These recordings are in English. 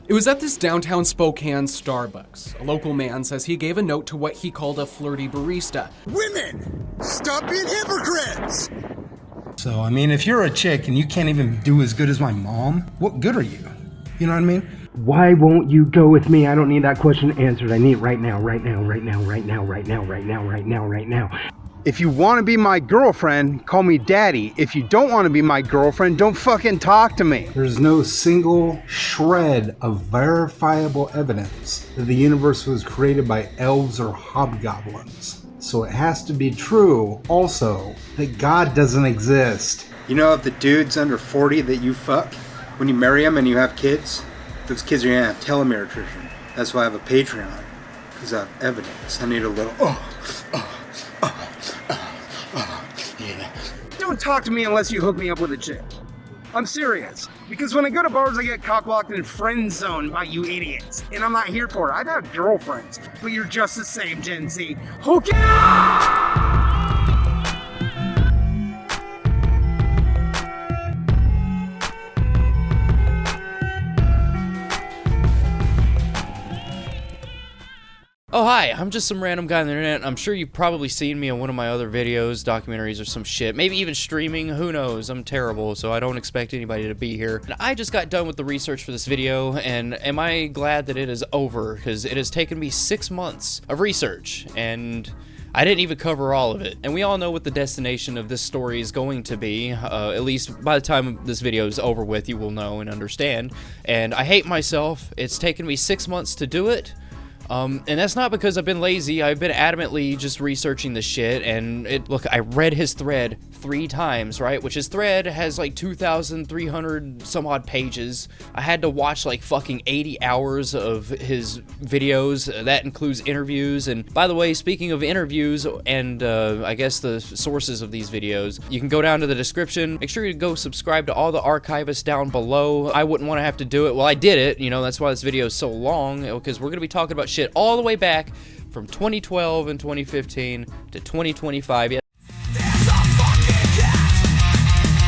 It was at this downtown Spokane Starbucks. A local man says he gave a note to what he called a flirty barista. Women, stop being hypocrites! So, I mean, if you're a chick and you can't even do as good as my mom, what good are you? You know what I mean? Why won't you go with me? I don't need that question answered. I need it right now, right now, right now, right now, right now, right now, right now, right now. If you want to be my girlfriend, call me daddy. If you don't want to be my girlfriend, don't fucking talk to me. There's no single shred of verifiable evidence that the universe was created by elves or hobgoblins. So it has to be true also that God doesn't exist. You know, if the dudes under 40 that you fuck, when you marry them and you have kids, those kids are gonna have telomere attrition. That's why I have a Patreon, because I have evidence. I need a little, yeah. Don't talk to me unless you hook me up with a chick. I'm serious. Because when I go to bars, I get cockblocked and friend zoned by you idiots. And I'm not here for it. I've had girlfriends. But you're just the same, Gen Z. Hook it up! Oh hi, I'm just some random guy on the internet. I'm sure you've probably seen me in one of my other videos, documentaries, or some shit. Maybe even streaming, who knows? I'm terrible, so I don't expect anybody to be here. And I just got done with the research for this video, and am I glad that it is over? Because it has taken me 6 months of research, and I didn't even cover all of it. And we all know what the destination of this story is going to be. At least by the time this video is over with, you will know and understand. And I hate myself. It's taken me 6 months to do it. And that's not because I've been lazy. I've been adamantly just researching the shit, and look, I read his thread 3 times, right? Which his thread has like 2,300 some odd pages. I had to watch like fucking 80 hours of his videos. That includes interviews. And by the way, speaking of interviews and I guess the sources of these videos, you can go down to the description. Make sure you go subscribe to all the archivists down below. I wouldn't want to have to do it. Well, I did it. You know, that's why this video is so long, because we're going to be talking about shit all the way back from 2012 and 2015 to 2025. Yeah.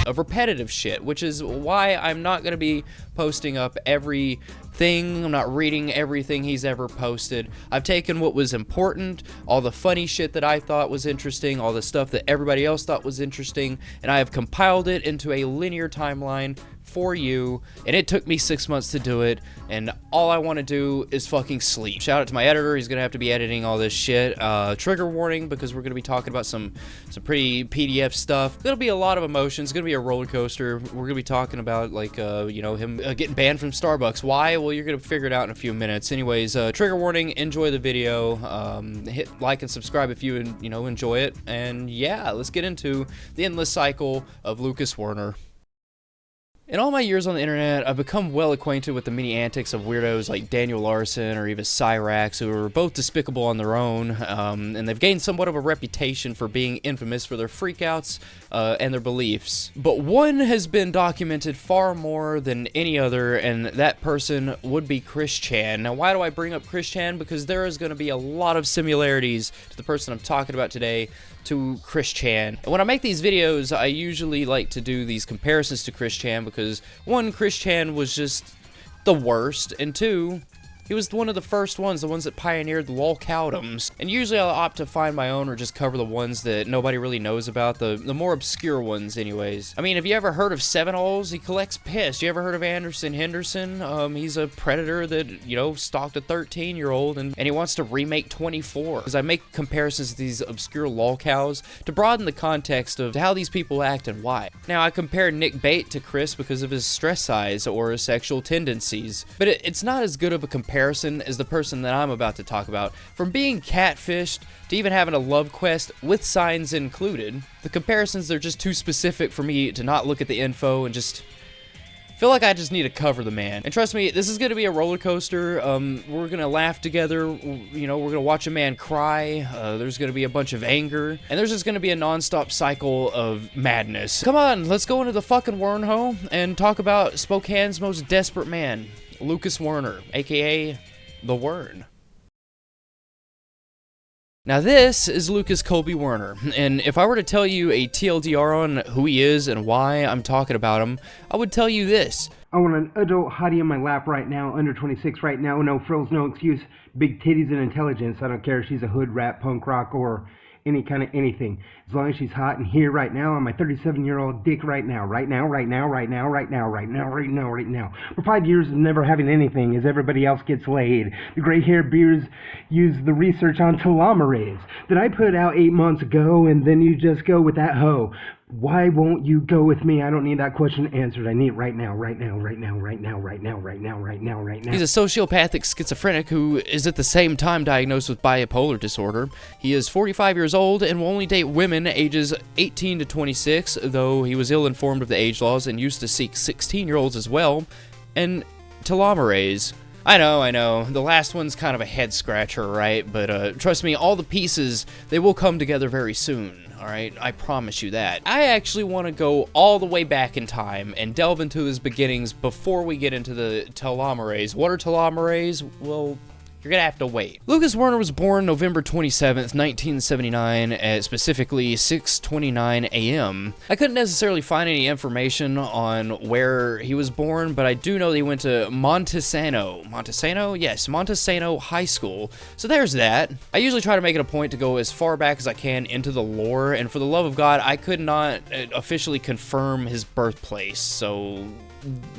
Of repetitive shit, which is why I'm not going to be posting up everything. I'm not reading everything he's ever posted. I've taken what was important, all the funny shit that I thought was interesting, all the stuff that everybody else thought was interesting, and I have compiled it into a linear timeline for you, and it took me 6 months to do it, and all I want to do is fucking sleep. Shout out to my editor. He's gonna have to be editing all this shit. Trigger warning, because we're gonna be talking about some pretty PDF stuff. It'll be a lot of emotions. It's gonna be a roller coaster. We're gonna be talking about, like, you know, him getting banned from Starbucks. Why? Well, you're gonna figure it out in a few minutes. Anyways, trigger warning. Enjoy the video. Hit like and subscribe if you enjoy it. And yeah, let's get into the endless cycle of Lucas Werner. In all my years on the internet, I've become well acquainted with the many antics of weirdos like Daniel Larson or even Cyrax, who are both despicable on their own, and they've gained somewhat of a reputation for being infamous for their freakouts and their beliefs. But one has been documented far more than any other, and that person would be Chris Chan. Now, why do I bring up Chris Chan? Because there is going to be a lot of similarities to the person I'm talking about today to Chris Chan. And when I make these videos, I usually like to do these comparisons to Chris Chan because, one, Chris Chan was just the worst, and two, he was one of the first ones, the ones that pioneered the lolcowdoms. And usually I'll opt to find my own or just cover the ones that nobody really knows about, the more obscure ones anyways. I mean, have you ever heard of Seminoles? He collects piss. You ever heard of Anderson Henderson? He's a predator that, you know, stalked a 13-year-old and he wants to remake 24. Because I make comparisons to these obscure lolcows to broaden the context of how these people act and why. Now, I compare Nick Bate to Chris because of his stress size or his sexual tendencies, but it's not as good of a comparison as the person that I'm about to talk about. From being catfished to even having a love quest with signs included, the comparisons, they're just too specific for me to not look at the info and just feel like I just need to cover the man. And trust me, this is going to be a roller coaster. We're going to laugh together. You know, we're going to watch a man cry. There's going to be a bunch of anger. And there's just going to be a non-stop cycle of madness. Come on, let's go into the fucking wormhole and talk about Spokane's most desperate man, Lucas Werner, aka The Wern. Now this is Lucas Werner, and if I were to tell you a TLDR on who he is and why I'm talking about him, I would tell you this. I want an adult hottie in my lap right now, under 26 right now, no frills, no excuse, big titties and intelligence. I don't care if she's a hood, rap, punk rock, or any kind of anything. As long as she's hot and here right now on my 37-year-old dick right now. For 5 years of never having anything as everybody else gets laid. The gray hair beards use the research on telomerase that I put out 8 months ago, and then you just go with that hoe. Why won't you go with me? I don't need that question answered. I need it right now. He's a sociopathic schizophrenic who is at the same time diagnosed with bipolar disorder. He is 45 years old and will only date women ages 18 to 26, though he was ill-informed of the age laws and used to seek 16-year-olds as well. And telomerase. I know, the last one's kind of a head-scratcher, right? But trust me, all the pieces, they will come together very soon. Alright, I promise you that. I actually want to go all the way back in time and delve into his beginnings before we get into the telomerase. What are telomerase? Well, you're gonna have to wait. Lucas Werner was born November 27th, 1979 at specifically 6:29 a.m. I couldn't necessarily find any information on where he was born, but I do know that he went to Montesano. Yes, Montesano High School. So there's that. I usually try to make it a point to go as far back as I can into the lore, and for the love of God, I could not officially confirm his birthplace, so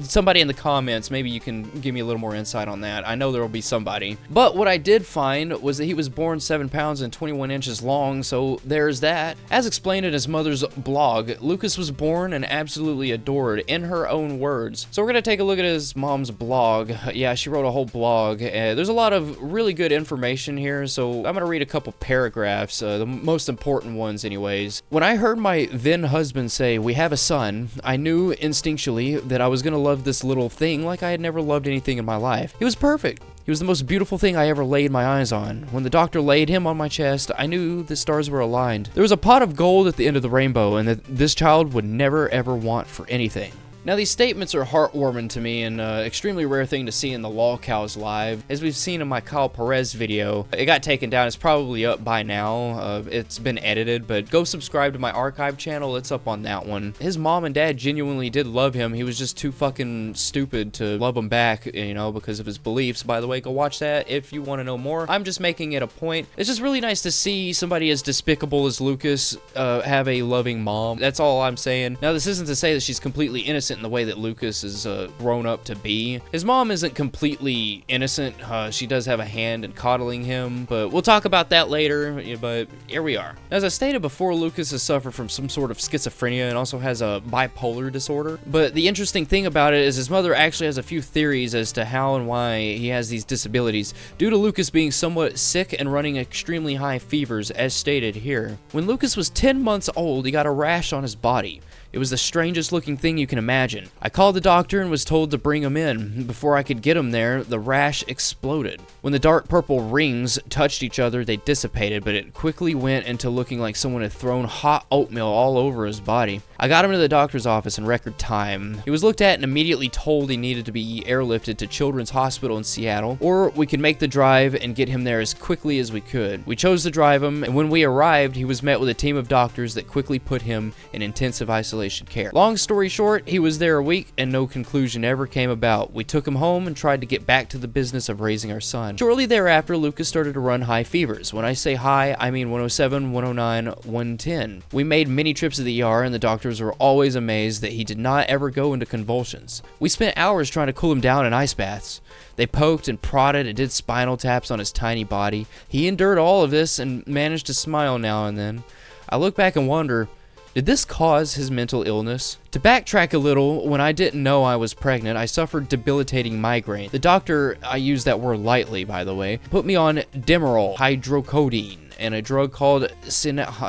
somebody in the comments, maybe you can give me a little more insight on that. I know there will be somebody. But what I did find was that he was born 7 pounds and 21 inches long, so there's that. As explained in his mother's blog, Lucas was born and absolutely adored, in her own words. So we're gonna take a look at his mom's blog. Yeah, she wrote a whole blog. There's a lot of really good information here, so I'm gonna read a couple paragraphs, the most important ones anyways. When I heard my then husband say, "We have a son," I knew instinctually that I was gonna love this little thing like I had never loved anything in my life. He was perfect. He was the most beautiful thing I ever laid my eyes on. When the doctor laid him on my chest, I knew the stars were aligned. There was a pot of gold at the end of the rainbow, and that this child would never ever want for anything. Now, these statements are heartwarming to me and an extremely rare thing to see in the Law Cows live. As we've seen in my Kyle Perez video, it got taken down. It's probably up by now. It's been edited, but go subscribe to my archive channel. It's up on that one. His mom and dad genuinely did love him. He was just too fucking stupid to love him back, you know, because of his beliefs. By the way, go watch that if you want to know more. I'm just making it a point. It's just really nice to see somebody as despicable as Lucas have a loving mom. That's all I'm saying. Now, this isn't to say that she's completely innocent in the way that Lucas is grown up to be. His mom isn't completely innocent. She does have a hand in coddling him, but we'll talk about that later. But here we are. As I stated before, Lucas has suffered from some sort of schizophrenia and also has a bipolar disorder. But the interesting thing about it is his mother actually has a few theories as to how and why he has these disabilities, due to Lucas being somewhat sick and running extremely high fevers, as stated here. When Lucas was 10 months old, he got a rash on his body. It was the strangest looking thing you can imagine. I called the doctor and was told to bring him in. Before I could get him there, the rash exploded. When the dark purple rings touched each other, they dissipated, but it quickly went into looking like someone had thrown hot oatmeal all over his body. I got him to the doctor's office in record time. He was looked at and immediately told he needed to be airlifted to Children's Hospital in Seattle, or we could make the drive and get him there as quickly as we could. We chose to drive him, and when we arrived, he was met with a team of doctors that quickly put him in intensive isolation care. Long story short, he was there a week and no conclusion ever came about. We took him home and tried to get back to the business of raising our son. Shortly thereafter, Lucas started to run high fevers. When I say high, I mean 107, 109, 110. We made many trips to the ER and the doctors were always amazed that he did not ever go into convulsions. We spent hours trying to cool him down in ice baths. They poked and prodded and did spinal taps on his tiny body. He endured all of this and managed to smile now and then. I look back and wonder, did this cause his mental illness? To backtrack a little, when I didn't know I was pregnant, I suffered debilitating migraine. The doctor, I use that word lightly by the way, put me on Demerol, hydrocodone, and a drug called Synalgos.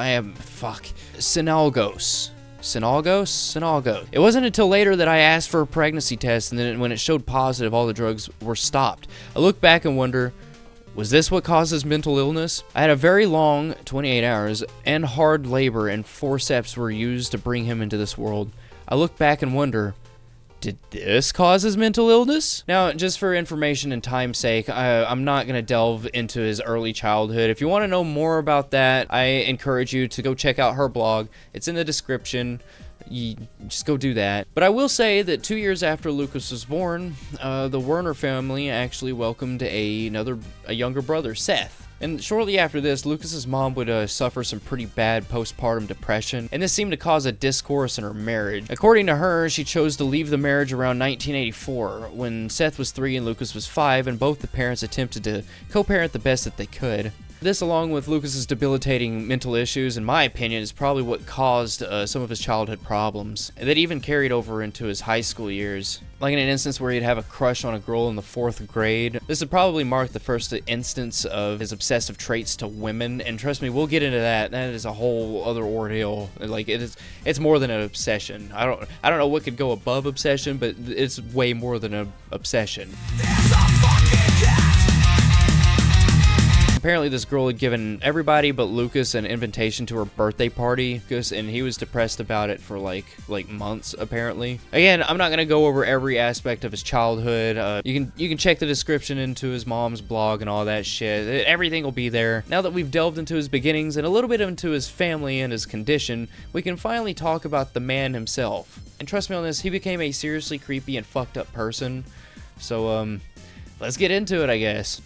It wasn't until later that I asked for a pregnancy test, and then when it showed positive, all the drugs were stopped. I look back and wonder, was this what causes mental illness? I had a very long 28 hours and hard labor, and forceps were used to bring him into this world. I look back and wonder, Did this cause his mental illness? Now, just for information and time's sake, I'm not going to delve into his early childhood. If you want to know more about that, I encourage you to go check out her blog. It's in the description. You just go do that. But I will say that 2 years after Lucas was born, the Werner family actually welcomed a younger brother, Seth. And shortly after this, Lucas's mom would suffer some pretty bad postpartum depression, and this seemed to cause a discourse in her marriage. According to her, she chose to leave the marriage around 1984, when Seth was 3 and Lucas was 5, and both the parents attempted to co-parent the best that they could. This, along with Lucas's debilitating mental issues, in my opinion, is probably what caused some of his childhood problems, that even carried over into his high school years. Like in an instance where he'd have a crush on a girl in the 4th grade. This would probably mark the first instance of his obsessive traits to women, and trust me, we'll get into that. That is a whole other ordeal. Like, it's more than an obsession. I don't know what could go above obsession, but it's way more than an obsession. Apparently this girl had given everybody but Lucas an invitation to her birthday party, and he was depressed about it for like months, apparently. Again, I'm not going to go over every aspect of his childhood. You can check the description into his mom's blog and all that shit. Everything will be there. Now that we've delved into his beginnings and a little bit into his family and his condition, we can finally talk about the man himself. And trust me on this, he became a seriously creepy and fucked up person. So, let's get into it, I guess.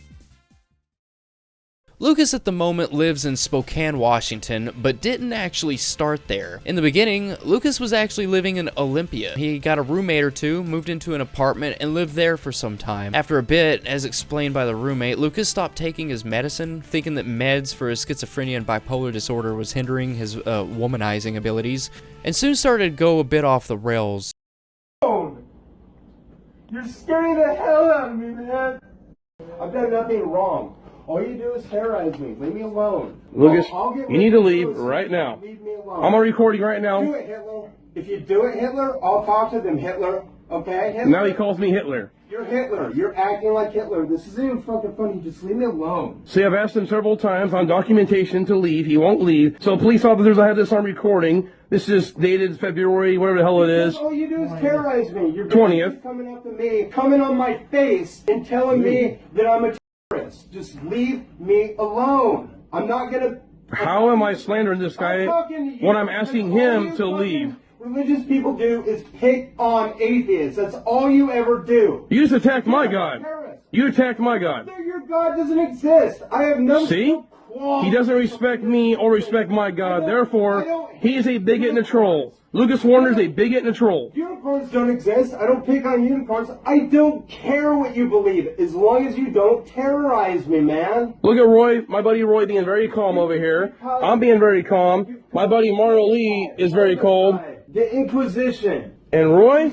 Lucas at the moment lives in Spokane, Washington, but didn't actually start there. In the beginning, Lucas was actually living in Olympia. He got a roommate or two, moved into an apartment, and lived there for some time. After a bit, as explained by the roommate, Lucas stopped taking his medicine, thinking that meds for his schizophrenia and bipolar disorder was hindering his womanizing abilities, and soon started to go a bit off the rails. You're scaring the hell out of me, man. I've done nothing wrong. All you do is terrorize me. Leave me alone. Lucas, I'll you need to leave right now. Leave me alone. I'm on recording right now. Do it, Hitler. If you do it, Hitler, I'll talk to them, Hitler. Okay, Hitler? Now he calls me Hitler. You're Hitler. You're acting like Hitler. This isn't even fucking funny. Just leave me alone. See, I've asked him several times on documentation to leave. He won't leave. So, police officers, I have this on recording. This is dated February, whatever the hell it is. All you do is terrorize me. You're 20th. coming up to me, coming on my face, and telling me that I'm a terrorist. Just leave me alone. I'm not gonna... How am I slandering this guy when I'm asking him to leave? Religious people do is pick on atheists. That's all you ever do. You just attacked my God. You attacked my God. Your God doesn't exist. I have no... See? He doesn't respect me or respect my God. Therefore, he is a bigot and a troll. Lucas Werner is a bigot and a troll. Unicorns don't exist. I don't pick on unicorns. I don't care what you believe, as long as you don't terrorize me, man. Look at Roy, my buddy Roy being very calm over here. I'm being very calm. My buddy Mario Lee is very cold. The Inquisition. And Roy?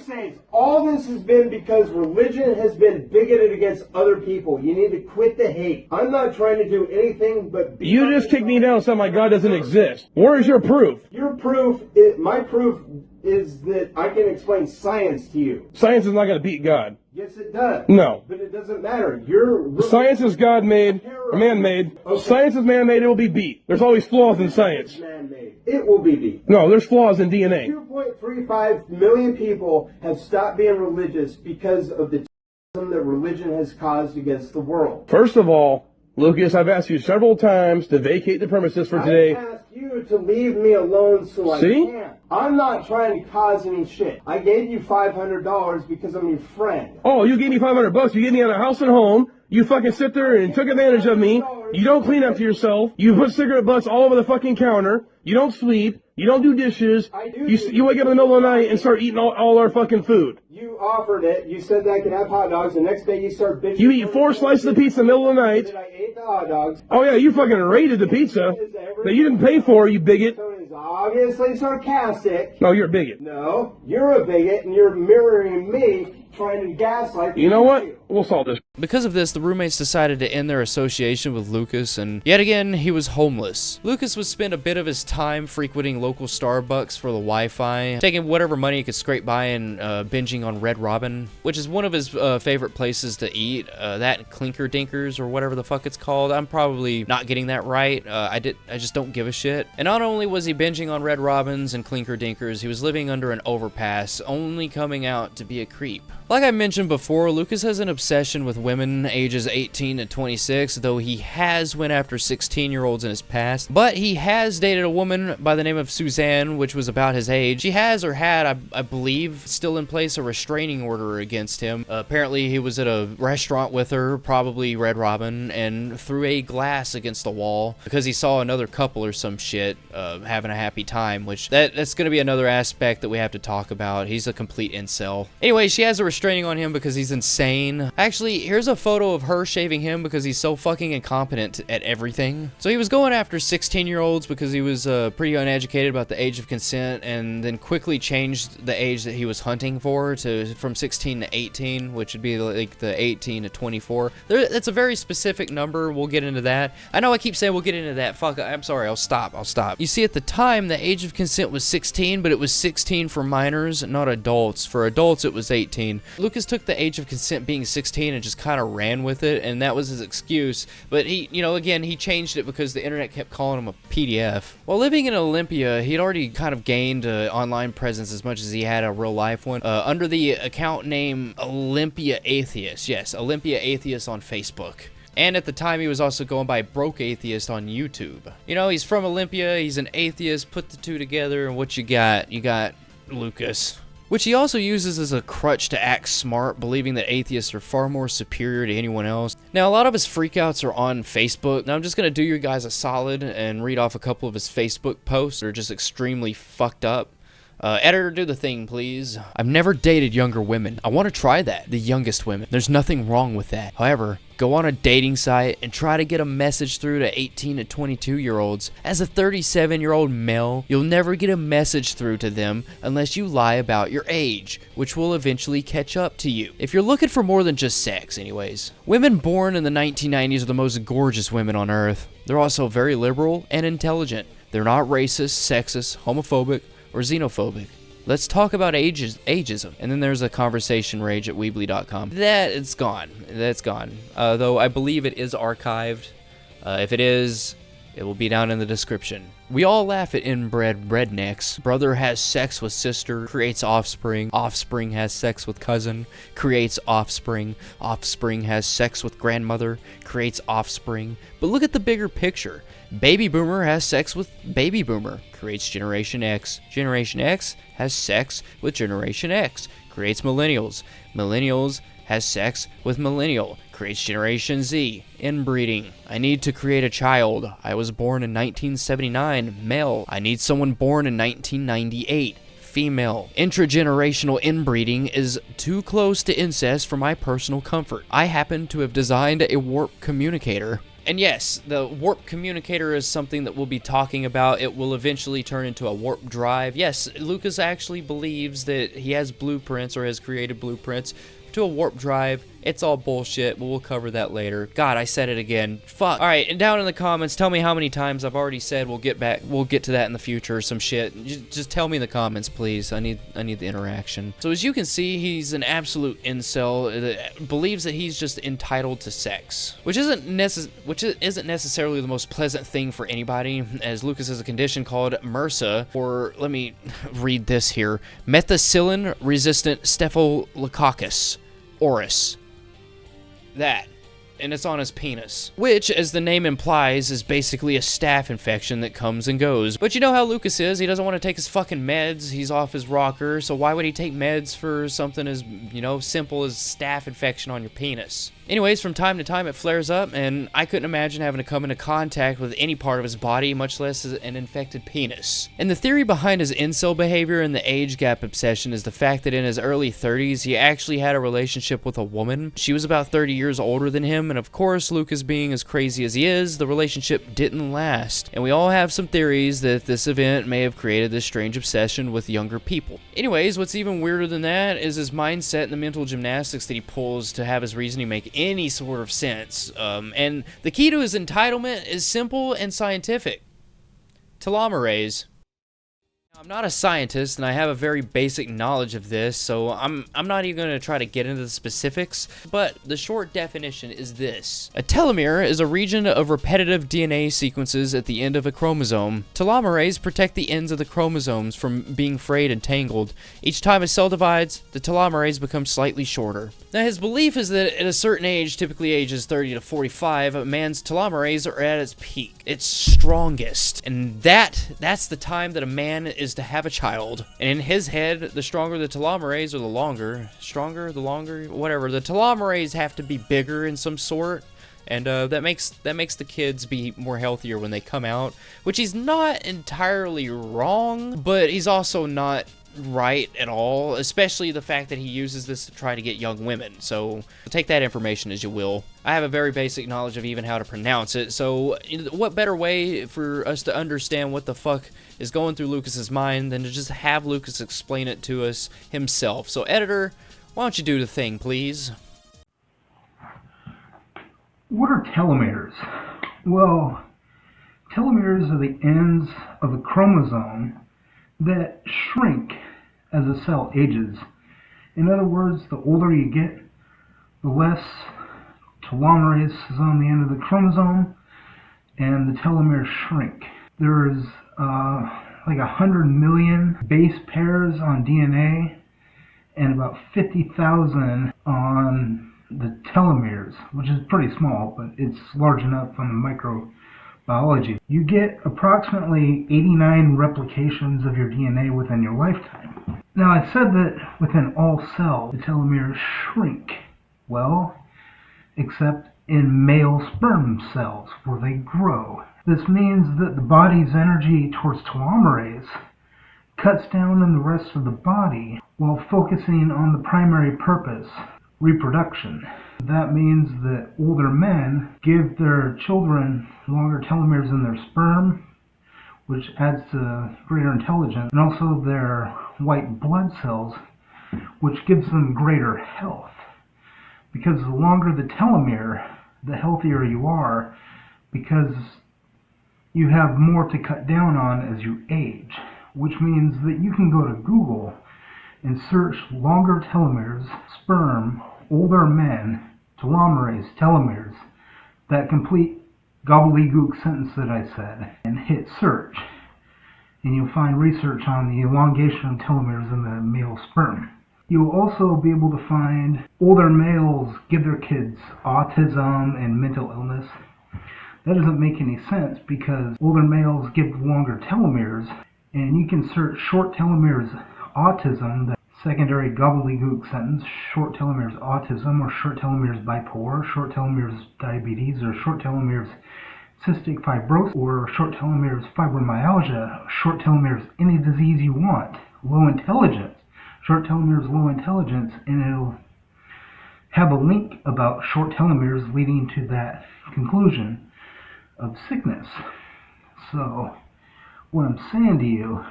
All this has been because religion has been bigoted against other people. You need to quit the hate. I'm not trying to do anything but... You just kicked me down and said my God doesn't exist. Where is your proof? Your proof, my proof is that I can explain science to you. Science is not going to beat God. Yes, it does. No. But it doesn't matter. Science is God-made, or man-made. Okay. Science is man-made, it will be beat. There's always flaws in science. Man-made. It will be beat. No, there's flaws in DNA. 2.35 million people have stopped being religious because of the terrorism that religion has caused against the world. First of all, Lucas, I've asked you several times to vacate the premises for today. I asked you to leave me alone so I can. I'm not trying to cause any shit. I gave you $500 because I'm your friend. Oh, you gave me $500. You gave me out of house and home. You fucking sit there and took advantage of me. You don't clean up to yourself. You put cigarette butts all over the fucking counter. You don't sleep. You don't do dishes. I do. You wake up in the middle of the night and start eating all our fucking food. You offered it. You said that I could have hot dogs. The next day you start bitching. You eat 4 slices of pizza in the middle of the night. I ate the hot dogs. Oh yeah, you fucking raided the pizza that you didn't pay for, you bigot. Tony's obviously sarcastic. No, you're a bigot. No, you're a bigot and you're mirroring me trying to gaslight. You know what? We'll solve this. Because of this, the roommates decided to end their association with Lucas, and yet again, he was homeless. Lucas would spend a bit of his time frequenting local Starbucks for the Wi-Fi, taking whatever money he could scrape by and binging on Red Robin, which is one of his favorite places to eat. That and Clinker Dinkers, or whatever the fuck it's called. I'm probably not getting that right. I just don't give a shit. And not only was he binging on Red Robins and Clinker Dinkers, he was living under an overpass, only coming out to be a creep. Like I mentioned before, Lucas has an obsession with women ages 18 to 26, though he has went after 16-year-olds in his past. But he has dated a woman by the name of Suzanne, which was about his age. She has or had, I believe, still in place a restraining order against him. Apparently, he was at a restaurant with her, probably Red Robin, and threw a glass against the wall because he saw another couple or some shit having a happy time, which that's going to be another aspect that we have to talk about. He's a complete incel. Anyway, she has a restraining on him because he's insane. Actually, here's a photo of her shaving him because he's so fucking incompetent at everything. So he was going after 16-year-olds because he was pretty uneducated about the age of consent, and then quickly changed the age that he was hunting for from 16 to 18, which would be like the 18 to 24. That's a very specific number. We'll get into that. I know I keep saying we'll get into that. Fuck, I'm sorry. I'll stop. You see, at the time, the age of consent was 16, but it was 16 for minors, not adults. For adults, it was 18. Lucas took the age of consent being 16 and just kind of ran with it, and that was his excuse. But he, again, he changed it because the internet kept calling him a PDF. While living in Olympia, he'd already kind of gained an online presence as much as he had a real life one, under the account name Olympia Atheist. Yes, Olympia Atheist on Facebook. And at the time, he was also going by Broke Atheist on YouTube. He's from Olympia, he's an atheist, put the two together, and what you got? You got Lucas. Which he also uses as a crutch to act smart, believing that atheists are far more superior to anyone else. Now, a lot of his freakouts are on Facebook. Now, I'm just going to do you guys a solid and read off a couple of his Facebook posts. They're just extremely fucked up. Editor, do the thing, please. I've never dated younger women. I want to try that. The youngest women. There's nothing wrong with that. However, go on a dating site and try to get a message through to 18 to 22-year-olds. As a 37-year-old male, you'll never get a message through to them unless you lie about your age, which will eventually catch up to you. If you're looking for more than just sex, anyways. Women born in the 1990s are the most gorgeous women on earth. They're also very liberal and intelligent. They're not racist, sexist, homophobic, or xenophobic. Let's talk about ageism. And then there's a conversation rage at Weebly.com. That's gone. Though I believe it is archived. If it is, it will be down in the description. We all laugh at inbred rednecks. Brother has sex with sister, creates offspring. Offspring has sex with cousin, creates offspring. Offspring has sex with grandmother, creates offspring. But look at the bigger picture. Baby boomer has sex with baby boomer, creates Generation X. Generation X has sex with Generation X, creates millennials. Millennials has sex with millennial, creates Generation Z. Inbreeding. I need to create a child. I was born in 1979, male. I need someone born in 1998. Female. Intragenerational inbreeding is too close to incest for my personal comfort. I happen to have designed a warp communicator. And yes, the warp communicator is something that we'll be talking about. It will eventually turn into a warp drive. Yes, Lucas actually believes that he has blueprints or has created blueprints to a warp drive. It's all bullshit, but we'll cover that later. God, I said it again. Fuck. Alright, and down in the comments, tell me how many times I've already said we'll get to that in the future or some shit. Just tell me in the comments, please. I need the interaction. So as you can see, he's an absolute incel that believes that he's just entitled to sex. Which isn't necessarily the most pleasant thing for anybody, as Lucas has a condition called MRSA, or let me read this here. Methicillin-resistant Staphylococcus aureus. That. And it's on his penis. Which, as the name implies, is basically a staph infection that comes and goes. But you know how Lucas is. He doesn't want to take his fucking meds. He's off his rocker. So why would he take meds for something as, simple as staph infection on your penis? Anyways, from time to time it flares up, and I couldn't imagine having to come into contact with any part of his body, much less an infected penis. And the theory behind his incel behavior and the age gap obsession is the fact that in his early 30s, he actually had a relationship with a woman. She was about 30 years older than him, and of course, Lucas being as crazy as he is, the relationship didn't last. And we all have some theories that this event may have created this strange obsession with younger people. Anyways, what's even weirder than that is his mindset and the mental gymnastics that he pulls to have his reasoning make any sort of sense. And the key to his entitlement is simple and scientific. Telomerase. I'm not a scientist, and I have a very basic knowledge of this, so I'm not even going to try to get into the specifics, but the short definition is this. A telomere is a region of repetitive DNA sequences at the end of a chromosome. Telomerase protect the ends of the chromosomes from being frayed and tangled. Each time a cell divides, the telomerase becomes slightly shorter. Now, his belief is that at a certain age, typically ages 30 to 45, a man's telomerase are at its peak, its strongest, and that's the time that a man is to have a child. And in his head, the stronger the telomerase, or the longer, whatever, the telomerase have to be bigger in some sort, and that makes the kids be more healthier when they come out, which he's not entirely wrong, but he's also not right at all, especially the fact that he uses this to try to get young women. So take that information as you will. I have a very basic knowledge of even how to pronounce it, so what better way for us to understand what the fuck is going through Lucas's mind than to just have Lucas explain it to us himself. So editor, why don't you do the thing, please? What are telomeres? Well, telomeres are the ends of a chromosome that shrink as a cell ages. In other words, the older you get, the less telomerase is on the end of the chromosome, and the telomeres shrink. There's like 100 million base pairs on DNA and about 50,000 on the telomeres, which is pretty small, but it's large enough on the microbiology. You get approximately 89 replications of your DNA within your lifetime. Now, I said that within all cells, the telomeres shrink. Well, except in male sperm cells, where they grow. This means that the body's energy towards telomerase cuts down on the rest of the body while focusing on the primary purpose, reproduction. That means that older men give their children longer telomeres in their sperm, which adds to greater intelligence, and also their white blood cells, which gives them greater health. Because the longer the telomere, the healthier you are, because you have more to cut down on as you age, which means that you can go to Google and search longer telomeres, sperm, older men, telomeres, that complete gobbledygook sentence that I said, and hit search. And you'll find research on the elongation of telomeres in the male sperm. You'll also be able to find older males give their kids autism and mental illness. That doesn't make any sense because older males give longer telomeres, and you can search short telomeres autism, the secondary gobbledygook sentence, short telomeres autism, or short telomeres bipolar, short telomeres diabetes, or short telomeres cystic fibrosis, or short telomeres fibromyalgia, short telomeres any disease you want, low intelligence, short telomeres low intelligence, and it'll have a link about short telomeres leading to that conclusion of sickness. So what I'm saying to you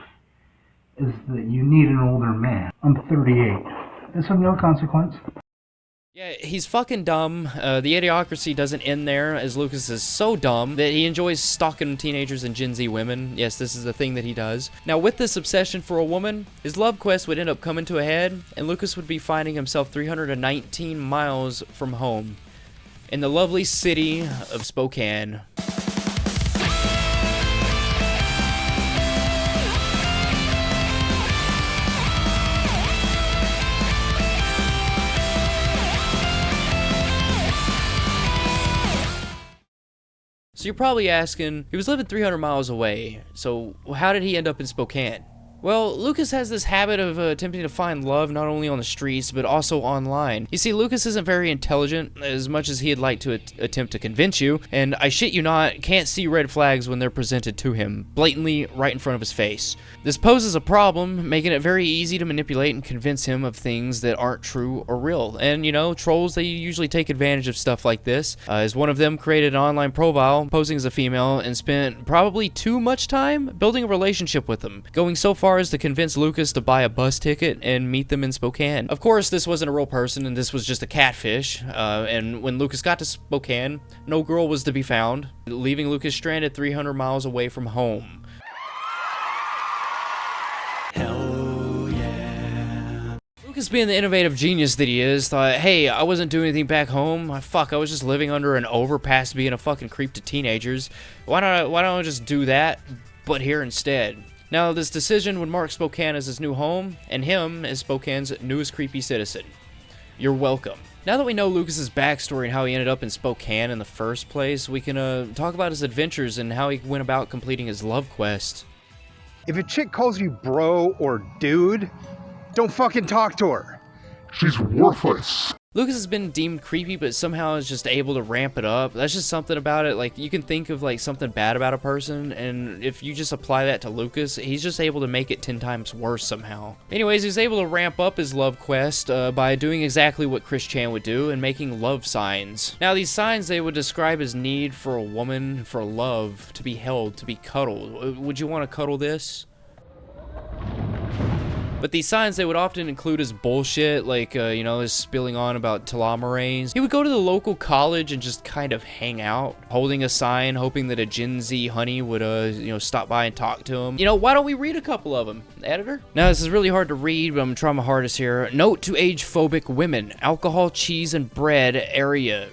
is that you need an older man. I'm 38. That's of no consequence. Yeah, he's fucking dumb. The idiocracy doesn't end there, as Lucas is so dumb that he enjoys stalking teenagers and Gen Z women. Yes, this is the thing that he does. Now, with this obsession for a woman, his love quest would end up coming to a head, and Lucas would be finding himself 319 miles from home, in the lovely city of Spokane. So you're probably asking, he was living 300 miles away, so how did he end up in Spokane? Well, Lucas has this habit of attempting to find love not only on the streets, but also online. You see, Lucas isn't very intelligent, as much as he'd like to attempt to convince you, and I shit you not, can't see red flags when they're presented to him, blatantly right in front of his face. This poses a problem, making it very easy to manipulate and convince him of things that aren't true or real. And, you know, trolls, they usually take advantage of stuff like this, as one of them created an online profile, posing as a female, and spent probably too much time building a relationship with them, going so far as to convince Lucas to buy a bus ticket and meet them in Spokane. Of course, this wasn't a real person, and this was just a catfish, and when Lucas got to Spokane, no girl was to be found, leaving Lucas stranded 300 miles away from home. Lucas, being the innovative genius that he is, thought, hey, I wasn't doing anything back home. I was just living under an overpass being a fucking creep to teenagers. Why don't I just do that, but here instead? Now, this decision would mark Spokane as his new home, and him as Spokane's newest creepy citizen. You're welcome. Now that we know Lucas's backstory and how he ended up in Spokane in the first place, we can talk about his adventures and how he went about completing his love quest. If a chick calls you bro or dude, don't fucking talk to her. She's worthless. Lucas has been deemed creepy, but somehow is just able to ramp it up. That's just something about it. Like, you can think of, like, something bad about a person, and if you just apply that to Lucas, he's just able to make it 10 times worse somehow. Anyways, he's able to ramp up his love quest by doing exactly what Chris Chan would do and making love signs. Now, these signs, they would describe his need for a woman, for love, to be held, to be cuddled. Would you want to cuddle this? But these signs, they would often include his bullshit, like, you know, his spilling on about telomerase. He would go to the local college and just kind of hang out, holding a sign, hoping that a Gen Z honey would, you know, stop by and talk to him. You know, why don't we read a couple of them, editor? Now, this is really hard to read, but I'm trying my hardest here. Note to age-phobic women, alcohol, cheese, and bread area,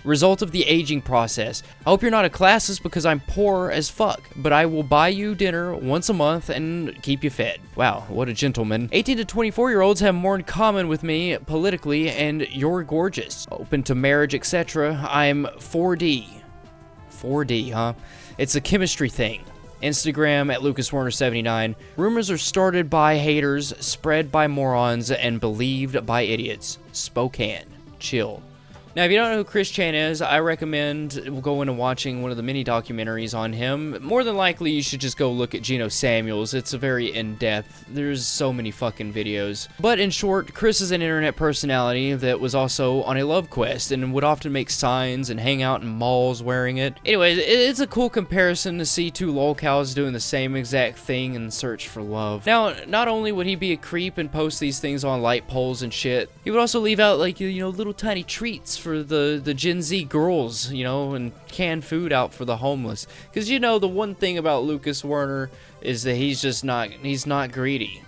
result of the aging process. I hope you're not a classist because I'm poor as fuck, but I will buy you dinner once a month and keep you fed. Wow, what a gentleman. 18 to 24-year-olds have more in common with me politically, and you're gorgeous. Open to marriage, etc. I'm 4D. 4D, huh? It's a chemistry thing. Instagram at Lucas Werner 79. Rumors are started by haters, spread by morons, and believed by idiots. Spokane. Chill. Now, if you don't know who Chris Chan is, I recommend going and watching one of the mini documentaries on him. More than likely, you should just go look at Geno Samuels. It's a very in-depth. There's so many fucking videos. But in short, Chris is an internet personality that was also on a love quest and would often make signs and hang out in malls wearing it. Anyways, it's a cool comparison to see two lolcows doing the same exact thing in search for love. Now, not only would he be a creep and post these things on light poles and shit, he would also leave out, like, you know, little tiny treats for the Gen Z girls, you know, and canned food out for the homeless. Because, you know, the one thing about Lucas Werner is that he's not greedy.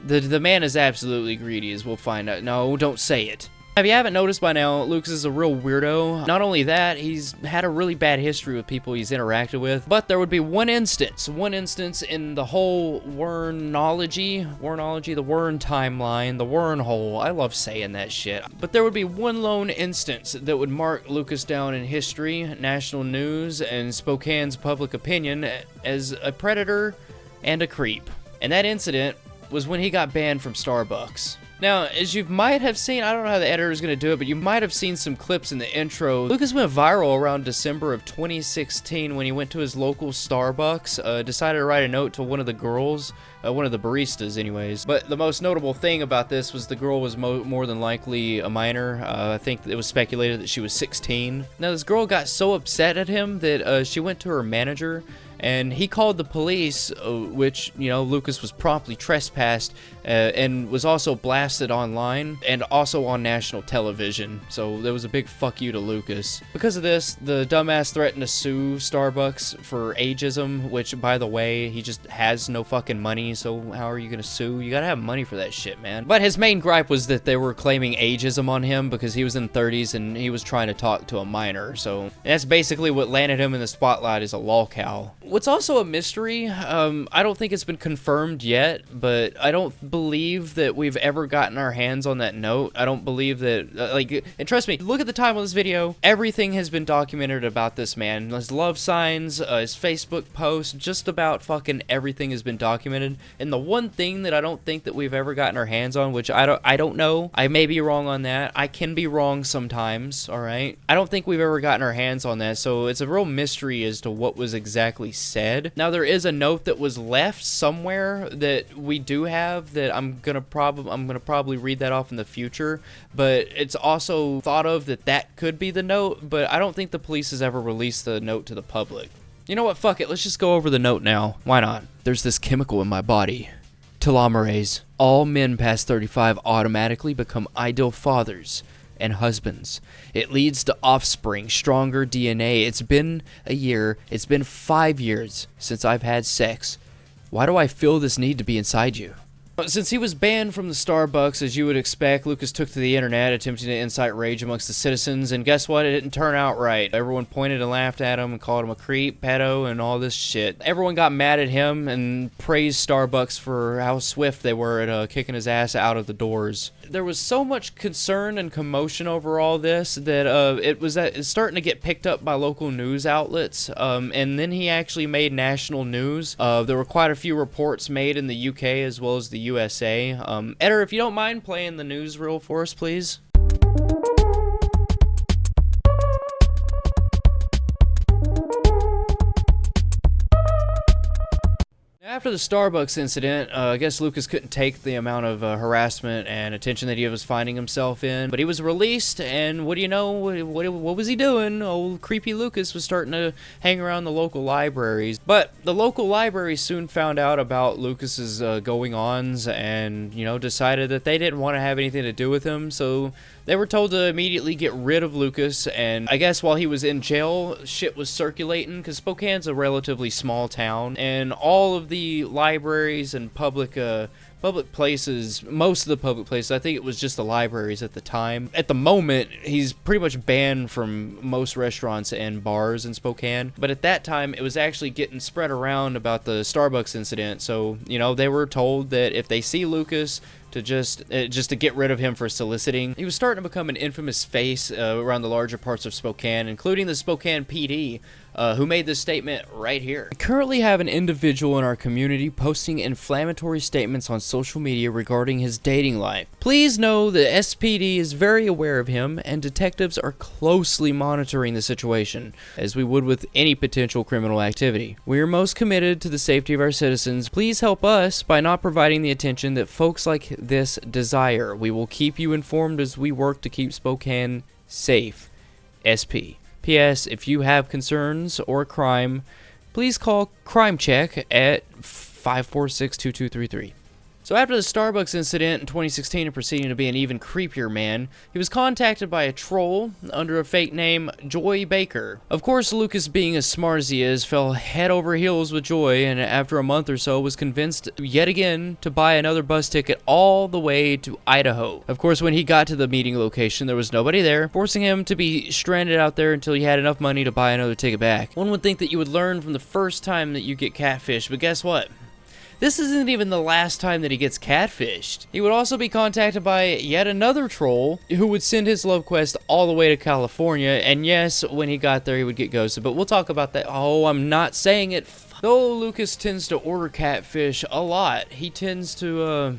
The man is absolutely greedy, as we'll find out. No, don't say it. If you haven't noticed by now, Lucas is a real weirdo. Not only that, he's had a really bad history with people he's interacted with, but there would be one instance in the whole Wernology, the Wern timeline, the wormhole. I love saying that shit. But there would be one lone instance that would mark Lucas down in history, national news, and Spokane's public opinion as a predator and a creep. And that incident was when he got banned from Starbucks. Now, as you might have seen, I don't know how the editor is going to do it, but you might have seen some clips in the intro. Lucas went viral around December of 2016 when he went to his local Starbucks, decided to write a note to one of the girls, one of the baristas anyways. But the most notable thing about this was the girl was more than likely a minor. I think it was speculated that she was 16. Now, this girl got so upset at him that she went to her manager, and he called the police, which, you know, Lucas was promptly trespassed and was also blasted online and also on national television. So there was a big fuck you to Lucas. Because of this, the dumbass threatened to sue Starbucks for ageism, which, by the way, he just has no fucking money, so how are you gonna sue? You gotta have money for that shit, man. But his main gripe was that they were claiming ageism on him because he was in 30s and he was trying to talk to a minor. So that's basically what landed him in the spotlight as a lolcow. what's also a mystery, I don't think it's been confirmed yet, but I don't believe that we've ever gotten our hands on that note. I don't believe that, and trust me, look at the time of this video, everything has been documented about this man. His love signs, his Facebook posts, just about fucking everything has been documented. And the one thing that I don't think that we've ever gotten our hands on, which I don't know, I may be wrong on that, I can be wrong sometimes, alright? I don't think we've ever gotten our hands on that, so it's a real mystery as to what was exactly said. Now, there is a note that was left somewhere that we do have that I'm gonna probably read that off in the future, but it's also thought of that that could be the note, but I don't think the police has ever released the note to the public. You know what, fuck it, let's just go over the note now. Why not? There's this chemical in my body, telomerase. All men past 35 automatically become ideal fathers and husbands. It leads to offspring, stronger DNA. It's been a year, it's been 5 years since I've had sex. Why do I feel this need to be inside you? Since he was banned from the Starbucks, as you would expect, Lucas took to the internet attempting to incite rage amongst the citizens, and guess what? It didn't turn out right. Everyone pointed and laughed at him and called him a creep, pedo, and all this shit. Everyone got mad at him and praised Starbucks for how swift they were at kicking his ass out of the doors. There was so much concern and commotion over all this that it's starting to get picked up by local news outlets, and then he actually made national news. There were quite a few reports made in the UK as well as the USA. Eder, if you don't mind playing the newsreel for us, please. After the Starbucks incident, I guess Lucas couldn't take the amount of harassment and attention that he was finding himself in, but he was released, and what do you know, what was he doing? Old creepy Lucas was starting to hang around the local libraries. But the local libraries soon found out about Lucas's going-ons and, you know, decided that they didn't want to have anything to do with him, so they were told to immediately get rid of Lucas. And I guess while he was in jail, shit was circulating, because Spokane's a relatively small town, and all of the libraries and public places, most of the public places, I think it was just the libraries at the time. At the moment, he's pretty much banned from most restaurants and bars in Spokane, but at that time, it was actually getting spread around about the Starbucks incident, so, you know, they were told that if they see Lucas, to just to get rid of him for soliciting. He was starting to become an infamous face around the larger parts of Spokane, including the Spokane PD, who made this statement right here. We currently have an individual in our community posting inflammatory statements on social media regarding his dating life. Please know the SPD is very aware of him, and detectives are closely monitoring the situation, as we would with any potential criminal activity. We are most committed to the safety of our citizens. Please help us by not providing the attention that folks like this desire. We will keep you informed as we work to keep Spokane safe. SP. P.S. If you have concerns or crime, please call Crime Check at 546-2233. So after the Starbucks incident in 2016 and proceeding to be an even creepier man, he was contacted by a troll under a fake name, Joy Baker. Of course, Lucas, being as smart as he is, fell head over heels with Joy, and after a month or so was convinced yet again to buy another bus ticket all the way to Idaho. Of course, when he got to the meeting location, there was nobody there, forcing him to be stranded out there until he had enough money to buy another ticket back. One would think that you would learn from the first time that you get catfished, but guess what? This isn't even the last time that he gets catfished. He would also be contacted by yet another troll who would send his love quest all the way to California, and yes, when he got there he would get ghosted, but we'll talk about that. Oh, I'm not saying it. Though Lucas tends to order catfish a lot, he tends to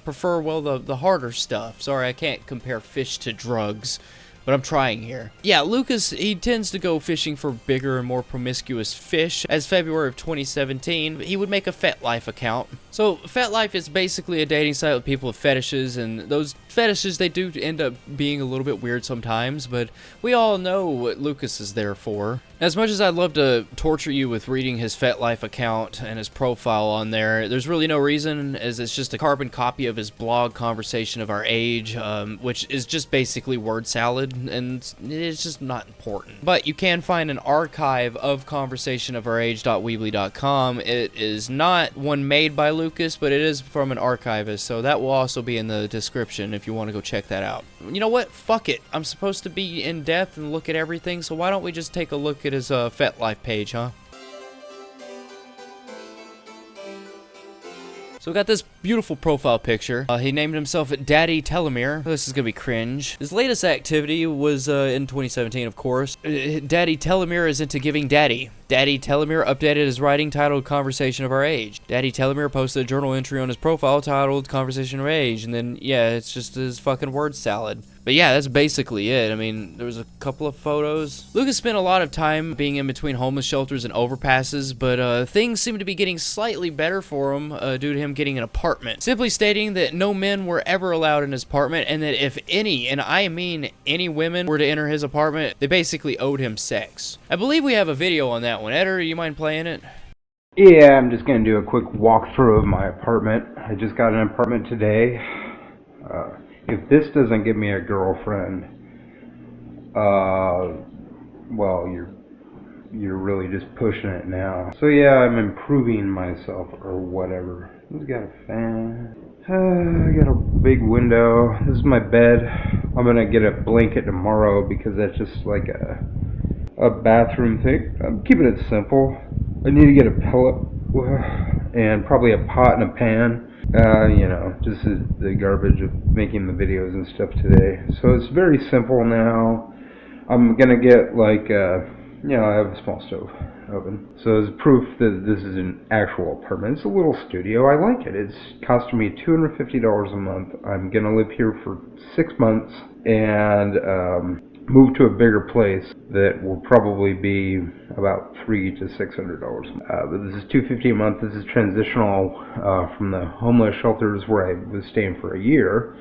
prefer, well, the harder stuff. Sorry, I can't compare fish to drugs, but I'm trying here. Yeah, Lucas, he tends to go fishing for bigger and more promiscuous fish. As February of 2017, he would make a FetLife account. So FetLife is basically a dating site with people with fetishes, and those fetishes, they do end up being a little bit weird sometimes, but we all know what Lucas is there for. As much as I'd love to torture you with reading his FetLife account and his profile on there, there's really no reason, as it's just a carbon copy of his blog Conversation of Our Age, which is just basically word salad, and it's just not important. But you can find an archive of conversationofourage.weebly.com. It is not one made by Lucas, but it is from an archivist, so that will also be in the description if you want to go check that out. You know what? Fuck it. I'm supposed to be in depth and look at everything, so why don't we just take a look at his FetLife page, huh? So we got this beautiful profile picture. He named himself Daddy Telomere. This is gonna be cringe. His latest activity was in 2017, of course. Daddy Telomere is into giving daddy. Daddy Telomere updated his writing titled Conversation of Our Age. Daddy Telomere posted a journal entry on his profile titled Conversation of Our Age, and then, yeah, it's just his fucking word salad. But yeah, that's basically it. I mean, there was a couple of photos. Lucas spent a lot of time being in between homeless shelters and overpasses, but things seem to be getting slightly better for him due to him getting an apartment. Simply stating that no men were ever allowed in his apartment, and that if any, and I mean any women, were to enter his apartment, they basically owed him sex. I believe we have a video on that one. Eder, you mind playing it? Yeah, I'm just going to do a quick walkthrough of my apartment. I just got an apartment today. If this doesn't give me a girlfriend, well, you're really just pushing it now. So yeah, I'm improving myself or whatever. He's got a fan. I got a big window. This is my bed. I'm gonna get a blanket tomorrow because that's just like a bathroom thing. I'm keeping it simple. I need to get a pillow and probably a pot and a pan. You know, just the garbage of making the videos and stuff today. So it's very simple now. I'm gonna get like, you know, I have a small stove oven. So as proof that this is an actual apartment. It's a little studio. I like it. It's costing me $250 a month. I'm gonna live here for 6 months and move to a bigger place that will probably be about $300 to $600. But this is $250 a month. This is transitional from the homeless shelters where I was staying for a year.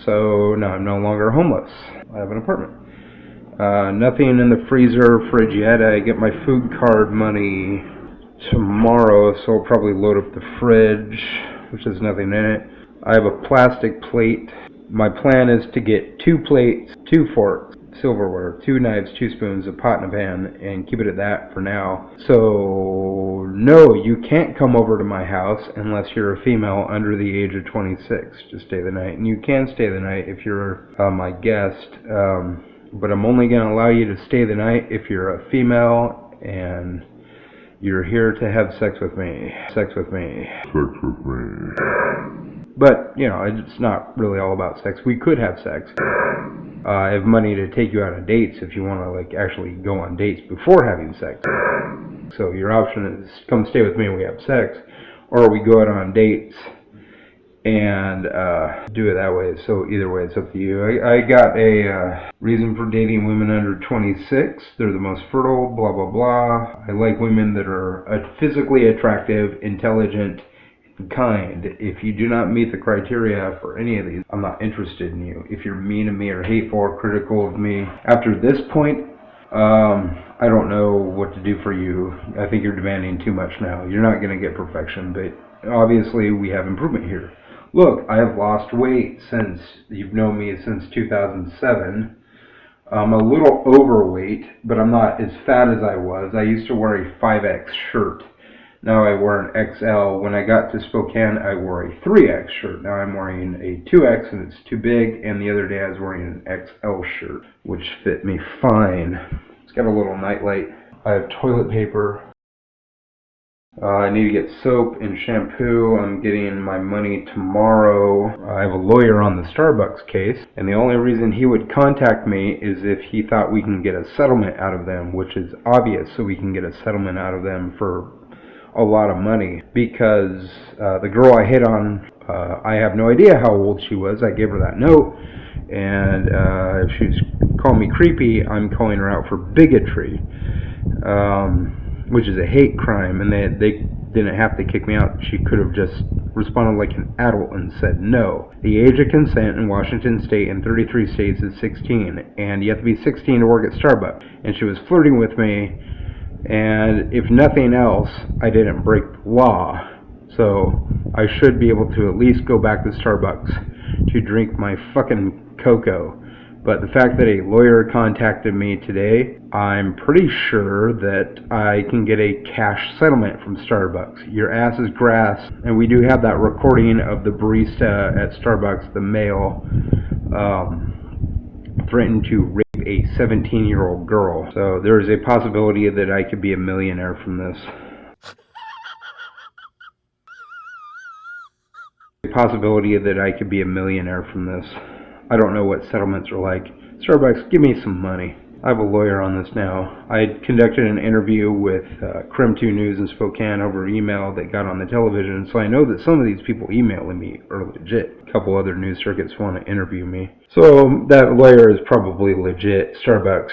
So now I'm no longer homeless. I have an apartment. Nothing in the freezer, fridge yet. I get my food card money tomorrow, so I'll probably load up the fridge, which has nothing in it. I have a plastic plate. My plan is to get 2 plates, 2 forks, silverware, 2 knives, 2 spoons, a pot and a pan, and keep it at that for now. So, no, you can't come over to my house unless you're a female under the age of 26 to stay the night. And you can stay the night if you're my guest, but I'm only going to allow you to stay the night if you're a female and you're here to have sex with me. Sex with me. Sex with me. But, you know, it's not really all about sex. We could have sex. I have money to take you out on dates if you want to, like, actually go on dates before having sex. So your option is come stay with me and we have sex, or we go out on dates and do it that way. So either way, it's up to you. I got a reason for dating women under 26. They're the most fertile, blah, blah, blah. I like women that are physically attractive, intelligent, kind. If you do not meet the criteria for any of these, I'm not interested in you. If you're mean to me or hateful or critical of me, after this point, I don't know what to do for you. I think you're demanding too much now. You're not going to get perfection, but obviously we have improvement here. Look, I have lost weight since, you've known me since 2007. I'm a little overweight, but I'm not as fat as I was. I used to wear a 5X shirt. Now I wear an XL. When I got to Spokane, I wore a 3X shirt. Now I'm wearing a 2X and it's too big. And the other day I was wearing an XL shirt, which fit me fine. It's got a little nightlight. I have toilet paper. I need to get soap and shampoo. I'm getting my money tomorrow. I have a lawyer on the Starbucks case, and the only reason he would contact me is if he thought we can get a settlement out of them, which is obvious, so we can get a settlement out of them for a lot of money. Because the girl I hit on, I have no idea how old she was. I gave her that note, and if she's calling me creepy, I'm calling her out for bigotry. Which is a hate crime, and they didn't have to kick me out. She could have just responded like an adult and said no. The age of consent in Washington State and 33 states is 16, and you have to be 16 to work at Starbucks. And she was flirting with me, and if nothing else, I didn't break the law. So I should be able to at least go back to Starbucks to drink my fucking cocoa. But the fact that a lawyer contacted me today, I'm pretty sure that I can get a cash settlement from Starbucks. Your ass is grass. And we do have that recording of the barista at Starbucks, the male, threatened to rape a 17-year-old girl. So there is a possibility that I could be a millionaire from this. possibility that I could be a millionaire from this. I don't know what settlements are like. Starbucks, give me some money. I have a lawyer on this now. I conducted an interview with Crim 2 News in Spokane over email that got on the television, so I know that some of these people emailing me are legit. A couple other news circuits want to interview me. So that lawyer is probably legit. Starbucks.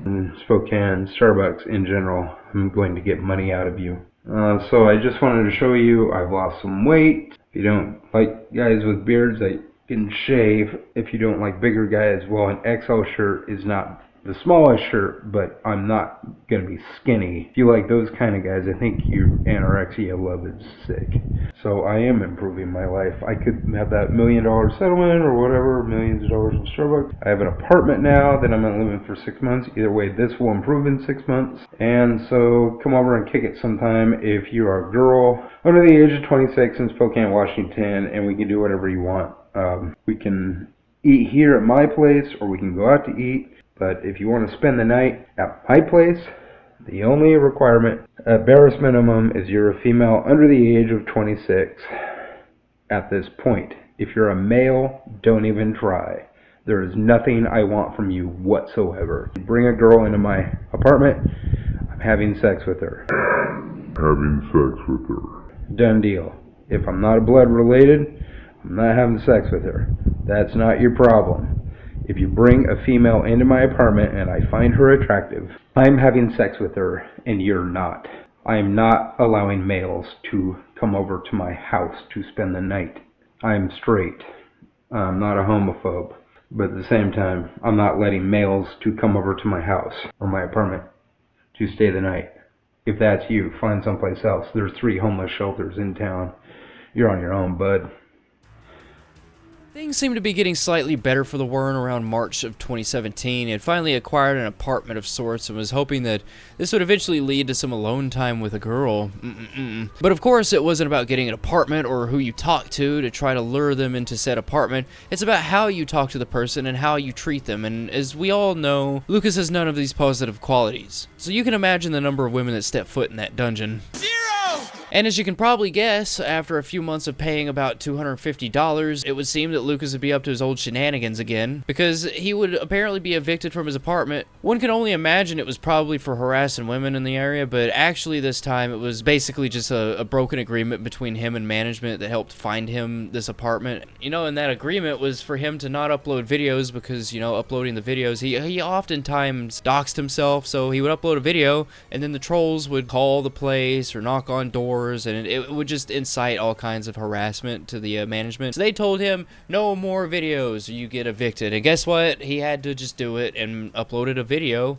In Spokane, Starbucks in general, I'm going to get money out of you. So I just wanted to show you I've lost some weight. If you don't like guys with beards, I can shave. If you don't like bigger guys, well, an XL shirt is not the smallest shirt, but I'm not gonna be skinny. If you like those kind of guys, I think your anorexia love is sick. So I am improving my life. I could have that $1 million settlement or whatever, millions of dollars from Starbucks. I have an apartment now that I'm gonna live in for 6 months. Either way, this will improve in 6 months. And so come over and kick it sometime if you are a girl under the age of 26 in Spokane, Washington, and we can do whatever you want. We can eat here at my place, or we can go out to eat. But if you want to spend the night at my place, the only requirement at barest minimum is you're a female under the age of 26 at this point. If you're a male, don't even try. There is nothing I want from you whatsoever. Bring a girl into my apartment, I'm having sex with her. Having sex with her. Done deal. If I'm not blood related, I'm not having sex with her. That's not your problem. If you bring a female into my apartment and I find her attractive, I'm having sex with her and you're not. I am not allowing males to come over to my house to spend the night. I'm straight. I'm not a homophobe. But at the same time, I'm not letting males to come over to my house or my apartment to stay the night. If that's you, find someplace else. There's 3 homeless shelters in town. You're on your own, bud. Things seem to be getting slightly better for the Wern around March of 2017. He had finally acquired an apartment of sorts and was hoping that this would eventually lead to some alone time with a girl. But of course, it wasn't about getting an apartment or who you talk to try to lure them into said apartment. It's about how you talk to the person and how you treat them. And as we all know, Lucas has none of these positive qualities. So you can imagine the number of women that step foot in that dungeon. And as you can probably guess, after a few months of paying about $250, it would seem that Lucas would be up to his old shenanigans again, because he would apparently be evicted from his apartment. One can only imagine it was probably for harassing women in the area, but actually this time it was basically just a broken agreement between him and management that helped find him this apartment. You know, and that agreement was for him to not upload videos because, you know, uploading the videos, he oftentimes doxed himself, so he would upload a video, and then the trolls would call the place or knock on doors, and it would just incite all kinds of harassment to the management. So they told him, no more videos, you get evicted. And guess what? He had to just do it and uploaded a video,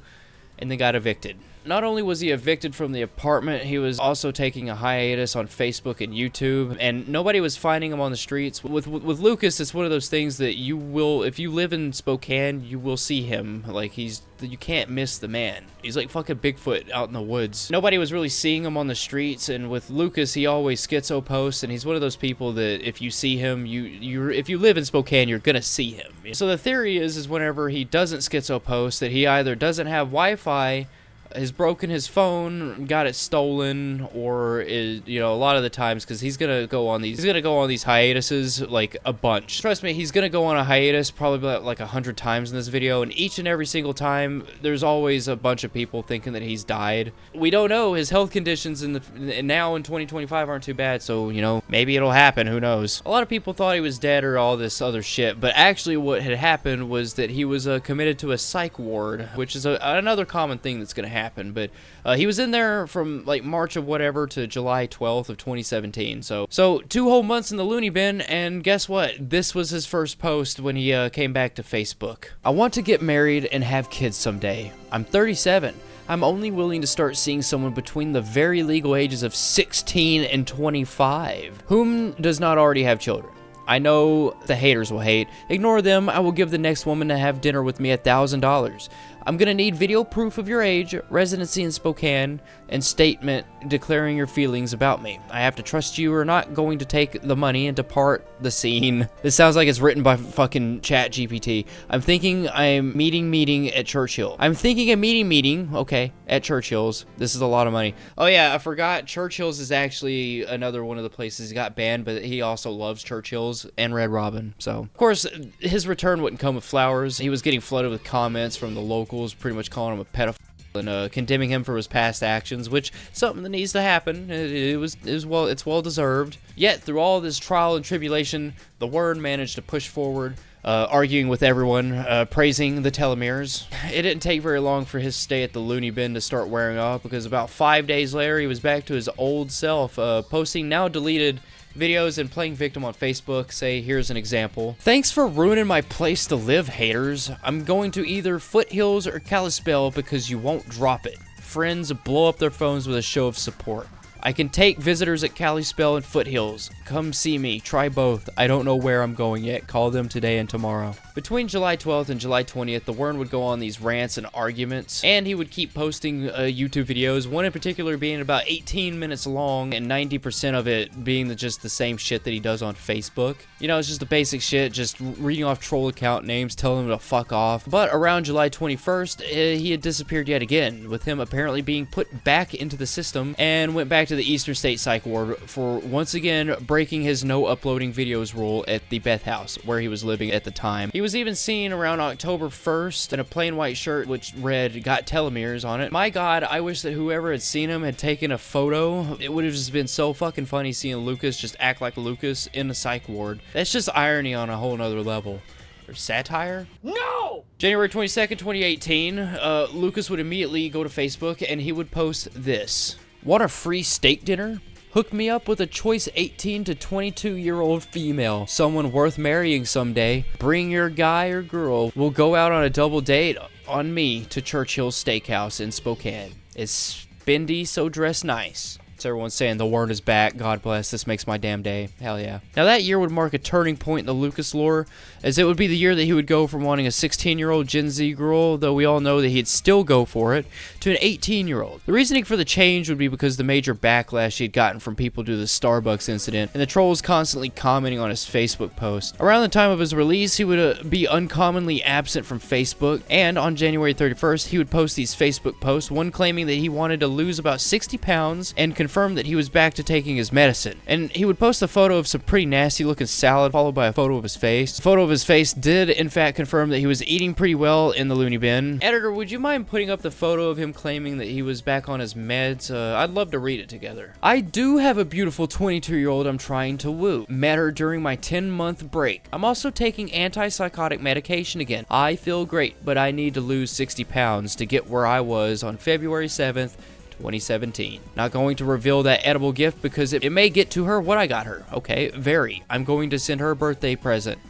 and they got evicted. Not only was he evicted from the apartment, he was also taking a hiatus on Facebook and YouTube, and nobody was finding him on the streets. With Lucas, it's one of those things that you will, if you live in Spokane, you will see him. Like, you can't miss the man. He's like fucking Bigfoot out in the woods. Nobody was really seeing him on the streets, and with Lucas, he always schizo posts, and he's one of those people that if you see him, if you live in Spokane, you're gonna see him. So the theory is whenever he doesn't schizo post, that he either doesn't have Wi-Fi, has broken his phone, got it stolen, or is, you know, a lot of the times, because he's gonna go on these hiatuses like a bunch. Trust me, he's gonna go on a hiatus probably like 100 times in this video, and each and every single time there's always a bunch of people thinking that he's died. We don't know, his health conditions now in 2025 aren't too bad, so, you know, maybe it'll happen, who knows. A lot of people thought he was dead or all this other shit, but actually what had happened was that he was committed to a psych ward, which is another common thing that's gonna happen. But he was in there from like March of whatever to July 12th of 2017. So 2 whole months in the loony bin, and guess what? This was his first post when he came back to Facebook. I want to get married and have kids someday. I'm 37. I'm only willing to start seeing someone between the very legal ages of 16 and 25. Whom does not already have children? I know the haters will hate. Ignore them. I will give the next woman to have dinner with me $1,000. I'm gonna need video proof of your age, residency in Spokane, and statement declaring your feelings about me. I have to trust you are not going to take the money and depart the scene. This sounds like it's written by fucking ChatGPT. I'm thinking I'm meeting at Churchill. I'm thinking a meeting, okay, at Churchill's. This is a lot of money. Oh yeah, I forgot Churchill's is actually another one of the places he got banned, but he also loves Churchill's and Red Robin. So, of course, his return wouldn't come with flowers. He was getting flooded with comments from the locals, pretty much calling him a pedophile and condemning him for his past actions, which is something that needs to happen. It's well deserved. Yet, through all this trial and tribulation, the Wern managed to push forward, arguing with everyone, praising the telomeres. It didn't take very long for his stay at the loony bin to start wearing off, because about 5 days later, he was back to his old self, posting now deleted videos and playing victim on Facebook. Say, here's an example. Thanks for ruining my place to live, haters. I'm going to either Foothills or Kalispell because you won't drop it. Friends blow up their phones with a show of support. I can take visitors at Kalispell and Foothills. Come see me. Try both. I don't know where I'm going yet. Call them today and tomorrow. Between July 12th and July 20th, the Wern would go on these rants and arguments, and he would keep posting YouTube videos, one in particular being about 18 minutes long, and 90% of it being just the same shit that he does on Facebook. You know, it's just the basic shit, just reading off troll account names, telling them to fuck off. But around July 21st, he had disappeared yet again, with him apparently being put back into the system, and went back to the Eastern State Psych Ward for once again breaking his no uploading videos rule at the Beth House, where he was living at the time. He was even seen around October 1st in a plain white shirt which read, "Got telomeres" on it. My god, I wish that whoever had seen him had taken a photo. It would have just been so fucking funny seeing Lucas just act like Lucas in the psych ward. That's just irony on a whole nother level. Or satire? No! January 22nd, 2018, Lucas would immediately go to Facebook and he would post this. Want a free steak dinner? Hook me up with a choice 18 to 22-year-old female, someone worth marrying someday. Bring your guy or girl. We'll go out on a double date on me to Churchill's Steakhouse in Spokane. It's spendy, so dress nice. So everyone's saying the Wern is back. God bless. This makes my damn day. Hell yeah. Now that year would mark a turning point in the Lucas lore, as it would be the year that he would go from wanting a 16-year-old Gen Z girl, though we all know that he'd still go for it, to an 18-year-old. The reasoning for the change would be because the major backlash he'd gotten from people due to the Starbucks incident, and the trolls constantly commenting on his Facebook post. Around the time of his release, he would be uncommonly absent from Facebook, and on January 31st, he would post these Facebook posts, one claiming that he wanted to lose about 60 pounds and confirmed that he was back to taking his medicine. And he would post a photo of some pretty nasty looking salad, followed by a photo of his face. The photo of his face did in fact confirm that he was eating pretty well in the loony bin. Editor, would you mind putting up the photo of him claiming that he was back on his meds? I'd love to read it together. I do have a beautiful 22-year-old I'm trying to woo. Met her during my 10-month break. I'm also taking antipsychotic medication again. I feel great, but I need to lose 60 pounds to get where I was on February 7th, 2017. Not going to reveal that edible gift because it may get to her what I got her. Okay, very. I'm going to send her a birthday present.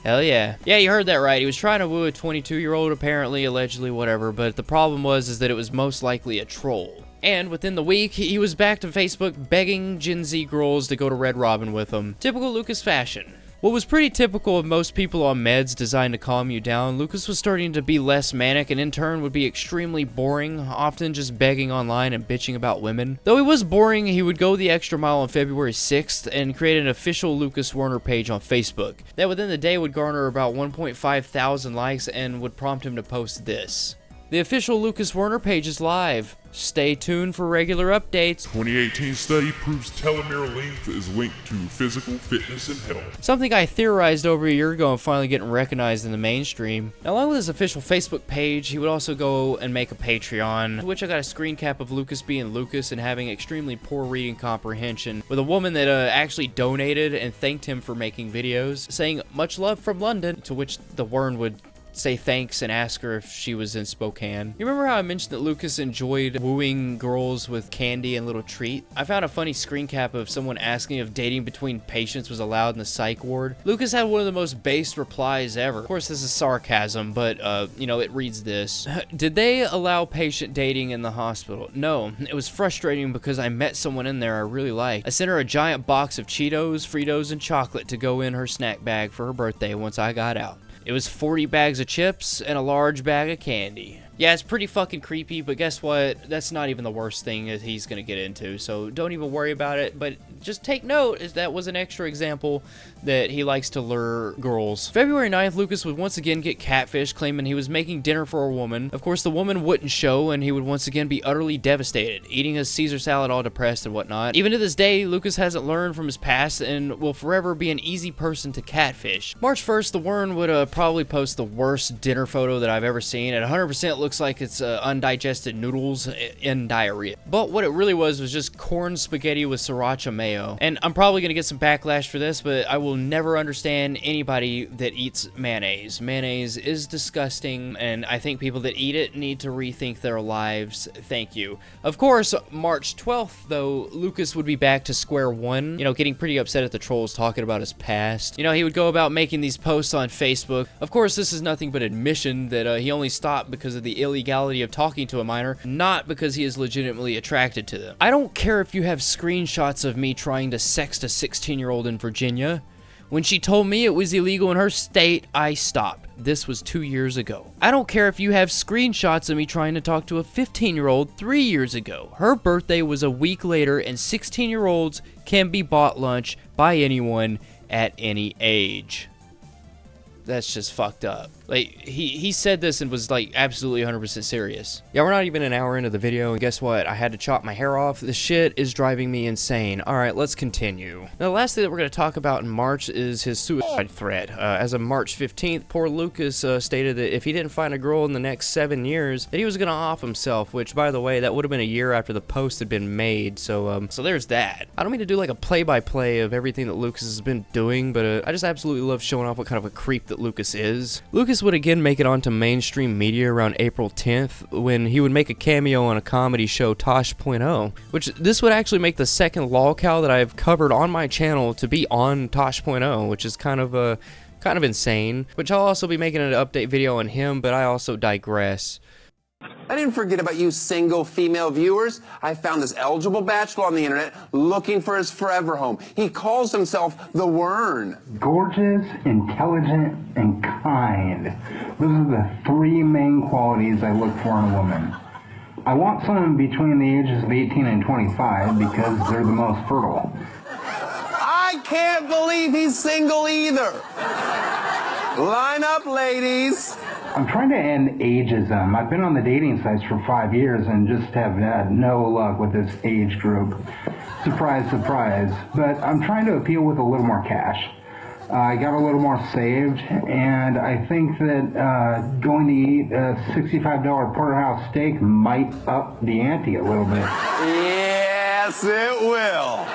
Hell yeah. Yeah, you heard that right. He was trying to woo a 22-year-old apparently, allegedly, whatever, but the problem was that it was most likely a troll. And within the week, he was back to Facebook begging Gen Z girls to go to Red Robin with him. Typical Lucas fashion. What was pretty typical of most people on meds designed to calm you down, Lucas was starting to be less manic and in turn would be extremely boring, often just begging online and bitching about women. Though he was boring, he would go the extra mile on February 6th and create an official Lucas Werner page on Facebook. That within the day would garner about 1.5 thousand likes and would prompt him to post this. The official Lucas Werner page is live. Stay tuned for regular updates. 2018 study proves telomere length is linked to physical fitness and health. Something I theorized over a year ago and finally getting recognized in the mainstream. Now, along with his official Facebook page, he would also go and make a Patreon, which I got a screen cap of Lucas being Lucas and having extremely poor reading comprehension, with a woman that actually donated and thanked him for making videos, saying, "Much love from London," to which the Wern would say thanks and ask her if she was in Spokane. You remember how I mentioned that Lucas enjoyed wooing girls with candy and little treat? I found a funny screen cap of someone asking if dating between patients was allowed in the psych ward. Lucas had one of the most based replies ever. Of course, this is sarcasm, but, you know, it reads this. Did they allow patient dating in the hospital? No. It was frustrating because I met someone in there I really liked. I sent her a giant box of Cheetos, Fritos, and chocolate to go in her snack bag for her birthday once I got out. It was 40 bags of chips and a large bag of candy. Yeah, it's pretty fucking creepy, but guess what? That's not even the worst thing that he's gonna get into, so don't even worry about it. But just take note, is that was an extra example that he likes to lure girls. February 9th, Lucas would once again get catfished, claiming he was making dinner for a woman. Of course, the woman wouldn't show, and he would once again be utterly devastated, eating his Caesar salad all depressed and whatnot. Even to this day, Lucas hasn't learned from his past and will forever be an easy person to catfish. March 1st, the Wern would probably post the worst dinner photo that I've ever seen. It 100% looks like it's undigested noodles and diarrhea. But what it really was just corn spaghetti with sriracha mayo. And I'm probably gonna get some backlash for this, but I will never understand anybody that eats mayonnaise. Mayonnaise is disgusting, and I think people that eat it need to rethink their lives. Thank you. Of course, March 12th, though, Lucas would be back to square one, you know, getting pretty upset at the trolls talking about his past. You know, he would go about making these posts on Facebook. Of course, this is nothing but admission that he only stopped because of the illegality of talking to a minor, not because he is legitimately attracted to them. I don't care if you have screenshots of me trying to sext a 16-year-old in Virginia. When she told me it was illegal in her state, I stopped. This was 2 years ago. I don't care if you have screenshots of me trying to talk to a 15-year-old 3 years ago. Her birthday was a week later, and 16-year-olds can be bought lunch by anyone at any age. That's just fucked up. Like, he said this and was like absolutely 100% serious. Yeah, we're not even an hour into the video, and guess what? I had to chop my hair off. This shit is driving me insane. Alright, let's continue. Now, the last thing that we're going to talk about in March is his suicide threat. As of March 15th, poor Lucas stated that if he didn't find a girl in the next 7 years, that he was going to off himself, which, by the way, that would have been a year after the post had been made, so there's that. I don't mean to do like a play-by-play of everything that Lucas has been doing, but I just absolutely love showing off what kind of a creep that Lucas is. Lucas would again make it onto mainstream media around April 10th when he would make a cameo on a comedy show Tosh.0, which this would actually make the second lolcow that I've covered on my channel to be on Tosh.0, which is kind of insane, which I'll also be making an update video on him, but I also digress. I didn't forget about you single female viewers. I found this eligible bachelor on the internet looking for his forever home. He calls himself the Wern. Gorgeous, intelligent, and kind. Those are the three main qualities I look for in a woman. I want someone between the ages of 18 and 25 because they're the most fertile. I can't believe he's single either. Line up, ladies. I'm trying to end ageism. I've been on the dating sites for 5 years and just have had no luck with this age group. Surprise, surprise. But I'm trying to appeal with a little more cash. I got a little more saved, and I think that going to eat a $65 porterhouse steak might up the ante a little bit. Yes, it will.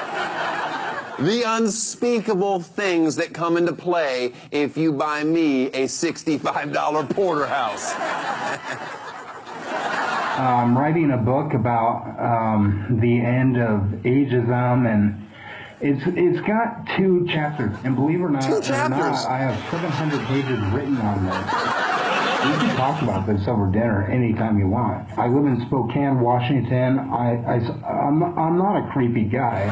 The unspeakable things that come into play if you buy me a $65 porterhouse. I'm writing a book about the end of ageism, and it's got 2 chapters. And believe it or not, I have 700 pages written on this. We can talk about this over dinner anytime you want. I live in Spokane, Washington. I'm not a creepy guy.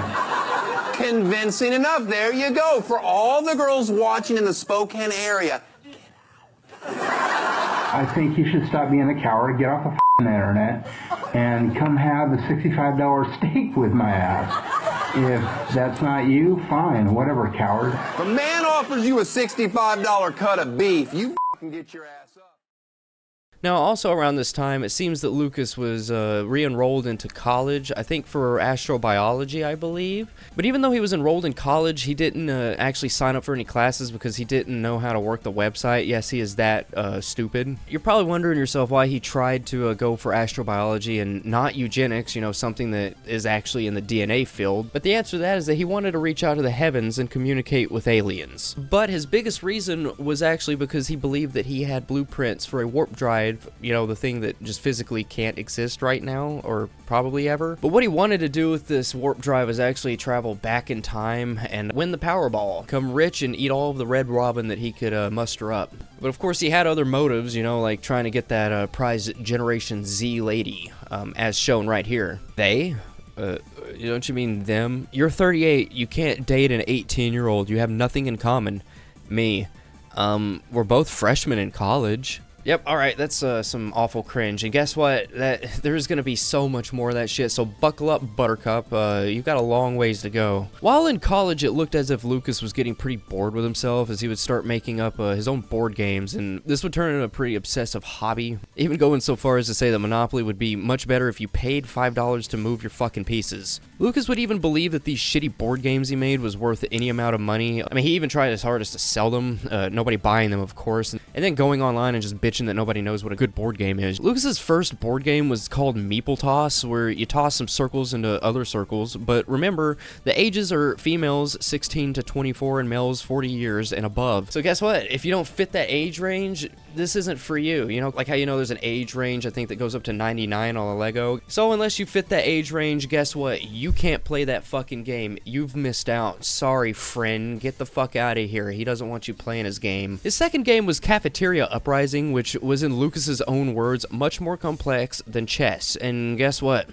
Convincing enough. There you go. For all the girls watching in the Spokane area. I think you should stop being a coward, get off the internet, and come have a $65 steak with my ass. If that's not you, fine, whatever, coward. If a man offers you a $65 cut of beef, you can get your ass up. Now, also around this time, it seems that Lucas was re-enrolled into college, I think for astrobiology, I believe. But even though he was enrolled in college, he didn't actually sign up for any classes because he didn't know how to work the website. Yes, he is that stupid. You're probably wondering yourself why he tried to go for astrobiology and not eugenics, you know, something that is actually in the DNA field. But the answer to that is that he wanted to reach out to the heavens and communicate with aliens. But his biggest reason was actually because he believed that he had blueprints for a warp drive, you know, the thing that just physically can't exist right now, or probably ever. But what he wanted to do with this warp drive is actually travel back in time and win the Powerball, become rich and eat all of the red robin that he could muster up. But of course he had other motives, you know, like trying to get that prize Generation Z lady, as shown right here. They? Don't you mean them? You're 38, you can't date an 18-year-old, you have nothing in common. Me, We're both freshmen in college. Yep, alright, that's some awful cringe. And guess what? There's gonna be so much more of that shit, so buckle up, Buttercup. You've got a long ways to go. While in college, it looked as if Lucas was getting pretty bored with himself as he would start making up his own board games, and this would turn into a pretty obsessive hobby. Even going so far as to say that Monopoly would be much better if you paid $5 to move your fucking pieces. Lucas would even believe that these shitty board games he made was worth any amount of money. I mean, he even tried his hardest to sell them, nobody buying them, of course, and then going online and just bitching that nobody knows what a good board game is. Lucas's first board game was called Meeple Toss, where you toss some circles into other circles, but remember, the ages are females 16 to 24 and males 40 years and above. So guess what? If you don't fit that age range, this isn't for you. You know, like how you know there's an age range, I think, that goes up to 99 on a Lego. So unless you fit that age range, guess what? You can't play that fucking game. You've missed out. Sorry, friend. Get the fuck out of here. He doesn't want you playing his game. His second game was Cafeteria Uprising, which was, in Lucas's own words, much more complex than chess. And guess what?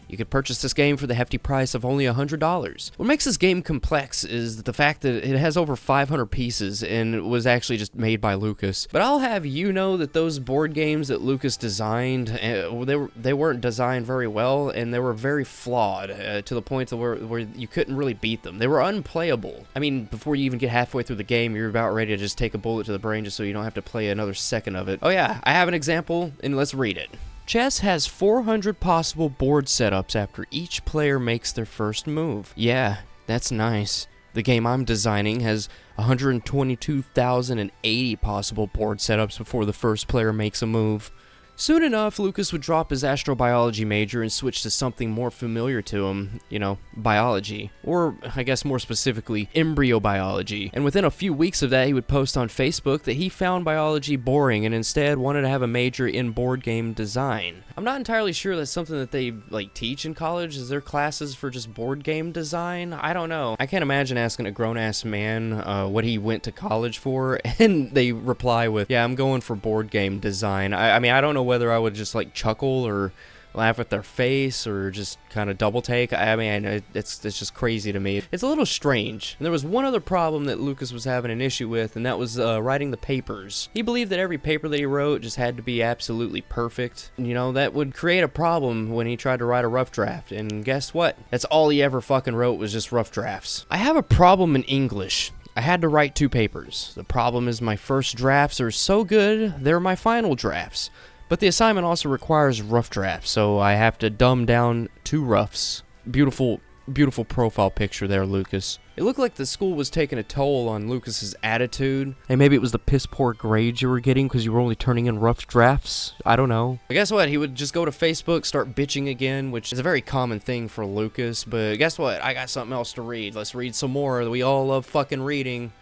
You could purchase this game for the hefty price of only $100. What makes this game complex is the fact that it has over 500 pieces and it was actually just made by Lucas. But I'll have you know that those board games that Lucas designed, they weren't designed very well, and they were very flawed to the point where you couldn't really beat them. They were unplayable. I mean, before you even get halfway through the game, you're about ready to just take a bullet to the brain just so you don't have to play another second of it. Oh yeah, I have an example, and let's read it. Chess has 400 possible board setups after each player makes their first move. Yeah, that's nice. The game I'm designing has 122,080 possible board setups before the first player makes a move. Soon enough, Lucas would drop his astrobiology major and switch to something more familiar to him, you know, biology. Or, I guess more specifically, embryobiology. And within a few weeks of that, he would post on Facebook that he found biology boring and instead wanted to have a major in board game design. I'm not entirely sure that's something that they, like, teach in college. Is there classes for just board game design? I don't know. I can't imagine asking a grown-ass man what he went to college for, and they reply with, yeah, I'm going for board game design. I mean, I don't know whether I would just like chuckle or laugh at their face or just kind of double take. I mean, it's just crazy to me. It's a little strange. And there was one other problem that Lucas was having an issue with, and that was writing the papers. He believed that every paper that he wrote just had to be absolutely perfect. You know, that would create a problem when he tried to write a rough draft. And guess what? That's all he ever fucking wrote was just rough drafts. I have a problem in English. I had to write 2 papers. The problem is my first drafts are so good, they're my final drafts. But the assignment also requires rough drafts, so I have to dumb down 2 roughs. Beautiful, beautiful profile picture there, Lucas. It looked like the school was taking a toll on Lucas's attitude. Hey, maybe it was the piss poor grades you were getting because you were only turning in rough drafts. I don't know. But guess what? He would just go to Facebook, start bitching again, which is a very common thing for Lucas. But guess what? I got something else to read. Let's read some more. We all love fucking reading.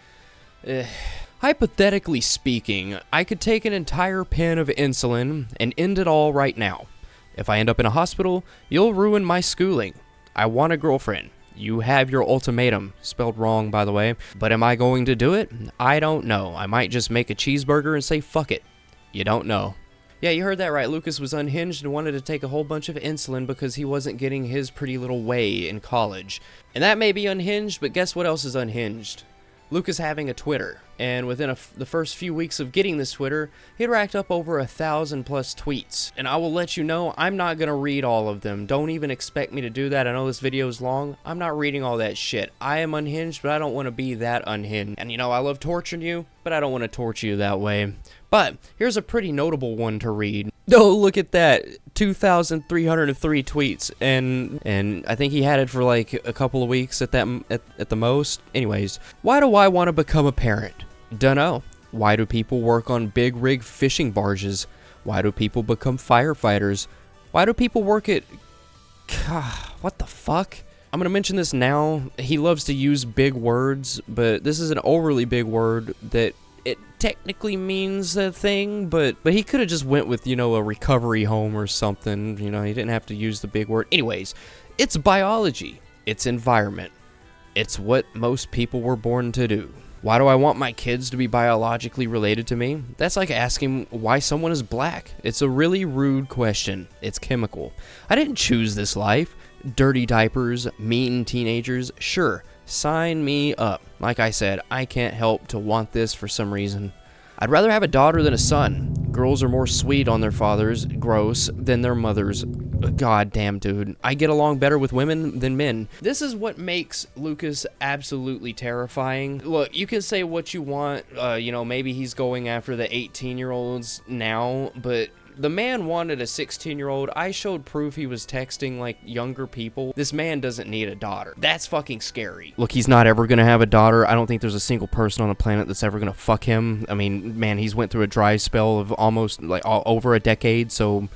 Hypothetically speaking, I could take an entire pen of insulin and end it all right now. If I end up in a hospital, you'll ruin my schooling. I want a girlfriend. You have your ultimatum. Spelled wrong, by the way. But am I going to do it? I don't know. I might just make a cheeseburger and say fuck it. You don't know. Yeah, you heard that right. Lucas was unhinged and wanted to take a whole bunch of insulin because he wasn't getting his pretty little way in college. And that may be unhinged, but guess what else is unhinged? Lucas having a Twitter, and within the first few weeks of getting this Twitter, he had racked up over 1,000+ tweets. And I will let you know, I'm not gonna read all of them. Don't even expect me to do that. I know this video is long. I'm not reading all that shit. I am unhinged, but I don't want to be that unhinged. And you know, I love torturing you, but I don't want to torture you that way. But here's a pretty notable one to read. Oh, look at that. 2,303 tweets, and I think he had it for like a couple of weeks at the most. Anyways, why do I want to become a parent? Dunno. Why do people work on big rig fishing barges? Why do people become firefighters? Why do people work at... what the fuck? I'm gonna mention this now. He loves to use big words, but this is an overly big word that it technically means a thing, but he could have just went with, you know, a recovery home or something. You know, he didn't have to use the big word. Anyways, it's biology. It's environment. It's what most people were born to do. Why do I want my kids to be biologically related to me? That's like asking why someone is black. It's a really rude question. It's chemical. I didn't choose this life. Dirty diapers, mean teenagers, sure. Sign me up. Like I said, I can't help to want this for some reason. I'd rather have a daughter than a son. Girls are more sweet on their fathers, gross, than their mothers. God damn, dude. I get along better with women than men. This is what makes Lucas absolutely terrifying. Look, you can say what you want. You know, maybe he's going after the 18-year-olds now, but the man wanted a 16-year-old. I showed proof he was texting, like, younger people. This man doesn't need a daughter. That's fucking scary. Look, he's not ever gonna have a daughter. I don't think there's a single person on the planet that's ever gonna fuck him. I mean, man, he's went through a dry spell of almost, like, over a decade, so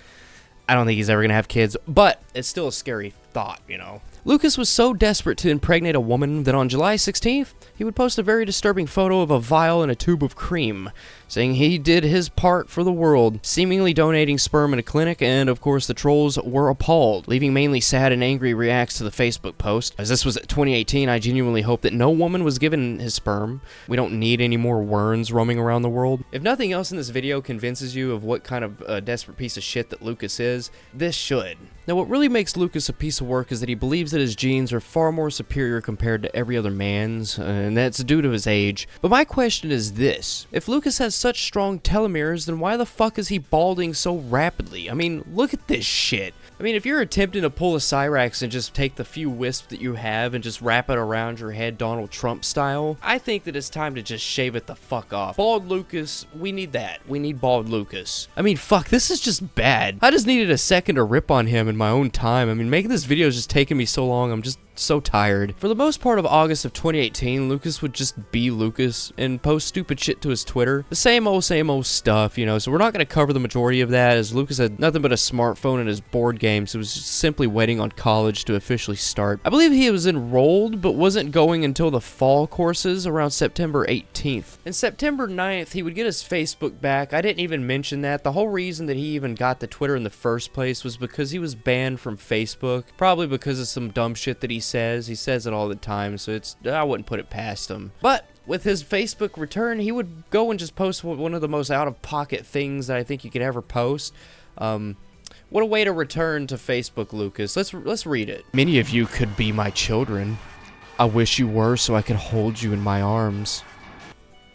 I don't think he's ever gonna have kids. But it's still a scary thought, you know? Lucas was so desperate to impregnate a woman that on July 16th, he would post a very disturbing photo of a vial and a tube of cream, saying he did his part for the world, seemingly donating sperm in a clinic, and of course the trolls were appalled, leaving mainly sad and angry reacts to the Facebook post. As this was 2018, I genuinely hope that no woman was given his sperm. We don't need any more Werns roaming around the world. If nothing else in this video convinces you of what kind of desperate piece of shit that Lucas is, this should. Now, what really makes Lucas a piece of work is that he believes that his genes are far more superior compared to every other man's, and that's due to his age. But my question is this: if Lucas has such strong telomeres, then why the fuck is he balding so rapidly? I mean, look at this shit. I mean, if you're attempting to pull a Cyrax and just take the few wisps that you have and just wrap it around your head Donald Trump style, I think that it's time to just shave it the fuck off. Bald Lucas, we need that. We need bald Lucas. I mean, fuck, this is just bad. I just needed a second to rip on him in my own time. I mean, making this video is just taking me so long. I'm just so tired. For the most part of August of 2018, Lucas would just be Lucas and post stupid shit to his Twitter. The same old stuff, you know, so we're not going to cover the majority of that, as Lucas had nothing but a smartphone and his board games. It was just simply waiting on college to officially start. I believe he was enrolled, but wasn't going until the fall courses around September 18th. And September 9th, he would get his Facebook back. I didn't even mention that. The whole reason that he even got the Twitter in the first place was because he was banned from Facebook, probably because of some dumb shit that he says. He says it all the time, so I wouldn't put it past him. But with his Facebook return, he would go and just post one of the most out-of-pocket things that I think you could ever post. What a way to return to Facebook, Lucas. Let's read it. Many of you could be my children. I wish you were so I could hold you in my arms.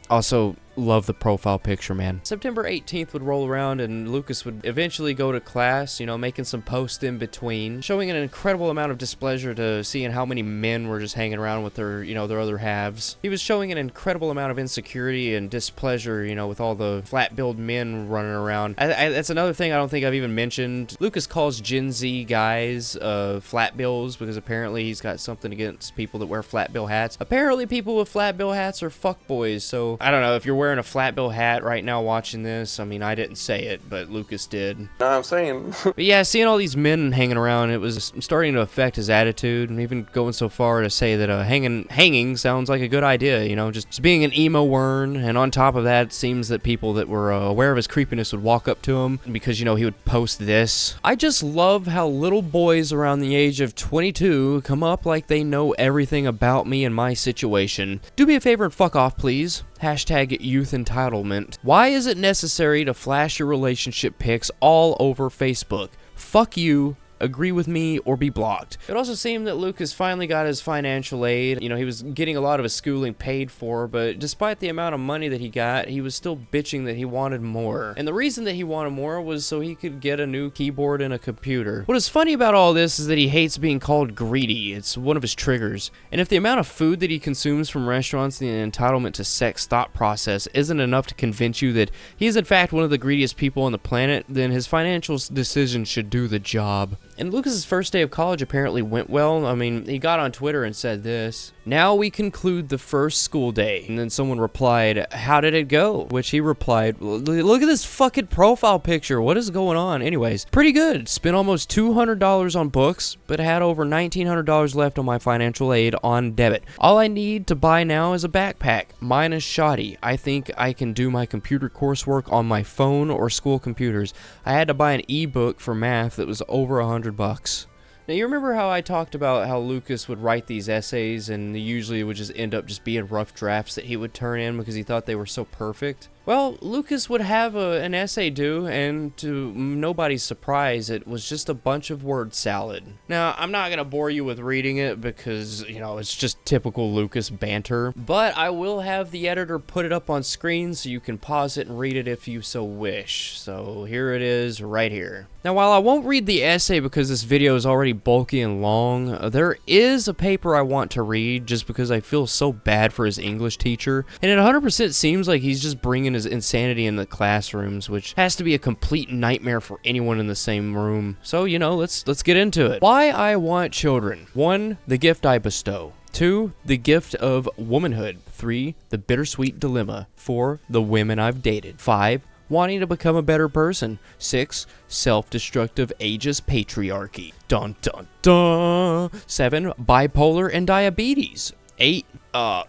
Also, love the profile picture, man. September 18th would roll around and Lucas would eventually go to class, you know, making some posts in between, showing an incredible amount of displeasure to seeing how many men were just hanging around with their, you know, their other halves. He was showing an incredible amount of insecurity and displeasure, you know, with all the flat-billed men running around. That's another thing I don't think I've even mentioned. Lucas calls Gen Z guys flat bills because apparently he's got something against people that wear flat bill hats. Apparently people with flat bill hats are fuckboys, so I don't know if you're wearing a flat bill hat right now watching this. I mean, I didn't say it, but Lucas did. Know what I'm saying? But yeah, seeing all these men hanging around, it was starting to affect his attitude, and even going so far to say that hanging sounds like a good idea, you know, just being an emo Wern. And on top of that, it seems that people that were aware of his creepiness would walk up to him because, you know, he would post this. I just love how little boys around the age of 22 come up like they know everything about me and my situation. Do me a favor and fuck off, please. Hashtag youth entitlement. Why is it necessary to flash your relationship pics all over Facebook? Fuck you. Agree with me or be blocked. It also seemed that Lucas finally got his financial aid. You know, he was getting a lot of his schooling paid for, but despite the amount of money that he got, he was still bitching that he wanted more. And the reason that he wanted more was so he could get a new keyboard and a computer. What is funny about all this is that he hates being called greedy. It's one of his triggers. And if the amount of food that he consumes from restaurants and the entitlement to sex thought process isn't enough to convince you that he is in fact one of the greediest people on the planet, then his financial decisions should do the job. And Lucas's first day of college apparently went well. I mean, he got on Twitter and said this: "Now we conclude the first school day." And then someone replied, "How did it go?" Which he replied, "Look at this fucking profile picture. What is going on?" Anyways, pretty good. Spent almost $200 on books, but had over $1,900 left on my financial aid on debit. All I need to buy now is a backpack. Mine is shoddy. I think I can do my computer coursework on my phone or school computers. I had to buy an ebook for math that was over $100. Now, you remember how I talked about how Lucas would write these essays and usually it would just end up just being rough drafts that he would turn in because he thought they were so perfect? Well, Lucas would have an essay due, and to nobody's surprise, it was just a bunch of word salad. Now, I'm not going to bore you with reading it because, you know, it's just typical Lucas banter, but I will have the editor put it up on screen so you can pause it and read it if you so wish. So here it is right here. Now, while I won't read the essay because this video is already bulky and long, there is a paper I want to read just because I feel so bad for his English teacher, and it 100% seems like he's just bringing his insanity in the classrooms, which has to be a complete nightmare for anyone in the same room. So, you know, let's get into it. Why I want children. 1, the gift I bestow. 2, the gift of womanhood. 3, the bittersweet dilemma. 4, the women I've dated. 5, wanting to become a better person. 6, self-destructive ageist patriarchy. Dun dun dun. 7, bipolar and diabetes. 8,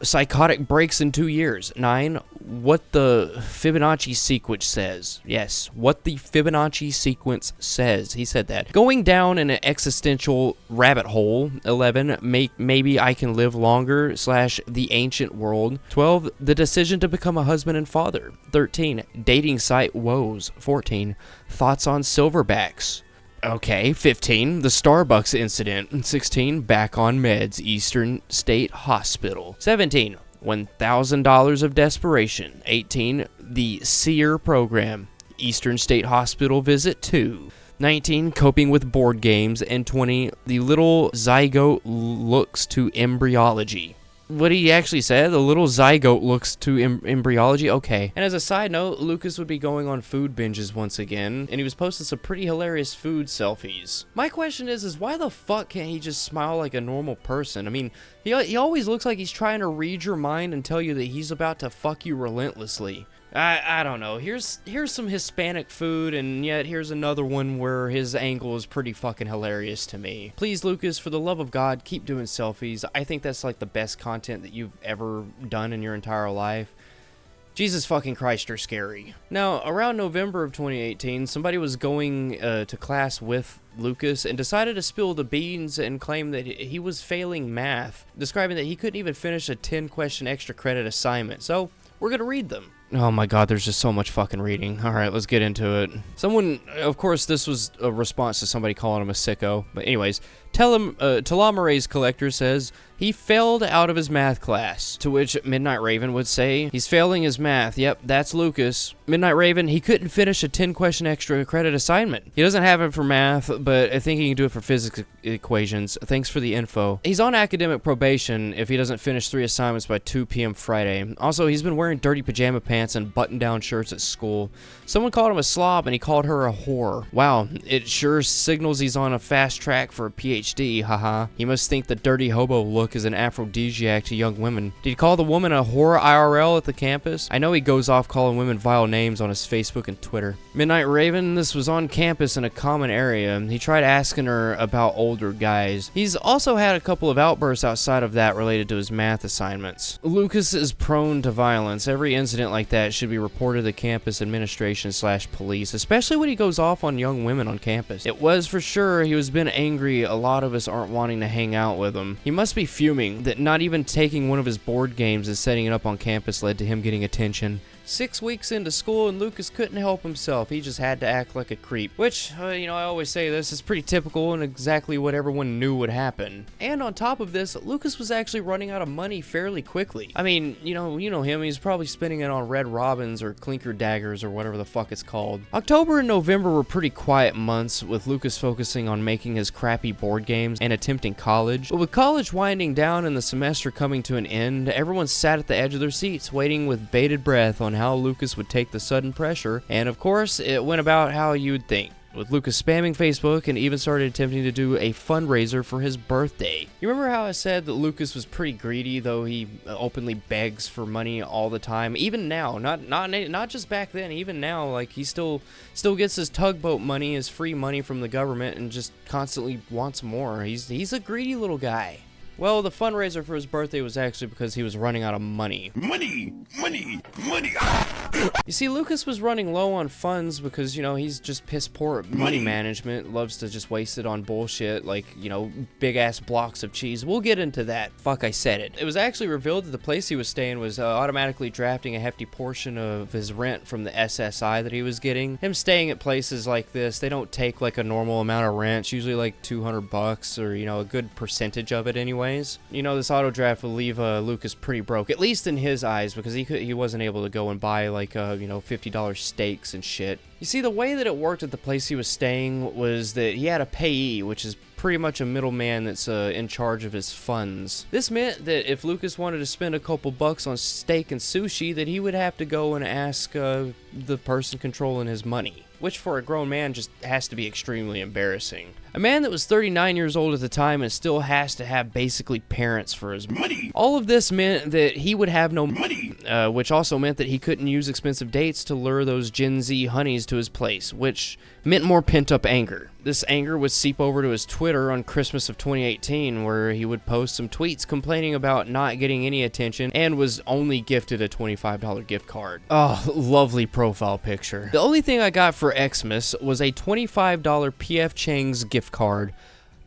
psychotic breaks in 2 years. 9, what the Fibonacci sequence says. Yes, what the Fibonacci sequence says. He said that. Going down an existential rabbit hole. 11, maybe I can live longer / the ancient world. 12, the decision to become a husband and father. 13, dating site woes. 14, thoughts on silverbacks. Okay, 15, the Starbucks incident. 16, back on meds, Eastern State Hospital. 17, $1,000 of desperation. 18, the SEER program, Eastern State Hospital visit 2. 19, coping with board games. And 20, the little zygote looks to embryology. What he actually said, the little zygote looks to embryology. Okay. And as a side note, Lucas would be going on food binges once again, and he was posting some pretty hilarious food selfies. My question is why the fuck can't he just smile like a normal person? I mean, he always looks like he's trying to read your mind and tell you that he's about to fuck you relentlessly. I don't know. Here's some Hispanic food, and yet here's another one where his angle is pretty fucking hilarious to me. Please, Lucas, for the love of God, keep doing selfies. I think that's like the best content that you've ever done in your entire life. Jesus fucking Christ, you're scary. Now, around November of 2018, somebody was going to class with Lucas and decided to spill the beans and claim that he was failing math, describing that he couldn't even finish a 10-question extra credit assignment. So, we're gonna read them. Oh my god, there's just so much fucking reading. Alright, let's get into it. Someone, of course, this was a response to somebody calling him a sicko. But anyways, Telomerase Collector says he failed out of his math class. To which Midnight Raven would say, he's failing his math. Yep, that's Lucas. Midnight Raven, he couldn't finish a 10-question extra credit assignment. He doesn't have it for math, but I think he can do it for physics equations. Thanks for the info. He's on academic probation if he doesn't finish 3 assignments by 2 p.m. Friday. Also, he's been wearing dirty pajama pants and button-down shirts at school. Someone called him a slob and he called her a whore. Wow, it sure signals he's on a fast track for a PhD, haha. He must think the dirty hobo look is an aphrodisiac to young women. Did he call the woman a whore IRL at the campus? I know he goes off calling women vile names on his Facebook and Twitter. Midnight Raven, this was on campus in a common area. He tried asking her about older guys. He's also had a couple of outbursts outside of that related to his math assignments. Lucas is prone to violence. Every incident like that should be reported to campus administration / police, especially when he goes off on young women on campus. It was for sure he was been angry a lot of us aren't wanting to hang out with him. He must be fuming that not even taking one of his board games and setting it up on campus led to him getting attention. 6 weeks into school and Lucas couldn't help himself. He just had to act like a creep. Which, you know, I always say this is pretty typical and exactly what everyone knew would happen. And on top of this, Lucas was actually running out of money fairly quickly. I mean, you know him, he's probably spending it on Red Robins or Clinker Daggers or whatever the fuck it's called. October and November were pretty quiet months, with Lucas focusing on making his crappy board games and attempting college. But with college winding down and the semester coming to an end, everyone sat at the edge of their seats, waiting with bated breath on how Lucas would take the sudden pressure, and of course, it went about how you'd think, with Lucas spamming Facebook and even started attempting to do a fundraiser for his birthday. You remember how I said that Lucas was pretty greedy, though he openly begs for money all the time? Even now, not just back then, even now, like he still gets his tugboat money, his free money from the government, and just constantly wants more. He's a greedy little guy. Well, the fundraiser for his birthday was actually because he was running out of money. Money! Money! Money! Ah! You see, Lucas was running low on funds because, you know, he's just piss poor at money management, loves to just waste it on bullshit like, you know, big ass blocks of cheese. We'll get into that. Fuck, I said it. It was actually revealed that the place he was staying was automatically drafting a hefty portion of his rent from the SSI that he was getting. Him staying at places like this, they don't take like a normal amount of rent. It's usually like $200 or, you know, a good percentage of it anyways. You know, this auto draft will leave Lucas pretty broke, at least in his eyes, because he wasn't able to go and buy like you know, $50 steaks and shit. You see, the way that it worked at the place he was staying was that he had a payee, which is pretty much a middleman that's in charge of his funds. This meant that if Lucas wanted to spend a couple bucks on steak and sushi, that he would have to go and ask the person controlling his money, which for a grown man just has to be extremely embarrassing. A man that was 39 years old at the time and still has to have basically parents for his money. All of this meant that he would have no money, which also meant that he couldn't use expensive dates to lure those Gen Z honeys to his place, which meant more pent-up anger. This anger would seep over to his Twitter on Christmas of 2018, where he would post some tweets complaining about not getting any attention and was only gifted a $25 gift card. Oh, lovely profile picture. The only thing I got for Xmas was a $25 PF Chang's gift card.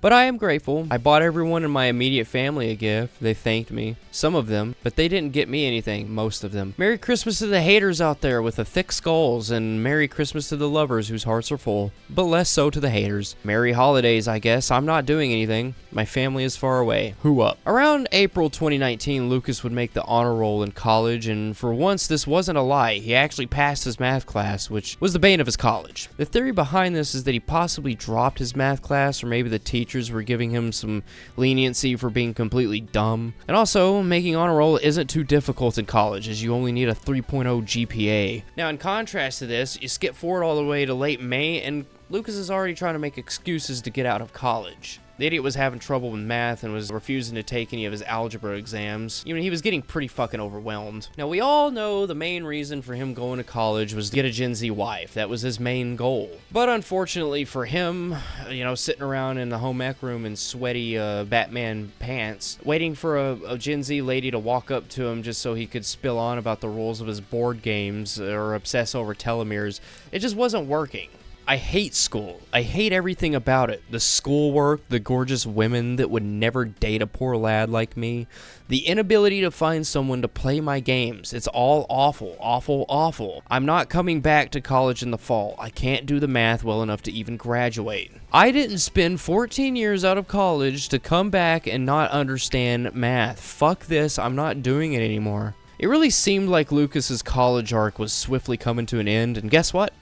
But I am grateful. I bought everyone in my immediate family a gift. They thanked me. Some of them, but they didn't get me anything, most of them. Merry Christmas to the haters out there with the thick skulls, and Merry Christmas to the lovers whose hearts are full, but less so to the haters. Merry holidays, I guess. I'm not doing anything. My family is far away. Who up? Around April 2019, Lucas would make the honor roll in college, and for once, this wasn't a lie. He actually passed his math class, which was the bane of his college. The theory behind this is that he possibly dropped his math class, or maybe the teacher were giving him some leniency for being completely dumb. And also, making honor roll isn't too difficult in college, as you only need a 3.0 GPA. Now, in contrast to this, you skip forward all the way to late May, and Lucas is already trying to make excuses to get out of college. The idiot was having trouble with math and was refusing to take any of his algebra exams. You know, he was getting pretty fucking overwhelmed. Now, we all know the main reason for him going to college was to get a Gen Z wife. That was his main goal. But unfortunately for him, you know, sitting around in the home ec room in sweaty Batman pants, waiting for a Gen Z lady to walk up to him just so he could spill on about the rules of his board games or obsess over telomeres, it just wasn't working. I hate school. I hate everything about it. The schoolwork, the gorgeous women that would never date a poor lad like me, the inability to find someone to play my games. It's all awful, awful, awful. I'm not coming back to college in the fall. I can't do the math well enough to even graduate. I didn't spend 14 years out of college to come back and not understand math. Fuck this, I'm not doing it anymore. It really seemed like Lucas's college arc was swiftly coming to an end, and guess what?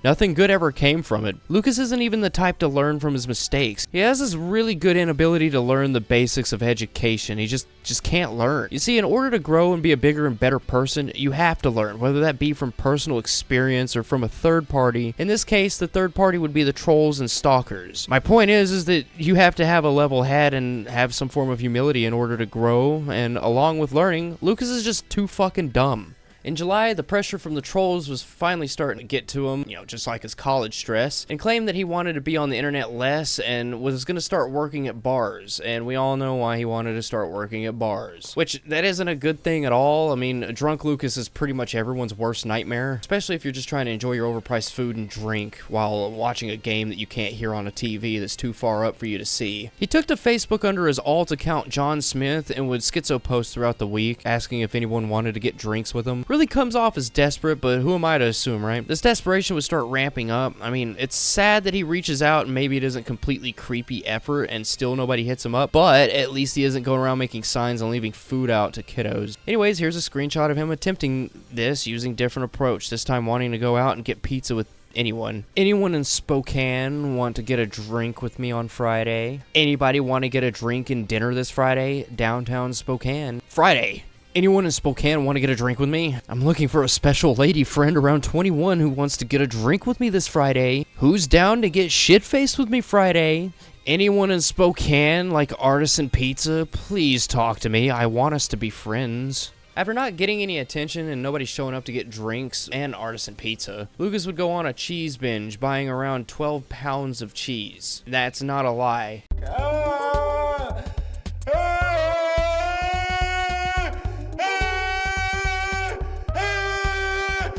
Nothing good ever came from it. Lucas isn't even the type to learn from his mistakes. He has this really good inability to learn the basics of education. He just can't learn. You see, in order to grow and be a bigger and better person, you have to learn, whether that be from personal experience or from a third party. In this case, the third party would be the trolls and stalkers. My point is that you have to have a level head and have some form of humility in order to grow, and along with learning, Lucas is just too fucking dumb. In July, the pressure from the trolls was finally starting to get to him, you know, just like his college stress, and claimed that he wanted to be on the internet less and was going to start working at bars, and we all know why he wanted to start working at bars. Which, that isn't a good thing at all. I mean, drunk Lucas is pretty much everyone's worst nightmare, especially if you're just trying to enjoy your overpriced food and drink while watching a game that you can't hear on a TV that's too far up for you to see. He took to Facebook under his alt account John Smith and would schizo post throughout the week, asking if anyone wanted to get drinks with him. Really comes off as desperate, but who am I to assume, right? This desperation would start ramping up. I mean, it's sad that he reaches out and maybe it isn't completely creepy effort and still nobody hits him up, but at least he isn't going around making signs and leaving food out to kiddos. Anyways, here's a screenshot of him attempting this using different approach, this time wanting to go out and get pizza with anyone. Anyone in Spokane want to get a drink with me on Friday? Anybody want to get a drink and dinner this Friday? Downtown Spokane. Friday. Anyone in Spokane want to get a drink with me? I'm looking for a special lady friend around 21 who wants to get a drink with me this Friday. Who's down to get shit-faced with me Friday? Anyone in Spokane like artisan pizza? Please talk to me. I want us to be friends. After not getting any attention and nobody showing up to get drinks and artisan pizza, Lucas would go on a cheese binge, buying around 12 pounds of cheese. That's not a lie.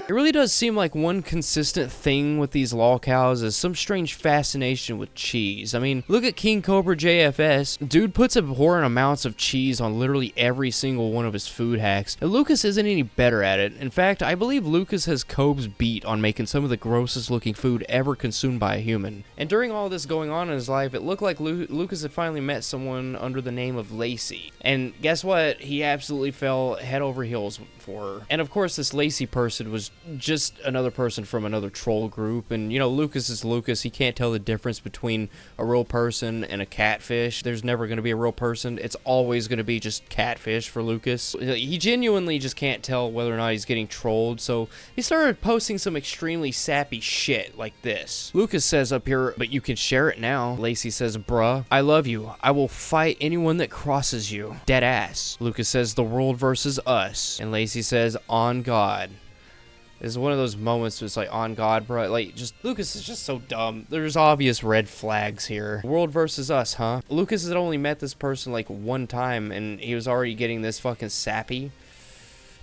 It really does seem like one consistent thing with these lolcows is some strange fascination with cheese. I mean, look at King Cobra JFS. Dude puts abhorrent amounts of cheese on literally every single one of his food hacks, and Lucas isn't any better at it. In fact, I believe Lucas has Cobb's beat on making some of the grossest looking food ever consumed by a human. And during all this going on in his life, it looked like Lucas had finally met someone under the name of Lacey. And guess what? He absolutely fell head over heels for her. And of course, this Lacey person was just another person from another troll group. And you know, Lucas is Lucas. He can't tell the difference between a real person and a catfish. There's never going to be a real person. It's always going to be just catfish for Lucas. He genuinely just can't tell whether or not he's getting trolled. So he started posting some extremely sappy shit like this. Lucas says up here, but you can share it now. Lacey says, bruh, I love you. I will fight anyone that crosses you. Dead ass. Lucas says, the world versus us. And Lacey says, on God. This is one of those moments where it's like, on God, bro. Like, just, Lucas is just so dumb. There's obvious red flags here. World versus us, huh? Lucas had only met this person like one time, and he was already getting this fucking sappy.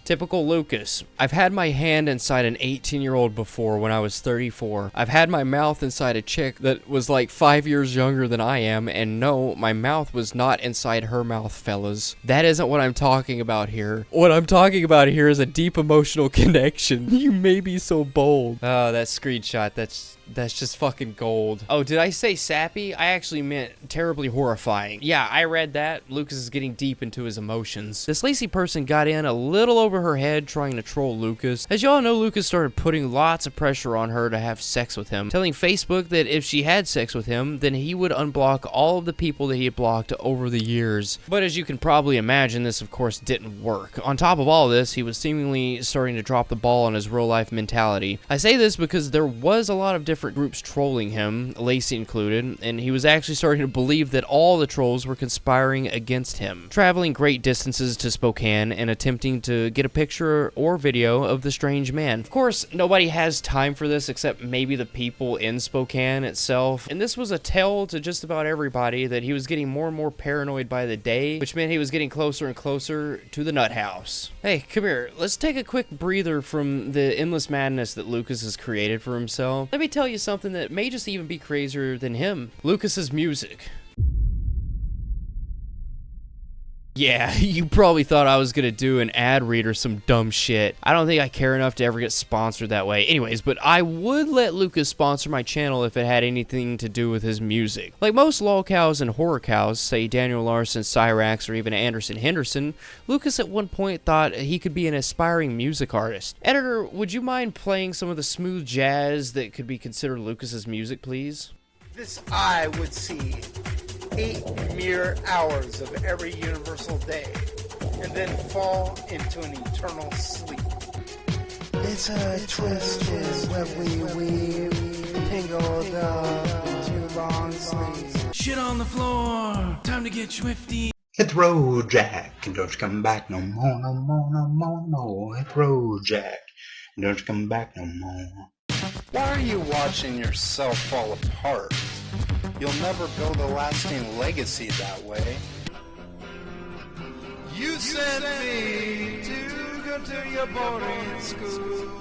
Typical Lucas. I've had my hand inside an 18-year-old before when I was 34. I've had my mouth inside a chick that was like 5 years younger than I am, and no, my mouth was not inside her mouth, fellas. That isn't what I'm talking about here. What I'm talking about here is a deep emotional connection. You may be so bold. Oh, that screenshot, that's just fucking gold. Oh, did I say sappy? I actually meant terribly horrifying. Yeah, I read that. Lucas is getting deep into his emotions. This Lacey person got in a little over her head trying to troll Lucas. As y'all know, Lucas started putting lots of pressure on her to have sex with him, telling Facebook that if she had sex with him, then he would unblock all of the people that he had blocked over the years. But as you can probably imagine, this of course didn't work. On top of all this, he was seemingly starting to drop the ball on his real life mentality. I say this because there was a lot of different groups trolling him, Lacey included, and he was actually starting to believe that all the trolls were conspiring against him, traveling great distances to Spokane and attempting to get a picture or video of the strange man. Of course, nobody has time for this except maybe the people in Spokane itself, and this was a tell to just about everybody that he was getting more and more paranoid by the day, which meant he was getting closer and closer to the nut house. Hey, come here, let's take a quick breather from the endless madness that Lucas has created for himself. Let me tell you something that may just even be crazier than him. Lucas's music. Yeah, you probably thought I was gonna do an ad read or some dumb shit. I don't think I care enough to ever get sponsored that way. Anyways, but I would let Lucas sponsor my channel if it had anything to do with his music. Like most lolcows and horror cows, say Daniel Larson, Cyrax, or even Anderson Henderson, Lucas at one point thought he could be an aspiring music artist. Editor, would you mind playing some of the smooth jazz that could be considered Lucas's music, please? This eye would see 8 mere hours of every universal day, and then fall into an eternal sleep. It's a twisted, lovely weave, tangled up into long sleep. Shit on the floor, time to get swifty. Hit the road, Jack, and don't you come back no more, no more, no more, no more. Hit the road, Jack, and don't you come back no more. Why are you watching yourself fall apart? You'll never build a lasting legacy that way. You sent me to go to your boarding school.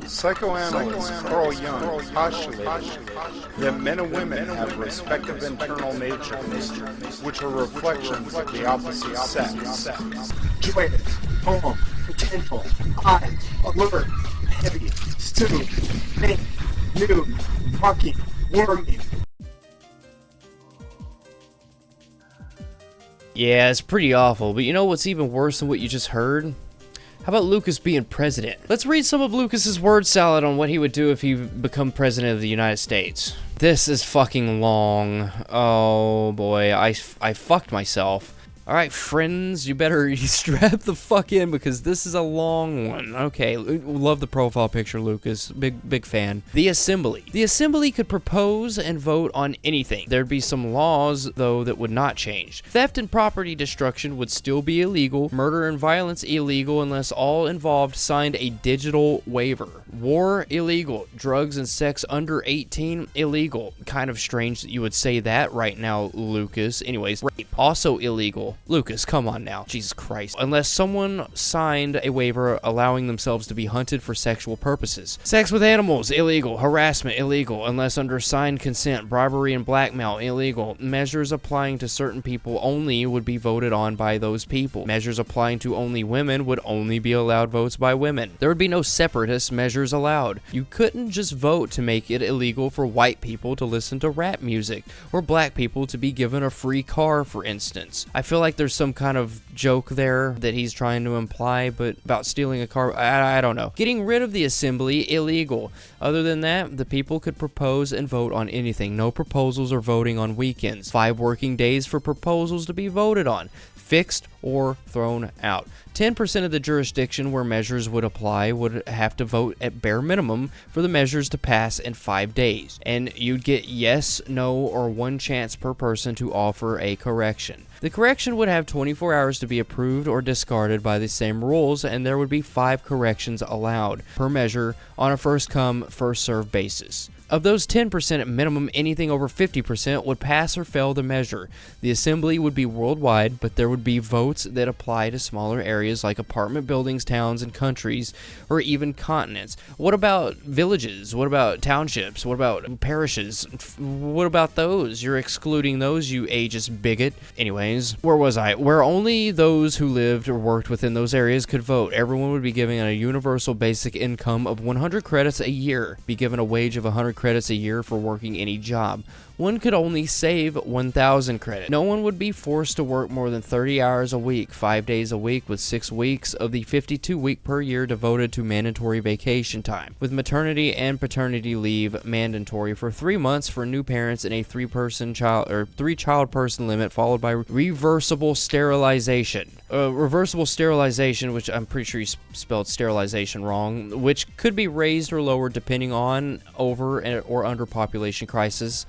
Psychoanalyst Carl Jung postulated that men and women have respective internal natures, which are reflections of the opposite sex. Joyous, calm, potential, high, alert, heavy, stupid, pink, nude, rocky, wormy. Yeah, it's pretty awful, but you know what's even worse than what you just heard? How about Lucas being president? Let's read some of Lucas's word salad on what he would do if he become president of the United States. This is fucking long. Oh boy, I fucked myself. Alright, friends, you better strap the fuck in because this is a long one. Okay, love the profile picture, Lucas. Big fan. The Assembly. The Assembly could propose and vote on anything. There'd be some laws, though, that would not change. Theft and property destruction would still be illegal. Murder and violence illegal unless all involved signed a digital waiver. War illegal. Drugs and sex under 18 illegal. Kind of strange that you would say that right now, Lucas. Anyways, rape also illegal. illegal. Lucas, come on now. Jesus Christ. Unless someone signed a waiver allowing themselves to be hunted for sexual purposes. Sex with animals, illegal. Harassment, illegal. Unless under signed consent. Bribery and blackmail, illegal. Measures applying to certain people only would be voted on by those people. Measures applying to only women would only be allowed votes by women. There would be no separatist measures allowed. You couldn't just vote to make it illegal for white people to listen to rap music, or black people to be given a free car, for instance. I feel like there's some kind of joke there that he's trying to imply, but about stealing a car, I don't know. Getting rid of the assembly, illegal. Other than that, the people could propose and vote on anything. No proposals or voting on weekends. 5 working days for proposals to be voted on. Fixed or thrown out. 10% of the jurisdiction where measures would apply would have to vote at bare minimum for the measures to pass in 5 days. And you'd get yes, no, or 1 chance per person to offer a correction. The correction would have 24 hours to be approved or discarded by the same rules, and there would be 5 corrections allowed per measure on a first-come, first-served basis. Of those 10% at minimum, anything over 50% would pass or fail the measure. The assembly would be worldwide, but there would be votes that apply to smaller areas like apartment buildings, towns, and countries, or even continents. What about villages? What about townships? What about parishes? What about those? You're excluding those, you ageist bigot. Anyways, where was I? Where only those who lived or worked within those areas could vote. Everyone would be given a universal basic income of 100 credits a year, be given a wage of 100 credits a year for working any job. One could only save 1,000 credits. No one would be forced to work more than 30 hours a week, 5 days a week, with 6 weeks of the 52-week per year devoted to mandatory vacation time, with maternity and paternity leave mandatory for 3 months for new parents and a 3-child person limit, followed by reversible sterilization. Reversible sterilization, which I'm pretty sure you spelled sterilization wrong, which could be raised or lowered depending on over or under population crises.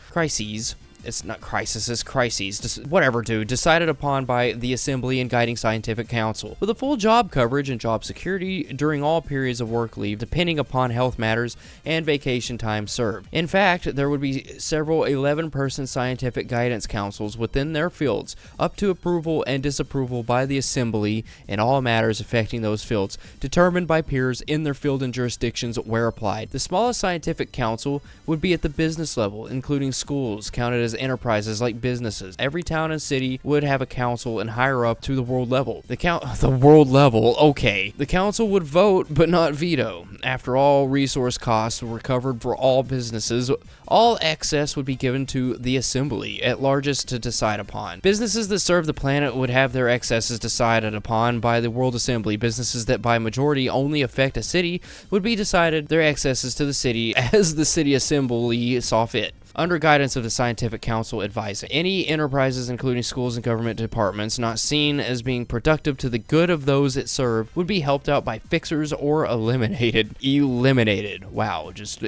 It's not crisis, it's crises. Whatever, dude. Decided upon by the Assembly and Guiding Scientific Council. With a full job coverage and job security during all periods of work leave, depending upon health matters and vacation time served. In fact, there would be several 11-person scientific guidance councils within their fields, up to approval and disapproval by the Assembly in all matters affecting those fields, determined by peers in their field and jurisdictions where applied. The smallest scientific council would be at the business level, including schools, counted as enterprises like businesses. Every town and city would have a council and higher up to the world level. The world level, okay. The council would vote but not veto. After all resource costs were covered for all businesses, all excess would be given to the Assembly at largest to decide upon. Businesses that serve the planet would have their excesses decided upon by the World Assembly. Businesses that by majority only affect a city would be decided their excesses to the city as the city assembly saw fit. Under guidance of the Scientific Council advising. Any enterprises, including schools and government departments, not seen as being productive to the good of those it served, would be helped out by fixers or eliminated. Wow, just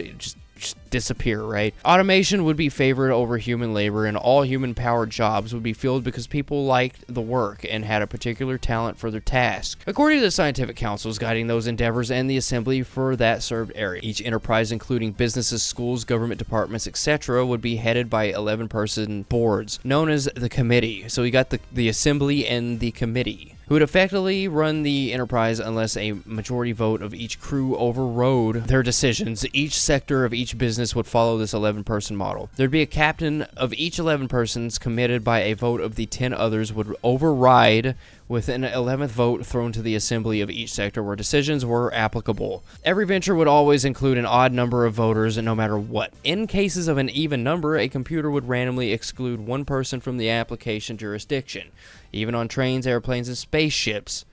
disappear, right? Automation would be favored over human labor, and all human-powered jobs would be filled because people liked the work and had a particular talent for their task. According to the Scientific Councils guiding those endeavors and the Assembly for that served area, each enterprise, including businesses, schools, government departments, etc., would be headed by 11-person boards, known as the committee. So we got the Assembly and the committee, who would effectively run the enterprise unless a majority vote of each crew overrode their decisions. Each sector of each business would follow this 11-person model. There'd be a captain of each 11 persons committed by a vote of the 10 others would override with an 11th vote thrown to the assembly of each sector where decisions were applicable. Every venture would always include an odd number of voters, no matter what. In cases of an even number, a computer would randomly exclude one person from the application jurisdiction. Even on trains, airplanes, and spaceships,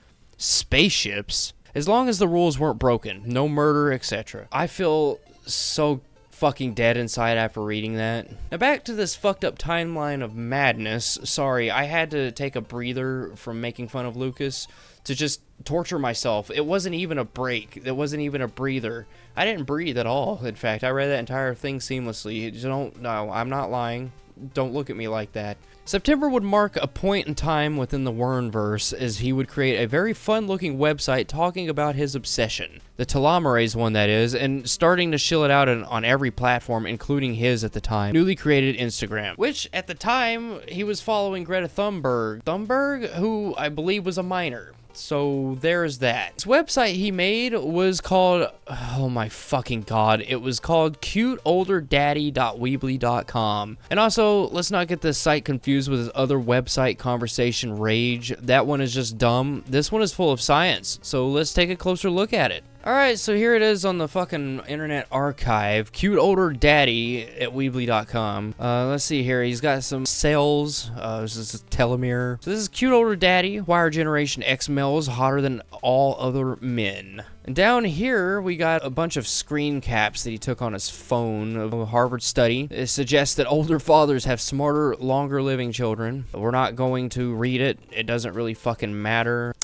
as long as the rules weren't broken, no murder, etc. I feel so fucking dead inside after reading that. Now back to this fucked up timeline of madness. Sorry, I had to take a breather from making fun of Lucas to just torture myself. It wasn't even a break. It wasn't even a breather. I didn't breathe at all. In fact, I read that entire thing seamlessly. No, I'm not lying. Don't look at me like that. September would mark a point in time within the Wernverse as he would create a very fun-looking website talking about his obsession. The telomerase one, that is, and starting to shill it out on every platform, including his at the time, newly created Instagram, which at the time he was following Greta Thunberg, who I believe was a minor. So there's that. This website he made was called, oh my fucking god, it was called cuteolderdaddy.weebly.com. And also, let's not get this site confused with his other website, Conversation Rage. That one is just dumb. This one is full of science, so let's take a closer look at it. Alright, so here it is on the fucking Internet Archive, cuteolderdaddy at weebly.com. Let's see here, he's got some cells, this is telomere. So this is Cute Older Daddy, Wire Generation X males hotter than all other men. And down here, we got a bunch of screen caps that he took on his phone of a Harvard study. It suggests that older fathers have smarter, longer living children. We're not going to read it, it doesn't really fucking matter.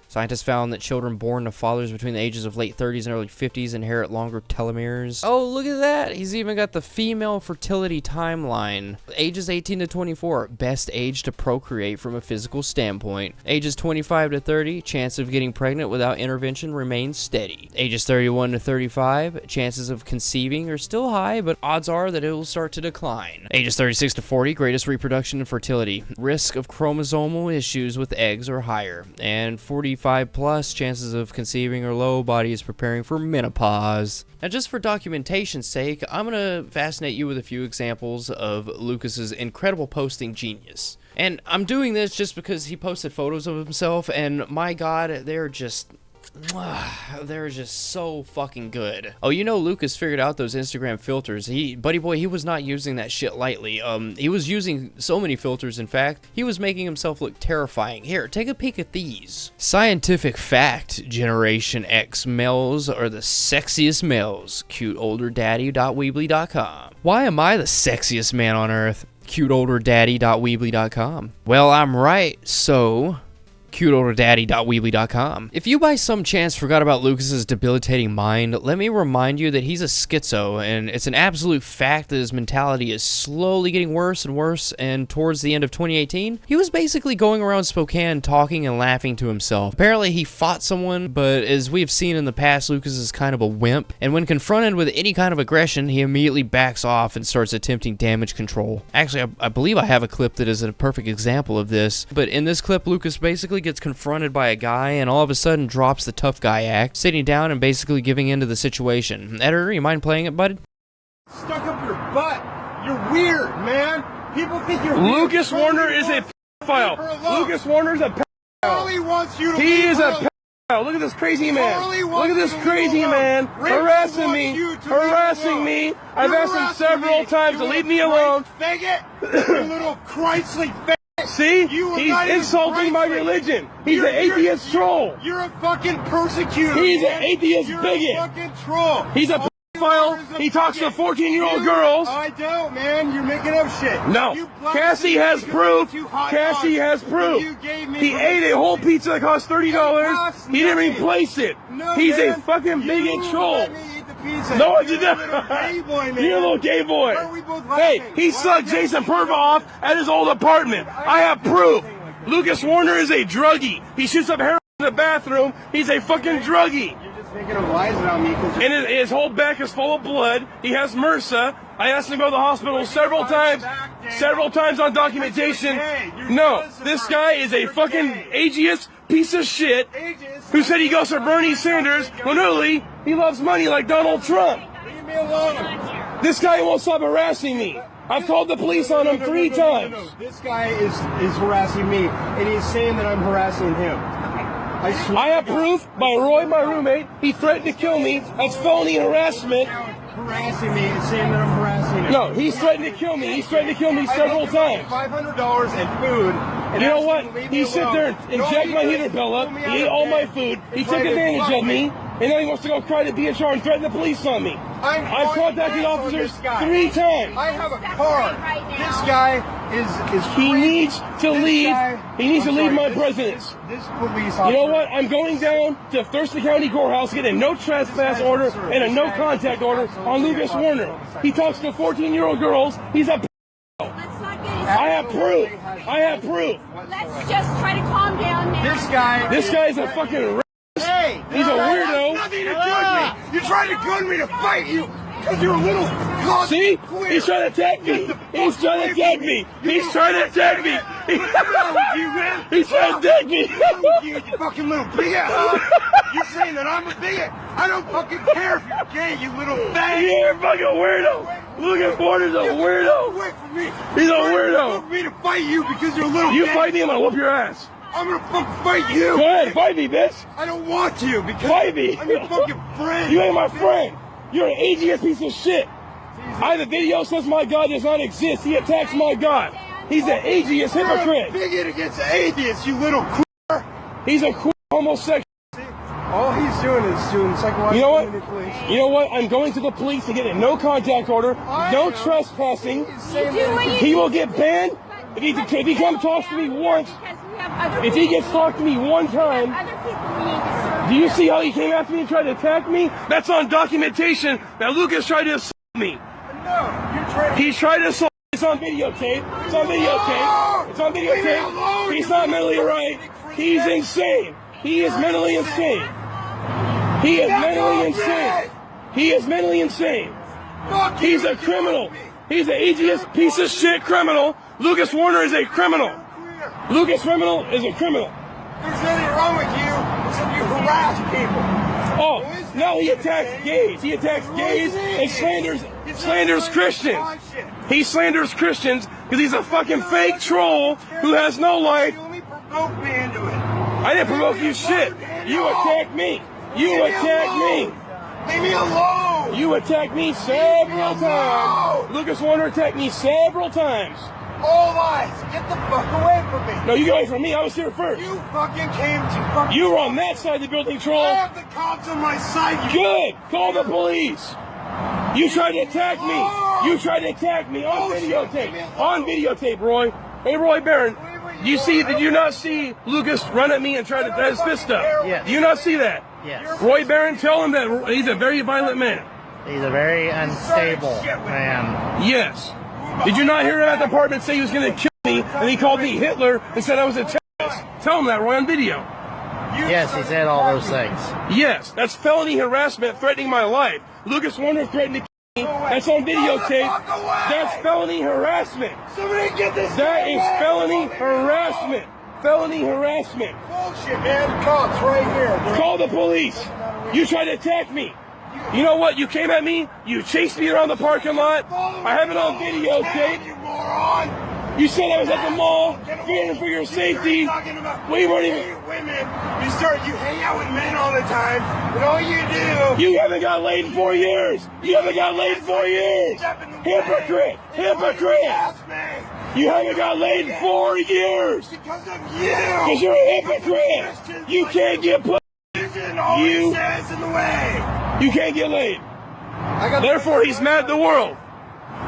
Scientists found that children born to fathers between the ages of late 30s and early 50s inherit longer telomeres. Oh, look at that! He's even got the female fertility timeline. Ages 18 to 24, best age to procreate from a physical standpoint. Ages 25 to 30, chance of getting pregnant without intervention remains steady. Ages 31 to 35, chances of conceiving are still high, but odds are that it will start to decline. Ages 36 to 40, greatest reproduction and fertility. Risk of chromosomal issues with eggs are higher. And 45 plus, chances of conceiving are low, body is preparing for menopause. Now, just for documentation's sake, I'm gonna fascinate you with a few examples of Lucas's incredible posting genius. And I'm doing this just because he posted photos of himself, and my god, they're just so fucking good. Oh, you know, Lucas figured out those Instagram filters. Buddy boy, he was not using that shit lightly. He was using so many filters, in fact, he was making himself look terrifying. Here, take a peek at these. Scientific fact, Generation X males are the sexiest males. cuteolderdaddy.weebly.com. Why am I the sexiest man on earth? cuteolderdaddy.weebly.com. Well, I'm right, so cuteolderdaddy.weebly.com. If you by some chance forgot about Lucas's debilitating mind, let me remind you that he's a schizo, and it's an absolute fact that his mentality is slowly getting worse and worse, and towards the end of 2018, he was basically going around Spokane talking and laughing to himself. Apparently he fought someone, but as we've seen in the past, Lucas is kind of a wimp, and when confronted with any kind of aggression, he immediately backs off and starts attempting damage control. Actually, I believe I have a clip that is a perfect example of this, but in this clip, Lucas basically gets confronted by a guy and all of a sudden drops the tough guy act, sitting down and basically giving in to the situation. Editor, you mind playing it, bud? Stuck up your butt. You're weird, man. People think you're weird. Lucas Werner is a pedophile. Lucas Werner's a pedophile. Charlie wants you to He is a pedophile. Look at this crazy man. Look at this crazy man harassing me. Harassing me. I've asked him several times to leave me alone. Faggot. You little Christly faggot. See? He's insulting my religion. He's an atheist troll. You're a fucking persecutor. He's an atheist bigot. You're a fucking troll. He's a pedophile. He talks to 14-year-old girls. I don't, man. You're making up shit. No. Cassie has proof. Cassie has proof. He ate a whole pizza that cost $30. He didn't replace it. He's a fucking bigot troll. No, I did not. You're a little gay boy. Hey, he sucked Jason Purva off at his old apartment. I have proof. Lucas Werner is a druggie. He shoots up heroin in the bathroom. He's a fucking druggie. You're just thinking of lies about me. And his whole back is full of blood. He has MRSA. I asked him to go to the hospital several times on documentation. No, this guy is a fucking ageist piece of shit who said he goes for Bernie Sanders when really he loves money like Donald Trump. Leave me alone. This guy won't stop harassing me. I've called the police on him 3 times. No. This guy is harassing me, and he's saying that I'm harassing him. I have proof by Roy, my roommate. He threatened to kill me. That's felony harassment. Harassing me and saying that I'm harassing him. No, he's threatened to kill me. He's threatened to kill me several times. $500 in food. And you know what? He sit there and inject my heater bill up. He ate all my food. He took advantage of me. And now he wants to go cry to DHR and threaten the police on me. I've contacted officers 3 times. I have a car. This guy is he needs to leave. He needs to leave my presence. This police officer. You know what? I'm going down to Thurston County Courthouse, get a no trespass order and a no contact order on Lucas Werner. He talks to 14-year-old girls. He's a I have proof. I have proof. Let's just try to calm down now. This guy's a fucking Hey, he's a weirdo. nothing to do with me. You tried to gun me to fight you because you're a little caught. See? He's trying to attack me. He's trying to attack me. He's trying to attack me. He's trying to attack me. You fucking little bigot, huh? You're saying that I'm a bigot? I don't fucking care if you're gay, you little fag. You're a fucking weirdo. Lucas Werner's a weirdo. Away from me. He's a You're weirdo. trying me to fight you because you're a little You gay. fight me, I'm gonna whoop your ass. I'm gonna fucking fight you. Go ahead, fight me, bitch. I don't want to because Fight me. I'm your fucking friend. You ain't my friend. You're an atheist piece of shit. I have a video says my God does not exist. He attacks my God. He's an atheist hypocrite. Bigot against atheists, you little queer. He's a queer homosexual. All he's doing is doing psychological You know what? manipulation. You know what? I'm going to the police to get a no contact order, no trespassing. He will get banned if he comes talk to me once. If he gets talked to me one time, do you see how he came after me and tried to attack me? That's on documentation that Lucas tried to assault me. No, you're trying. He's trying to assault me. It's on videotape. It's on videotape. It's on videotape. He's not mentally right. He's insane. He is mentally insane. He is mentally insane. He is mentally insane. He's a criminal. He's an atheist piece of shit criminal. Lucas Werner is a criminal. Lucas Werner is a criminal. There's nothing wrong with you except you harass people. Oh, now he attacks gays. He attacks gays and slanders Christians. He slanders Christians because he's a fucking fake troll who has no life. You only provoked me into it. I didn't provoke you shit. You attacked me. You attacked me. Leave me alone. You attacked me several times. Lucas Werner attacked me several times. All lies. Get the fuck away from me. No, you get away from me. I was here first. You fucking came to fucking... You were on that side of the building, troll. I have the cops on my side. Good. Call the police. You tried to attack me. You tried to attack me on videotape. On videotape, Roy. Hey, Roy Barron. Did you not see Lucas run at me and try to throw his fist up? Yes. Do you not see that? Yes. Roy Barron, tell him that he's a very violent man. He's a very unstable man. Yes. Did you not hear him at the apartment say he was going to kill me and he called me Hitler and said I was a terrorist? Tell him that, Roy, on video. Yes, he said all those things. Yes, that's felony harassment threatening my life. Lucas Werner threatened to kill me. That's on videotape. That's felony harassment. Somebody get this. That is felony harassment. Felony harassment. Bullshit, man. Cops right here. Call the police. You tried to attack me. You know what? You came at me. You chased me around the parking lot. I have it on videotape. You moron. You said I was at the mall, fearing for your safety. We weren't even. Women. You hang out with men all the time, and all you do. You haven't got laid in 4 years. You haven't got laid in 4 years. Hypocrite. Hypocrite. You haven't got laid in 4 years. Because of you. Because you're a hypocrite. You can't get put. You. In the way. You can't get laid. Therefore, he's mad at the world.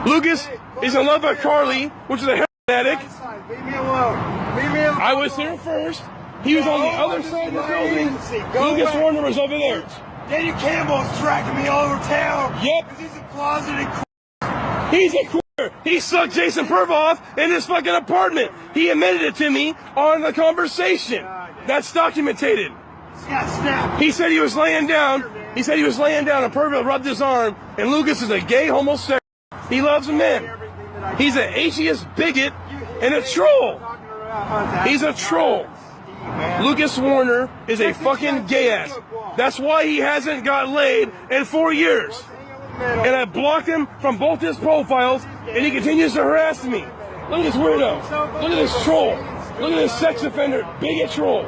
Lucas is in love with Carly, which is a heroin addict. Leave me alone. Leave me alone. I was here first. He was on the other side of the building. Lucas Werner was over there. Daniel Campbell's tracking me all over town. Yep. He's a closeted He's a queer. He sucked Jason Pervoff in his fucking apartment. He admitted it to me on the conversation. That's documented. He said he was laying down. He said he was laying down and Pervoff rubbed his arm. And Lucas is a gay homosexual. He loves men. He's an atheist bigot and a troll. He's a troll. Lucas Werner is a fucking gay ass. That's why he hasn't got laid in 4 years. And I blocked him from both his profiles, and he continues to harass me. Look at this weirdo. Look at this troll. Look at this sex offender, bigot troll.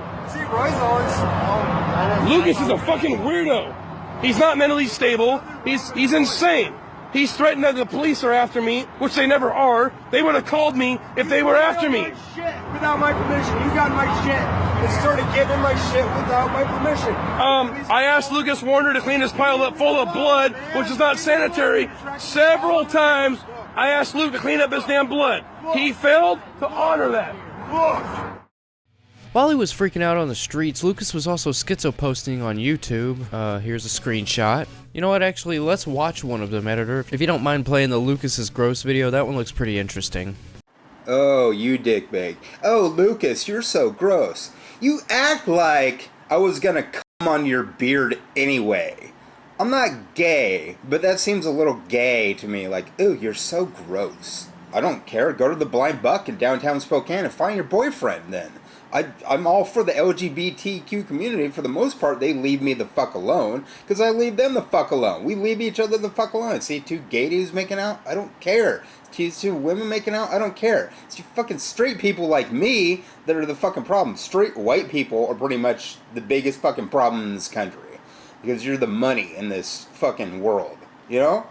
Lucas is a fucking weirdo. He's not mentally stable. He's insane. He's threatened that the police are after me, which they never are. They would have called me if they were after me. Without my permission. You got my shit and started getting my shit without my permission. I asked Lucas Werner to clean his pile up full of blood, which is not sanitary, several times. I asked Luke to clean up his damn blood. He failed to honor that. While he was freaking out on the streets, Lucas was also schizo-posting on YouTube. Here's a screenshot. You know what, actually, let's watch one of them, editor. If you don't mind playing the Lucas's gross video, that one looks pretty interesting. Oh, you dickbag. Oh, Lucas, you're so gross. You act like I was gonna come on your beard anyway. I'm not gay, but that seems a little gay to me. Like, ooh, you're so gross. I don't care. Go to the Blind Buck in downtown Spokane and find your boyfriend then. I'm all for the LGBTQ community. For the most part, they leave me the fuck alone, because I leave them the fuck alone. We leave each other the fuck alone. See two gay dudes making out? I don't care. See two women making out? I don't care. It's you fucking straight people like me that are the fucking problem. Straight white people are pretty much the biggest fucking problem in this country, because you're the money in this fucking world, you know?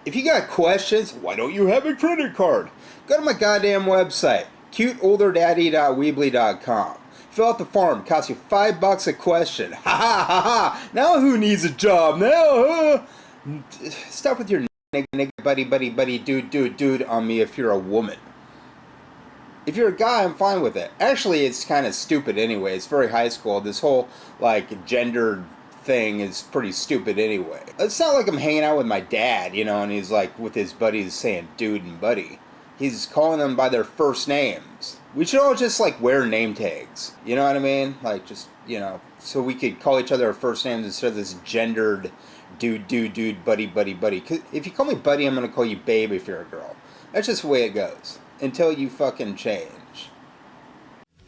If you got questions, why don't you have a credit card? Go to my goddamn website, cuteolderdaddy.weebly.com. Fill out the form. Costs you $5 a question. Ha ha ha ha. Now who needs a job? Now, stop with your nigga, buddy, dude on me if you're a woman. If you're a guy, I'm fine with it. Actually, it's kind of stupid anyway. It's very high school. This whole, like, gendered thing is pretty stupid anyway. It's not like I'm hanging out with my dad, you know, and he's like with his buddies saying dude and buddy. He's calling them by their first names. We should all just like wear name tags. You know what I mean? Like just, you know, so we could call each other our first names instead of this gendered dude, buddy. 'Cause if you call me buddy, I'm going to call you babe if you're a girl. That's just the way it goes. Until you fucking change.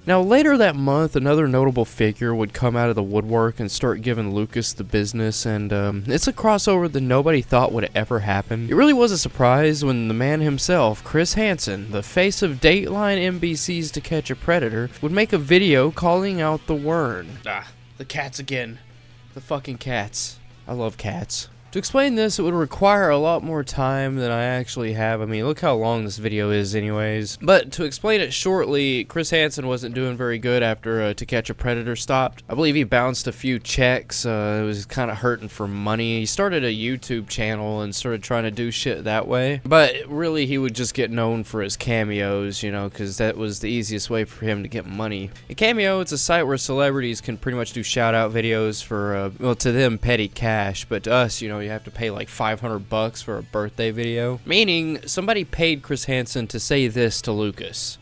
Now, later that month, another notable figure would come out of the woodwork and start giving Lucas the business, and it's a crossover that nobody thought would ever happen. It really was a surprise when the man himself, Chris Hansen, the face of Dateline NBC's To Catch a Predator, would make a video calling out the Wern. The cats again. The fucking cats. I love cats. To explain this, it would require a lot more time than I actually have. I mean, look how long this video is anyways. But to explain it shortly, Chris Hansen wasn't doing very good after To Catch a Predator stopped. I believe he bounced a few checks. It was kind of hurting for money. He started a YouTube channel and started trying to do shit that way. But really, he would just get known for his cameos, you know, because that was the easiest way for him to get money. A cameo, it's a site where celebrities can pretty much do shout-out videos for, well, to them, petty cash. But to us, you know, you have to pay like $500 for a birthday video. Meaning, somebody paid Chris Hansen to say this to Lucas.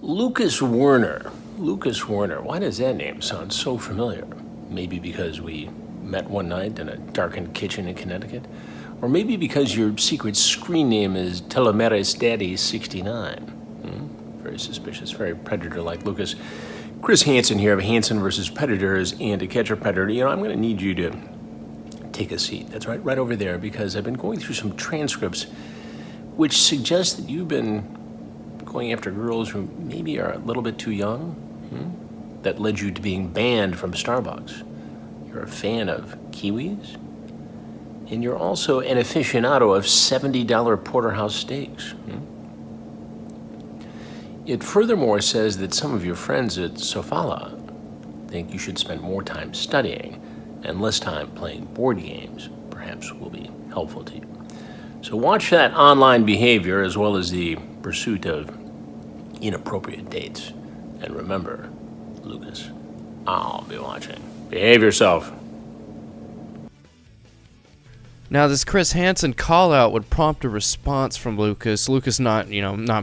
Lucas Werner. Lucas Werner. Why does that name sound so familiar? Maybe because we met one night in a darkened kitchen in Connecticut? Or maybe because your secret screen name is Telemeris Daddy 69. Very suspicious, very predator-like. Lucas. Chris Hansen here of Hansen vs. Predators and To Catch a Predator. You know, I'm going to need you to take a seat. That's right over there, because I've been going through some transcripts which suggest that you've been going after girls who maybe are a little bit too young. That led you to being banned from Starbucks. You're a fan of kiwis, and you're also an aficionado of $70 porterhouse steaks. It furthermore says that some of your friends at Sofala think you should spend more time studying and less time playing board games. Perhaps will be helpful to you. So watch that online behavior as well as the pursuit of inappropriate dates. And remember, Lucas, I'll be watching. Behave yourself. Now, this Chris Hansen call-out would prompt a response from Lucas. Lucas not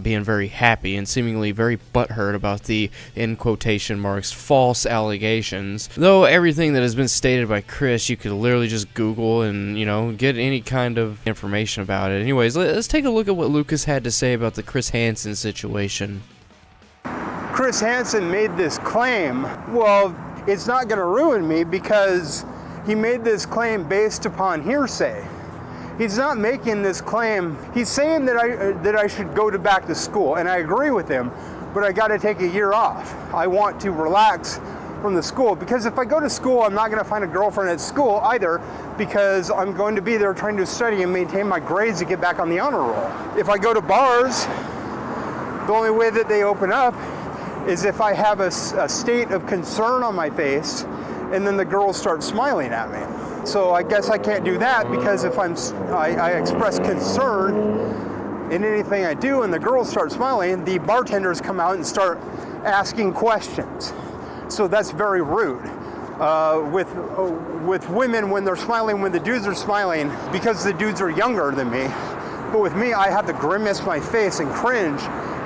being very happy and seemingly very butthurt about the, in quotation marks, false allegations. Though everything that has been stated by Chris, you could literally just Google and, you know, get any kind of information about it. Anyways, let's take a look at what Lucas had to say about the Chris Hansen situation. Chris Hansen made this claim. Well, it's not going to ruin me because he made this claim based upon hearsay. He's not making this claim. He's saying that I should go back to school, and I agree with him, but I got to take a year off. I want to relax from the school, because if I go to school, I'm not going to find a girlfriend at school either, because I'm going to be there trying to study and maintain my grades to get back on the honor roll. If I go to bars, the only way that they open up is if I have a state of concern on my face, and then the girls start smiling at me. So I guess I can't do that, because if I express concern in anything I do and the girls start smiling, the bartenders come out and start asking questions. So that's very rude. With women, when they're smiling, when the dudes are smiling, because the dudes are younger than me, But with me, I have to grimace my face and cringe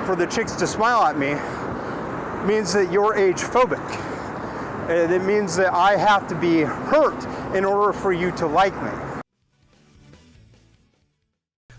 for the chicks to smile at me. It means that you're age phobic. And it means that I have to be hurt in order for you to like me.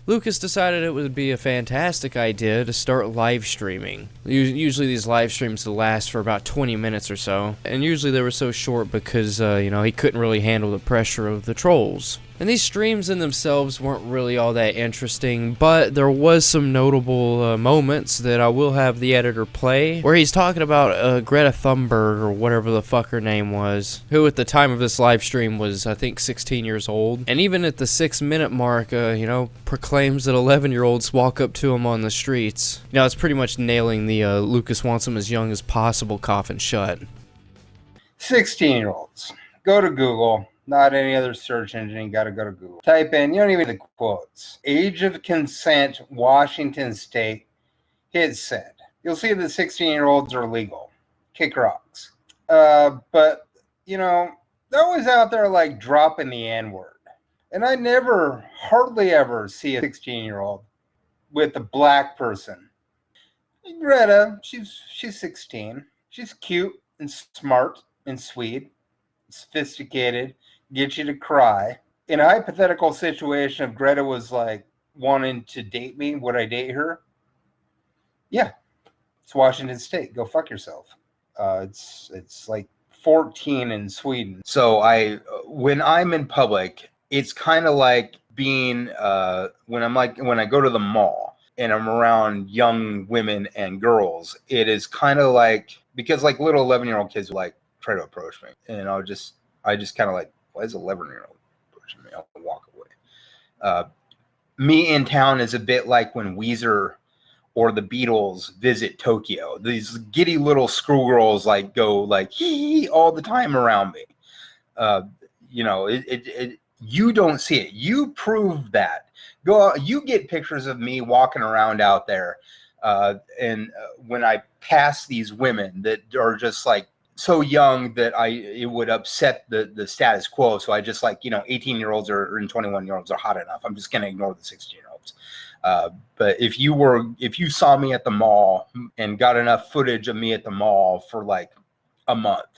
Lucas decided it would be a fantastic idea to start live streaming. Usually these live streams will last for about 20 minutes or so, and usually they were so short because, he couldn't really handle the pressure of the trolls. And these streams in themselves weren't really all that interesting, but there was some notable moments that I will have the editor play, where he's talking about Greta Thunberg, or whatever the fuck her name was, who at the time of this live stream was, I think, 16 years old. And even at the 6-minute mark, proclaims that 11-year-olds walk up to him on the streets. It's pretty much nailing the Lucas wants them as young as possible coffin shut. 16-year-olds. Go to Google. Not any other search engine. You gotta go to Google. Type in, you don't even need the quotes. Age of consent, Washington State. Hit send. You'll see that 16-year-olds are legal. Kick rocks. But, they're always out there like dropping the N-word. And I hardly ever see a 16-year-old with a black person. Greta, she's 16. She's cute and smart and sweet, sophisticated, get you to cry. In a hypothetical situation, if Greta was like wanting to date me, would I date her? Yeah. It's Washington State. Go fuck yourself. It's like 14 in Sweden. So when I'm in public, it's kind of like being when I go to the mall and I'm around young women and girls, it is kind of like, because like little 11-year-old kids will like try to approach me, and I just kind of like, why is 11-year-old approaching me? I'll walk away. Me in town is a bit like when Weezer or the Beatles visit Tokyo. These giddy little schoolgirls like go like hee all the time around me. You don't see it. You prove that. Go out, you get pictures of me walking around out there, and when I pass these women that are just like so young that it would upset the status quo. So I just 18-year-olds and 21-year-olds are hot enough. I'm just gonna ignore the 16-year-olds. But if you saw me at the mall and got enough footage of me at the mall for like a month,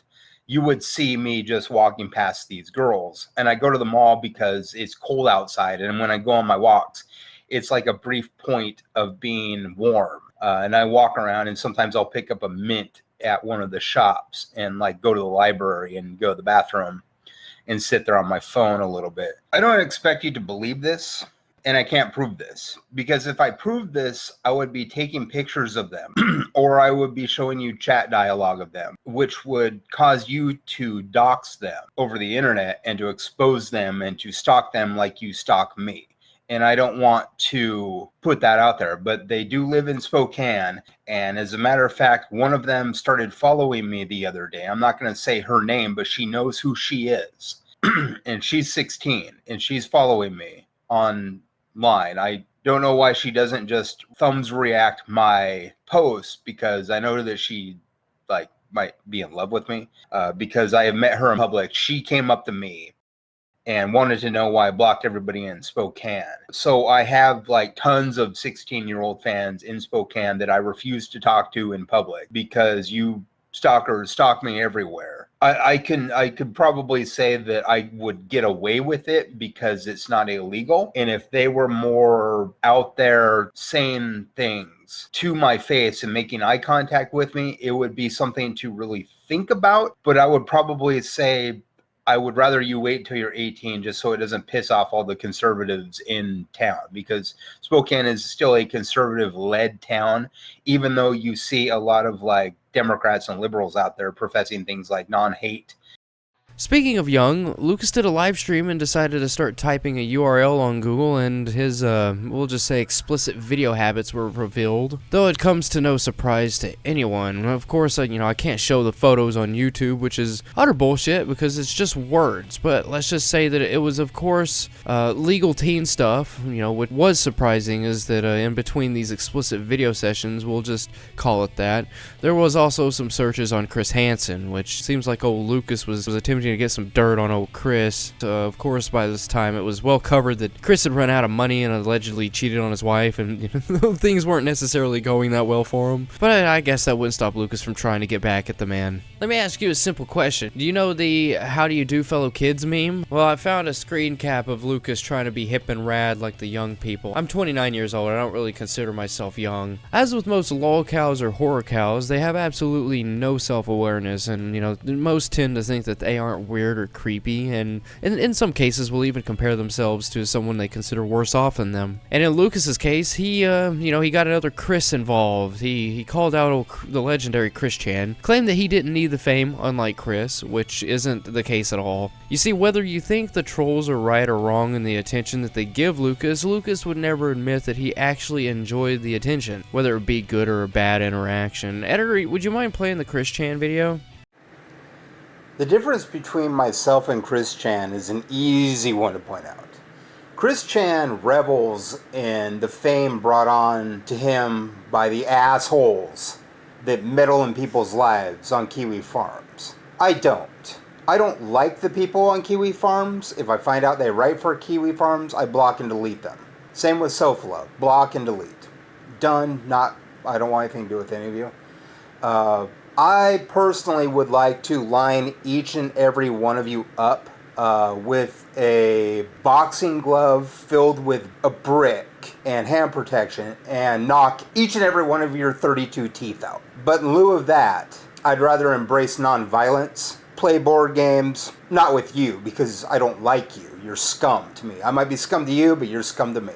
you would see me just walking past these girls. And I go to the mall because it's cold outside. And when I go on my walks, it's like a brief point of being warm. And I walk around, and sometimes I'll pick up a mint at one of the shops and like go to the library and go to the bathroom and sit there on my phone a little bit. I don't expect you to believe this, and I can't prove this, because if I proved this, I would be taking pictures of them or I would be showing you chat dialogue of them, which would cause you to dox them over the internet and to expose them and to stalk them like you stalk me. And I don't want to put that out there, but they do live in Spokane. And as a matter of fact, one of them started following me the other day. I'm not going to say her name, but she knows who she is. And she's 16 and she's following me online. I don't know why she doesn't just thumbs react my post, because I know that she might be in love with me, because I have met her in public. She came up to me and wanted to know why I blocked everybody in Spokane. So I have like tons of 16-year-old fans in Spokane that I refuse to talk to in public, because you stalkers stalk me everywhere. I could probably say that I would get away with it because it's not illegal. And if they were more out there saying things to my face and making eye contact with me, it would be something to really think about. But I would probably say, I would rather you wait till you're 18 just so it doesn't piss off all the conservatives in town, because Spokane is still a conservative-led town, even though you see a lot of like Democrats and liberals out there professing things like non-hate. Speaking of young, Lucas did a live stream and decided to start typing a URL on Google, and his, we'll just say explicit video habits were revealed. Though it comes to no surprise to anyone. Of course, I can't show the photos on YouTube, which is utter bullshit because it's just words. But let's just say that it was, of course, legal teen stuff. What was surprising is that in between these explicit video sessions, we'll just call it that, there was also some searches on Chris Hansen, which seems like old Lucas was attempting opportunity to get some dirt on old Chris. Of course, by this time, it was well covered that Chris had run out of money and allegedly cheated on his wife, and things weren't necessarily going that well for him. But I guess that wouldn't stop Lucas from trying to get back at the man. Let me ask you a simple question. Do you know the "How do you do, fellow kids" meme? Well, I found a screen cap of Lucas trying to be hip and rad like the young people. I'm 29 years old. I don't really consider myself young. As with most lol cows or horror cows, they have absolutely no self-awareness, and most tend to think that they aren't weird or creepy, and in some cases will even compare themselves to someone they consider worse off than them. And in Lucas's case, he got another Chris involved. He called out the legendary Chris Chan, claimed that he didn't need the fame, unlike Chris, which isn't the case at all. You see, whether you think the trolls are right or wrong in the attention that they give Lucas would never admit that he actually enjoyed the attention, whether it be good or a bad interaction. Editor, would you mind playing the Chris Chan video? The difference between myself and Chris Chan is an easy one to point out. Chris Chan revels in the fame brought on to him by the assholes that meddle in people's lives on Kiwi farms. I don't. I don't like the people on Kiwi farms. If I find out they write for Kiwi farms, I block and delete them. Same with Sofalo. Block and delete. Done. I don't want anything to do with any of you. I personally would like to line each and every one of you up with a boxing glove filled with a brick and hand protection and knock each and every one of your 32 teeth out. But in lieu of that, I'd rather embrace non-violence, play board games, not with you because I don't like you. You're scum to me. I might be scum to you, but you're scum to me.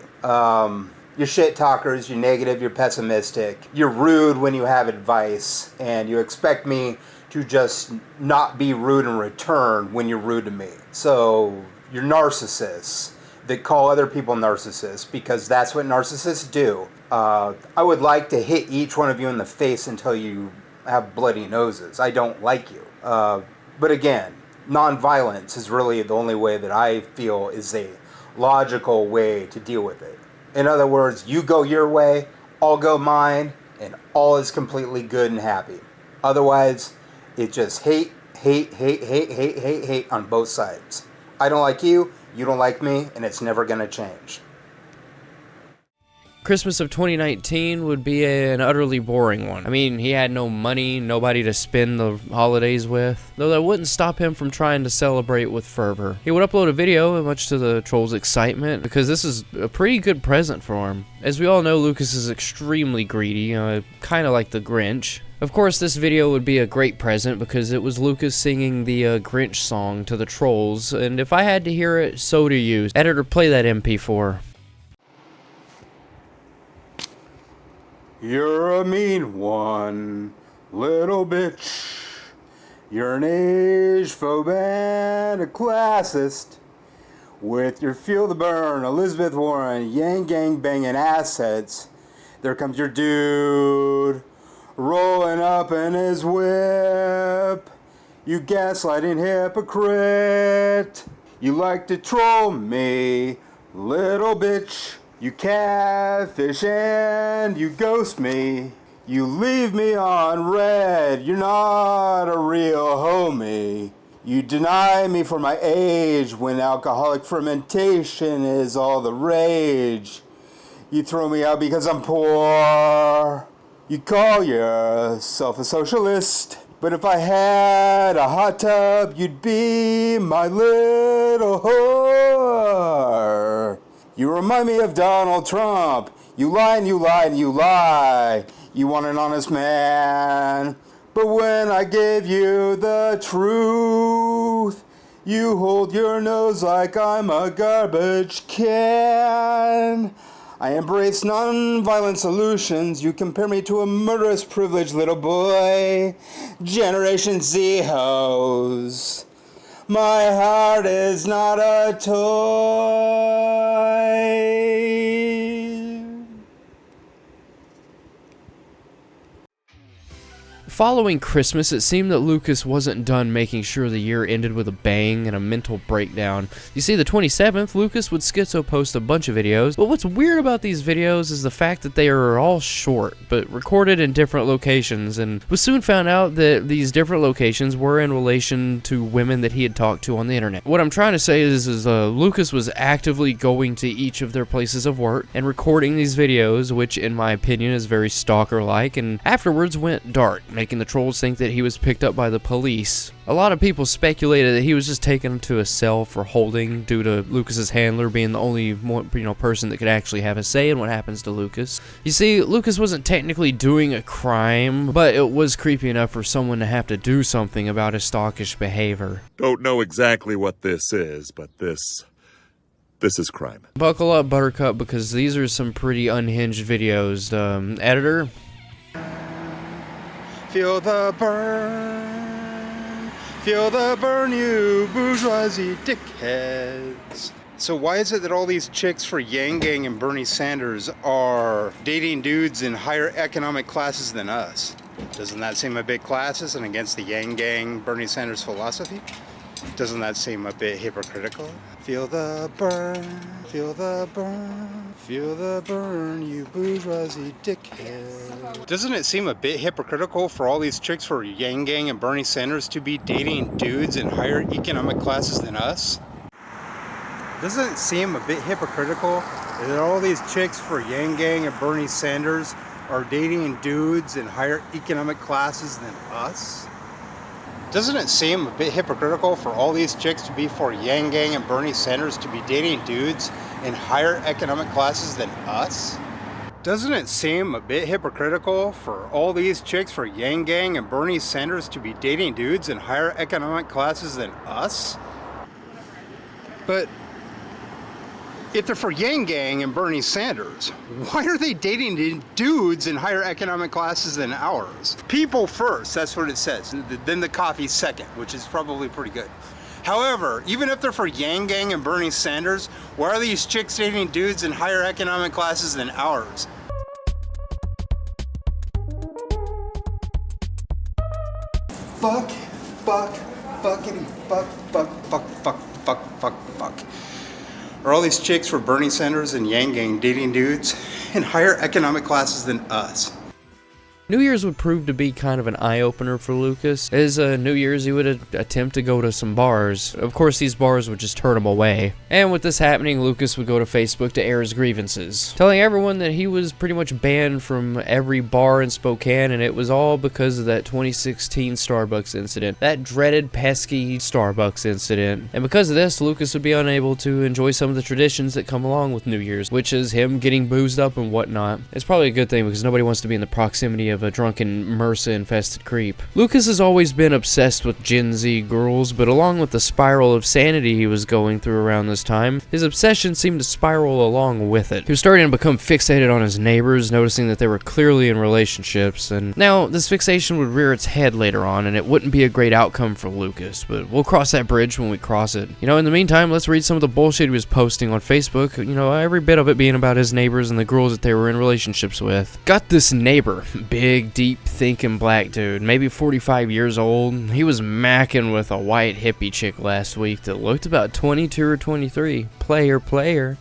You're shit talkers, you're negative, you're pessimistic, you're rude when you have advice, and you expect me to just not be rude in return when you're rude to me. So you're narcissists that call other people narcissists because that's what narcissists do. I would like to hit each one of you in the face until you have bloody noses. I don't like you. But again, non-violence is really the only way that I feel is a logical way to deal with it. In other words, you go your way, I'll go mine, and all is completely good and happy. Otherwise, it's just hate on both sides. I don't like you, you don't like me, and it's never gonna change. Christmas of 2019 would be an utterly boring one. I mean, he had no money, nobody to spend the holidays with, though that wouldn't stop him from trying to celebrate with fervor. He would upload a video, much to the trolls' excitement, because this is a pretty good present for him. As we all know, Lucas is extremely greedy, kind of like the Grinch. Of course, this video would be a great present because it was Lucas singing the Grinch song to the trolls, and if I had to hear it, so do you. Editor, play that MP4. You're a mean one, little bitch. You're an age-phobe and a classist. With your feel the burn, Elizabeth Warren, yang gang banging assets. There comes your dude, rolling up in his whip. You gaslighting hypocrite. You like to troll me, little bitch. You catfish and you ghost me. You leave me on red. You're not a real homie. You deny me for my age when alcoholic fermentation is all the rage. You throw me out because I'm poor. You call yourself a socialist. But if I had a hot tub, you'd be my little whore. You remind me of Donald Trump. You lie and you lie and you lie. You want an honest man. But when I give you the truth, you hold your nose like I'm a garbage can. I embrace non-violent solutions. You compare me to a murderous privileged little boy. Generation Z hoes. My heart is not a toy. following Christmas, it seemed that Lucas wasn't done making sure the year ended with a bang and a mental breakdown. You see, the 27th, Lucas would schizo post a bunch of videos, but what's weird about these videos is the fact that they are all short, but recorded in different locations, and we soon found out that these different locations were in relation to women that he had talked to on the internet. What I'm trying to say is Lucas was actively going to each of their places of work and recording these videos, which in my opinion is very stalker-like, and afterwards went dark, making the trolls think that he was picked up by the police. A lot of people speculated that he was just taken to a cell for holding due to Lucas's handler being the only person that could actually have a say in what happens to Lucas. You see, Lucas wasn't technically doing a crime, but it was creepy enough for someone to have to do something about his stalkish behavior. Don't know exactly what this is, but this is crime. Buckle up, Buttercup, because these are some pretty unhinged videos. Editor? Feel the burn, you bourgeoisie dickheads. So why is it that all these chicks for Yang Gang and Bernie Sanders are dating dudes in higher economic classes than us? Doesn't that seem a bit classist and against the Yang Gang, Bernie Sanders philosophy? Doesn't that seem a bit hypocritical? Feel the burn, feel the burn, feel the burn, you bourgeoisie dickhead. Doesn't it seem a bit hypocritical for all these chicks for Yang Gang and Bernie Sanders to be dating dudes in higher economic classes than us? Doesn't it seem a bit hypocritical that all these chicks for Yang Gang and Bernie Sanders are dating dudes in higher economic classes than us? Doesn't it seem a bit hypocritical for all these chicks to be for Yang Gang and Bernie Sanders to be dating dudes in higher economic classes than us? Doesn't it seem a bit hypocritical for all these chicks for Yang Gang and Bernie Sanders to be dating dudes in higher economic classes than us? But if they're for Yang Gang and Bernie Sanders, why are they dating dudes in higher economic classes than ours? People first, that's what it says. Then the coffee second, which is probably pretty good. However, even if they're for Yang Gang and Bernie Sanders, why are these chicks dating dudes in higher economic classes than ours? Fuck, fuckity, fuck. Are all these chicks for Bernie Sanders and Yang Gang dating dudes in higher economic classes than us? New Year's would prove to be kind of an eye-opener for Lucas. As New Year's, he would attempt to go to some bars. Of course, these bars would just turn him away. And with this happening, Lucas would go to Facebook to air his grievances, telling everyone that he was pretty much banned from every bar in Spokane, and it was all because of that 2016 Starbucks incident. That dreaded, pesky Starbucks incident. And because of this, Lucas would be unable to enjoy some of the traditions that come along with New Year's, which is him getting boozed up and whatnot. It's probably a good thing because nobody wants to be in the proximity of a drunken MRSA-infested creep. Lucas has always been obsessed with Gen Z girls, but along with the spiral of sanity he was going through around this time, his obsession seemed to spiral along with it. He was starting to become fixated on his neighbors, noticing that they were clearly in relationships, and now this fixation would rear its head later on, and it wouldn't be a great outcome for Lucas, but we'll cross that bridge when we cross it. You know, in the meantime, let's read some of the bullshit he was posting on Facebook, you know, every bit of it being about his neighbors and the girls that they were in relationships with. Got this neighbor, big, deep thinking black dude, maybe 45 years old. He was macking with a white hippie chick last week that looked about 22 or 23. Player.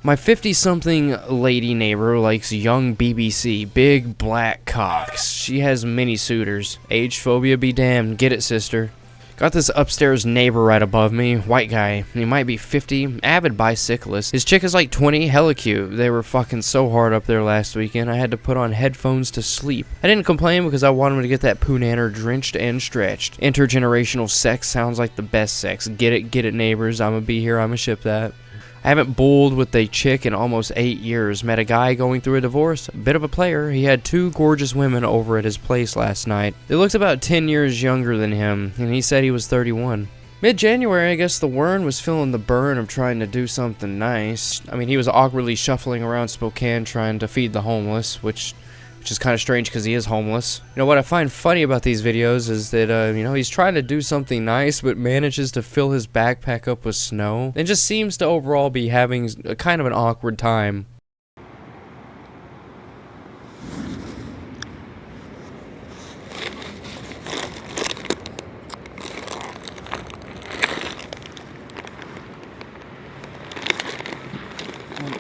My 50-something lady neighbor likes young BBC, big black cocks. She has many suitors. Age phobia be damned. Get it, sister. Got this upstairs neighbor right above me, white guy. He might be 50, avid bicyclist. His chick is like 20, hella cute. They were fucking so hard up there last weekend, I had to put on headphones to sleep. I didn't complain because I wanted him to get that poonaner drenched and stretched. Intergenerational sex sounds like the best sex. Get it, neighbors. I'ma be here, I'ma ship that. I haven't bulled with a chick in almost 8 years. Met a guy going through a divorce. A bit of a player. He had 2 gorgeous women over at his place last night. They looked about 10 years younger than him, and he said he was 31. Mid-January, I guess the Wern was feeling the burn of trying to do something nice. I mean, he was awkwardly shuffling around Spokane trying to feed the homeless, which is kind of strange because he is homeless. You know, what I find funny about these videos is that, you know, he's trying to do something nice but manages to fill his backpack up with snow and just seems to overall be having a kind of an awkward time.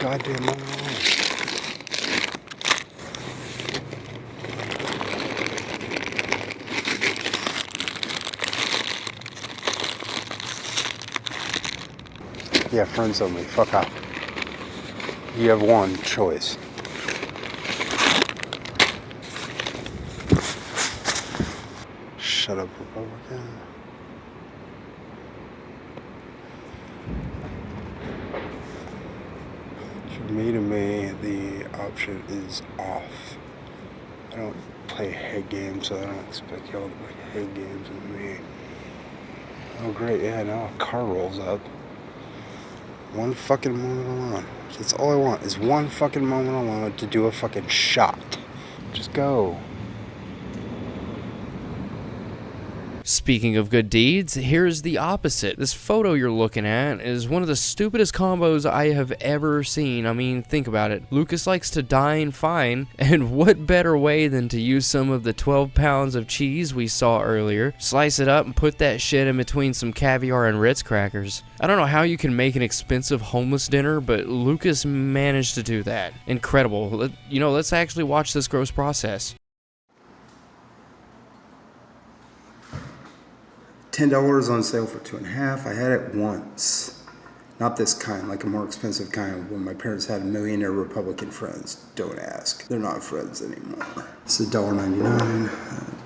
goddamn moment alone. Yeah, friend zone me. Fuck off. You have one choice. Shut up, Republican. For me, the option is off. I don't play head games, so I don't expect y'all to play head games with me. Oh great, yeah, now a car rolls up. One fucking moment alone. That's all I want, is one fucking moment alone to do a fucking shot. Just go. Speaking of good deeds, here's the opposite. This photo you're looking at is one of the stupidest combos I have ever seen. I mean, think about it. Lucas likes to dine fine, and what better way than to use some of the 12 pounds of cheese we saw earlier, slice it up and put that shit in between some caviar and Ritz crackers. I don't know how you can make an expensive homeless dinner, but Lucas managed to do that. Incredible. Let's actually watch this gross process. $10 on sale for 2.5. I had it once. Not this kind, like a more expensive kind when my parents had millionaire Republican friends. Don't ask. They're not friends anymore. It's $1.99,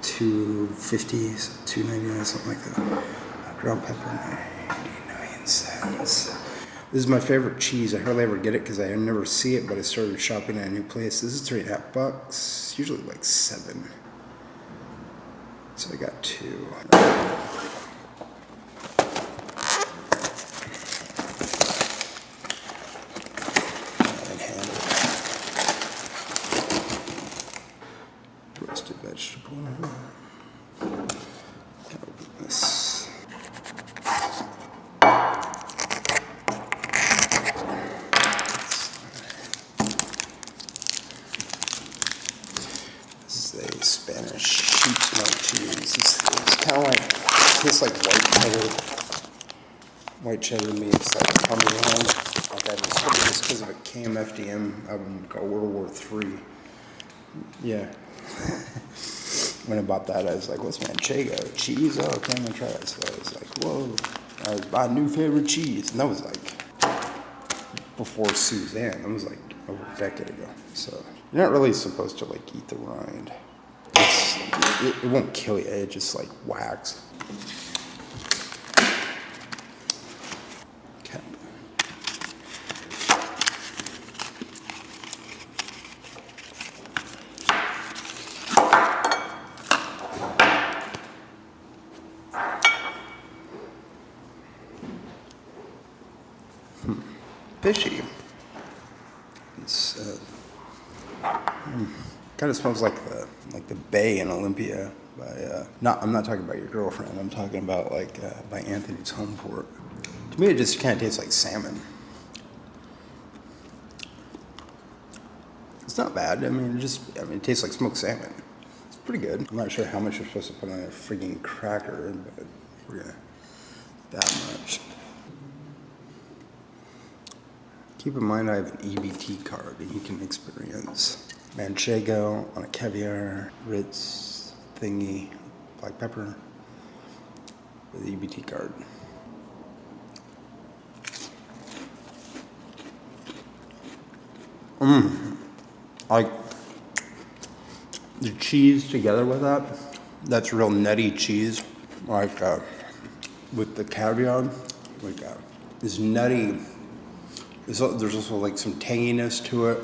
$2.50, so $2.99, something like that. Ground pepper, 99 cents. This is my favorite cheese. I hardly ever get it because I never see it, but I started shopping at a new place. This is $3.50. Usually like $7. So I got 2. Roasted vegetable. Open this. This is a Spanish sheep's milk cheese. It's kind of like, it tastes like white cheddar meats, like Parmesan. Like I discovered this because of a KMFDM album called World War III. Yeah. When I bought that, I was like, what's manchego? Cheese? Oh, okay, I'm gonna try it. So I was like, whoa. I was buying new favorite cheese. And that was like before Suzanne. That was like over a decade ago. So you're not really supposed to like eat the rind. It won't kill you, it just like whacks. Okay. Fishy. It's kind of smells like the bay in Olympia. I'm not talking about your girlfriend. I'm talking about by Anthony's Home Port. To me, it just kind of tastes like salmon. It's not bad. I mean, it tastes like smoked salmon. It's pretty good. I'm not sure how much you're supposed to put on a freaking cracker, but we're gonna that much. Keep in mind I have an EBT card and you can experience manchego on a caviar, Ritz thingy, black pepper with the EBT card. Like the cheese together with that's real nutty cheese. Like with the caviar, this nutty. There's also like some tanginess to it,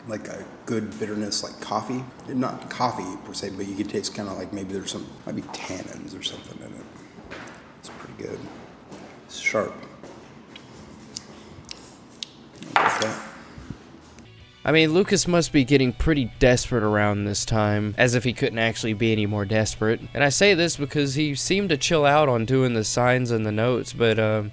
like a good bitterness, like coffee. Not coffee per se, but you can taste kind of like maybe there's might be tannins or something in it. It's pretty good. It's sharp. Like that. I mean, Lucas must be getting pretty desperate around this time, as if he couldn't actually be any more desperate. And I say this because he seemed to chill out on doing the signs and the notes, but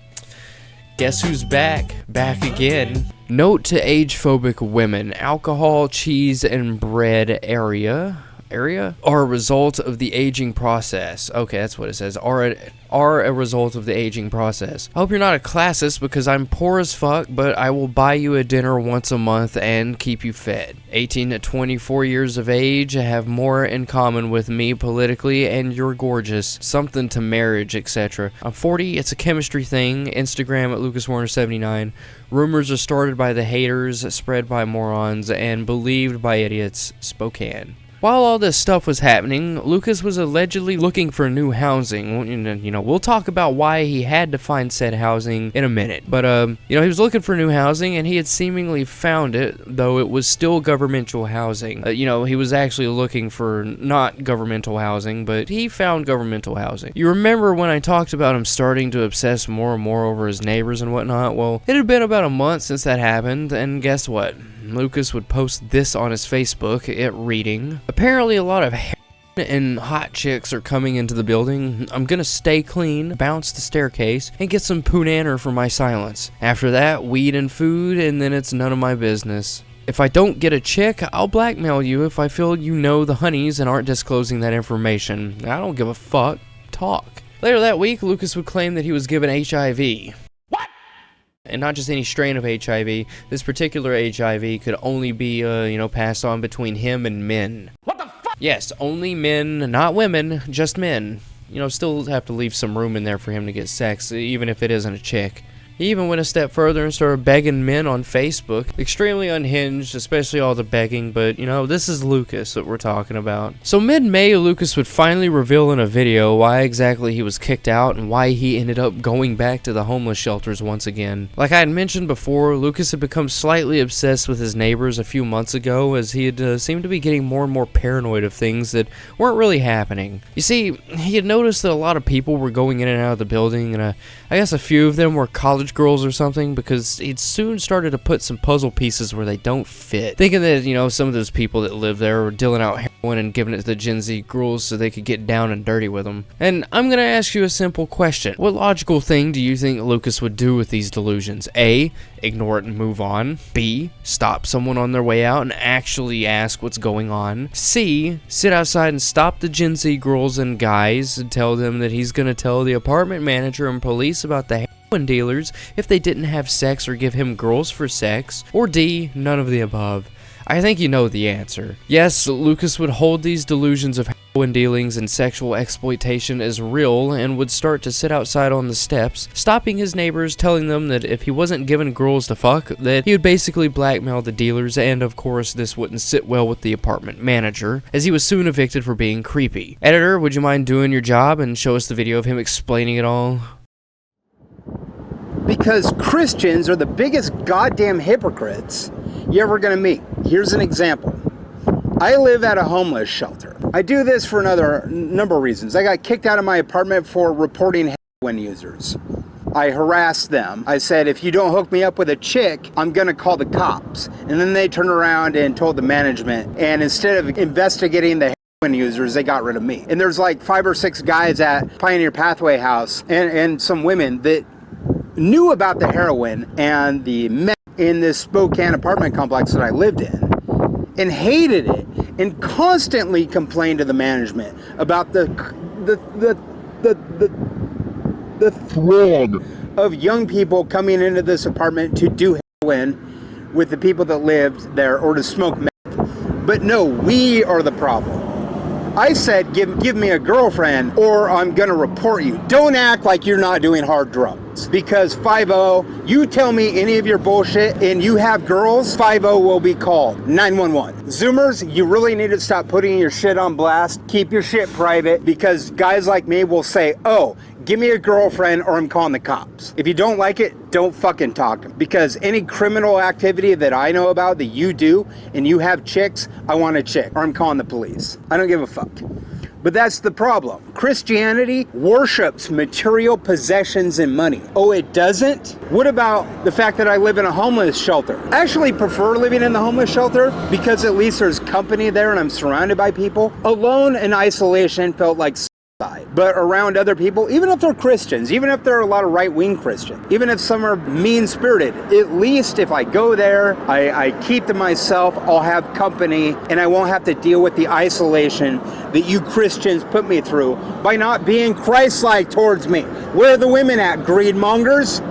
guess who's back? Back again. Note to age-phobic women. Alcohol, cheese, and bread area. area are a result of the aging process. Okay, that's what it says. Are a result of the aging process. I hope you're not a classist because I'm poor as fuck, but I will buy you a dinner once a month and keep you fed. 18 to 24 years of age have more in common with me politically, and you're gorgeous. Something to marriage, etc. I'm 40, it's a chemistry thing. Instagram at Lucas Werner 79. Rumors are started by the haters, spread by morons, and believed by idiots. Spokane. While all this stuff was happening, Lucas was allegedly looking for new housing. You know, we'll talk about why he had to find said housing in a minute. But, you know, he was looking for new housing, and he had seemingly found it, though it was still governmental housing. You know, he was actually looking for not governmental housing, but he found governmental housing. You remember when I talked about him starting to obsess more and more over his neighbors and whatnot? Well, it had been about a month since that happened, and guess what? Lucas would post this on his Facebook, it reading, apparently a lot of and hot chicks are coming into the building. I'm gonna stay clean, bounce the staircase, and get some punanner for my silence. After that, weed and food, and then it's none of my business. If I don't get a chick, I'll blackmail you if I feel you know the honeys and aren't disclosing that information. I don't give a fuck. Talk. Later that week, Lucas would claim that he was given HIV. And not just any strain of HIV. This particular HIV could only be, you know, passed on between him and men. What the fuck? Yes, only men, not women, just men. You know, still have to leave some room in there for him to get sex, even if it isn't a chick. He even went a step further and started begging men on Facebook. Extremely unhinged, especially all the begging, but, you know, this is Lucas that we're talking about. So mid-May, Lucas would finally reveal in a video why exactly he was kicked out and why he ended up going back to the homeless shelters once again. Like I had mentioned before, Lucas had become slightly obsessed with his neighbors a few months ago, as he had seemed to be getting more and more paranoid of things that weren't really happening. You see, he had noticed that a lot of people were going in and out of the building, and I guess a few of them were college girls or something, because he'd soon started to put some puzzle pieces where they don't fit. Thinking that, you know, some of those people that live there were dealing out heroin and giving it to the Gen Z girls so they could get down and dirty with them. And I'm gonna ask you a simple question. What logical thing do you think Lucas would do with these delusions? A, ignore it and move on. B, stop someone on their way out and actually ask what's going on. C, sit outside and stop the Gen Z girls and guys and tell them that he's gonna tell the apartment manager and police about the heroin dealers if they didn't have sex or give him girls for sex. Or D, none of the above. I think you know the answer. Yes, Lucas would hold these delusions of heroin dealings and sexual exploitation as real and would start to sit outside on the steps, stopping his neighbors, telling them that if he wasn't given girls to fuck, that he would basically blackmail the dealers, and of course this wouldn't sit well with the apartment manager, as he was soon evicted for being creepy. Editor, would you mind doing your job and show us the video of him explaining it all? Because Christians are the biggest goddamn hypocrites you're ever gonna meet. Here's an example. I live at a homeless shelter. I do this for another number of reasons. I got kicked out of my apartment for reporting heroin users. I harassed them. I said, if you don't hook me up with a chick, I'm gonna call the cops. And then they turned around and told the management, and instead of investigating the heroin users, they got rid of me. And there's like 5 or 6 guys at Pioneer Pathway House and some women that knew about the heroin and the meth in this Spokane apartment complex that I lived in, and hated it, and constantly complained to the management about the throng of young people coming into this apartment to do heroin with the people that lived there, or to smoke meth. But no, we are the problem. I said, give me a girlfriend or I'm gonna report you. Don't act like you're not doing hard drugs. Because 5-0, you tell me any of your bullshit and you have girls, 5-0 will be called. 911. Zoomers, you really need to stop putting your shit on blast. Keep your shit private, because guys like me will say, oh, give me a girlfriend or I'm calling the cops. If you don't like it, don't fucking talk. Because any criminal activity that I know about that you do and you have chicks, I want a chick or I'm calling the police. I don't give a fuck. But that's the problem. Christianity worships material possessions and money. Oh, it doesn't? What about the fact that I live in a homeless shelter? I actually prefer living in the homeless shelter because at least there's company there and I'm surrounded by people. Alone in isolation felt like But around other people, even if they're Christians, even if there are a lot of right-wing Christians, even if some are mean-spirited, at least if I go there, I keep to myself, I'll have company, and I won't have to deal with the isolation that you Christians put me through by not being Christ-like towards me. Where are the women at, greedmongers?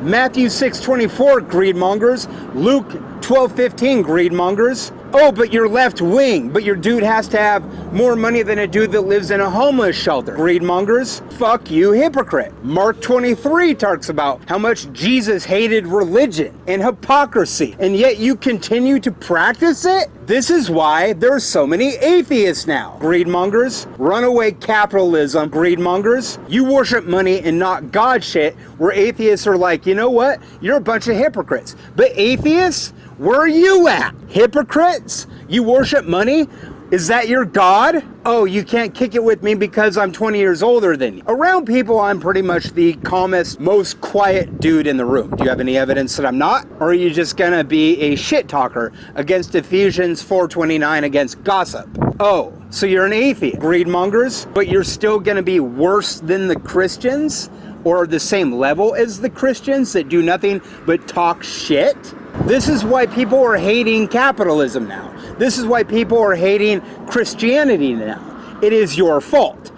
Matthew 6:24, greedmongers. Luke 12:15, greedmongers. Oh, but you're left wing, but your dude has to have more money than a dude that lives in a homeless shelter. Greedmongers, fuck you, hypocrite. Mark 23 talks about how much Jesus hated religion and hypocrisy, and yet you continue to practice it? This is why there's so many atheists now. Greedmongers, runaway capitalism, greedmongers. You worship money and not God shit, where atheists are like, you know what? You're a bunch of hypocrites. But atheists, where are you at? Hypocrites? You worship money? Is that your God? Oh, you can't kick it with me because I'm 20 years older than you. Around people, I'm pretty much the calmest, most quiet dude in the room. Do you have any evidence that I'm not? Or are you just gonna be a shit talker against Ephesians 4:29 against gossip? Oh, so you're an atheist. Greedmongers, but you're still gonna be worse than the Christians? Or the same level as the Christians that do nothing but talk shit? This is why people are hating capitalism now. This is why people are hating Christianity now. It is your fault.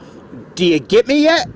Do you get me yet?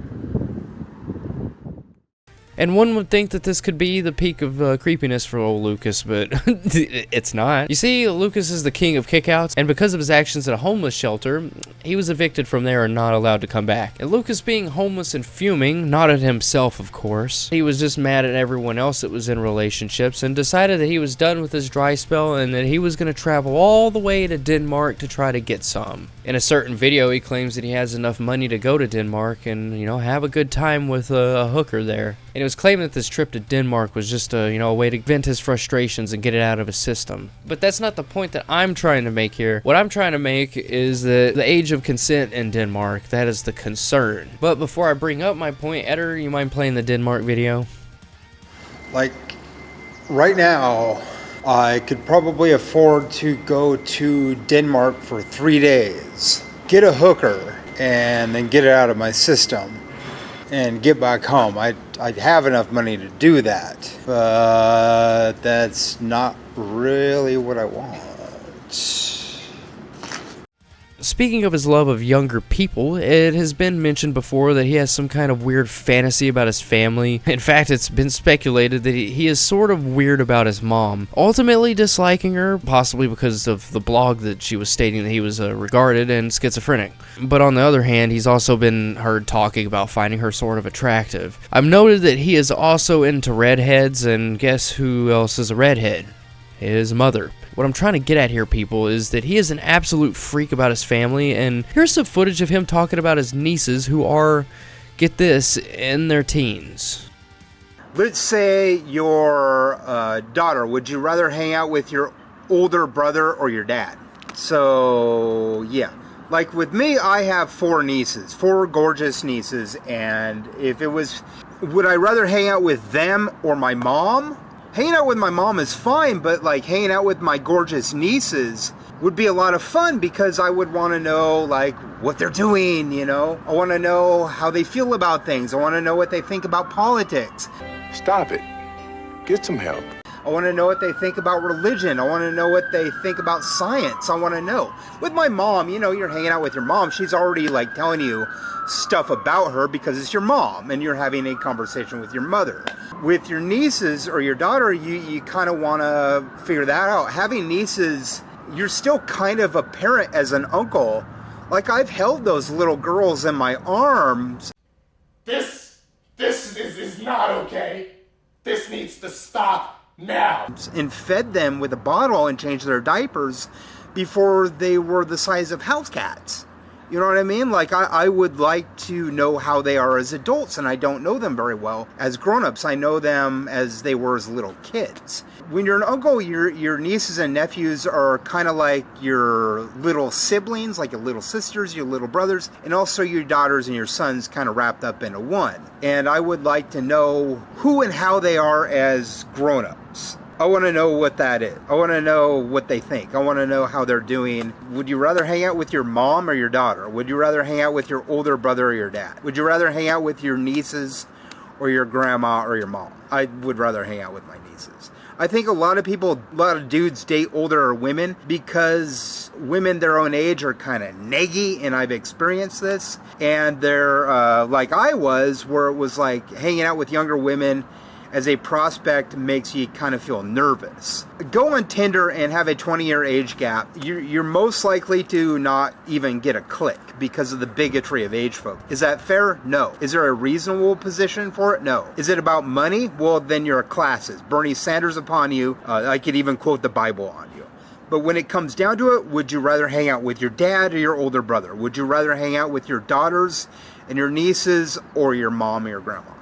And one would think that this could be the peak of creepiness for old Lucas, but it's not. You see, Lucas is the king of kickouts, and because of his actions at a homeless shelter, he was evicted from there and not allowed to come back. And Lucas, being homeless and fuming, not at himself, of course, he was just mad at everyone else that was in relationships and decided that he was done with his dry spell and that he was going to travel all the way to Denmark to try to get some. In a certain video, he claims that he has enough money to go to Denmark and, have a good time with a hooker there. And it was claimed that this trip to Denmark was just a way to vent his frustrations and get it out of his system. But that's not the point that I'm trying to make here. What I'm trying to make is the age of consent in Denmark. That is the concern. But before I bring up my point, Eder, you mind playing the Denmark video? Like, right now, I could probably afford to go to Denmark for 3 days, get a hooker, and then get it out of my system and get back home. I'd have enough money to do that, but that's not really what I want. Speaking of his love of younger people, it has been mentioned before that he has some kind of weird fantasy about his family. In fact, it's been speculated that he is sort of weird about his mom, ultimately disliking her, possibly because of the blog that she was stating that he was regarded and schizophrenic. But on the other hand, he's also been heard talking about finding her sort of attractive. I've noted that he is also into redheads, and guess who else is a redhead? His mother. What I'm trying to get at here, people, is that he is an absolute freak about his family, and here's some footage of him talking about his nieces who are, get this, in their teens. Let's say your daughter, would you rather hang out with your older brother or your dad? So, yeah. Like with me, I have 4 nieces, 4 gorgeous nieces, and if it was, would I rather hang out with them or my mom? Hanging out with my mom is fine, but like hanging out with my gorgeous nieces would be a lot of fun because I would want to know like what they're doing, I want to know how they feel about things. I want to know what they think about politics. Stop it. Get some help. I want to know what they think about religion. I want to know what they think about science. I want to know. With my mom, you're hanging out with your mom. She's already like telling you stuff about her because it's your mom and you're having a conversation with your mother. With your nieces or your daughter, you kind of want to figure that out. Having nieces, you're still kind of a parent as an uncle. Like I've held those little girls in my arms. This is not okay. This needs to stop now. And fed them with a bottle and changed their diapers before they were the size of house cats. You know what I mean? Like, I would like to know how they are as adults, and I don't know them very well as grown-ups. I know them as they were as little kids. When you're an uncle, your nieces and nephews are kind of like your little siblings, like your little sisters, your little brothers, and also your daughters and your sons kind of wrapped up into one. And I would like to know who and how they are as grown-ups. I want to know what that is. I want to know what they think. I want to know how they're doing. Would you rather hang out with your mom or your daughter? Would you rather hang out with your older brother or your dad? Would you rather hang out with your nieces or your grandma or your mom? I would rather hang out with my nieces. I think a lot of dudes date older women because women their own age are kind of neggy, and I've experienced this. And they're like I was, where it was like hanging out with younger women as a prospect makes you kind of feel nervous. Go on Tinder and have a 20-year age gap. You're most likely to not even get a click because of the bigotry of age folk. Is that fair? No. Is there a reasonable position for it? No. Is it about money? Well, then you're a classist. Bernie Sanders upon you. I could even quote the Bible on you. But when it comes down to it, would you rather hang out with your dad or your older brother? Would you rather hang out with your daughters and your nieces or your mom or your grandma?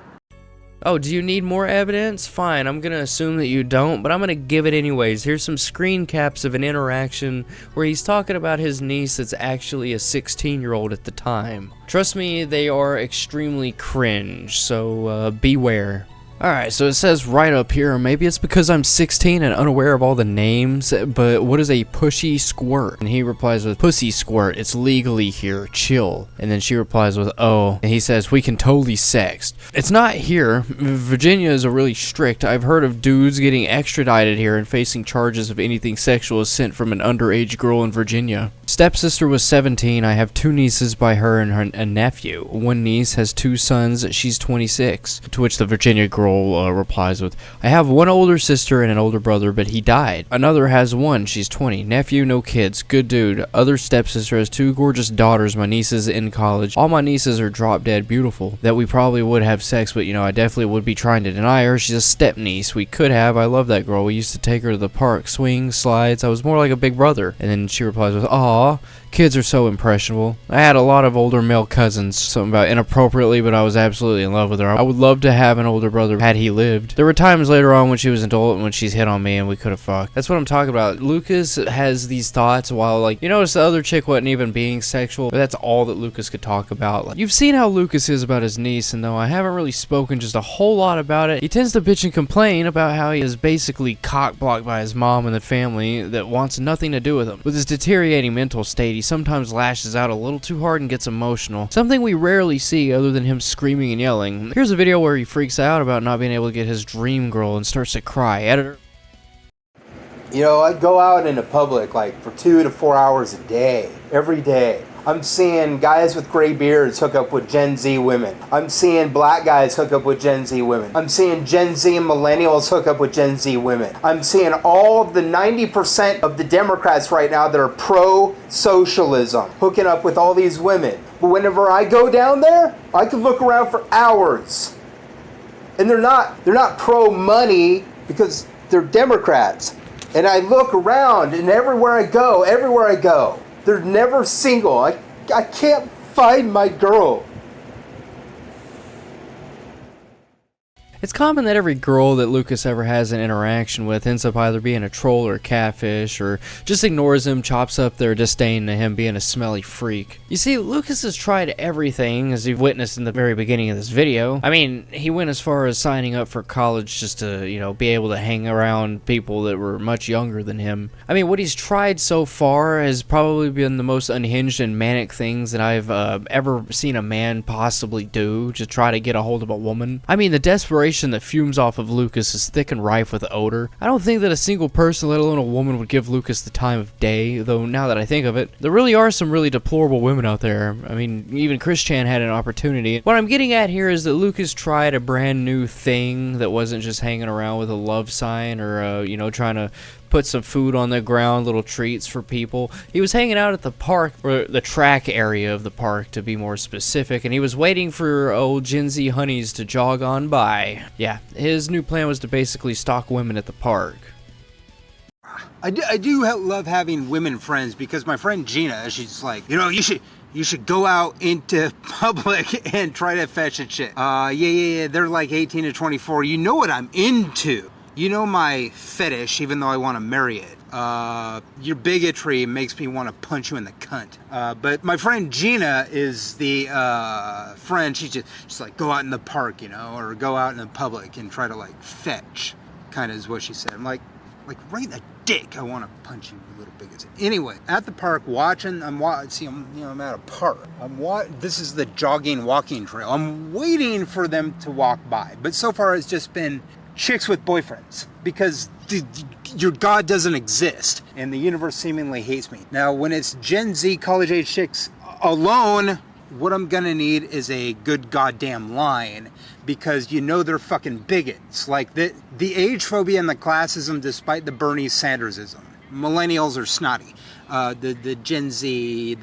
Oh, do you need more evidence? Fine, I'm gonna assume that you don't, but I'm gonna give it anyways. Here's some screen caps of an interaction where he's talking about his niece that's actually a 16-year-old at the time. Trust me, they are extremely cringe, so beware. Alright, so it says right up here, maybe it's because I'm 16 and unaware of all the names, but what is a pushy squirt? And he replies with, pussy squirt, it's legally here, chill. And then she replies with, oh, and he says, we can totally sext. It's not here. Virginia is really strict. I've heard of dudes getting extradited here and facing charges of anything sexual is sent from an underage girl in Virginia. Stepsister was 17, I have 2 nieces by her and a nephew. One niece has 2 sons, she's 26. To which the Virginia girl replies with, I have 1 older sister and an older brother, but he died. Another has 1, she's 20. Nephew, no kids, good dude. Other stepsister has 2 gorgeous daughters, my nieces in college. All my nieces are drop dead beautiful. That we probably would have sex, but you know, I definitely would be trying to deny her. She's a step niece. We could have. I love that girl. We used to take her to the park, swings, slides. I was more like a big brother. And then she replies with, aw, kids are so impressionable. I had a lot of older male cousins, something about inappropriately, but I was absolutely in love with her. I would love to have an older brother had he lived. There were times later on when she was an adult and when she's hit on me and we could have fucked. That's what I'm talking about. Lucas has these thoughts while, like, you notice the other chick wasn't even being sexual, but that's all that Lucas could talk about. Like, you've seen how Lucas is about his niece, and though I haven't really spoken just a whole lot about it, he tends to bitch and complain about how he is basically cock-blocked by his mom and the family that wants nothing to do with him. With his deteriorating mental state, he sometimes lashes out a little too hard and gets emotional, something we rarely see other than him screaming and yelling. Here's a video where he freaks out about not being able to get his dream girl and starts to cry. Editor. You know, I go out into public like for 2 to 4 hours a day, every day. I'm seeing guys with gray beards hook up with Gen Z women. I'm seeing black guys hook up with Gen Z women. I'm seeing Gen Z and millennials hook up with Gen Z women. I'm seeing all of the 90% of the Democrats right now that are pro-socialism hooking up with all these women. But whenever I go down there, I can look around for hours. And they're not pro-money because they're Democrats. And I look around, and everywhere I go, they're never single. I can't find my girl. It's common that every girl that Lucas ever has an interaction with ends up either being a troll or a catfish, or just ignores him, chops up their disdain to him being a smelly freak. You see, Lucas has tried everything, as you've witnessed in the very beginning of this video. I mean, he went as far as signing up for college just to, you know, be able to hang around people that were much younger than him. I mean, what he's tried so far has probably been the most unhinged and manic things that I've ever seen a man possibly do to try to get a hold of a woman. I mean, the desperation that fumes off of Lucas is thick and rife with odor. I don't think that a single person, let alone a woman, would give Lucas the time of day, though now that I think of it, there really are some really deplorable women out there. I mean, even Chris Chan had an opportunity. What I'm getting at here is that Lucas tried a brand new thing that wasn't just hanging around with a love sign or, you know, trying to put some food on the ground, little treats for people. He was hanging out at the park, or the track area of the park to be more specific, and he was waiting for old Gen Z honeys to jog on by. Yeah, his new plan was to basically stalk women at the park. I do love having women friends because my friend Gina, she's like, you know, you should go out into public and try to fetch a chick. Yeah, they're like 18 to 24. You know what I'm into. You know my fetish, even though I want to marry it. Your bigotry makes me want to punch you in the cunt. But my friend Gina is the friend, she's just like, go out in the park, you know, or go out in the public and try to like fetch. kind of is what she said. I'm like right in the dick. I want to punch you, little bigots. Anyway, at the park watching, I'm at a park. This is the jogging, walking trail. I'm waiting for them to walk by. But so far it's just been chicks with boyfriends because your God doesn't exist and the universe seemingly hates me. Now, when it's Gen Z college age chicks alone, what I'm gonna need is a good goddamn line, because you know they're fucking bigots. Like the age phobia and the classism, despite the Bernie Sandersism. Millennials are snotty. The Gen Z.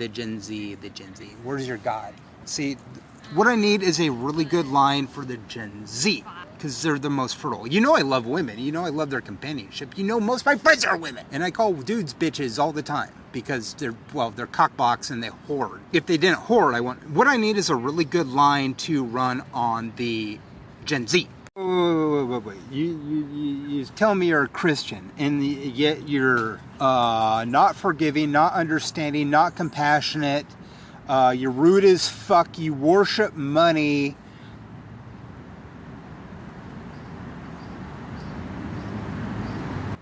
Where's your God? See, what I need is a really good line for the Gen Z, because they're the most fertile. You know I love women. You know I love their companionship. You know most of my friends are women. And I call dudes bitches all the time because they're cockblocks and they hoard. If they didn't hoard, what I need is a really good line to run on the Gen Z. Wait. You tell me you're a Christian, and yet you're not forgiving, not understanding, not compassionate. You're rude as fuck. You worship money.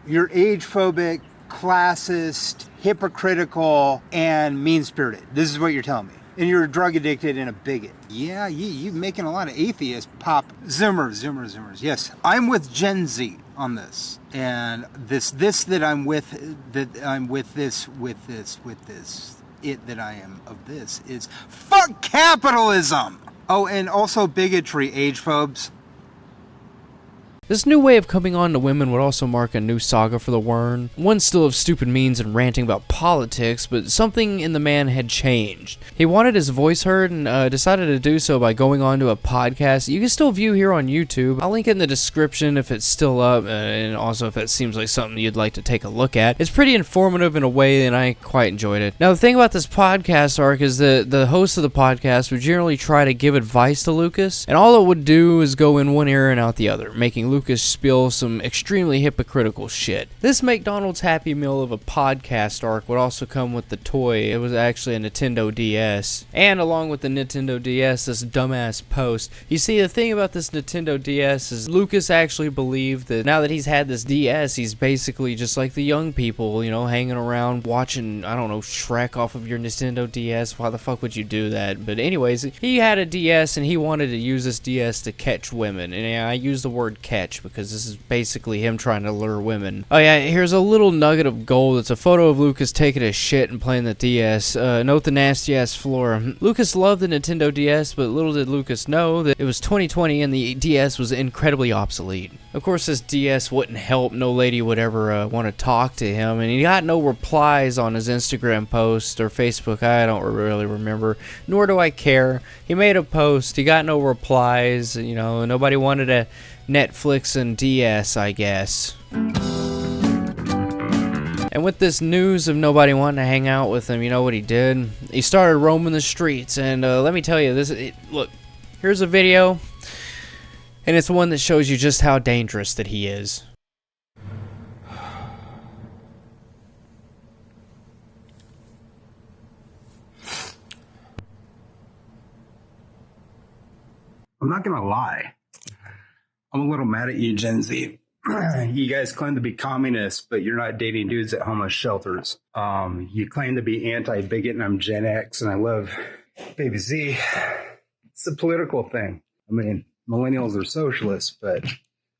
You're age phobic, classist, hypocritical, and mean-spirited. This is what you're telling me. And you're drug addicted and a bigot. Yeah, you're making a lot of atheists pop. Zoomers. Yes, I'm with Gen Z on this. And this that I'm with, it that I am of this is fuck capitalism. Oh, and also bigotry, age phobes. This new way of coming on to women would also mark a new saga for the Wern. One still of stupid memes and ranting about politics, but something in the man had changed. He wanted his voice heard and decided to do so by going on to a podcast you can still view here on YouTube. I'll link it in the description if it's still up, and also if it seems like something you'd like to take a look at. It's pretty informative in a way, and I quite enjoyed it. Now, the thing about this podcast arc is that the host of the podcast would generally try to give advice to Lucas, and all it would do is go in one ear and out the other, making Lucas spill some extremely hypocritical shit. This McDonald's Happy Meal of a podcast arc would also come with the toy. It was actually a Nintendo DS. And along with the Nintendo DS, this dumbass post. You see, the thing about this Nintendo DS is Lucas actually believed that now that he's had this DS, he's basically just like the young people, you know, hanging around watching, I don't know, Shrek off of your Nintendo DS. Why the fuck would you do that? But anyways, he had a DS and he wanted to use this DS to catch women. And I use the word catch because this is basically him trying to lure women. Oh yeah, here's a little nugget of gold. It's a photo of Lucas taking a shit and playing the DS. Note the nasty ass floor. Lucas loved the Nintendo DS, but little did Lucas know that it was 2020 and the DS was incredibly obsolete. Of course, this DS wouldn't help. No lady would ever want to talk to him, and he got no replies on his Instagram post or Facebook. I don't really remember, nor do I care. He made a post. He got no replies. You know, nobody wanted to Netflix and DS, I guess. And with this news of nobody wanting to hang out with him, you know what he did? He started roaming the streets, and let me tell you, look, here's a video, and it's one that shows you just how dangerous that he is. I'm not gonna lie. I'm a little mad at you, Gen Z. You guys claim to be communists, but you're not dating dudes at homeless shelters. You claim to be anti-bigot, and I'm Gen X, and I love Baby Z. It's a political thing. I mean, millennials are socialists, but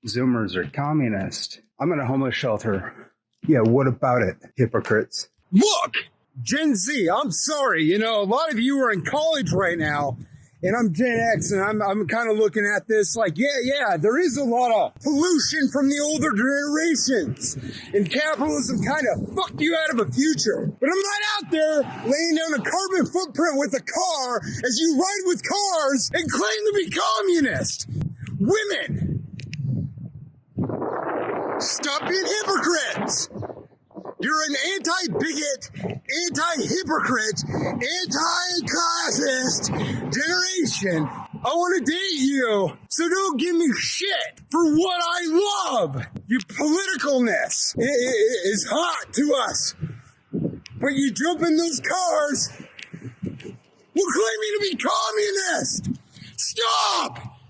Zoomers are communist. I'm in a homeless shelter. Yeah, what about it, hypocrites? Look, Gen Z, I'm sorry. You know, a lot of you are in college right now. And I'm Gen X, and I'm kind of looking at this like, yeah, there is a lot of pollution from the older generations. And capitalism kind of fucked you out of a future. But I'm not out there laying down a carbon footprint with a car as you ride with cars and claim to be communist. Women, stop being hypocrites. You're an anti-bigot, anti-hypocrite, anti-classist generation. I want to date you, so don't give me shit for what I love. Your politicalness is hot to us. But you jump in those cars, we're claiming to be communist. Stop!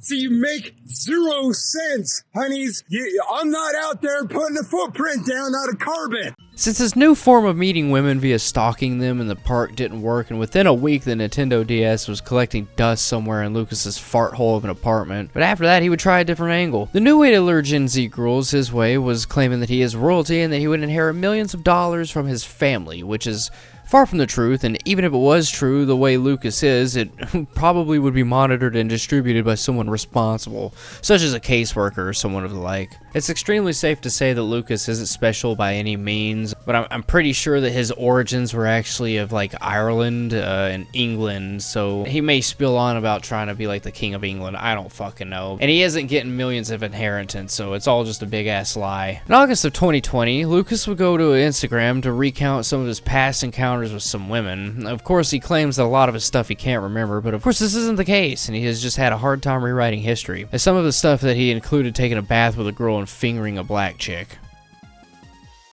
So you make 0 sense, honeys. I'm not out there putting a footprint down out of carbon. Since his new form of meeting women via stalking them in the park didn't work, and within a week the Nintendo DS was collecting dust somewhere in Lucas's fart hole of an apartment, but after that he would try a different angle. The new way to lure Gen Z girls his way was claiming that he is royalty and that he would inherit millions of dollars from his family, which is far from the truth, and even if it was true the way Lucas is, it probably would be monitored and distributed by someone responsible, such as a caseworker or someone of the like. It's extremely safe to say that Lucas isn't special by any means, but I'm pretty sure that his origins were actually of like Ireland and England, so he may spill on about trying to be like the King of England. I don't fucking know. And he isn't getting millions of inheritance, so it's all just a big ass lie. In August of 2020, Lucas would go to Instagram to recount some of his past encounters with some women. Of course, he claims that a lot of his stuff he can't remember, but of course this isn't the case, and he has just had a hard time rewriting history. As some of the stuff that he included taking a bath with a girl and fingering a black chick.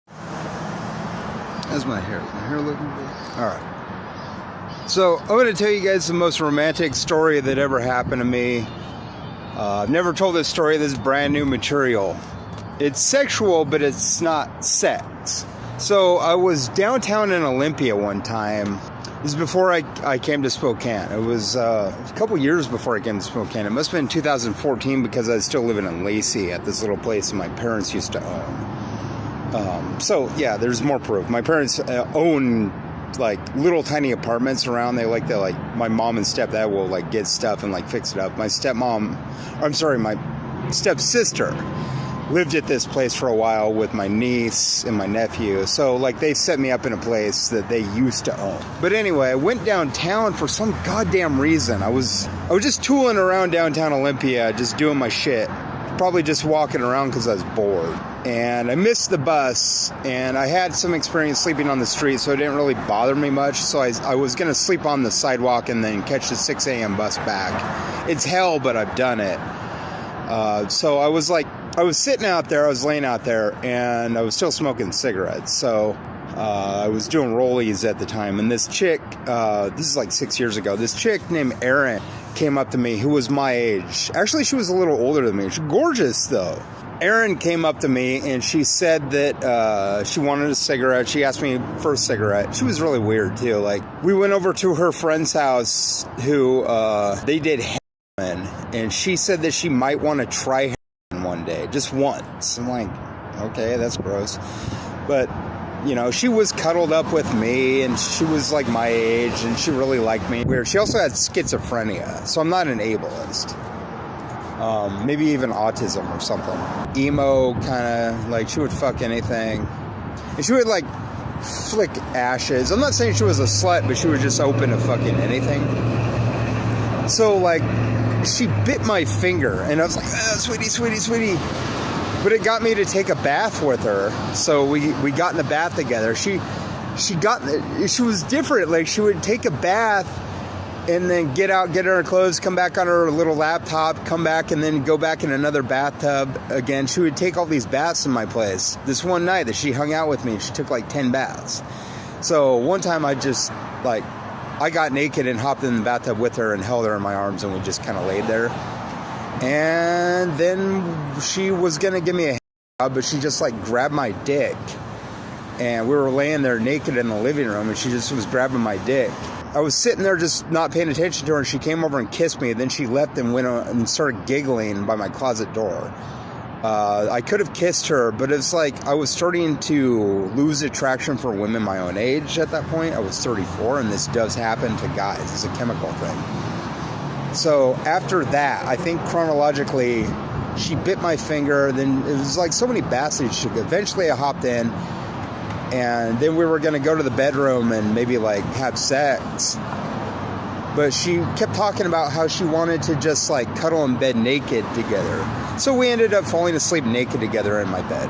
How's my hair? Is my hair looking good? Alright. So, I'm going to tell you guys the most romantic story that ever happened to me. I've never told this story. This is brand new material. It's sexual, but it's not sex. So I was downtown in Olympia one time. This is before I came to Spokane. It was a couple years before I came to Spokane. It must have been 2014 because I was still living in Lacey at this little place my parents used to own. So yeah, there's more proof. My parents own like little tiny apartments around. They like to my mom and stepdad will like get stuff and like fix it up. My stepsister lived at this place for a while with my niece and my nephew. So, like, they set me up in a place that they used to own. But anyway, I went downtown for some goddamn reason. I was just tooling around downtown Olympia, just doing my shit. Probably just walking around because I was bored. And I missed the bus, and I had some experience sleeping on the street, so it didn't really bother me much. So I was going to sleep on the sidewalk and then catch the 6 a.m. bus back. It's hell, but I've done it. So I was sitting out there, I was laying out there, and I was still smoking cigarettes. So I was doing rollies at the time, and this chick, this is like 6 years ago, this chick named Erin came up to me, who was my age. Actually, she was a little older than me. She's gorgeous, though. Erin came up to me, and she said that she wanted a cigarette. She asked me for a cigarette. She was really weird, too. Like, we went over to her friend's house, who, they did heroin, and she said that she might want to try heroin one day, just once. I'm like, okay, that's gross. But, you know, she was cuddled up with me, and she was like my age, and she really liked me. Weird. She also had schizophrenia, so I'm not an ableist. Maybe even autism or something. Emo, kind of, like, she would fuck anything. And she would, like, flick ashes. I'm not saying she was a slut, but she was just open to fucking anything. So, like, she bit my finger, and I was like, sweetie, sweetie, sweetie. But it got me to take a bath with her. So we got in the bath together. She was different. Like, she would take a bath and then get out, get her clothes, come back on her little laptop, come back, and then go back in another bathtub again. She would take all these baths in my place. This one night that she hung out with me, she took like 10 baths. So one time I just, like, I got naked and hopped in the bathtub with her and held her in my arms, and we just kind of laid there. And then she was going to give me a hand, but she just, like, grabbed my dick. And we were laying there naked in the living room, and she just was grabbing my dick. I was sitting there just not paying attention to her, and she came over and kissed me. Then she left and went and started giggling by my closet door. I could have kissed her, but it's like I was starting to lose attraction for women my own age at that point. I was 34, and this does happen to guys. It's a chemical thing. So after that, I think chronologically, she bit my finger. Then it was like so many baths that she took. Eventually I hopped in, and then we were going to go to the bedroom and maybe like have sex. But she kept talking about how she wanted to just like cuddle in bed naked together. So we ended up falling asleep naked together in my bed.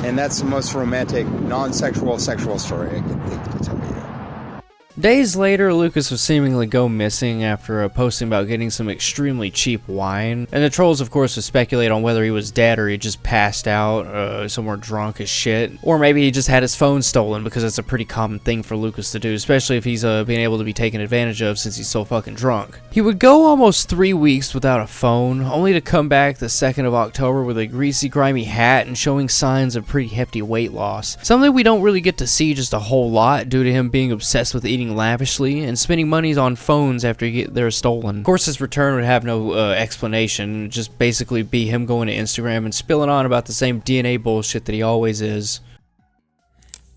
And that's the most romantic, non-sexual, sexual story I can think to tell you. Days later, Lucas was seemingly go missing after posting about getting some extremely cheap wine, and the trolls of course would speculate on whether he was dead or he just passed out somewhere drunk as shit, or maybe he just had his phone stolen, because that's a pretty common thing for Lucas to do, especially if he's being able to be taken advantage of since he's so fucking drunk. He would go almost 3 weeks without a phone, only to come back the 2nd of October with a greasy, grimy hat and showing signs of pretty hefty weight loss, something we don't really get to see just a whole lot due to him being obsessed with eating lavishly and spending money on phones after they're stolen. Of course, his return would have no explanation. It'd just basically be him going to Instagram and spilling on about the same DNA bullshit that he always is.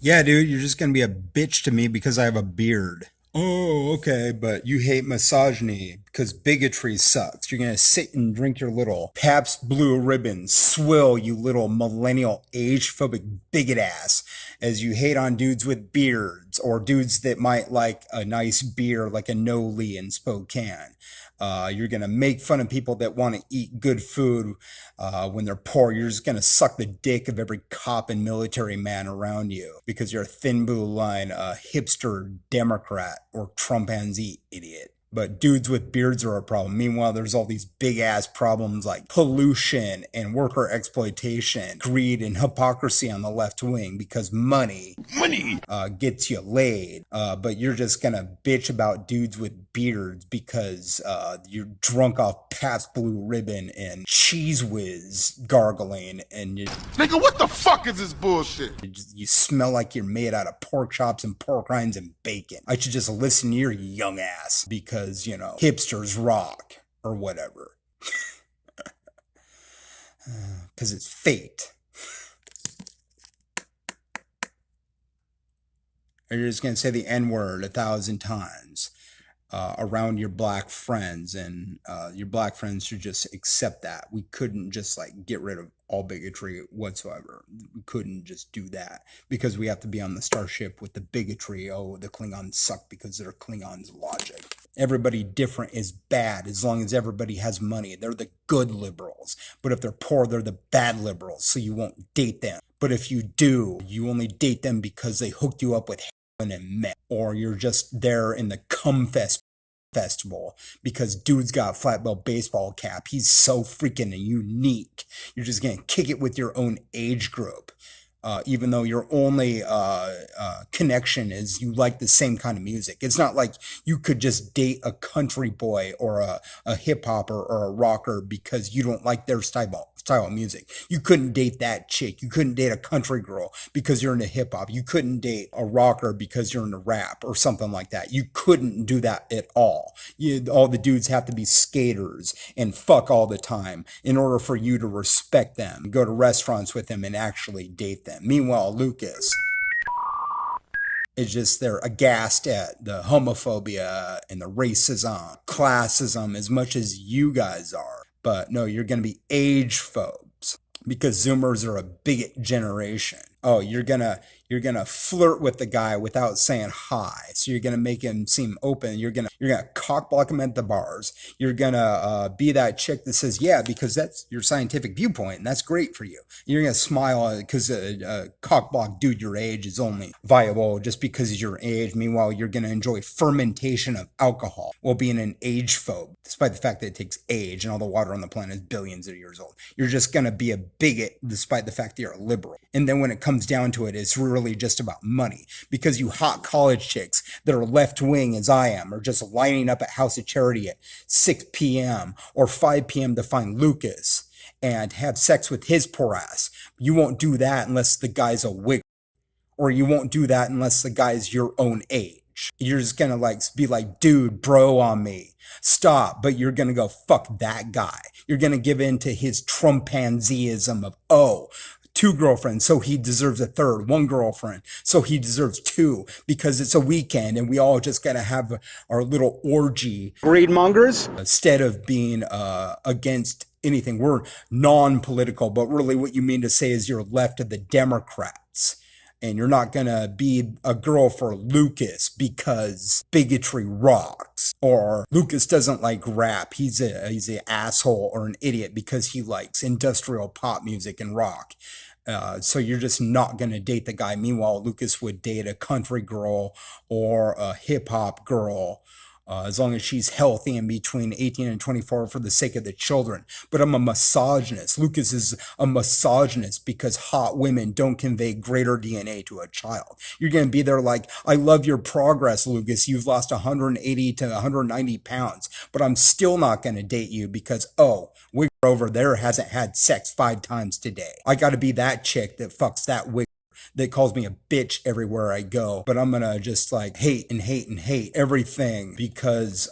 Yeah, dude, you're just gonna be a bitch to me because I have a beard. Oh, okay, but you hate misogyny because bigotry sucks. You're gonna sit and drink your little Pabst Blue Ribbon swill, you little millennial age-phobic bigot ass, as you hate on dudes with beards or dudes that might like a nice beer like a No-Lee in Spokane. You're going to make fun of people that want to eat good food when they're poor. You're just going to suck the dick of every cop and military man around you because you're a thin blue line, hipster Democrat or Trumpanzee idiot. But dudes with beards are a problem. Meanwhile, there's all these big ass problems like pollution and worker exploitation, greed and hypocrisy on the left wing because money gets you laid. But you're just gonna bitch about dudes with beards because you're drunk off Pabst Blue Ribbon and Cheese Whiz gargling, and you Nigga, what the fuck is this bullshit? you smell like you're made out of pork chops and pork rinds and bacon. I should just listen to your young ass because, you know, hipsters rock or whatever. Because it's fate. Or you're just going to say the N-word 1,000 times around your black friends, and your black friends should just accept that. We couldn't just like get rid of all bigotry whatsoever. We couldn't just do that because we have to be on the starship with the bigotry. Oh, the Klingons suck because they're Klingons logic. Everybody different is bad as long as everybody has money. They're the good liberals. But if they're poor, they're the bad liberals, so you won't date them. But if you do, you only date them because they hooked you up with heroin and meth. Or you're just there in the Cumfest festival because dude's got a flat belt baseball cap. He's so freaking unique. You're just gonna kick it with your own age group. Even though your only connection is you like the same kind of music. It's not like you could just date a country boy or a hip hopper or a rocker because you don't like their style of music. You couldn't date that chick. You couldn't date a country girl because you're into hip hop. You couldn't date a rocker because you're into rap or something like that. You couldn't do that at all. All the dudes have to be skaters and fuck all the time in order for you to respect them, go to restaurants with them and actually date them. Meanwhile, Lucas is just they're aghast at the homophobia and the racism, classism as much as you guys are. But no, you're going to be age phobes because Zoomers are a bigot generation. Oh, you're gonna flirt with the guy without saying hi. So you're gonna make him seem open. You're gonna cock block him at the bars. You're gonna be that chick that says yeah because that's your scientific viewpoint and that's great for you. You're gonna smile because a cock block dude your age is only viable just because of your age. Meanwhile, you're gonna enjoy fermentation of alcohol while being an age phobe, despite the fact that it takes age and all the water on the planet is billions of years old. You're just gonna be a bigot despite the fact that you're a liberal. And then when it comes down to it, it's really just about money because you hot college chicks that are left wing as I am are just lining up at House of Charity at 6 p.m. or 5 p.m. to find Lucas and have sex with his poor ass. You won't do that unless the guy's a wig, or you won't do that unless the guy's your own age. You're just gonna be like, dude, bro on me. Stop, but you're gonna go fuck that guy. You're gonna give in to his Trumpanzeeism of, oh, 2 girlfriends, so he deserves a 3rd. 1 girlfriend, so he deserves 2 because it's a weekend and we all just gotta have our little orgy. Greed mongers? Instead of being against anything, we're non-political, but really what you mean to say is you're left of the Democrats. And you're not gonna be a girl for Lucas because bigotry rocks. Or Lucas doesn't like rap. He's an asshole or an idiot because he likes industrial pop music and rock. So you're just not going to date the guy. Meanwhile, Lucas would date a country girl or a hip hop girl, as long as she's healthy and between 18 and 24 for the sake of the children. But I'm a misogynist. Lucas is a misogynist because hot women don't convey greater DNA to a child. You're going to be there like, I love your progress, Lucas. You've lost 180 to 190 pounds, but I'm still not going to date you because, Wigger over there hasn't had sex 5 times today. I got to be that chick that fucks that Wigger that calls me a bitch everywhere I go. But I'm gonna just like hate and hate and hate everything because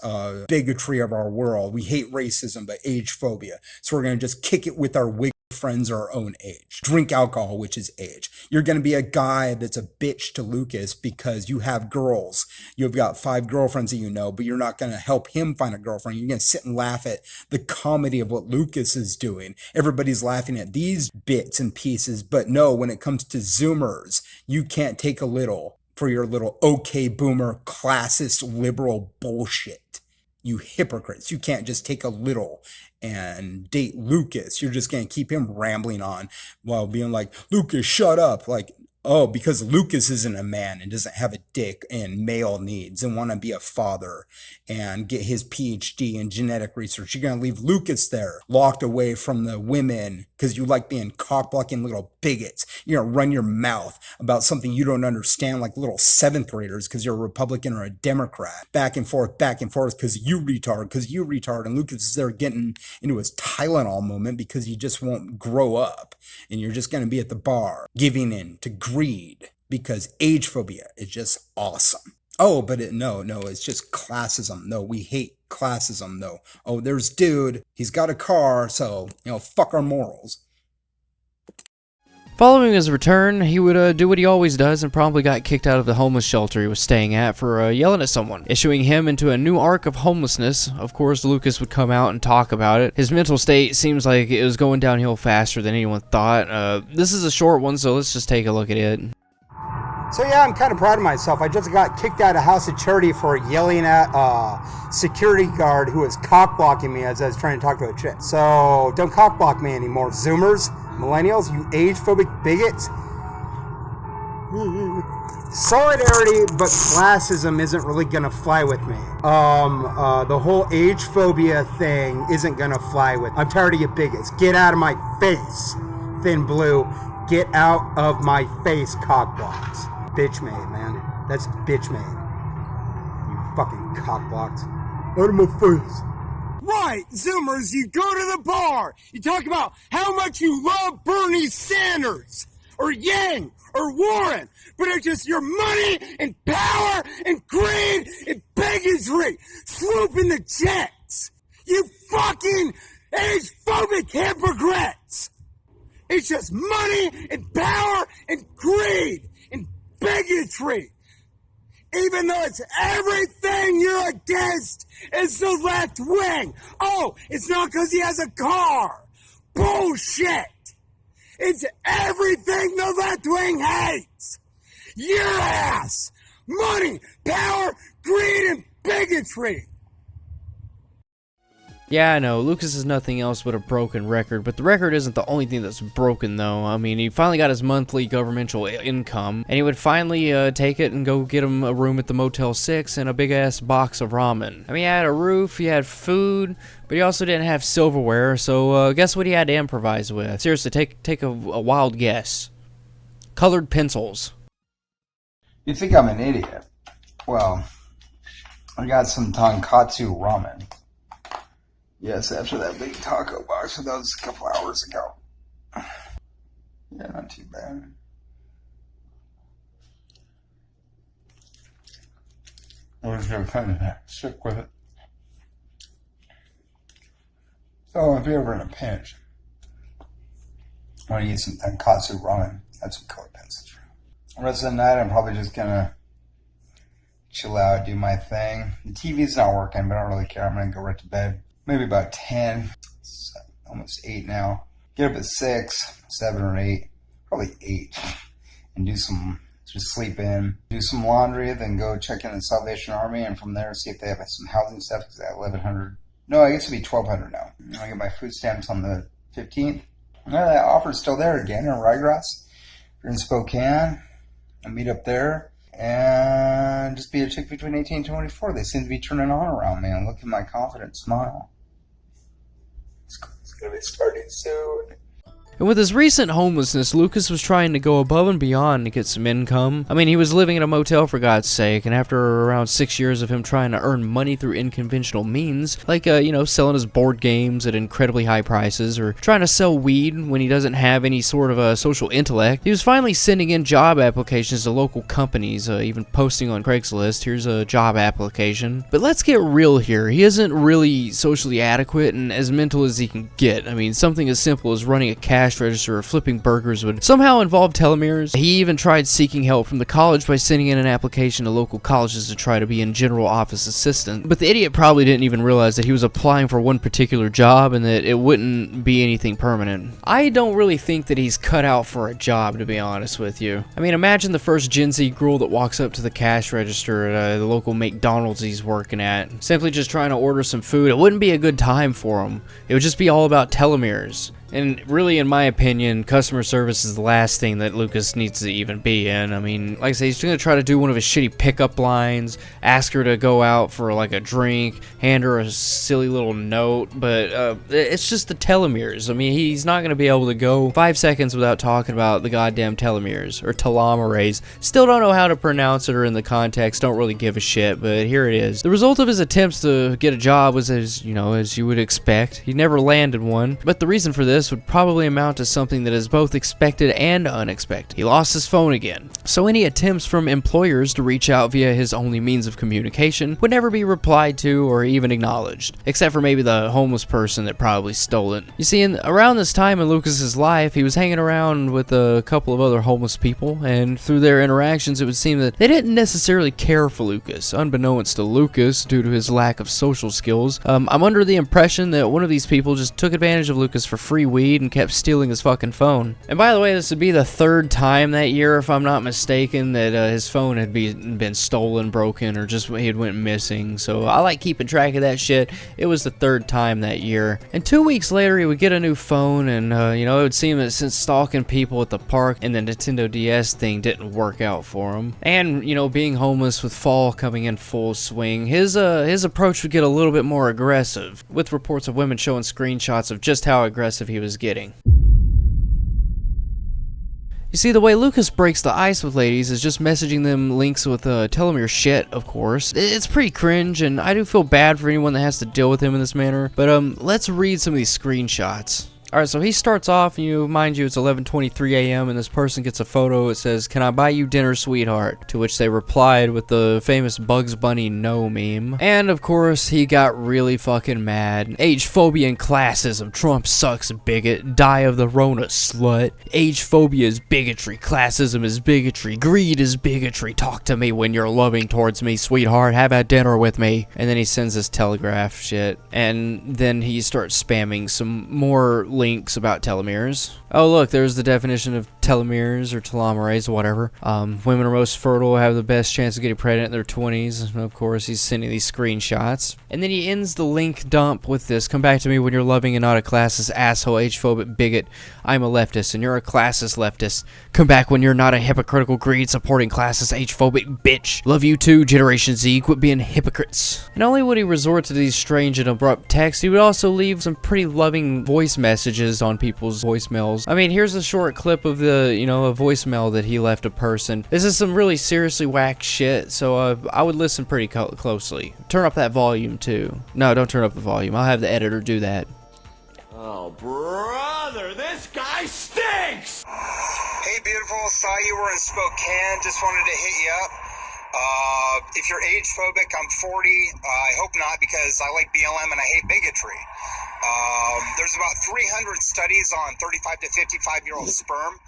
bigotry of our world. We hate racism, but age phobia. So we're gonna just kick it with our wig friends our own age. Drink alcohol, which is age. You're gonna be a guy that's a bitch to Lucas because you have girls. You've got 5 girlfriends that you know, but you're not gonna help him find a girlfriend. You're gonna sit and laugh at the comedy of what Lucas is doing. Everybody's laughing at these bits and pieces, but no, when it comes to Zoomers, you can't take a little for your little okay boomer classist liberal bullshit. You hypocrites. You can't just take a little and date Lucas. You're just going to keep him rambling on while being like, Lucas, shut up. Like, because Lucas isn't a man and doesn't have a dick and male needs and want to be a father and get his PhD in genetic research. You're going to leave Lucas there locked away from the women because you like being cock-blocking little bigots. You're going to run your mouth about something you don't understand like little 7th graders because you're a Republican or a Democrat. Back and forth because you retard. And Lucas is there getting into his Tylenol moment because he just won't grow up. And you're just going to be at the bar giving in to greed because age phobia is just awesome. But it's just classism. No, we hate classism. No. There's dude, he's got a car, so, fuck our morals. Following his return, he would do what he always does and probably got kicked out of the homeless shelter he was staying at for yelling at someone, issuing him into a new arc of homelessness. Of course, Lucas would come out and talk about it. His mental state seems like it was going downhill faster than anyone thought. This is a short one, so let's just take a look at it. So yeah, I'm kind of proud of myself. I just got kicked out of House of Charity for yelling at a security guard who was cock-blocking me as I was trying to talk to a chick. So don't cock-block me anymore, Zoomers, millennials, you age-phobic bigots. Solidarity, but classism isn't really gonna fly with me. The whole age phobia thing isn't gonna fly with me. I'm tired of you bigots. Get out of my face, Thin Blue. Get out of my face, cockblocks. Bitch made, man. That's bitch made. You fucking cockblocks. Out of my face. Right, Zoomers, you go to the bar. You talk about how much you love Bernie Sanders or Yang or Warren, but it's just your money and power and greed and bigotry swooping the jets. You fucking age-phobic hypocrites. It's just money and power and greed and bigotry. Even though it's everything you're against is the left wing. It's not because he has a car. Bullshit. It's everything the left wing hates. Your ass. Money, power, greed, and bigotry. Yeah, I know, Lucas is nothing else but a broken record, but the record isn't the only thing that's broken, though. I mean, he finally got his monthly governmental income, and he would finally take it and go get him a room at the Motel 6 and a big-ass box of ramen. I mean, he had a roof, he had food, but he also didn't have silverware, so guess what he had to improvise with? Seriously, take a wild guess. Colored pencils. You think I'm an idiot? Well, I got some tonkatsu ramen. Yes, after that big taco box, that was a couple hours ago. Yeah, not too bad. I was kind of sick with it. So if you're ever in a pinch, want to eat some tonkatsu ramen, have some colored pencils. The rest of the night, I'm probably just gonna chill out, do my thing. The TV's not working, but I don't really care. I'm gonna go right to bed. Maybe about 10, it's almost 8 now. Get up at 6, 7 or 8, probably 8. and just sleep in, do some laundry, then go check in the Salvation Army, and from there see if they have some housing stuff, because at 1,100, no, I guess it'd be 1,200 now. I get my food stamps on the 15th. That offer's still there again in Ryegrass. If you're in Spokane, I'll meet up there, and just be a chick between 18 and 24. They seem to be turning on around me, and look at my confident smile. It's going to be starting soon. And with his recent homelessness, Lucas was trying to go above and beyond to get some income. I mean, he was living in a motel for God's sake, and after around 6 years of him trying to earn money through unconventional means, like, selling his board games at incredibly high prices, or trying to sell weed when he doesn't have any sort of a social intellect, he was finally sending in job applications to local companies, even posting on Craigslist, here's a job application. But let's get real here, he isn't really socially adequate and as mental as he can get. I mean, something as simple as running a cash register or flipping burgers would somehow involve telomeres. He even tried seeking help from the college by sending in an application to local colleges to try to be in general office assistant. But the idiot probably didn't even realize that he was applying for one particular job and that it wouldn't be anything permanent. I don't really think that he's cut out for a job, to be honest with you. I mean, imagine the first Gen Z girl that walks up to the cash register at the local McDonald's he's working at, simply just trying to order some food. It wouldn't be a good time for him. It would just be all about telomeres. And really, in my opinion, customer service is the last thing that Lucas needs to even be in. I mean, like I say, he's going to try to do one of his shitty pickup lines, ask her to go out for like a drink, hand her a silly little note, but it's just the telomeres. I mean, he's not going to be able to go 5 seconds without talking about the goddamn telomeres, or telomerase. Still don't know how to pronounce it or in the context, don't really give a shit, but here it is. The result of his attempts to get a job was as you would expect. He never landed one, but the reason for this would probably amount to something that is both expected and unexpected. He lost his phone again. So any attempts from employers to reach out via his only means of communication would never be replied to or even acknowledged, except for maybe the homeless person that probably stole it. You see, around this time in Lucas's life, he was hanging around with a couple of other homeless people, and through their interactions, it would seem that they didn't necessarily care for Lucas. Unbeknownst to Lucas, due to his lack of social skills, I'm under the impression that one of these people just took advantage of Lucas for free weed and kept stealing his fucking phone. And by the way, this would be the third time that year, if I'm not mistaken, that his phone had been stolen, broken, or just he had went missing. So I like keeping track of that shit. It was the third time that year. And 2 weeks later, he would get a new phone, and it would seem that since stalking people at the park and the Nintendo DS thing didn't work out for him, and being homeless with fall coming in full swing, his approach would get a little bit more aggressive, with reports of women showing screenshots of just how aggressive he was getting. You see, the way Lucas breaks the ice with ladies is just messaging them links with telomere shit, of course. It's pretty cringe, and I do feel bad for anyone that has to deal with him in this manner, but let's read some of these screenshots. Alright, so he starts off, and mind you, it's 11:23 a.m., and this person gets a photo. It says, "Can I buy you dinner, sweetheart?" To which they replied with the famous Bugs Bunny no meme. And, of course, he got really fucking mad. Age phobia and classism. Trump sucks, bigot. Die of the Rona, slut. Age phobia is bigotry. Classism is bigotry. Greed is bigotry. Talk to me when you're loving towards me, sweetheart. Have a dinner with me. And then he sends this telegraph shit. And then he starts spamming some more links about telomeres. Oh look, there's the definition of telomeres or telomerase, whatever. Women are most fertile, have the best chance of getting pregnant in their 20s. And of course, he's sending these screenshots. And then he ends the link dump with this: "Come back to me when you're loving and not a classist asshole, age-phobic bigot. I'm a leftist and you're a classist leftist. Come back when you're not a hypocritical greed-supporting classist age-phobic bitch. Love you too, Generation Z. Quit being hypocrites." And not only would he resort to these strange and abrupt texts, he would also leave some pretty loving voice messages on people's voicemails. I mean, here's a short clip of a voicemail that he left a person. This is some really seriously whack shit, so I would listen pretty closely. Turn up that volume too. No, don't turn up the volume. I'll have the editor do that. Oh, brother, this guy stinks! Hey, beautiful, saw you were in Spokane, just wanted to hit you up. If you're age phobic, I'm 40. I hope not, because I like BLM and I hate bigotry. There's about 300 studies on 35 to 55-year-old sperm.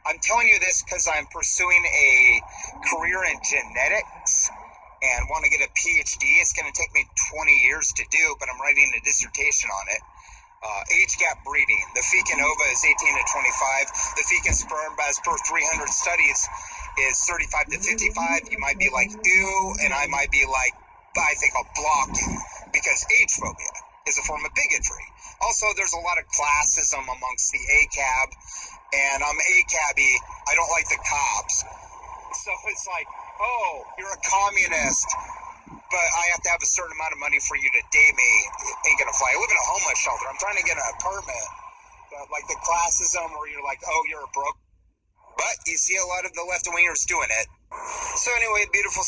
I'm telling you this because I'm pursuing a career in genetics and want to get a PhD. It's going to take me 20 years to do, but I'm writing a dissertation on it. Age gap breeding. The fecal ova is 18 to 25. The fecal sperm, as per 300 studies, is 35 to 55. You might be like, ew, and I might be like, I think I'll block you, because age phobia is a form of bigotry. Also, there's a lot of classism amongst the ACAB, and I'm ACAB-y. I don't like the cops. So it's like, oh, you're a communist, but I have to have a certain amount of money for you to date me. It ain't gonna fly. I live in a homeless shelter. I'm trying to get an apartment. But like the classism where you're like, oh, you're a broke. But you see a lot of the left-wingers doing it. So anyway, beautiful.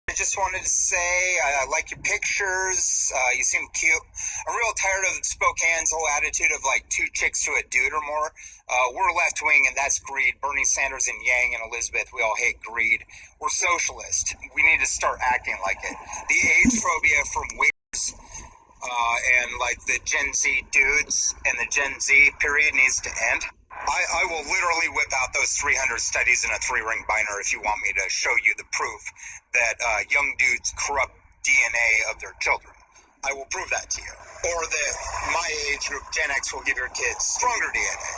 I just wanted to say I like your pictures. You seem cute. I'm real tired of Spokane's whole attitude of like 2 chicks to a dude or more. We're left wing, and that's greed. Bernie Sanders and Yang and Elizabeth, we all hate greed. We're socialist. We need to start acting like it. The age phobia from wiggers and like the Gen Z dudes and the Gen Z period needs to end. I will literally whip out those 300 studies in a 3-ring binder if you want me to show you the proof that young dudes corrupt DNA of their children. I will prove that to you. Or that my age group, Gen X, will give your kids stronger DNA.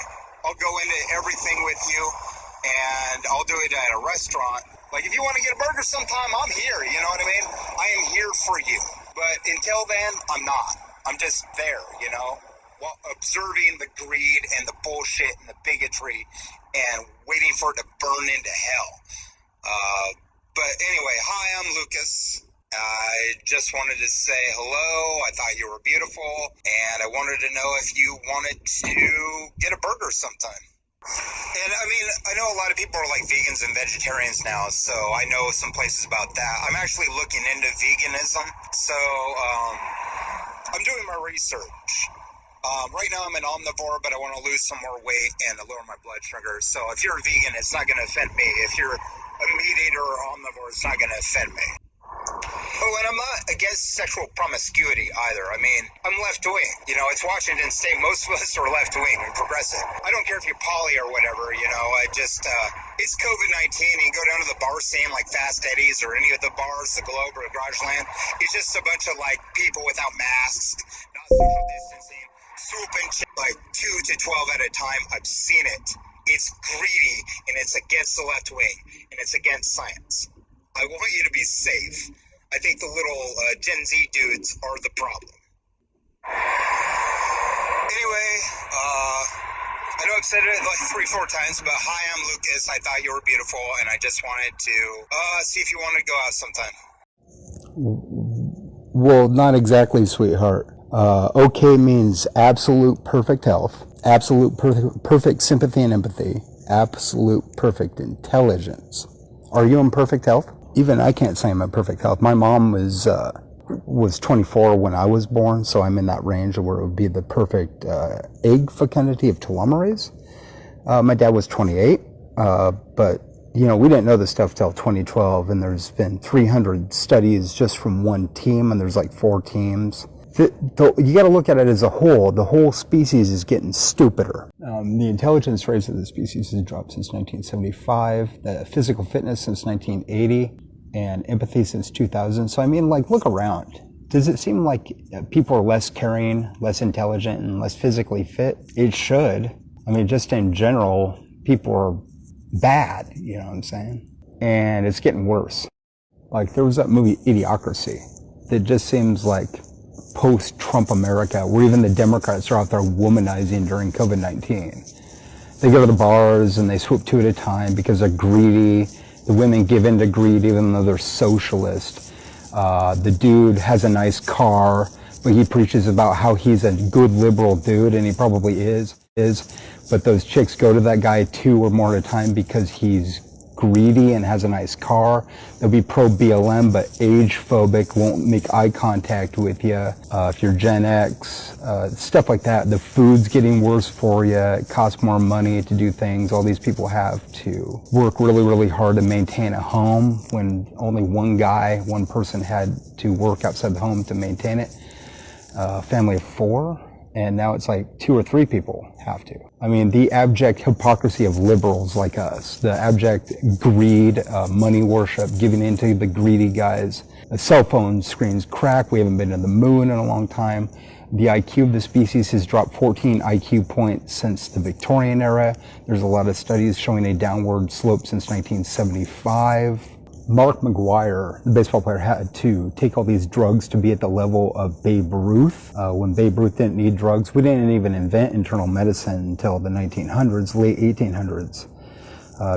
I'll go into everything with you, and I'll do it at a restaurant. Like, if you want to get a burger sometime, I'm here, you know what I mean? I am here for you. But until then, I'm not. I'm just there, you know? While observing the greed and the bullshit and the bigotry and waiting for it to burn into hell. But anyway, hi, I'm Lucas. I just wanted to say hello. I thought you were beautiful, and I wanted to know if you wanted to get a burger sometime. And I mean, I know a lot of people are like vegans and vegetarians now, so I know some places about that. I'm actually looking into veganism, so I'm doing my research. Right now I'm an omnivore, but I want to lose some more weight and lower my blood sugar. So if you're a vegan, it's not going to offend me. If you're a meat eater or omnivore, it's not going to offend me. Oh, and I'm not against sexual promiscuity either. I mean, I'm left-wing. You know, it's Washington State. Most of us are left-wing and progressive. I don't care if you're poly or whatever, you know. I just, it's COVID-19. You go down to the bar scene like Fast Eddie's or any of the bars, the Globe or Garageland. It's just a bunch of, like, people without masks, not social distancing, swooping shit like 2 to 12 at a time. I've seen it. It's greedy, and it's against the left-wing, and it's against science. I want you to be safe. I think the little Gen Z dudes are the problem. Anyway, I know I've said it like 3-4 times, but hi, I'm Lucas. I thought you were beautiful, and I just wanted to see if you wanted to go out sometime. Well, not exactly, sweetheart. Okay means absolute perfect health, absolute perfect sympathy and empathy, absolute perfect intelligence. Are you in perfect health? Even I can't say I'm in perfect health. My mom was 24 when I was born, so I'm in that range where it would be the perfect egg fecundity of telomerase. My dad was 28, but you know, we didn't know this stuff till 2012, and there's been 300 studies just from one team, and there's like 4 teams. You got to look at it as a whole. The whole species is getting stupider. The intelligence rates of the species has dropped since 1975, the physical fitness since 1980, and empathy since 2000. So, I mean, like, look around. Does it seem like people are less caring, less intelligent, and less physically fit? It should. I mean, just in general, people are bad, you know what I'm saying? And it's getting worse. Like, there was that movie Idiocracy that just seems like post-Trump America, where even the Democrats are out there womanizing during COVID-19. They go to the bars and they swoop 2 at a time because they're greedy. The women give in to greed even though they're socialist. The dude has a nice car, but he preaches about how he's a good liberal dude, and he probably is. But those chicks go to that guy 2 or more at a time because he's greedy and has a nice car. They'll be pro-BLM, but age-phobic, won't make eye contact with you. If you're Gen X, stuff like that. The food's getting worse for you. It costs more money to do things. All these people have to work really, really hard to maintain a home when only one person had to work outside the home to maintain it. Family of 4. And now it's like 2 or 3 people have to. I mean, the abject hypocrisy of liberals like us, the abject greed, money worship, giving into the greedy guys. The cell phone screens crack. We haven't been to the moon in a long time. The IQ of the species has dropped 14 IQ points since the Victorian era. There's a lot of studies showing a downward slope since 1975. Mark McGwire, the baseball player, had to take all these drugs to be at the level of Babe Ruth. When Babe Ruth didn't need drugs, we didn't even invent internal medicine until the 1900s, late 1800s.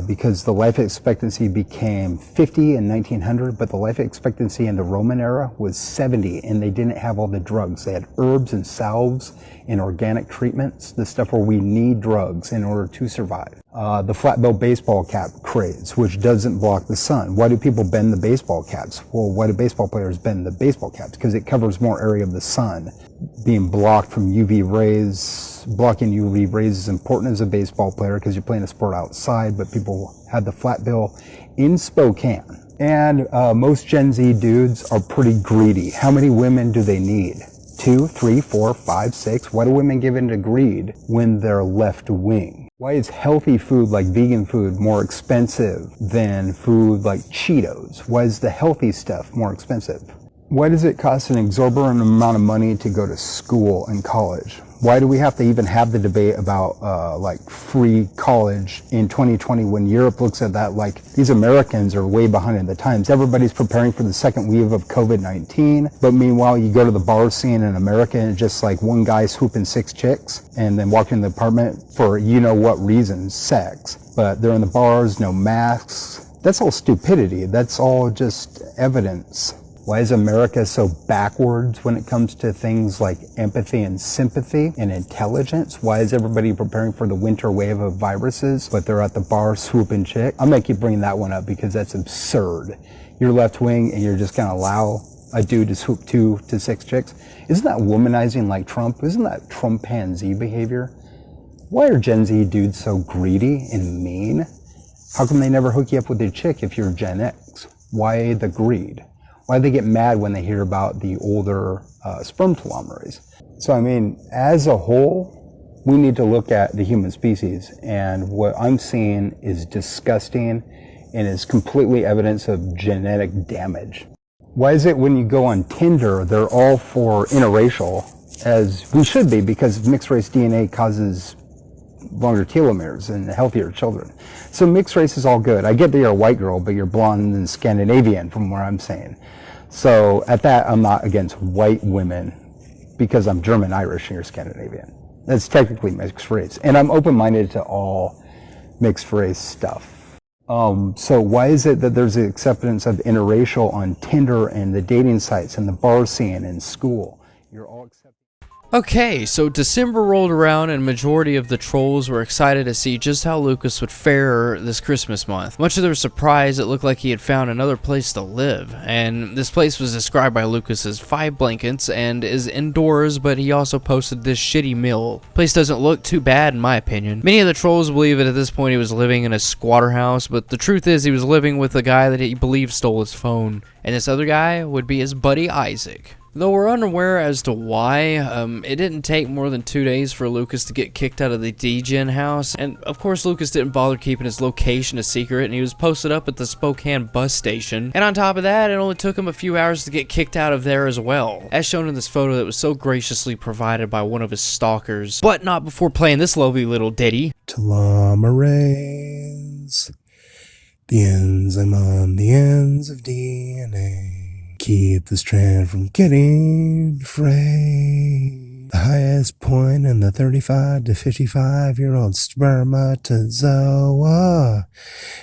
Because the life expectancy became 50 in 1900, but the life expectancy in the Roman era was 70, and they didn't have all the drugs. They had herbs and salves and organic treatments, the stuff where we need drugs in order to survive. The flat-bill baseball cap craze, which doesn't block the sun. Why do people bend the baseball caps? Well, why do baseball players bend the baseball caps? Because it covers more area of the sun. Being blocked from UV rays, blocking UV rays is important as a baseball player because you're playing a sport outside, but people had the flat bill in Spokane. And most Gen Z dudes are pretty greedy. How many women do they need? 2, 3, 4, 5, 6? Why do women give in to greed when they're left wing? Why is healthy food like vegan food more expensive than food like Cheetos? Why is the healthy stuff more expensive? Why does it cost an exorbitant amount of money to go to school and college? Why do we have to even have the debate about like free college in 2020 when Europe looks at that like these Americans are way behind in the times? Everybody's preparing for the second wave of COVID-19, but meanwhile you go to the bar scene in America and it's just like one guy swooping 6 chicks and then walking in the apartment for you know what reasons, sex. But they're in the bars, no masks. That's all stupidity. That's all just evidence. Why is America so backwards when it comes to things like empathy and sympathy and intelligence? Why is everybody preparing for the winter wave of viruses, but they're at the bar swooping chick? I'm gonna keep bringing that one up because that's absurd. You're left wing and you're just gonna allow a dude to swoop 2 to 6 chicks? Isn't that womanizing like Trump? Isn't that Trumpanzee behavior? Why are Gen Z dudes so greedy and mean? How come they never hook you up with a chick if you're Gen X? Why the greed? Why do they get mad when they hear about the older sperm telomerase? So I mean, as a whole, we need to look at the human species, and what I'm seeing is disgusting and is completely evidence of genetic damage. Why is it when you go on Tinder, they're all for interracial, as we should be, because mixed race DNA causes longer telomeres and healthier children. So mixed race is all good. I get that you're a white girl, but you're blonde and Scandinavian from where I'm saying. So at that, I'm not against white women because I'm German, Irish, and you're Scandinavian. That's technically mixed race. And I'm open-minded to all mixed race stuff. So why is it that there's the acceptance of interracial on Tinder and the dating sites and the bar scene and school? You're all accepted. Okay, so December rolled around and majority of the trolls were excited to see just how Lucas would fare this Christmas month. Much to their surprise, it looked like he had found another place to live, and this place was described by Lucas as 5 blankets and is indoors, but he also posted this shitty meal. Place doesn't look too bad in my opinion. Many of the trolls believe that at this point he was living in a squatter house, but the truth is he was living with a guy that he believed stole his phone, and this other guy would be his buddy Isaac. Though we're unaware as to why, it didn't take more than 2 days for Lucas to get kicked out of the D-Gen house, and of course Lucas didn't bother keeping his location a secret, and he was posted up at the Spokane bus station, and on top of that, it only took him a few hours to get kicked out of there as well, as shown in this photo that was so graciously provided by one of his stalkers, but not before playing this lovely little ditty. Telomerase, the enzyme on the ends of DNA. Keep the strand from getting frayed. The highest point in the 35 to 55-year-old spermatozoa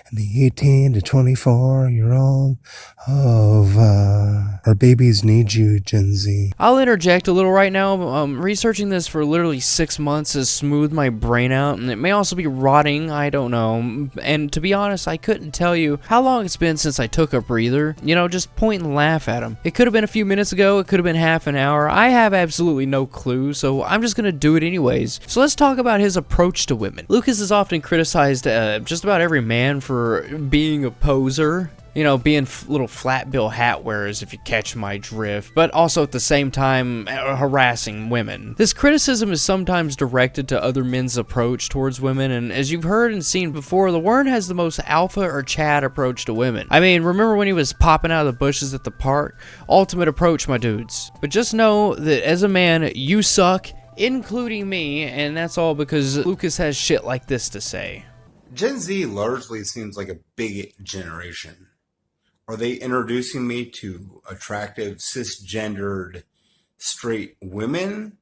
and the 18 to 24-year-old ova. Our babies need you, Gen Z. I'll interject a little right now. Researching this for literally 6 months has smoothed my brain out, and it may also be rotting, I don't know. And to be honest, I couldn't tell you how long it's been since I took a breather. You know, just point and laugh at him. It could have been a few minutes ago, it could have been half an hour. I have absolutely no clue, so I'm just gonna do it anyways. So let's talk about his approach to women. Lucas is often criticized just about every man for being a poser. you know, being little flat bill hat wearers, if you catch my drift, but also at the same time harassing women. This criticism is sometimes directed to other men's approach towards women, and as you've heard and seen before, the Wern has the most alpha or Chad approach to women. I mean, remember when he was popping out of the bushes at the park? Ultimate approach, my dudes. But just know that as a man, you suck, including me, and that's all because Lucas has shit like this to say. Gen Z largely seems like a bigot generation. Are they introducing me to attractive, cisgendered, straight women?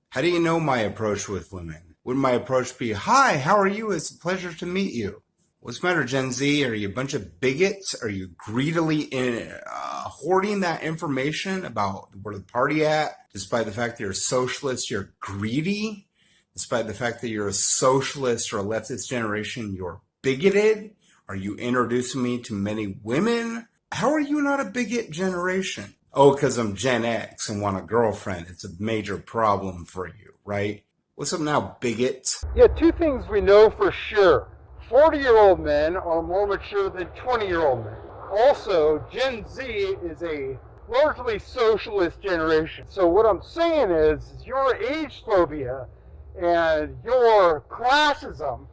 How do you know my approach with women? Would my approach be, "Hi, how are you? It's a pleasure to meet you"? What's the matter, Gen Z? Are you a bunch of bigots? Are you greedily hoarding that information about where the party at? Despite the fact that you're a socialist, you're greedy. Despite the fact that you're a socialist or a leftist generation, you're bigoted. Are you introducing me to many women? How are you not a bigot generation? Oh, because I'm Gen X and want a girlfriend. It's a major problem for you, right? What's up now, bigots? Yeah, two things we know for sure. 40-year-old men are more mature than 20-year-old men. Also, Gen Z is a largely socialist generation. So what I'm saying is your age phobia and your classism,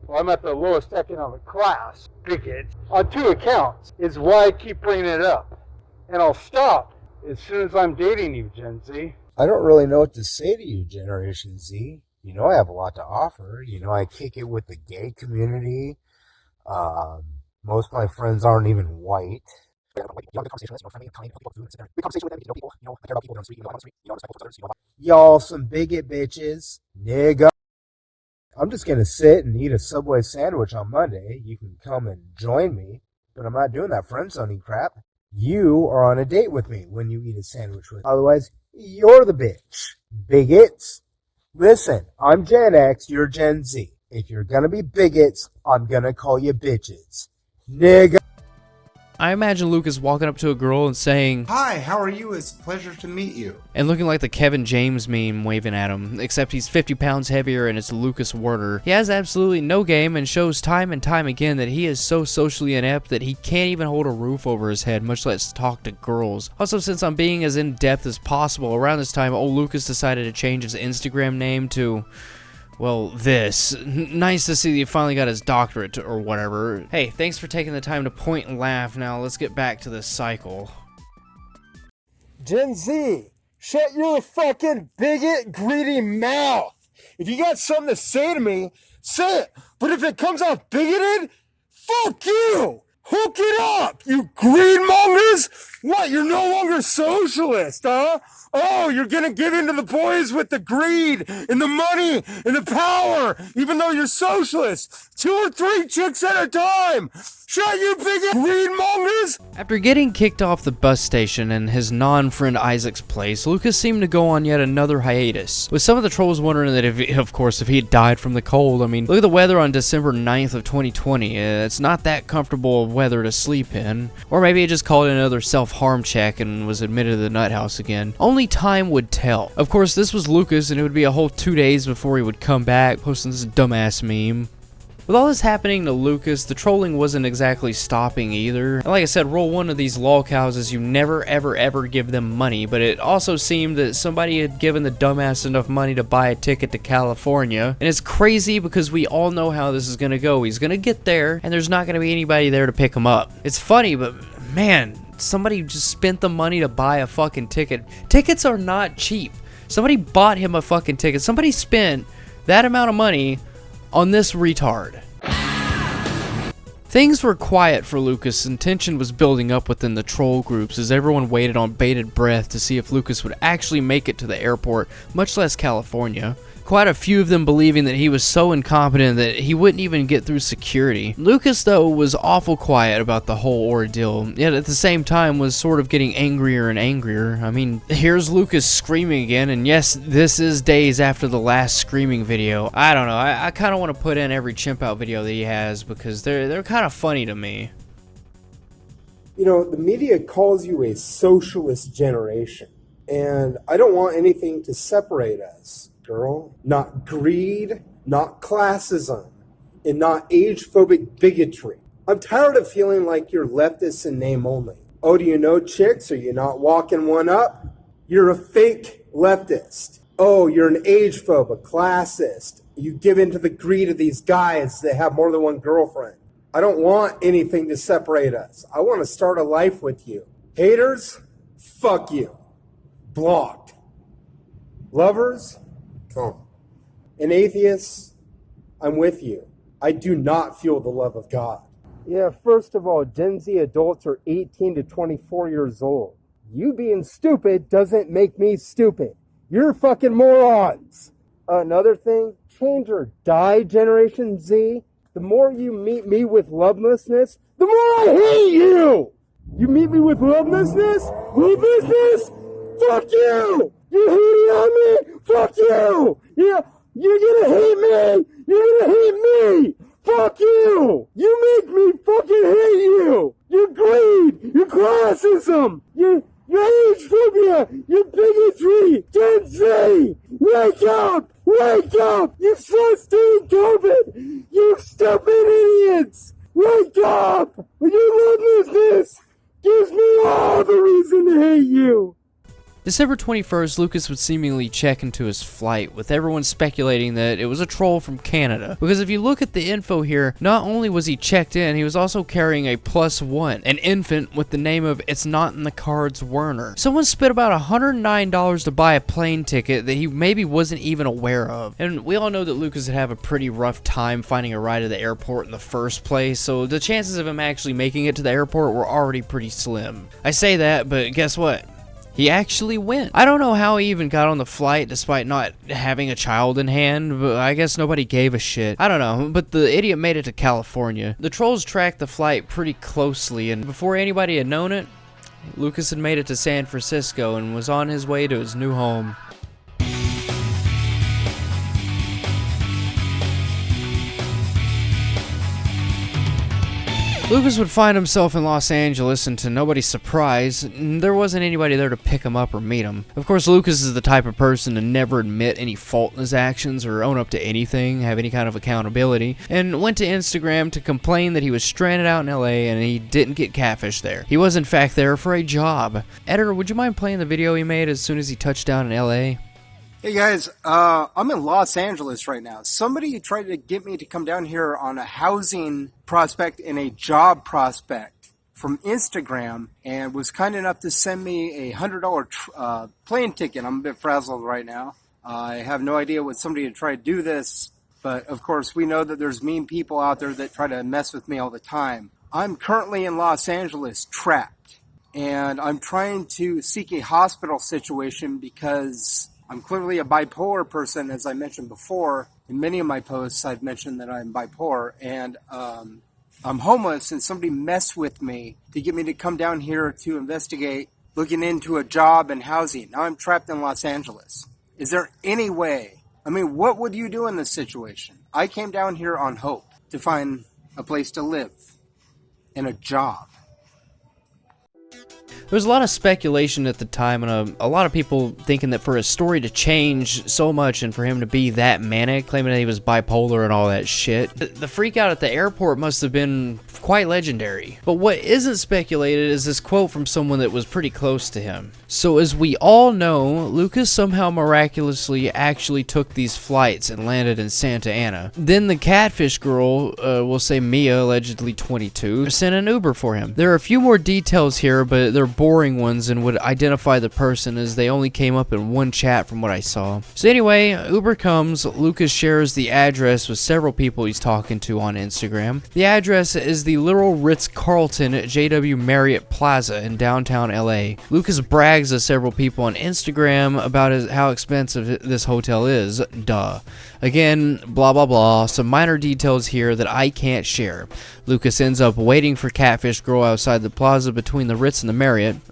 well, I'm at the lowest economic class, bigot, on two accounts, is why I keep bringing it up. And I'll stop as soon as I'm dating you, Gen Z. I don't really know what to say to you, Generation Z. You know I have a lot to offer. You know I kick it with the gay community. Most of my friends aren't even white. Y'all some bigot bitches. Nigga. I'm just gonna sit and eat a Subway sandwich on Monday. You can come and join me, but I'm not doing that friend zoning crap. You are on a date with me when you eat a sandwich with me. Otherwise, you're the bitch. Bigots. Listen, I'm Gen X, you're Gen Z. If you're gonna be bigots, I'm gonna call you bitches. Nigga. I imagine Lucas walking up to a girl and saying, "Hi, how are you? It's a pleasure to meet you." And looking like the Kevin James meme waving at him, except he's 50 pounds heavier and it's Lucas Werner. He has absolutely no game and shows time and time again that he is so socially inept that he can't even hold a roof over his head, much less talk to girls. Also, since I'm being as in-depth as possible, around this time, old Lucas decided to change his Instagram name to, well, this. Nice to see that he finally got his doctorate or whatever. Hey, thanks for taking the time to point and laugh. Now let's get back to this cycle. Gen Z, shut your fucking bigot, greedy mouth. If you got something to say to me, say it. But if it comes out bigoted, fuck you. Hook it up, you greedmongers. What, you're no longer socialist, huh? Oh, you're gonna give in to the boys with the greed and the money and the power, even though you're socialist. 2 or 3 chicks at a time. Shut you bigot greedmongers. After getting kicked off the bus station and his non-friend Isaac's place, Lucas seemed to go on yet another hiatus, with some of the trolls wondering that if he had died from the cold. I mean, look at the weather on December 9th of 2020. It's not that comfortable of weather to sleep in. Or maybe he just called it another self-harm check and was admitted to the nut house again. Only time would tell. Of course, this was Lucas, and it would be a whole 2 days before he would come back, posting this dumbass meme. With all this happening to Lucas, the trolling wasn't exactly stopping either. And like I said, rule 1 of these lolcows is you never ever ever give them money, but it also seemed that somebody had given the dumbass enough money to buy a ticket to California. And it's crazy because we all know how this is gonna go. He's gonna get there, and there's not gonna be anybody there to pick him up. It's funny, but man, somebody just spent the money to buy a fucking ticket. Tickets are not cheap. Somebody bought him a fucking ticket. Somebody spent that amount of money on this retard. Things were quiet for Lucas, and tension was building up within the troll groups as everyone waited on bated breath to see if Lucas would actually make it to the airport, much less California. Quite a few of them believing that he was so incompetent that he wouldn't even get through security. Lucas, though, was awful quiet about the whole ordeal, yet at the same time was sort of getting angrier and angrier. I mean, here's Lucas screaming again, and yes, this is days after the last screaming video. I don't know, I kind of want to put in every chimp out video that he has because they're kind of funny to me. You know, the media calls you a socialist generation, and I don't want anything to separate us. Girl. Not greed, not classism, and not age-phobic bigotry. I'm tired of feeling like you're leftists in name only. Oh, do you know chicks? Are you not walking one up? You're a fake leftist. Oh, you're an age phobe, a classist. You give in to the greed of these guys that have more than one girlfriend. I don't want anything to separate us. I want to start a life with you. Haters, fuck you. Blocked. Lovers, come. And atheists, I'm with you. I do not feel the love of God. Yeah, first of all, Gen Z adults are 18 to 24 years old. You being stupid doesn't make me stupid. You're fucking morons. Another thing, change or die, Generation Z. The more you meet me with lovelessness, the more I hate you! You meet me with lovelessness? Lovelessness? Fuck you! You hating on me? Fuck you! Yeah, you're gonna hate me! You're gonna hate me! Fuck you! You make me fucking hate you! Your greed! Your classism! Your age phobia! Your bigotry! Gen Z! Wake up! Wake up! You sustained COVID! You stupid idiots! Wake up! Your lovelessness gives me all the reason to hate you! December 21st, Lucas would seemingly check into his flight, with everyone speculating that it was a troll from Canada. Because if you look at the info here, not only was he checked in, he was also carrying a +1, an infant with the name of It's Not in the Cards Werner. Someone spent about $109 to buy a plane ticket that he maybe wasn't even aware of. And we all know that Lucas would have a pretty rough time finding a ride to the airport in the first place, so the chances of him actually making it to the airport were already pretty slim. I say that, but guess what? He actually went. I don't know how he even got on the flight despite not having a child in hand, but I guess nobody gave a shit. I don't know, but the idiot made it to California. The trolls tracked the flight pretty closely, and before anybody had known it, Lucas had made it to San Francisco and was on his way to his new home. Lucas would find himself in Los Angeles, and to nobody's surprise, there wasn't anybody there to pick him up or meet him. Of course, Lucas is the type of person to never admit any fault in his actions or own up to anything, have any kind of accountability, and went to Instagram to complain that he was stranded out in LA and he didn't get catfished there. He was in fact there for a job. Editor, would you mind playing the video he made as soon as he touched down in LA? Hey guys, I'm in Los Angeles right now. Somebody tried to get me to come down here on a housing prospect and a job prospect from Instagram and was kind enough to send me a $100 plane ticket. I'm a bit frazzled right now. I have no idea what somebody would try to do this, but of course we know that there's mean people out there that try to mess with me all the time. I'm currently in Los Angeles trapped, and I'm trying to seek a hospital situation because I'm clearly a bipolar person, as I mentioned before. In many of my posts, I've mentioned that I'm bipolar, and I'm homeless, and somebody messed with me to get me to come down here to investigate looking into a job and housing. Now I'm trapped in Los Angeles. Is there any way? I mean, what would you do in this situation? I came down here on hope to find a place to live and a job. There was a lot of speculation at the time, and a lot of people thinking that for his story to change so much and for him to be that manic, claiming that he was bipolar and all that shit, the freak out at the airport must have been quite legendary. But what isn't speculated is this quote from someone that was pretty close to him. So as we all know, Lucas somehow miraculously actually took these flights and landed in Santa Ana. Then the catfish girl, we'll say Mia, allegedly 22, sent an Uber for him. There are a few more details here, but they're boring ones and would identify the person as they only came up in one chat from what I saw. So anyway, Uber comes, Lucas shares the address with several people he's talking to on Instagram. The address is the literal Ritz-Carlton at JW Marriott Plaza in downtown LA. Lucas brags to several people on Instagram about how expensive this hotel is. Duh. Again, blah blah blah, some minor details here that I can't share. Lucas ends up waiting for Catfish Girl outside the plaza between the Ritz and the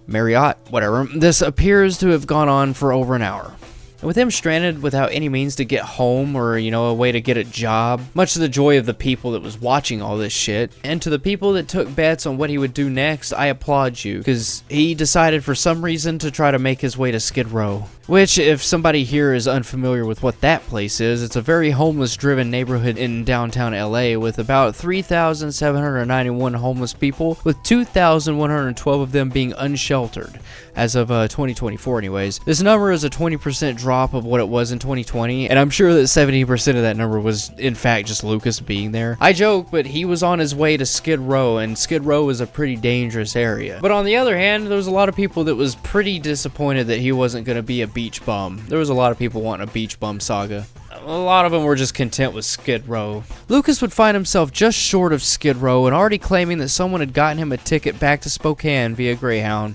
Marriott, whatever. This appears to have gone on for over an hour. And with him stranded without any means to get home or, a way to get a job, much to the joy of the people that was watching all this shit, and to the people that took bets on what he would do next, I applaud you, because he decided for some reason to try to make his way to Skid Row. Which, if somebody here is unfamiliar with what that place is, it's a very homeless-driven neighborhood in downtown LA with about 3,791 homeless people, with 2,112 of them being unsheltered, as of 2024 anyways. This number is a 20% drop of what it was in 2020, and I'm sure that 70% of that number was, in fact, just Lucas being there. I joke, but he was on his way to Skid Row, and Skid Row is a pretty dangerous area. But on the other hand, there was a lot of people that was pretty disappointed that he wasn't going to be a beach bum. There was a lot of people wanting a beach bum saga. A lot of them were just content with Skid Row. Lucas would find himself just short of Skid Row and already claiming that someone had gotten him a ticket back to Spokane via Greyhound.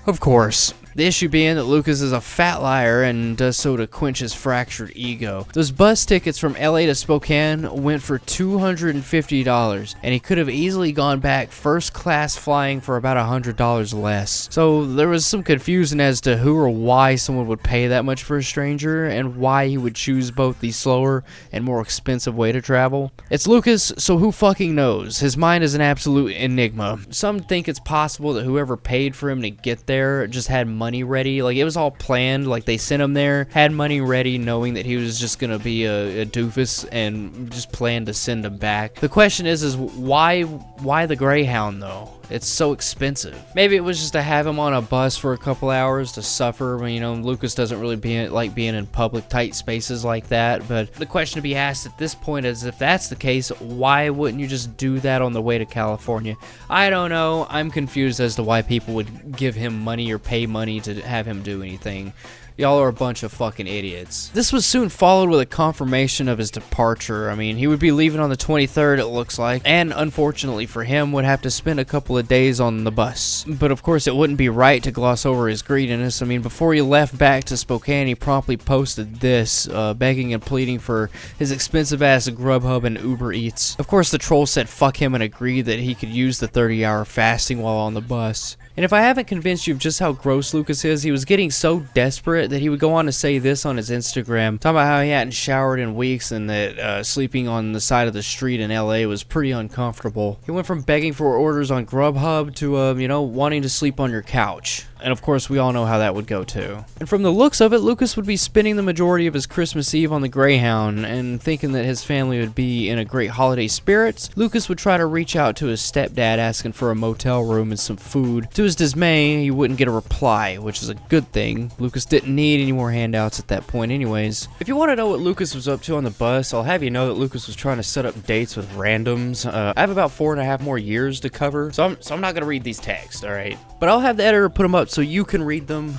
Of course. The issue being that Lucas is a fat liar and does so to quench his fractured ego. Those bus tickets from LA to Spokane went for $250, and he could have easily gone back first class flying for about $100 less. So there was some confusion as to who or why someone would pay that much for a stranger, and why he would choose both the slower and more expensive way to travel. It's Lucas, so who fucking knows? His mind is an absolute enigma. Some think it's possible that whoever paid for him to get there just had money ready, like it was all planned, like they sent him there, had money ready, knowing that he was just gonna be a doofus and just planned to send him back. The question is why the Greyhound though? It's so expensive. Maybe it was just to have him on a bus for a couple hours to suffer. You know, Lucas doesn't really like being in public, tight spaces like that. But the question to be asked at this point is, if that's the case, why wouldn't you just do that on the way to California? I don't know. I'm confused as to why people would give him money or pay money to have him do anything. Y'all are a bunch of fucking idiots. This was soon followed with a confirmation of his departure. I mean, he would be leaving on the 23rd, it looks like, and unfortunately for him, would have to spend a couple of days on the bus. But of course, it wouldn't be right to gloss over his greediness. I mean, before he left back to Spokane, he promptly posted this, begging and pleading for his expensive-ass Grubhub and Uber Eats. Of course, the troll said fuck him and agreed that he could use the 30-hour fasting while on the bus. And if I haven't convinced you of just how gross Lucas is, he was getting so desperate that he would go on to say this on his Instagram, talking about how he hadn't showered in weeks and that sleeping on the side of the street in LA was pretty uncomfortable. He went from begging for orders on Grubhub to, you know, wanting to sleep on your couch. And of course, we all know how that would go too. And from the looks of it, Lucas would be spending the majority of his Christmas Eve on the Greyhound, and thinking that his family would be in a great holiday spirits, Lucas would try to reach out to his stepdad asking for a motel room and some food. To his dismay, he wouldn't get a reply, which is a good thing. Lucas didn't need any more handouts at that point anyways. If you want to know what Lucas was up to on the bus, I'll have you know that Lucas was trying to set up dates with randoms. I have about 4.5 more years to cover, so I'm not going to read these texts, alright? But I'll have the editor put them up so you can read them.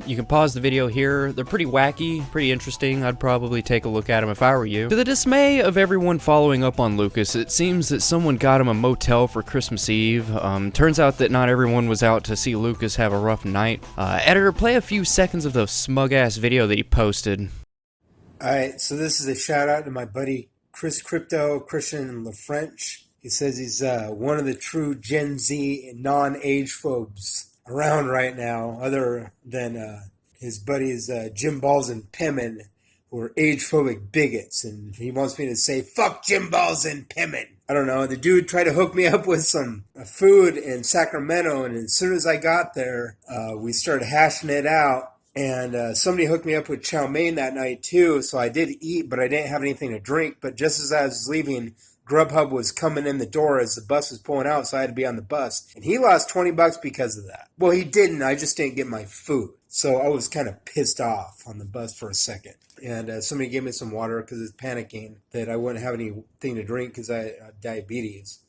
You can pause the video here. They're pretty wacky, pretty interesting. I'd probably take a look at them if I were you. To the dismay of everyone following up on Lucas, it seems that someone got him a motel for Christmas Eve. Turns out that not everyone was out to see Lucas have a rough night. Editor, play a few seconds of the smug-ass video that he posted. Alright, so this is a shout out to my buddy Chris Crypto, Christian LaFrench. He says he's one of the true Gen Z non-age phobes around right now, other than his buddies Jim Balls and Pimmon, who are age-phobic bigots, and he wants me to say, fuck Jim Balls and Pimmon. I don't know, the dude tried to hook me up with some food in Sacramento, and as soon as I got there, we started hashing it out, and somebody hooked me up with chow mein that night too, so I did eat, but I didn't have anything to drink. But just as I was leaving, Grubhub was coming in the door as the bus was pulling out, so I had to be on the bus. And he lost $20 because of that. Well, he didn't. I just didn't get my food. So I was kind of pissed off on the bus for a second. And somebody gave me some water because I was panicking that I wouldn't have anything to drink because I had diabetes.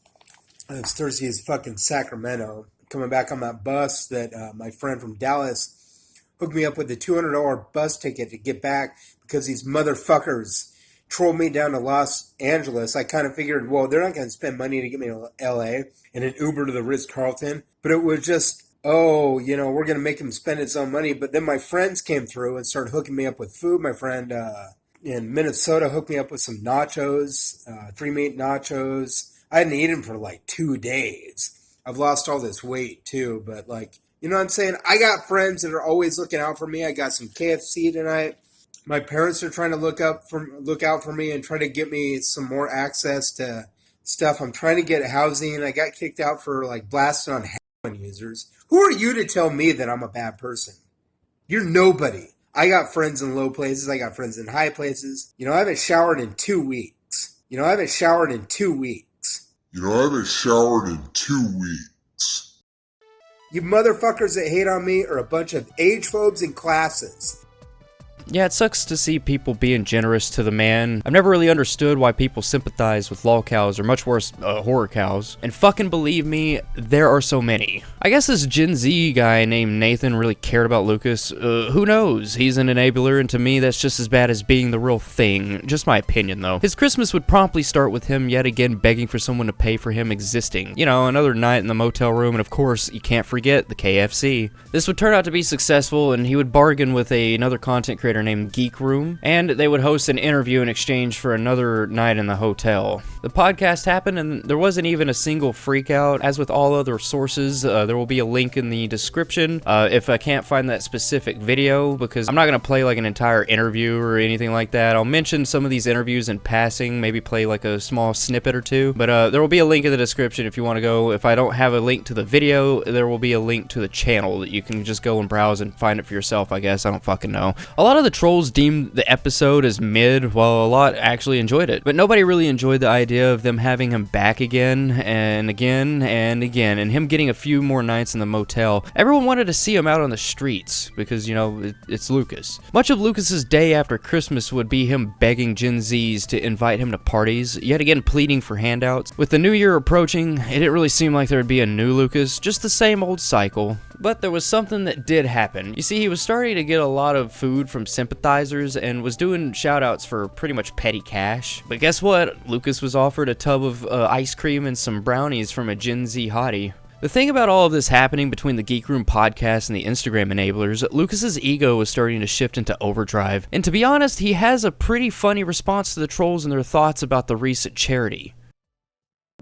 I was thirsty as fucking Sacramento. Coming back on that bus that my friend from Dallas hooked me up with a $200 bus ticket to get back because these motherfuckers trolled me down to Los Angeles. I kind of figured, well, they're not going to spend money to get me to LA and an Uber to the Ritz-Carlton. But it was just, oh, you know, we're going to make him spend his own money. But then my friends came through and started hooking me up with food. My friend in Minnesota hooked me up with some nachos, 3-meat nachos. I hadn't eaten for like 2 days. I've lost all this weight too, but like, you know what I'm saying? I got friends that are always looking out for me. I got some KFC tonight. My parents are trying to look out for me and try to get me some more access to stuff. I'm trying to get housing. I got kicked out for like blasting on heroin users. Who are you to tell me that I'm a bad person? You're nobody. I got friends in low places. I got friends in high places. You know, I haven't showered in 2 weeks. You know, I haven't showered in 2 weeks. You know, I haven't showered in 2 weeks. You motherfuckers that hate on me are a bunch of age phobes in classes. Yeah, it sucks to see people being generous to the man. I've never really understood why people sympathize with lol cows, or much worse, horror cows. And fucking believe me, there are so many. I guess this Gen Z guy named Nathan really cared about Lucas. Who knows? He's an enabler, and to me, that's just as bad as being the real thing. Just my opinion, though. His Christmas would promptly start with him yet again begging for someone to pay for him existing. You know, another night in the motel room, and of course, you can't forget the KFC. This would turn out to be successful, and he would bargain with another content creator named Geek Room, and they would host an interview in exchange for another night in the hotel. The podcast happened, and there wasn't even a single freakout. As with all other sources, there will be a link in the description if I can't find that specific video, because I'm not going to play like an entire interview or anything like that. I'll mention some of these interviews in passing, maybe play like a small snippet or two, but there will be a link in the description if you want to go. If I don't have a link to the video, there will be a link to the channel that you can just go and browse and find it for yourself, I guess. I don't fucking know. A lot of the trolls deemed the episode as mid, while a lot actually enjoyed it. But nobody really enjoyed the idea of them having him back again and again and again, and him getting a few more nights in the motel. Everyone wanted to see him out on the streets, because, you know, it's Lucas. Much of Lucas's day after Christmas would be him begging Gen Zs to invite him to parties, yet again pleading for handouts. With the new year approaching, it didn't really seem like there would be a new Lucas, just the same old cycle. But there was something that did happen. You see, he was starting to get a lot of food from sympathizers and was doing shoutouts for pretty much petty cash. But guess what? Lucas was offered a tub of ice cream and some brownies from a Gen Z hottie. The thing about all of this happening between the Geek Room podcast and the Instagram enablers, Lucas's ego was starting to shift into overdrive. And to be honest, he has a pretty funny response to the trolls and their thoughts about the recent charity.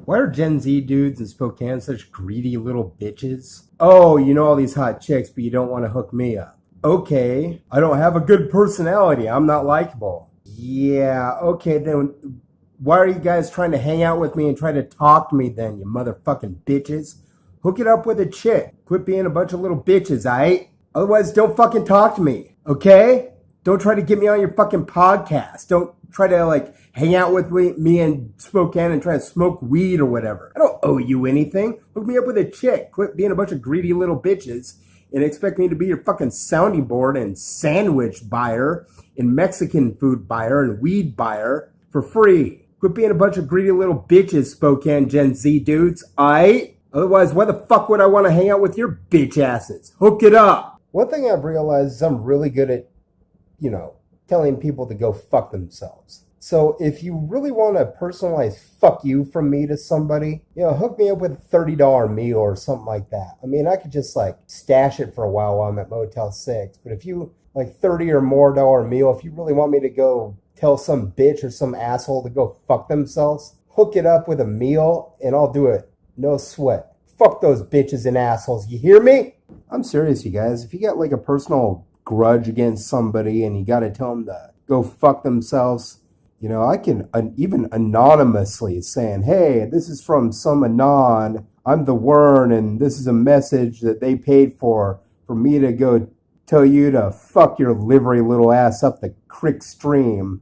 Why are Gen Z dudes in Spokane such greedy little bitches? Oh, you know all these hot chicks, but you don't want to hook me up. Okay, I don't have a good personality. I'm not likable. Yeah, okay, then why are you guys trying to hang out with me and try to talk to me then, you motherfucking bitches? Hook it up with a chick. Quit being a bunch of little bitches, aight? Otherwise, don't fucking talk to me, okay? Don't try to get me on your fucking podcast. Don't try to, like, hang out with me in Spokane and try to smoke weed or whatever. I don't owe you anything. Hook me up with a chick. Quit being a bunch of greedy little bitches and expect me to be your fucking sounding board and sandwich buyer and Mexican food buyer and weed buyer for free. Quit being a bunch of greedy little bitches, Spokane Gen Z dudes, aight? Otherwise, why the fuck would I want to hang out with your bitch asses? Hook it up. One thing I've realized is I'm really good at, you know, telling people to go fuck themselves. So if you really want to personalize fuck you from me to somebody, you know, hook me up with a $30 meal or something like that. I mean, I could just like stash it for a while I'm at Motel 6. But if you like $30 or more dollar meal, if you really want me to go tell some bitch or some asshole to go fuck themselves, hook it up with a meal and I'll do it. No sweat. Fuck those bitches and assholes. You hear me? I'm serious, you guys. If you got like a personal grudge against somebody and you got to tell them to go fuck themselves, you know, I can even anonymously saying, hey, this is from some anon. I'm the Wern, and this is a message that they paid for me to go tell you to fuck your livery little ass up the creek stream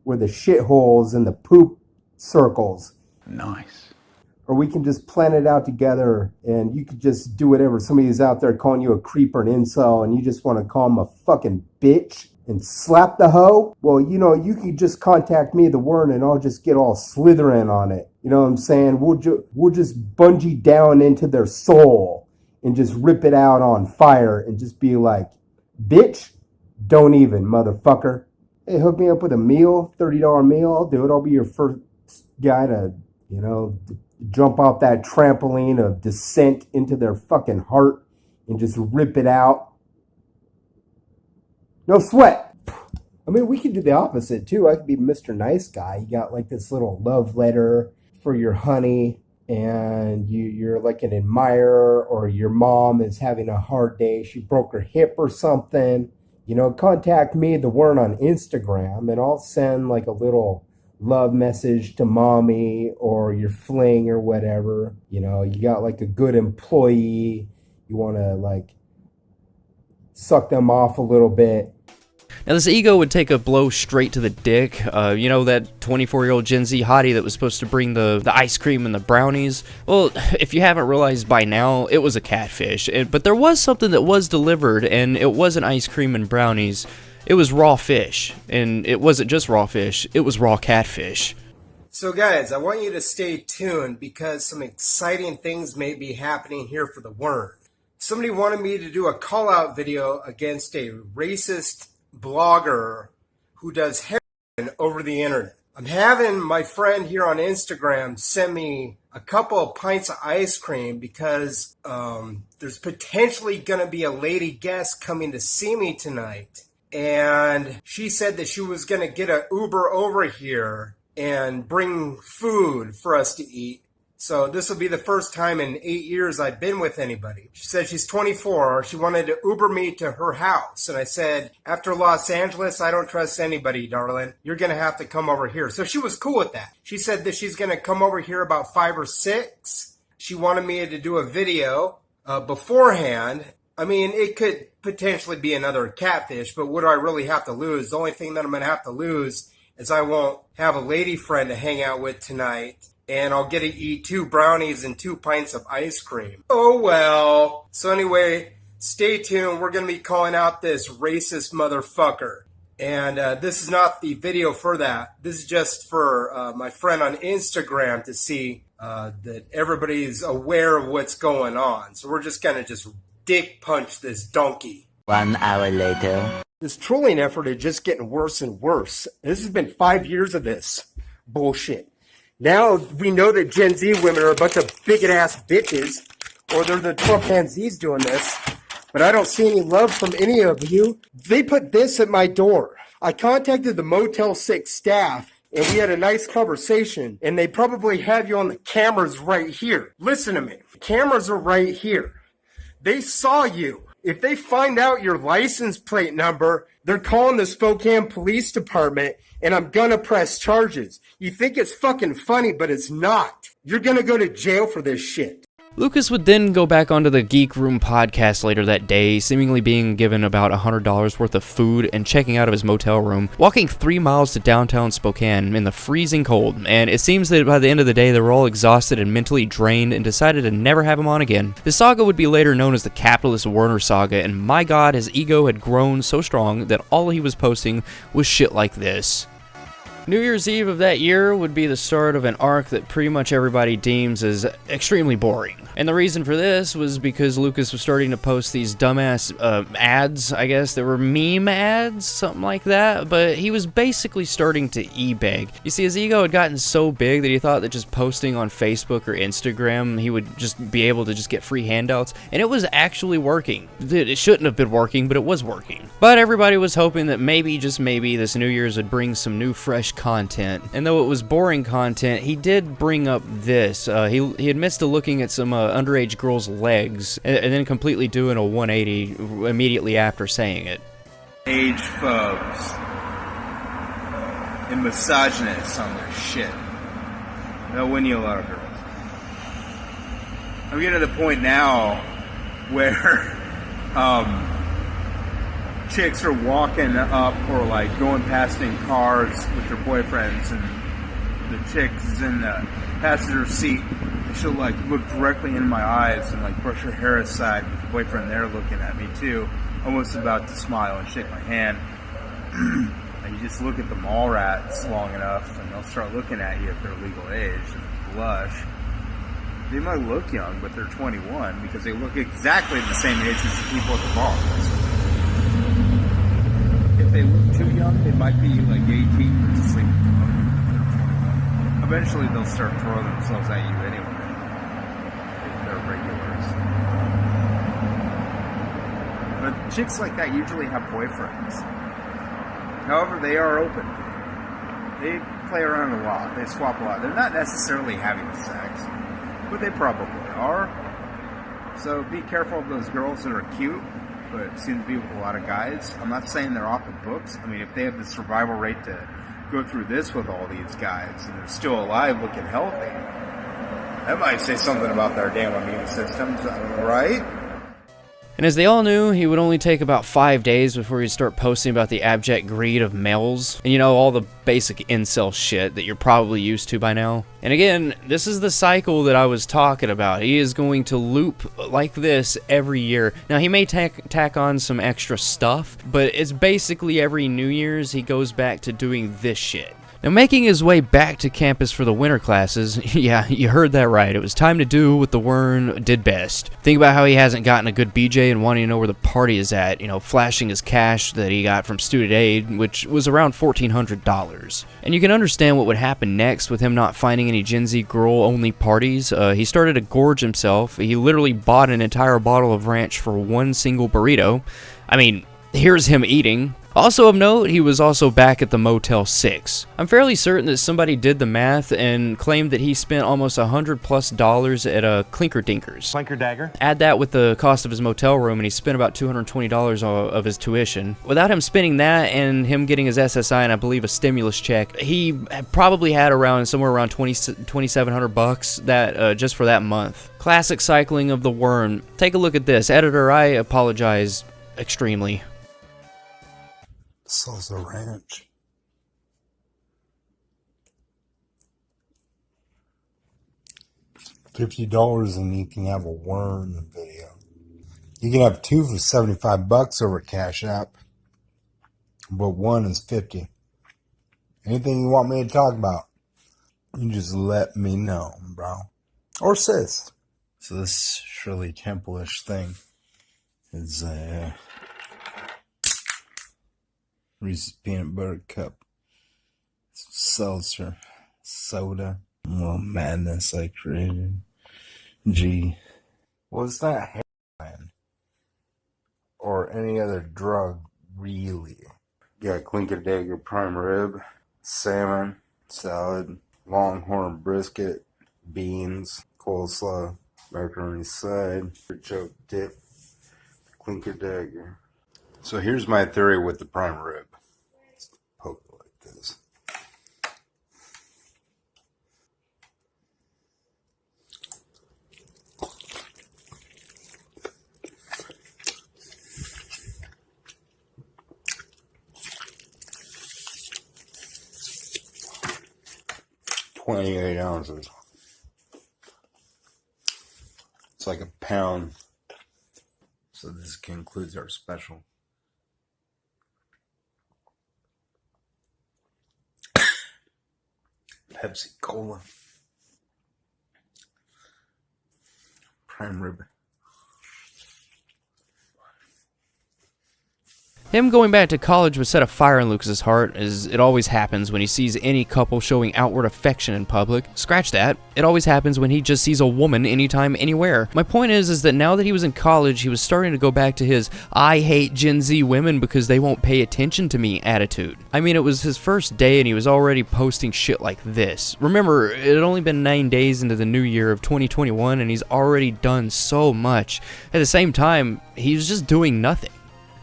where the shitholes and the poop circles. Nice. Or we can just plan it out together and you could just do whatever. Somebody's out there calling you a creeper, an incel, and you just want to call him a fucking bitch and slap the hoe. Well, you know, you can just contact me, the Wern, and I'll just get all Slytherin on it. You know what I'm saying? We'll just bungee down into their soul and just rip it out on fire and just be like, bitch, don't even, motherfucker. Hey, hook me up with a meal, $30 meal. I'll do it. I'll be your first guy to, you know, jump off that trampoline of descent into their fucking heart and just rip it out. No sweat. I mean, we could do the opposite too. I could be Mr. Nice Guy. You got like this little love letter for your honey and you're like an admirer, or your mom is having a hard day. She broke her hip or something. You know, contact me, the Wern, on Instagram, and I'll send like a little love message to mommy or your fling or whatever. You know, you got like a good employee, you want to like suck them off a little bit. Now, this ego would take a blow straight to the dick. You know, that 24-year-old Gen Z hottie that was supposed to bring the ice cream and the brownies? Well, if you haven't realized by now, it was a catfish. But there was something that was delivered, and it wasn't ice cream and brownies. It was raw fish. And it wasn't just raw fish, it was raw catfish. So guys, I want you to stay tuned because some exciting things may be happening here for the Wern. Somebody wanted me to do a call-out video against a racist blogger who does heroin over the internet. I'm having my friend here on Instagram send me a couple of pints of ice cream because there's potentially going to be a lady guest coming to see me tonight. And she said that she was going to get an Uber over here and bring food for us to eat. So this will be the first time in 8 years I've been with anybody. She said she's 24. She wanted to Uber me to her house. And I said, after Los Angeles, I don't trust anybody, darling. You're going to have to come over here. So she was cool with that. She said that she's going to come over here about 5 or 6. She wanted me to do a video beforehand. I mean, it could potentially be another catfish, but what do I really have to lose? The only thing that I'm going to have to lose is I won't have a lady friend to hang out with tonight. And I'll get to eat 2 brownies and 2 pints of ice cream. Oh well. So anyway, stay tuned. We're going to be calling out this racist motherfucker. And this is not the video for that. This is just for my friend on Instagram to see that everybody's aware of what's going on. So we're just going to dick punch this donkey. 1 hour later. This trolling effort is just getting worse and worse. This has been 5 years of this bullshit. Now we know that Gen Z women are a bunch of bigot-ass bitches, or they're the Trumpanzees doing this, but I don't see any love from any of you. They put this at my door. I contacted the Motel 6 staff, and we had a nice conversation, and they probably have you on the cameras right here. Listen to me. The cameras are right here. They saw you. If they find out your license plate number, they're calling the Spokane Police Department, and I'm gonna press charges. You think it's fucking funny, but it's not. You're gonna go to jail for this shit. Lucas would then go back onto the Geek Room podcast later that day, seemingly being given about $100 worth of food and checking out of his motel room, walking 3 miles to downtown Spokane in the freezing cold, and it seems that by the end of the day they were all exhausted and mentally drained and decided to never have him on again. The saga would be later known as the Capitalist Werner saga, and my god, his ego had grown so strong that all he was posting was shit like this. New Year's Eve of that year would be the start of an arc that pretty much everybody deems as extremely boring. And the reason for this was because Lucas was starting to post these dumbass ads, I guess. They were meme ads, something like that. But he was basically starting to e-beg. You see, his ego had gotten so big that he thought that just posting on Facebook or Instagram, he would just be able to just get free handouts. And it was actually working. It shouldn't have been working, but it was working. But everybody was hoping that maybe, just maybe, this New Year's would bring some new, fresh content. And though it was boring content, he did bring up this. He admits to looking at some underage girls' legs and then completely doing a 180 immediately after saying it. Age phobes and misogynists on their shit. They'll win you a lot of girls. I'm getting to the point now where chicks are walking up or like going past in cars with their boyfriends, and the chick is in the passenger seat, and she'll like look directly in my eyes and like brush her hair aside with the boyfriend there looking at me too, almost about to smile and shake my hand. And you just look at the mall rats long enough and they'll start looking at you if they're legal age and blush. They might look young, but they're 21 because they look exactly the same age as the people at the bar. If they look too young, they might be like 18 or just like 21. Eventually they'll start throwing themselves at you anyway, if they're regulars. But chicks like that usually have boyfriends. However, they are open. They play around a lot. They swap a lot. They're not necessarily having sex, but they probably are. So be careful of those girls that are cute but seem to be with a lot of guys. I'm not saying they're off the books. I mean, if they have the survival rate to go through this with all these guys and they're still alive looking healthy, that might say something about their damn immune systems, right? And as they all knew, he would only take about 5 days before he'd start posting about the abject greed of males. And you know, all the basic incel shit that you're probably used to by now. And again, this is the cycle that I was talking about. He is going to loop like this every year. Now, he may tack on some extra stuff, but it's basically every New Year's he goes back to doing this shit. Now, making his way back to campus for the winter classes, yeah, you heard that right, it was time to do what the Wern did best. Think about how he hasn't gotten a good BJ and wanting to know where the party is at, you know, flashing his cash that he got from student aid, which was around $1,400. And you can understand what would happen next with him not finding any Gen Z girl-only parties. He started to gorge himself. He literally bought an entire bottle of ranch for one single burrito. I mean, here's him eating. Also of note, he was also back at the Motel 6. I'm fairly certain that somebody did the math and claimed that he spent almost $100+ at a Clinker Dinkers. Clinker Dagger. Add that with the cost of his motel room and he spent about $220 of his tuition. Without him spending that and him getting his SSI and I believe a stimulus check, he probably had around somewhere around $2,700 that just for that month. Classic cycling of the Wern. Take a look at this. Editor, I apologize extremely. Salsa Ranch. $50 and you can have a Wern video. You can have two for $75 over Cash App, but one is $50. Anything you want me to talk about, you just let me know, bro. Or sis. So this Shirley Temple-ish thing is Reese's Peanut Butter Cup, seltzer, soda, a little madness I created. Gee, was that heroin or any other drug, really? Got Clinker Dagger prime rib, salmon, salad, longhorn brisket, beans, coleslaw, macaroni side, choke dip, Clinker Dagger. So here's my theory with the prime rib. Poke it like this. $28 ounces. It's like a pound. So this concludes our special. Pepsi Cola. Prime rib. Him going back to college would set a fire in Lucas's heart, as it always happens when he sees any couple showing outward affection in public. Scratch that. It always happens when he just sees a woman anytime, anywhere. My point is that now that he was in college, he was starting to go back to his I hate Gen Z women because they won't pay attention to me attitude. I mean, it was his first day and he was already posting shit like this. Remember, it had only been 9 days into the new year of 2021 and he's already done so much. At the same time, he was just doing nothing.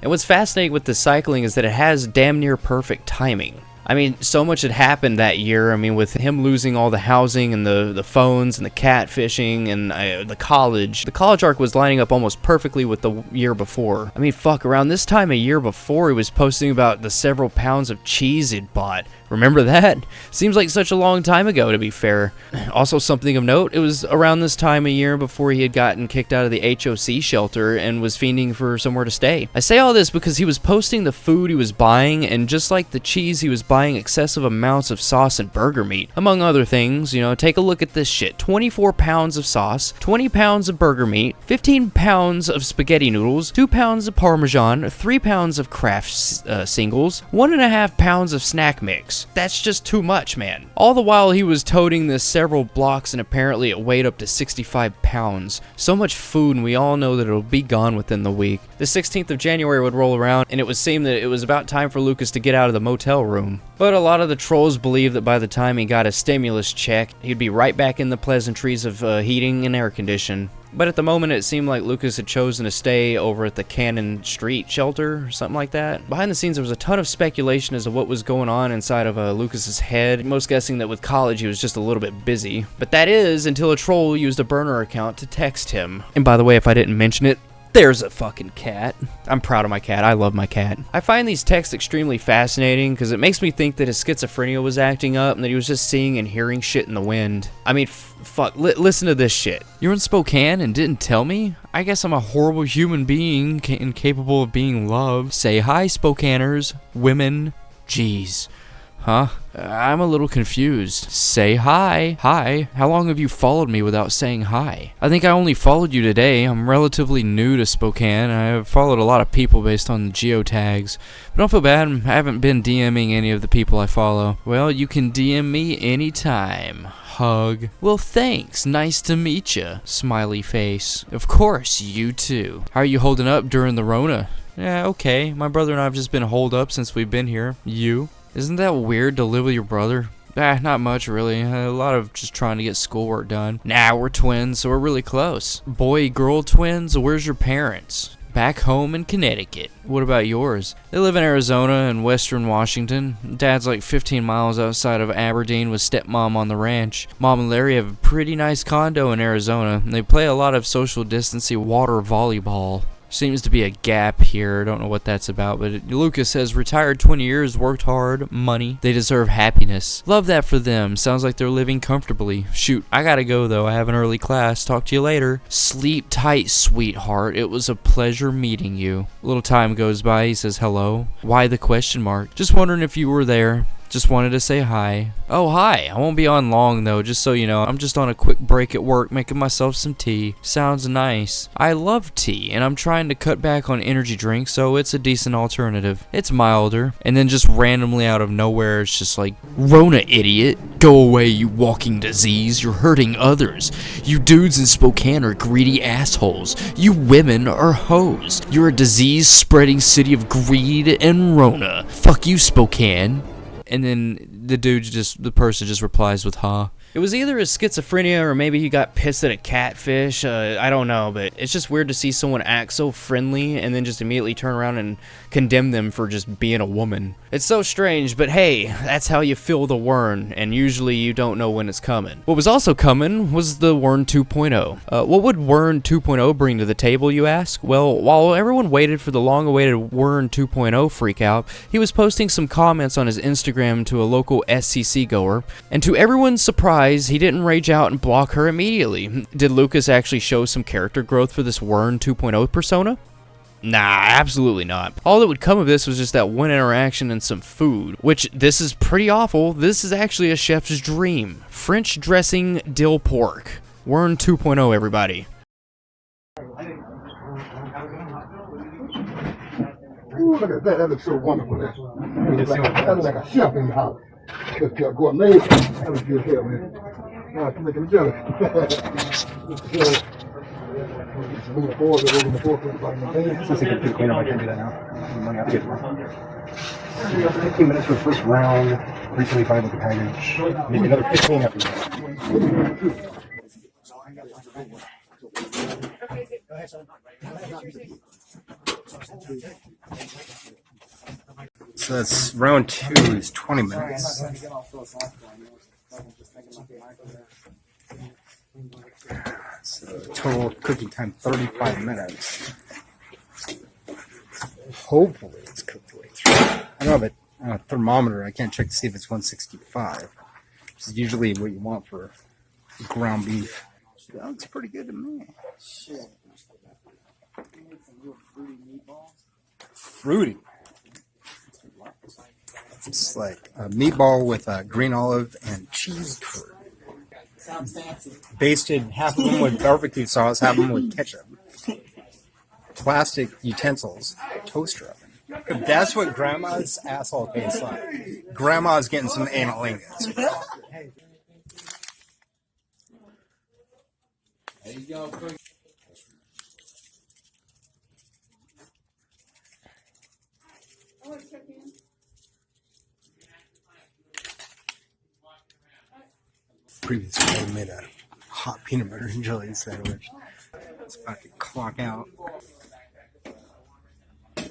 And what's fascinating with the cycling is that it has damn near perfect timing. I mean, so much had happened that year. I mean, with him losing all the housing and the phones and the catfishing and the college. The college arc was lining up almost perfectly with the year before. I mean, fuck, around this time a year before, he was posting about the several pounds of cheese he'd bought. Remember that? Seems like such a long time ago, to be fair. Also, something of note, it was around this time a year before he had gotten kicked out of the HOC shelter and was fiending for somewhere to stay. I say all this because he was posting the food he was buying, and just like the cheese, he was buying excessive amounts of sauce and burger meat. Among other things, you know, take a look at this shit. 24 pounds of sauce, 20 pounds of burger meat, 15 pounds of spaghetti noodles, 2 pounds of Parmesan, 3 pounds of Kraft singles, 1.5 pounds of snack mix. That's just too much, man. All the while he was toting this several blocks and apparently it weighed up to 65 pounds. So much food and we all know that it'll be gone within the week. The 16th of January would roll around and it would seem that it was about time for Lucas to get out of the motel room. But a lot of the trolls believe that by the time he got a stimulus check, he'd be right back in the pleasantries of heating and air condition. But at the moment, it seemed like Lucas had chosen to stay over at the Cannon Street shelter, or something like that. Behind the scenes, there was a ton of speculation as to what was going on inside of Lucas's head, most guessing that with college, he was just a little bit busy. But that is, until a troll used a burner account to text him. And by the way, if I didn't mention it, There's a fucking cat. I'm proud of my cat. I love my cat. I find these texts extremely fascinating because it makes me think that his schizophrenia was acting up and that he was just seeing and hearing shit in the wind. I mean, fuck, listen to this shit. You're in Spokane and didn't tell me? I guess I'm a horrible human being incapable of being loved. Say hi, Spokaners. Women. Jeez. Huh? I'm a little confused. Say hi. Hi. How long have you followed me without saying hi? I think I only followed you today. I'm relatively new to Spokane. I have followed a lot of people based on geotags. But don't feel bad. I haven't been DMing any of the people I follow. Well, you can DM me anytime. Hug. Well, thanks. Nice to meet you. Smiley face. Of course, you too. How are you holding up during the Rona? Yeah, okay. My brother and I have just been holed up since we've been here. You? Isn't that weird to live with your brother? Not much really. A lot of just trying to get schoolwork done. Nah, we're twins, so we're really close. Boy-girl twins? Where's your parents? Back home in Connecticut. What about yours? They live in Arizona and western Washington. Dad's like 15 miles outside of Aberdeen with stepmom on the ranch. Mom and Larry have a pretty nice condo in Arizona. They play a lot of social distancing water volleyball. Seems to be a gap here. I don't know what that's about, but Lucas says retired 20 years, worked hard, money. They deserve happiness. Love that for them. Sounds like they're living comfortably. Shoot, I gotta go though. I have an early class. Talk to you later. Sleep tight, sweetheart. It was a pleasure meeting you. A little time goes by. He says hello. Why the question mark? Just wondering if you were there. Just wanted to say hi. Oh, hi. I won't be on long, though, just so you know. I'm just on a quick break at work making myself some tea. Sounds nice. I love tea, and I'm trying to cut back on energy drinks, so it's a decent alternative. It's milder. And then just randomly out of nowhere, it's just like, Rona, idiot. Go away, you walking disease. You're hurting others. You dudes in Spokane are greedy assholes. You women are hoes. You're a disease-spreading city of greed and Rona. Fuck you, Spokane. And then the person just replies with, huh. It was either his schizophrenia or maybe he got pissed at a catfish. I don't know, but it's just weird to see someone act so friendly and then just immediately turn around and condemn them for just being a woman. It's so strange, but hey, that's how you feel the Wern, and usually you don't know when it's coming. What was also coming was the Wern 2.0. What would Wern 2.0 bring to the table, you ask? Well, while everyone waited for the long-awaited Wern 2.0 freakout, he was posting some comments on his Instagram to a local SCC goer, and to everyone's surprise, he didn't rage out and block her immediately. Did Lucas actually show some character growth for this Wern 2.0 persona? Nah, absolutely not. All that would come of this was just that one interaction and some food, which this is pretty awful. This is actually a chef's dream. French dressing dill pork. Wern 2.0, everybody. Ooh, look at that. That looks so wonderful. That looks like a chef in the house. Just kept going amazing. That was good here, man. Now it's making me jealous. Move forward, we're moving forward. Since I can pick clean up, I can do that now. Money out to get more. 15 minutes for the first round. 325 with the package. Maybe another 15 after that. So that's round 2 is 20 minutes. So total cooking time 35 minutes. Hopefully it's cooked way through. I don't have a thermometer. I can't check to see if it's 165, which is usually what you want for ground beef. That looks pretty good to me. Fruity. It's like a meatball with a green olive and cheese curd. Sounds fancy. Basted half of them with barbecue sauce, half of them with ketchup. Plastic utensils, toaster oven. That's what grandma's asshole tastes like. Grandma's getting some analingus. There you go. Previously, I made a hot peanut butter and jelly sandwich. It's about to clock out. I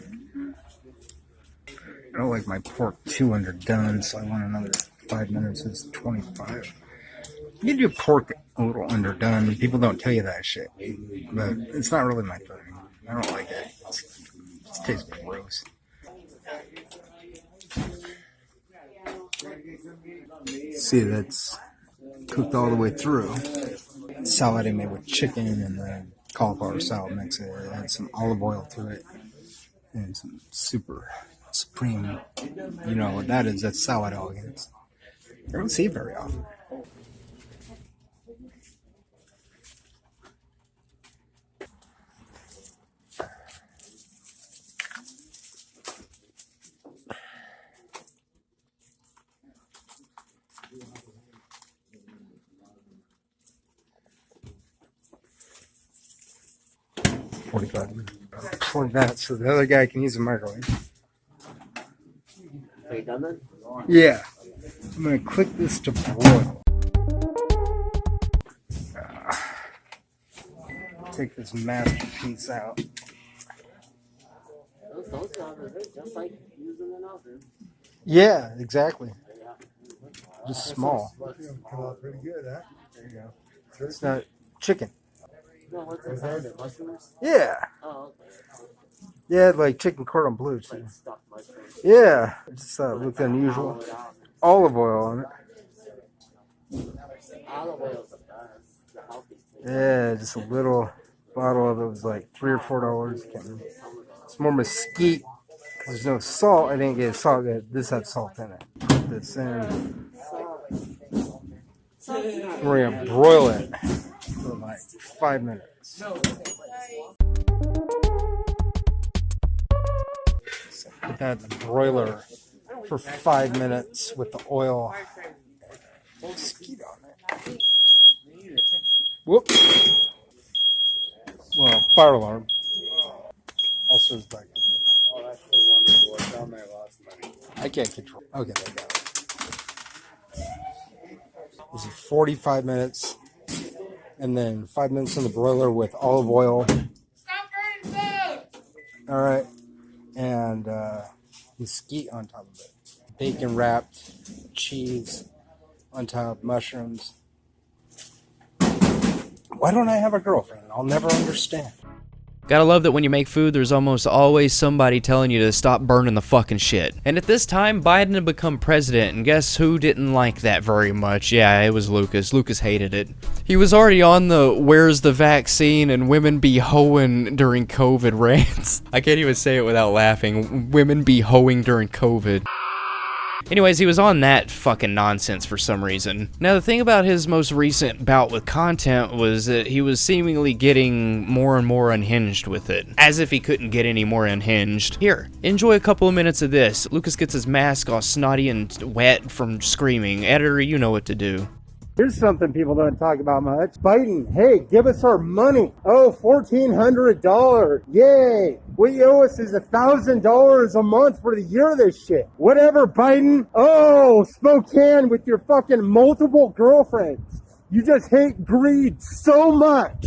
don't like my pork too underdone, so I want another 5 minutes. It's 25. You do pork a little underdone. People don't tell you that shit, but it's not really my thing. I don't like it. It tastes gross. See, that's cooked all the way through. Salad I made with chicken and then cauliflower salad mix. It had some olive oil to it and some super supreme. You know what that is? That's salad elegance. I don't see it very often. For that, so the other guy can use a microwave. Are you done then? Yeah. I'm gonna click this to broil. Take this masterpiece out. Those ovens are just like using an oven. Yeah, exactly. Just small. Come out pretty good, huh? There you go. It's not chicken. No, what's inside it? Mushrooms? Yeah. Oh, okay. Yeah, like chicken cordon bleu too. Like stuffed mushrooms. Yeah, it just looked unusual. Olive oil on it. Olive oil's the best. The healthy thing. Yeah, just a little bottle of it was like $3 or $4. Can't remember. It's more mesquite because there's no salt. I didn't get salt. This had salt in it. Put this in. We're gonna broil it for like 5 minutes. So put that in the broiler for 5 minutes with the oil. Mesquite on it. Whoops. Well, fire alarm. Also is back to me. Oh, that's so wonderful. I found my lost money. I can't control. Okay, I got it. This is 45 minutes. And then 5 minutes in the broiler with olive oil. Stop burning food! Alright. And mesquite on top of it. Bacon wrapped, cheese on top, mushrooms. Why don't I have a girlfriend? I'll never understand. Gotta love that when you make food, there's almost always somebody telling you to stop burning the fucking shit. And at this time, Biden had become president, and guess who didn't like that very much? Yeah, it was Lucas. Lucas hated it. He was already on the where's the vaccine and women be hoeing during COVID rants. I can't even say it without laughing. Women be hoeing during COVID. Anyways, he was on that fucking nonsense for some reason. Now, the thing about his most recent bout with content was that he was seemingly getting more and more unhinged with it. As if he couldn't get any more unhinged. Here, enjoy a couple of minutes of this. Lucas gets his mask all snotty and wet from screaming. Editor, you know what to do. Here's something people don't talk about much. Biden, hey, give us our money. Oh, $1,400. Yay. What you owe us is $1,000 a month for the year of this shit. Whatever, Biden. Oh, Spokane with your fucking multiple girlfriends. You just hate greed so much.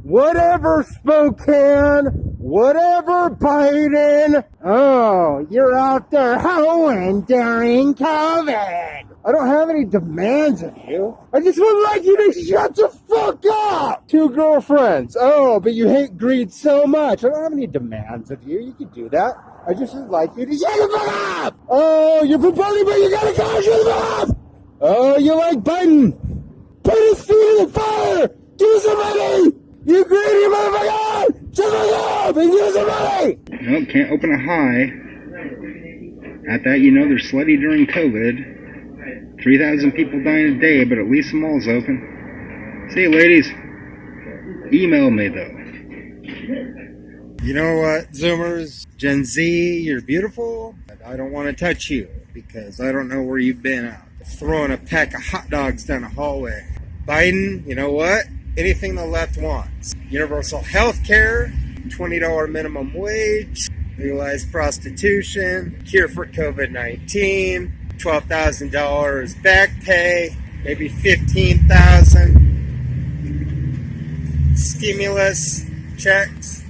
Whatever, Spokane. Whatever, Biden. Oh, you're out there hoeing during COVID. I don't have any demands of you. I just would like you to shut the fuck up. 2 girlfriends. Oh, but you hate greed so much. I don't have any demands of you. You can do that. I just would like you to shut the fuck up. Oh, you're proposing, but you gotta go shut the fuck up. Oh, you like Biden. Put his feet in the fire. Do somebody. You greedy motherfucker. Shut the fuck up and do somebody. Nope, can't open a high. At that, you know they're slutty during COVID. 3,000 people dying a day, but at least the mall's open. See you, ladies. Email me, though. You know what, Zoomers? Gen Z, you're beautiful, but I don't want to touch you because I don't know where you've been out. Throwing a pack of hot dogs down a hallway. Biden, you know what? Anything the left wants. Universal health care, $20 minimum wage, legalized prostitution, cure for COVID-19, $12,000 back pay, maybe $15,000 stimulus checks,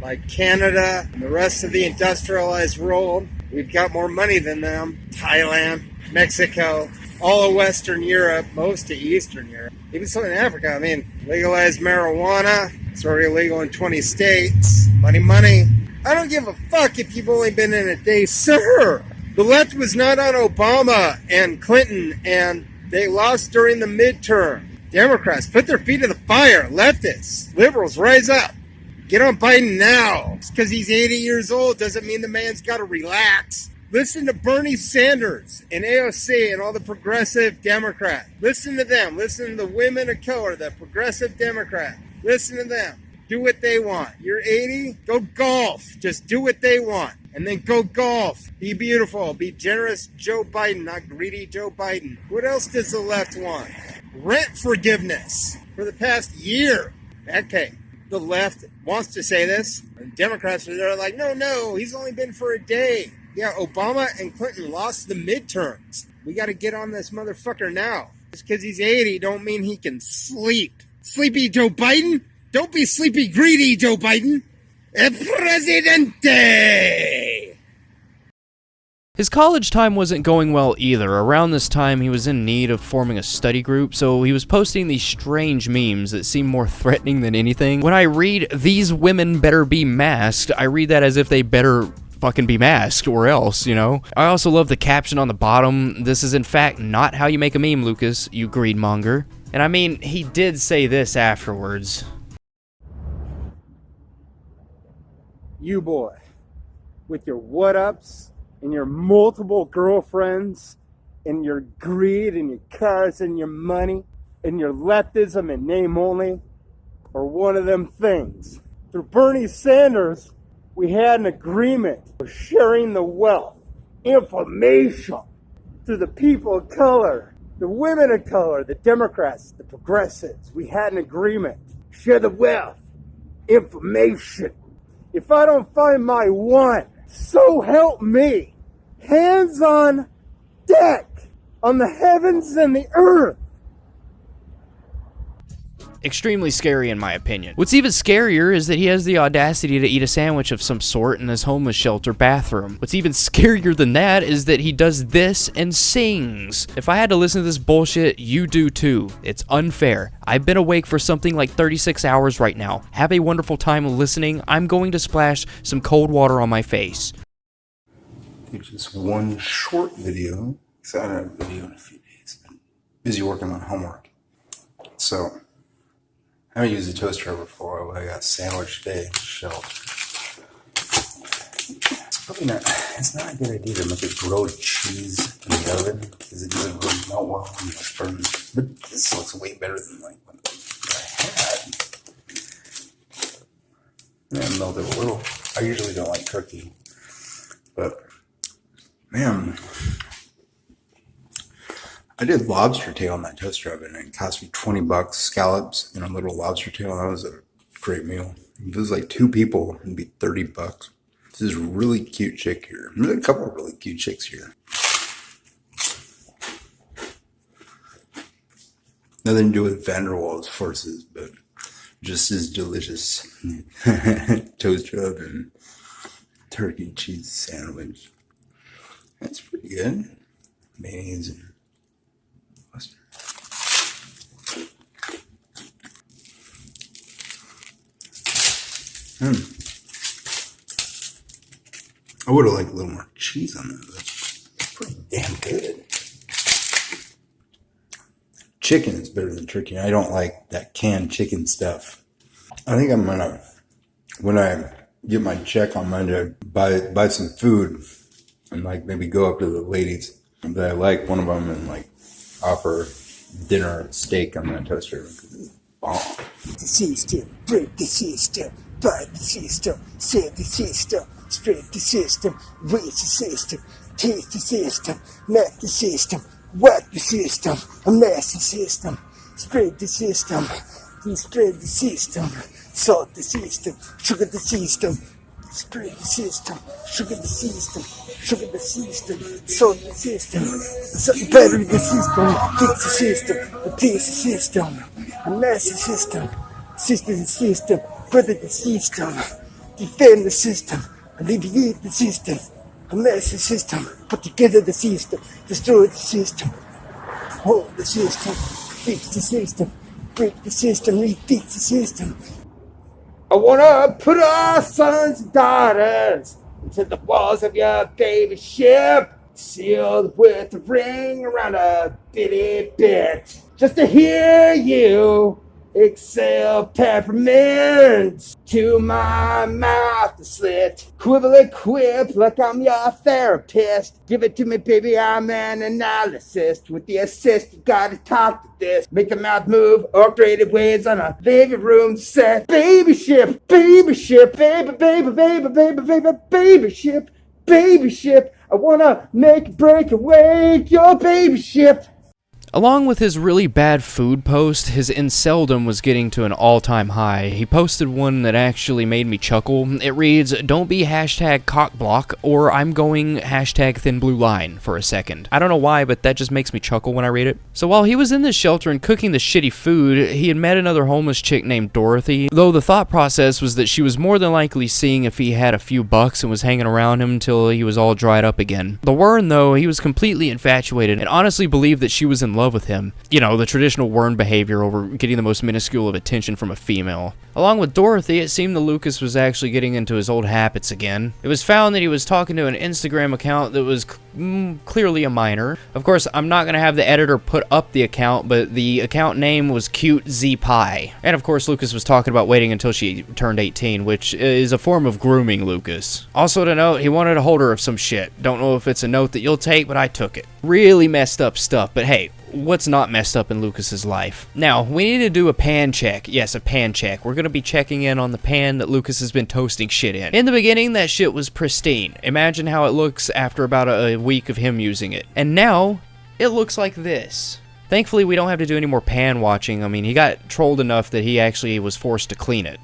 like Canada and the rest of the industrialized world. We've got more money than them. Thailand, Mexico, all of Western Europe, most of Eastern Europe, even some in Africa. I mean, legalized marijuana. It's already legal in 20 states. Money, money. I don't give a fuck if you've only been in a day, sir. The left was not on Obama and Clinton, and they lost during the midterm. Democrats, put their feet to the fire. Leftists, liberals, rise up. Get on Biden now. Just because he's 80 years old doesn't mean the man's got to relax. Listen to Bernie Sanders and AOC and all the progressive Democrats. Listen to them. Listen to the women of color, the progressive Democrats. Listen to them. Do what they want. You're 80, go golf. Just do what they want. And then go golf. Be beautiful. Be generous Joe Biden, not greedy Joe Biden. What else does the left want? Rent forgiveness for the past year. Okay, the left wants to say this. And Democrats are there like, no, he's only been for a day. Yeah, Obama and Clinton lost the midterms. We got to get on this motherfucker now. Just because he's 80 don't mean he can sleep. Sleepy Joe Biden? Don't be sleepy greedy Joe Biden. El Presidente! His college time wasn't going well either. Around this time, he was in need of forming a study group, so he was posting these strange memes that seemed more threatening than anything. When I read, "These women better be masked," I read that as if they better fucking be masked or else, you know? I also love the caption on the bottom. "This is in fact not how you make a meme, Lucas, you greedmonger." And I mean, he did say this afterwards. You boy, with your what-ups, and your multiple girlfriends, and your greed, and your cars, and your money, and your leftism and name only, are one of them things. Through Bernie Sanders, we had an agreement of sharing the wealth, information, to the people of color, the women of color, the Democrats, the progressives. We had an agreement. Share the wealth, information. If I don't find my one, so help me. Hands on deck, on the heavens and the earth. Extremely scary in my opinion. What's even scarier is that he has the audacity to eat a sandwich of some sort in his homeless shelter bathroom. What's even scarier than that is that he does this and sings. If I had to listen to this bullshit, you do too. It's unfair. I've been awake for something like 36 hours right now. Have a wonderful time listening. I'm going to splash some cold water on my face. Just one short video, because I haven't had a video in a few days. Been busy working on homework. So, I haven't used a toaster oven before, but I got a sandwich today shelf. It's not a good idea to make a grilled cheese in the oven, because it doesn't really melt well when it burns. But this looks way better than like what I had. And it melted a little. I usually don't like turkey, but man, I did lobster tail in that toaster oven, and it cost me $20, scallops and a little lobster tail. That was a great meal. If it was like 2 people, it'd be $30. This is a really cute chick here. There's a couple of really cute chicks here. Nothing to do with Vanderwaal's forces, but just as delicious. Toaster oven, turkey cheese sandwich. That's pretty good. Mayonnaise and mustard. I would have liked a little more cheese on that. That's pretty damn good. Chicken is better than turkey. I don't like that canned chicken stuff. I think I'm gonna, when I get my check on Monday, buy some food. And like maybe go up to the ladies that I like, one of them, and like offer dinner steak on that toaster because it's bomb. The system, break the system, fight the system, save the system, spread the system, raise the system, taste the system, knock the system, whack the system, amass the system, spread the system, spread the system, salt the system, sugar the system. Spread the system, sugar the system, salt the system, battery the system, fix the system, replace the system, amass the system, system the system, brother the system, defend the system, alleviate the system, amass the system, put together the system, destroy the system. Hold the system, fix the system, break the system, refix the system. I wanna put our sons and daughters into the walls of your baby ship, sealed with a ring around a bitty bit, just to hear you exhale peppermint to my mouth to slit. Quibble and quip like I'm your therapist. Give it to me, baby, I'm an analyst. With the assist, you gotta talk to this. Make the mouth move, orchestrated waves on a living room set. Baby ship, baby ship, baby, baby, baby, baby, baby, baby ship, baby ship. I wanna make, break, awake your baby ship. Along with his really bad food post, his inceldom was getting to an all-time high. He posted one that actually made me chuckle. It reads, "Don't be hashtag cockblock, or I'm going hashtag thin blue line for a second." I don't know why, but that just makes me chuckle when I read it. So while he was in this shelter and cooking the shitty food, he had met another homeless chick named Dorothy, though the thought process was that she was more than likely seeing if he had a few bucks and was hanging around him until he was all dried up again. The Wern, though, he was completely infatuated and honestly believed that she was in love with him. You know, the traditional Wern behavior over getting the most minuscule of attention from a female. Along with Dorothy, it seemed that Lucas was actually getting into his old habits again. It was found that he was talking to an Instagram account that was clearly a minor. Of course, I'm not going to have the editor put up the account, but the account name was Cute Z Pie. And of course, Lucas was talking about waiting until she turned 18, which is a form of grooming Lucas. Also to note, he wanted a holder of some shit. Don't know if it's a note that you'll take, but I took it. Really messed up stuff, but hey, what's not messed up in Lucas's life? Now, we need to do a pan check. Yes, a pan check. We're going to be checking in on the pan that Lucas has been toasting shit in. In the beginning, that shit was pristine. Imagine how it looks after about a week of him using it. And now, it looks like this. Thankfully, we don't have to do any more pan watching. I mean, he got trolled enough that he actually was forced to clean it.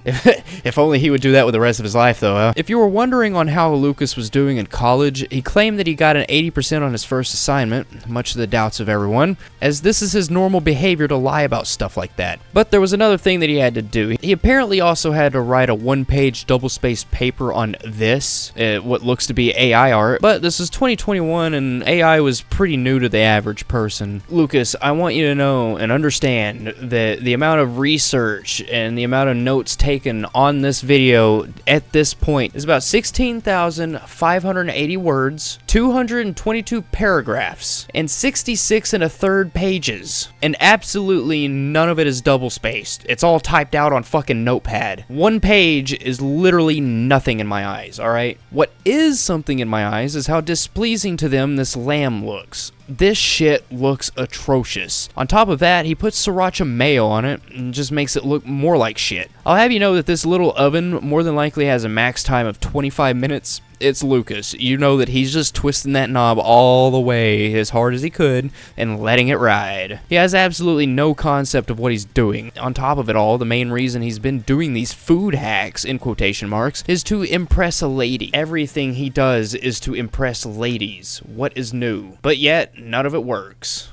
If only he would do that with the rest of his life, though, huh? If you were wondering on how Lucas was doing in college, he claimed that he got an 80% on his first assignment, much to the doubts of everyone, as this is his normal behavior to lie about stuff like that. But there was another thing that he had to do. He apparently also had to write a one-page double-spaced paper on this, what looks to be AI art, but this is 2021 and AI was pretty new to the average person. Lucas, I want you to know and understand that the amount of research and the amount of notes taken on this video at this point is about 16,580 words, 222 paragraphs, and 66 1/3 pages. And absolutely none of it is double-spaced. It's all typed out on fucking Notepad. One page is literally nothing in my eyes, alright? What is something in my eyes is how displeasing to them this lamb looks. This shit looks atrocious. On top of that, he puts sriracha mayo on it and just makes it look more like shit. I'll have you know that this little oven more than likely has a max time of 25 minutes. It's Lucas. You know that he's just twisting that knob all the way as hard as he could and letting it ride. He has absolutely no concept of what he's doing. On top of it all, the main reason he's been doing these food hacks, in quotation marks, is to impress a lady. Everything he does is to impress ladies. What is new? But yet, none of it works.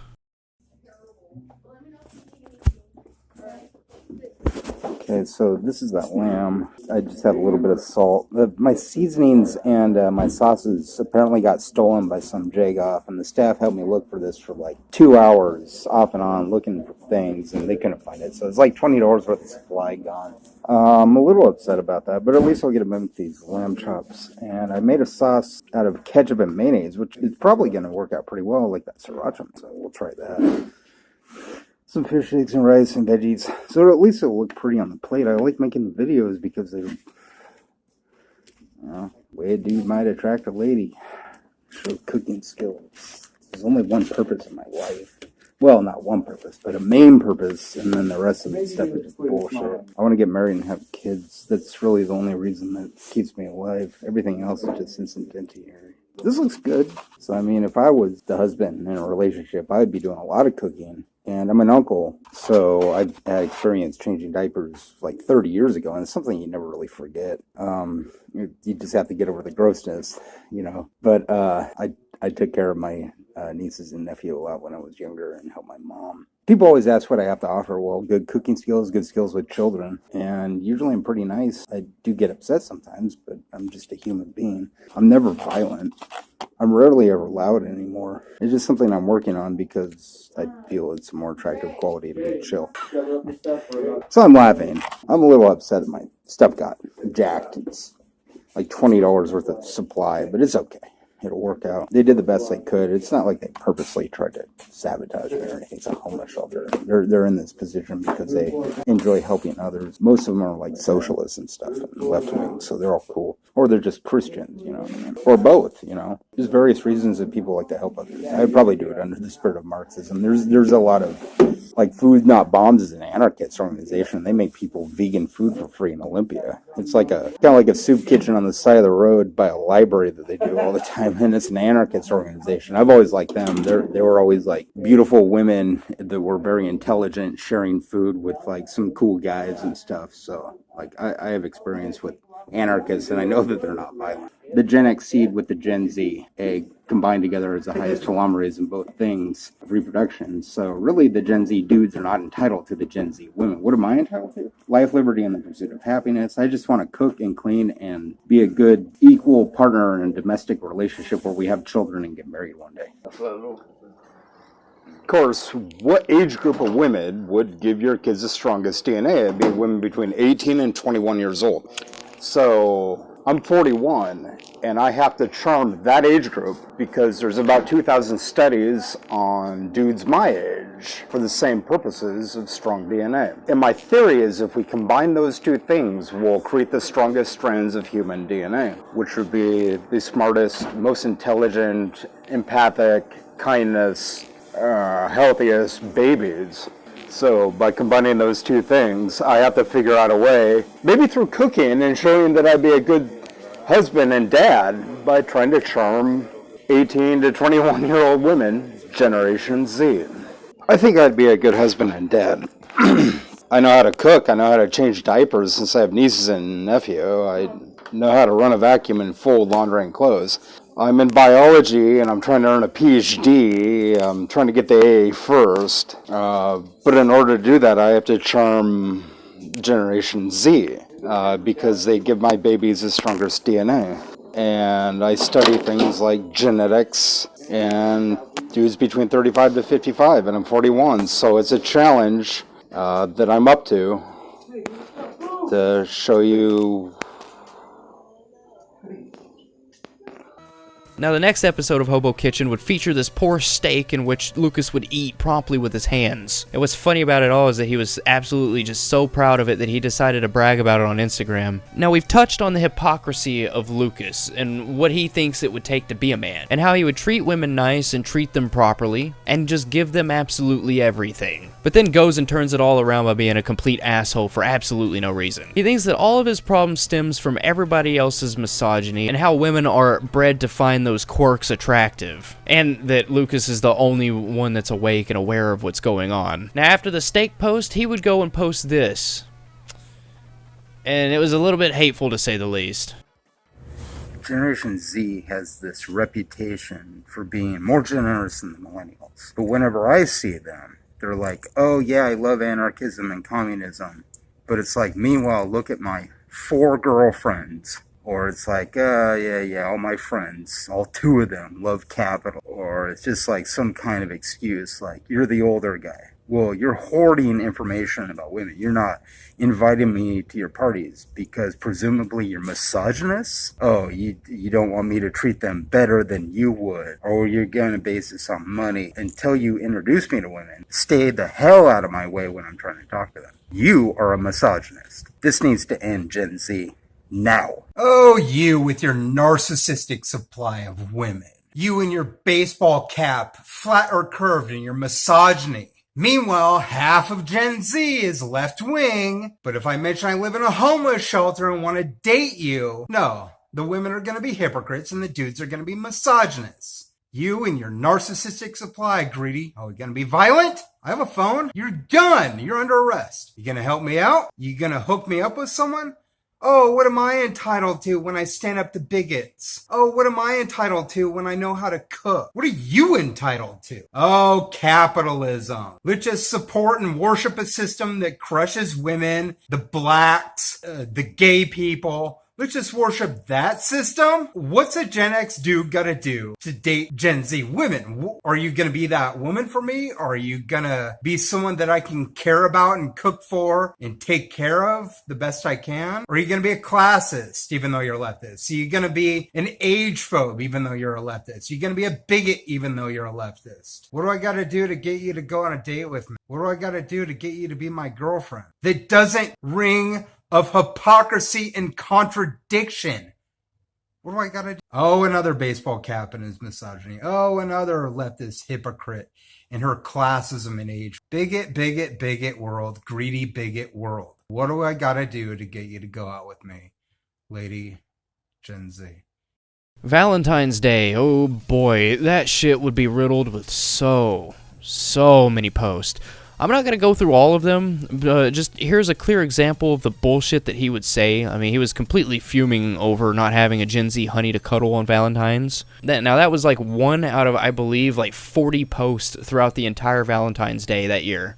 Okay, so this is that lamb. I just had a little bit of salt. My seasonings and my sauces apparently got stolen by some jagoff, and the staff helped me look for this for like 2 hours off and on looking for things, and they couldn't find it. So it's like $20 worth of supply gone. I'm a little upset about that, but at least I'll get them with these lamb chops. And I made a sauce out of ketchup and mayonnaise, which is probably going to work out pretty well, like that sriracha. So we'll try that. Some fish, eggs, and rice and veggies. So at least it'll look pretty on the plate. I like making the videos because they're, way a dude might attract a lady. Show cooking skills. There's only one purpose in my life. Well, not one purpose, but a main purpose, and then the rest of the stuff is just bullshit. I want to get married and have kids. That's really the only reason that keeps me alive. Everything else is just incendiary. This looks good. So, I mean, if I was the husband in a relationship, I'd be doing a lot of cooking. And I'm an uncle, so I've had experience changing diapers like 30 years ago, and it's something you never really forget. You just have to get over the grossness, you know. But I took care of my nieces and nephew a lot when I was younger and helped my mom. People always ask what I have to offer. Well, good cooking skills, good skills with children, and usually I'm pretty nice. I do get upset sometimes, but I'm just a human being. I'm never violent. I'm rarely ever loud anymore. It's just something I'm working on because I feel it's a more attractive quality to be chill. So I'm laughing. I'm a little upset that my stuff got jacked. It's like $20 worth of supply, but it's okay. It'll work out. They did the best they could. It's not like they purposely tried to sabotage me or anything. It's a homeless shelter. They're in this position because they enjoy helping others. Most of them are like socialists and stuff, and left wing, so they're all cool. Or they're just Christians, you know what I mean? Or both, you know. There's various reasons that people like to help others. I'd probably do it under the spirit of Marxism. There's a lot of, like, Food Not Bombs is an anarchist organization. They make people vegan food for free in Olympia. It's like kind of like a soup kitchen on the side of the road by a library that they do all the time, and it's an anarchist organization. I've always liked them. They were always like beautiful women that were very intelligent, sharing food with like some cool guys and stuff. So like I have experience with anarchists, and I know that they're not violent. The Gen X seed with the Gen Z egg combined together is the highest telomerase in both things of reproduction. So really the Gen Z dudes are not entitled to the Gen Z women. What am I entitled to? Life, liberty, and the pursuit of happiness. I just want to cook and clean and be a good equal partner in a domestic relationship where we have children and get married one day. Of course, what age group of women would give your kids the strongest DNA? It'd be women between 18 and 21 years old. So I'm 41, and I have to charm that age group because there's about 2,000 studies on dudes my age for the same purposes of strong DNA. And my theory is if we combine those two things, we'll create the strongest strands of human DNA, which would be the smartest, most intelligent, empathic, kindness, healthiest babies. So by combining those two things, I have to figure out a way, maybe through cooking and showing that I'd be a good husband and dad, by trying to charm 18 to 21-year-old women, Generation Z. I think I'd be a good husband and dad. I know how to cook. I know how to change diapers since I have nieces and nephew. I know how to run a vacuum and fold laundry and clothes. I'm in biology and I'm trying to earn a PhD. I'm trying to get the AA first. But in order to do that, I have to charm Generation Z because they give my babies the strongest DNA. And I study things like genetics and dudes between 35 to 55, and I'm 41. So it's a challenge that I'm up to show you. Now, the next episode of Hobo Kitchen would feature this poor steak in which Lucas would eat promptly with his hands. And what's funny about it all is that he was absolutely just so proud of it that he decided to brag about it on Instagram. Now, we've touched on the hypocrisy of Lucas and what he thinks it would take to be a man, and how he would treat women nice and treat them properly, and just give them absolutely everything. But then goes and turns it all around by being a complete asshole for absolutely no reason. He thinks that all of his problem stems from everybody else's misogyny and how women are bred to find those quirks attractive, and that Lucas is the only one that's awake and aware of what's going on. Now, after the steak post, he would go and post this, and it was a little bit hateful to say the least. Generation Z has this reputation for being more generous than the millennials, but whenever I see them, they're like, oh yeah, I love anarchism and communism, but it's like, meanwhile, look at my 4 girlfriends. Or it's like, yeah, all my friends, all 2 of them love capital. Or it's just like some kind of excuse, like, you're the older guy. Well, you're hoarding information about women. You're not inviting me to your parties because presumably you're misogynist? Oh, you don't want me to treat them better than you would. Or you're going to base this on money. Until you introduce me to women, stay the hell out of my way when I'm trying to talk to them. You are a misogynist. This needs to end, Gen Z. Now. Oh, you with your narcissistic supply of women. You and your baseball cap, flat or curved, and your misogyny. Meanwhile, half of Gen Z is left wing, but if I mention I live in a homeless shelter and want to date you, no, the women are going to be hypocrites and the dudes are going to be misogynists. You and your narcissistic supply, greedy. Oh, you going to be violent? I have a phone. You're done. You're under arrest. You going to help me out? You going to hook me up with someone? Oh, what am I entitled to when I stand up to bigots? Oh, what am I entitled to when I know how to cook? What are you entitled to? Oh, capitalism. Let's just support and worship a system that crushes women, the blacks, the gay people. Let's just worship that system? What's a Gen X dude gotta do to date Gen Z women? Are you gonna be that woman for me? Or are you gonna be someone that I can care about and cook for and take care of the best I can? Or are you gonna be a classist even though you're leftist? Are you gonna be an age phobe even though you're a leftist? Are you gonna be a bigot even though you're a leftist? What do I gotta do to get you to go on a date with me? What do I gotta do to get you to be my girlfriend? That doesn't ring of hypocrisy and contradiction. What do I gotta do? Oh, another baseball cap in his misogyny. Oh, another leftist hypocrite in her classism and age. Bigot, bigot, bigot world. Greedy bigot world. What do I gotta do to get you to go out with me, Lady Gen Z? Valentine's Day, oh boy, that shit would be riddled with so many posts. I'm not going to go through all of them, just here's a clear example of the bullshit that he would say. I mean, he was completely fuming over not having a Gen Z honey to cuddle on Valentine's. Now, that was like one out of, I believe, like 40 posts throughout the entire Valentine's Day that year.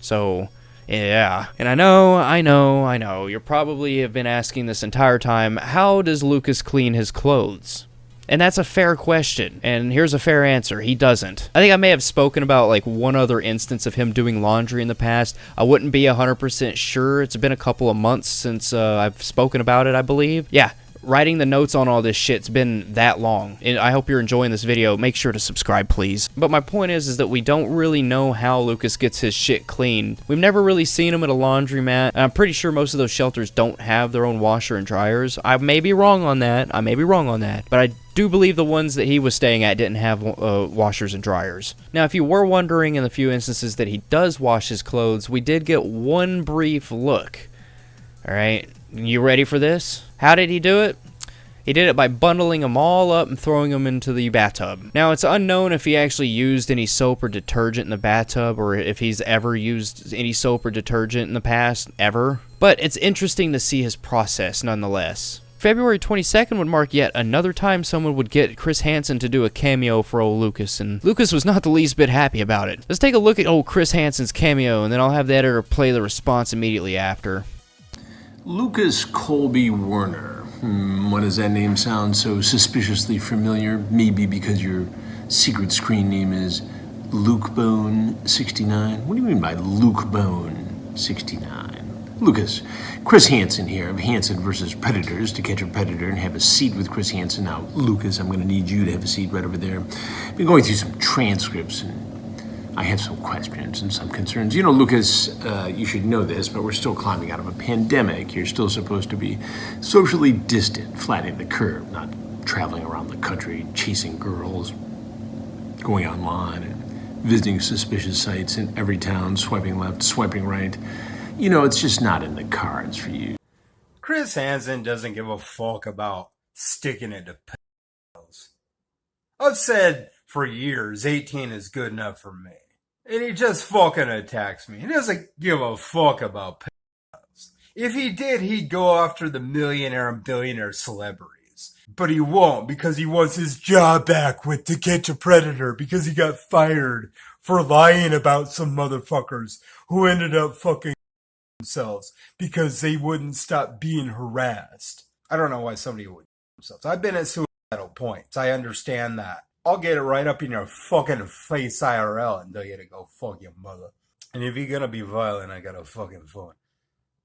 So, yeah. And I know, you probably have been asking this entire time, how does Lucas clean his clothes? And that's a fair question, and here's a fair answer. He doesn't. I think I may have spoken about like one other instance of him doing laundry in the past. I wouldn't be 100% sure. It's been a couple of months since I've spoken about it, I believe. Yeah, writing the notes on all this shit's been that long. And I hope you're enjoying this video. Make sure to subscribe, please. But my point is that we don't really know how Lucas gets his shit cleaned. We've never really seen him at a laundromat. And I'm pretty sure most of those shelters don't have their own washer and dryers. I may be wrong on that. But I do believe the ones that he was staying at didn't have washers and dryers. Now, if you were wondering in the few instances that he does wash his clothes, we did get one brief look. Alright, you ready for this? How did he do it? He did it by bundling them all up and throwing them into the bathtub. Now, it's unknown if he actually used any soap or detergent in the bathtub, or if he's ever used any soap or detergent in the past, ever. But it's interesting to see his process nonetheless. February 22nd would mark yet another time someone would get Chris Hansen to do a cameo for old Lucas, and Lucas was not the least bit happy about it. Let's take a look at old Chris Hansen's cameo, and then I'll have the editor play the response immediately after. Lucas Colby Werner. Why does that name sound so suspiciously familiar? Maybe because your secret screen name is LukeBone69? What do you mean by LukeBone69? Lucas, Chris Hansen here of Hansen vs. Predators, To Catch a Predator and Have a Seat with Chris Hansen. Now, Lucas, I'm going to need you to have a seat right over there. I've been going through some transcripts and I have some questions and some concerns. You know, Lucas, you should know this, but we're still climbing out of a pandemic. You're still supposed to be socially distant, flattening the curve, not traveling around the country, chasing girls, going online and visiting suspicious sites in every town, swiping left, swiping right. You know, it's just not in the cards for you. Chris Hansen doesn't give a fuck about sticking it to pedophiles. I've said for years 18 is good enough for me. And he just fucking attacks me. He doesn't give a fuck about pedophiles. If he did, he'd go after the millionaire and billionaire celebrities. But he won't, because he wants his job back with To Catch a Predator, because he got fired for lying about some motherfuckers who ended up fucking themselves because they wouldn't stop being harassed. I don't know why somebody would themselves. I've been at suicidal points. I understand that. I'll get it right up in your fucking face IRL and tell you to go fuck your mother. And if you're gonna be violent, I got a fucking phone.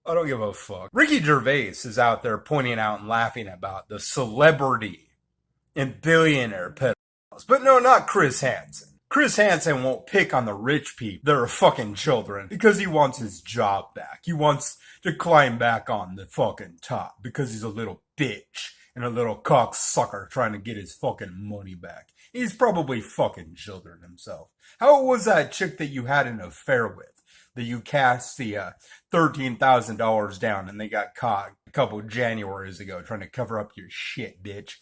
I don't give a fuck. Ricky Gervais is out there pointing out and laughing about the celebrity and billionaire pedophiles. But no, not Chris Hansen. Chris Hansen won't pick on the rich people that are fucking children because he wants his job back. He wants to climb back on the fucking top because he's a little bitch and a little cocksucker trying to get his fucking money back. He's probably fucking children himself. How was that chick that you had an affair with? That you cast the $13,000 down and they got caught a couple Januaries ago trying to cover up your shit, bitch.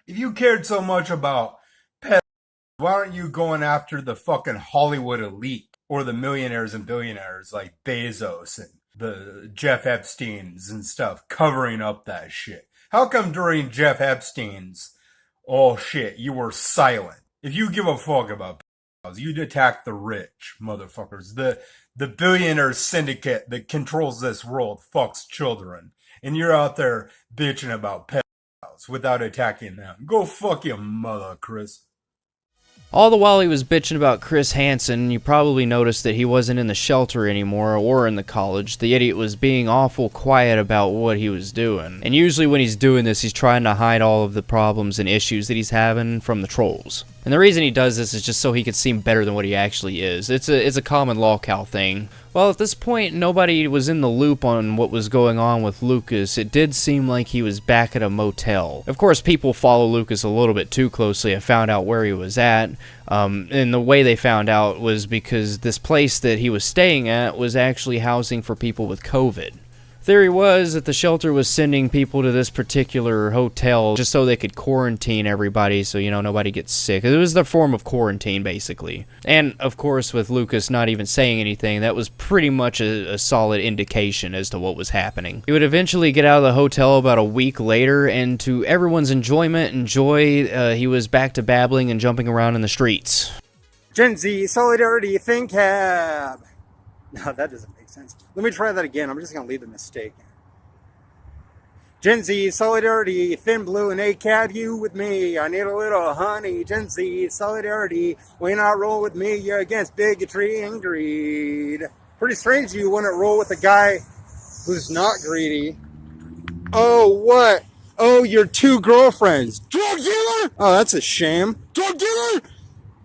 If you cared so much about pets, why aren't you going after the fucking Hollywood elite? or the millionaires and billionaires like Bezos and the Jeff Epsteins and stuff covering up that shit? How come during Jeff Epstein's, oh shit, you were silent? If you give a fuck about pedophiles, you'd attack the rich, motherfuckers. The billionaire syndicate that controls this world fucks children. And you're out there bitching about pedophiles without attacking them. Go fuck your mother, Chris. All the while he was bitching about Chris Hansen, you probably noticed that he wasn't in the shelter anymore or in the college. The idiot was being awful quiet about what he was doing. And usually when he's doing this, he's trying to hide all of the problems and issues that he's having from the trolls. And the reason he does this is just so he can seem better than what he actually is. It's a common lolcow thing. Well, at this point, nobody was in the loop on what was going on with Lucas. It did seem like he was back at a motel. Of course, people follow Lucas a little bit too closely and found out where he was at. And the way they found out was because this place that he was staying at was actually housing for people with COVID. Theory was that the shelter was sending people to this particular hotel just so they could quarantine everybody so, you know, nobody gets sick. It was their form of quarantine, basically. And, of course, with Lucas not even saying anything, that was pretty much a solid indication as to what was happening. He would eventually get out of the hotel about a week later, and to everyone's enjoyment and joy, he was back to babbling and jumping around in the streets. Gen Z Solidarity ThinkCab. No, that doesn't make sense. Let me try that again. I'm just going to leave the mistake. Gen Z Solidarity, Thin Blue, and ACAB, you with me. I need a little honey. Gen Z Solidarity, why not roll with me? You're against bigotry and greed. Pretty strange you wouldn't roll with a guy who's not greedy. Oh, what? Oh, your two girlfriends. Drug dealer? Oh, that's a shame. Drug dealer?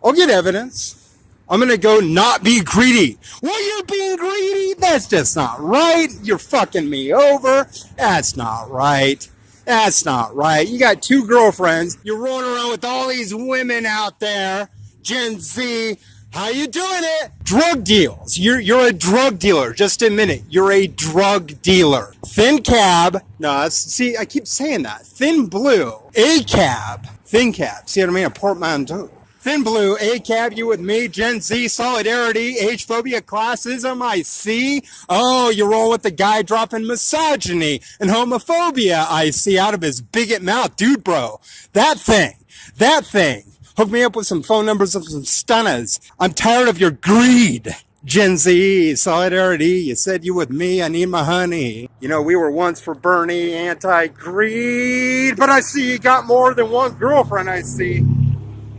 I'll get evidence. I'm going to go not be greedy. Well, you're being greedy? That's just not right. You're fucking me over. That's not right. That's not right. You got two girlfriends. You're rolling around with all these women out there. Gen Z. How you doing it? Drug deals. You're a drug dealer. Just a minute. You're a drug dealer. Thin cab. No, see, I keep saying that. Thin blue. A cab. Thin cab. See what I mean? A portmanteau. Thin Blue, ACAB, you with me, Gen Z, Solidarity, H-phobia, classism, I see. Oh, you roll with the guy dropping misogyny and homophobia, I see, out of his bigot mouth. Dude, bro, that thing. Hook me up with some phone numbers of some stunners. I'm tired of your greed. Gen Z, Solidarity, you said you with me, I need my honey. You know, we were once for Bernie, anti-greed, but I see you got more than one girlfriend, I see.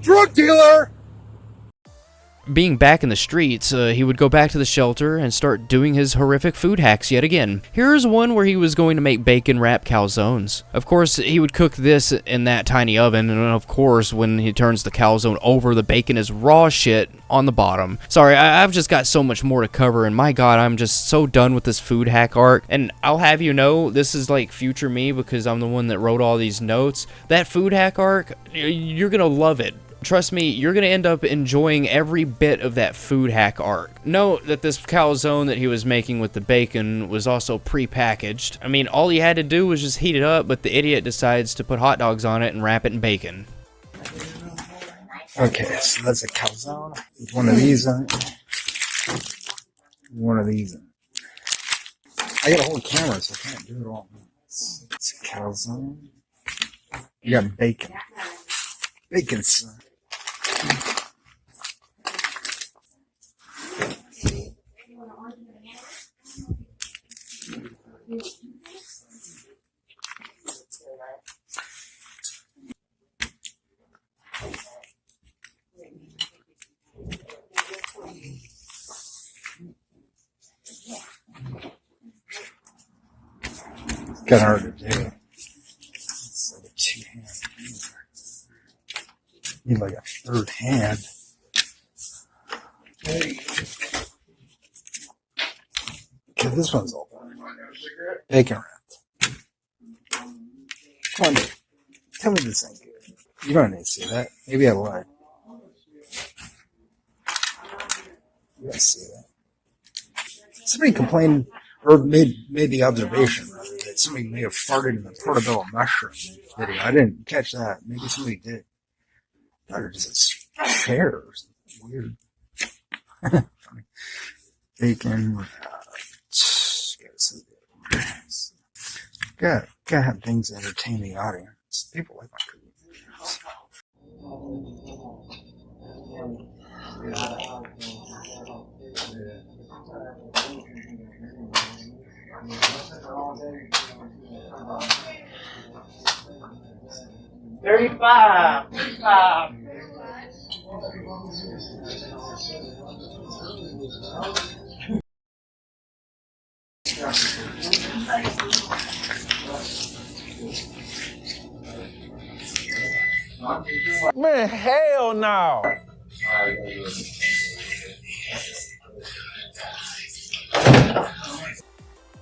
Drug dealer! Being back in the streets, he would go back to the shelter and start doing his horrific food hacks yet again. Here's one where he was going to make bacon wrap calzones. Of course, he would cook this in that tiny oven, and of course, when he turns the calzone over, the bacon is raw shit on the bottom. Sorry, I've just got so much more to cover, and my god, I'm just so done with this food hack arc. And I'll have you know, this is like future me because I'm the one that wrote all these notes. That food hack arc, you're gonna love it. Trust me, you're going to end up enjoying every bit of that food hack arc. Note that this calzone that he was making with the bacon was also pre-packaged. I mean, all he had to do was just heat it up, but the idiot decides to put hot dogs on it and wrap it in bacon. Okay, so that's a calzone. One of these on it. One of these on it. I got a whole camera, so I can't do it all. It's a calzone. You got bacon. Bacon's. Kind of hard to do. It's like a two-hand finger. Need like a third hand. Okay, this one's all done. Bacon wrapped. Come on, dude. Tell me this ain't good. You don't need to see that. Maybe I lied. You don't see that. Somebody complained, or made the observation, rather, that somebody may have farted in the portobello mushroom video. I didn't catch that. Maybe somebody did. I thought it was a chair or something weird. funny. Bacon with gotta have things that entertain the audience. People like my cooking videos. $35. Man, hell no.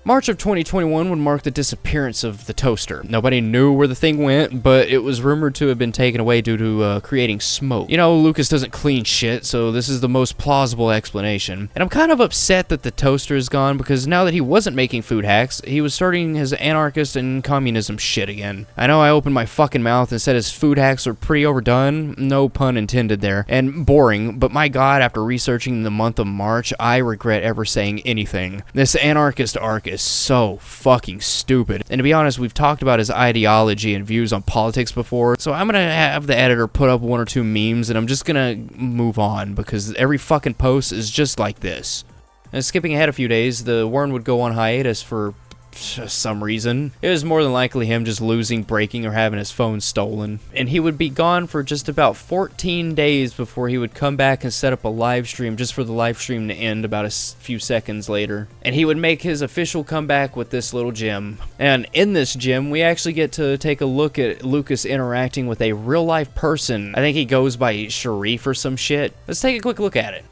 March of 2021 would mark the disappearance of the toaster. Nobody knew where the thing went, but it was rumored to have been taken away due to creating smoke. You know, Lucas doesn't clean shit, so this is the most plausible explanation. And I'm kind of upset that the toaster is gone, because now that he wasn't making food hacks, he was starting his anarchist and communism shit again. I know I opened my fucking mouth and said his food hacks are pretty overdone, no pun intended there, and boring, but my god, after researching the month of March, I regret ever saying anything. This anarchist arc is so fucking stupid. And to be honest, we've talked about his ideology and views on politics before, so I'm gonna have the editor put up 1 or 2 memes and I'm just gonna move on, because every fucking post is just like this. And skipping ahead a few days, the Wern would go on hiatus for some reason. It was more than likely him just losing, breaking, or having his phone stolen. And he would be gone for just about 14 days before he would come back and set up a live stream just for the live stream to end about a few seconds later. And he would make his official comeback with this little gem. And in this gem, we actually get to take a look at Lucas interacting with a real-life person. I think he goes by Sharif or some shit. Let's take a quick look at it.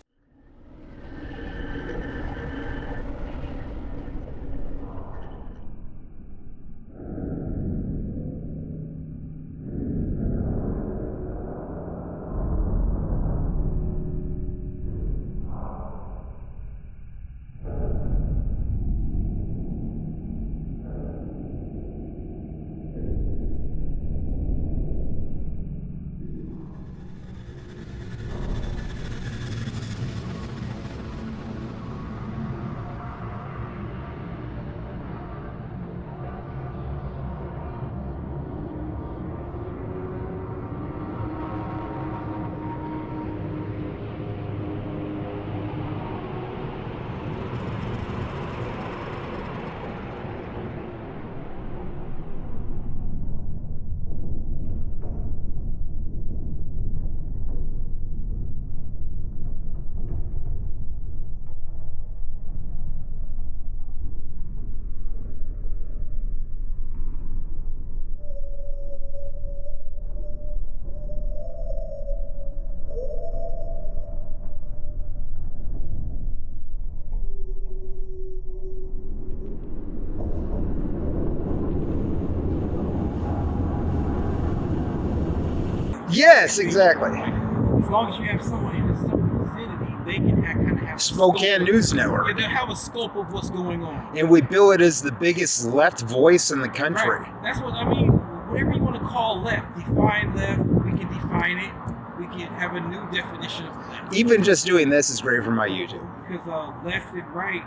Yes, exactly. As long as you have someone in the vicinity, they can kind of have Spokane News Network. Yeah, they'll have a scope of what's going on. And we bill it as the biggest left voice in the country. Right. That's what I mean. Whatever you want to call left, define left. We can define it. We can have a new definition of left. Even just doing this is great for my YouTube. Because left and right,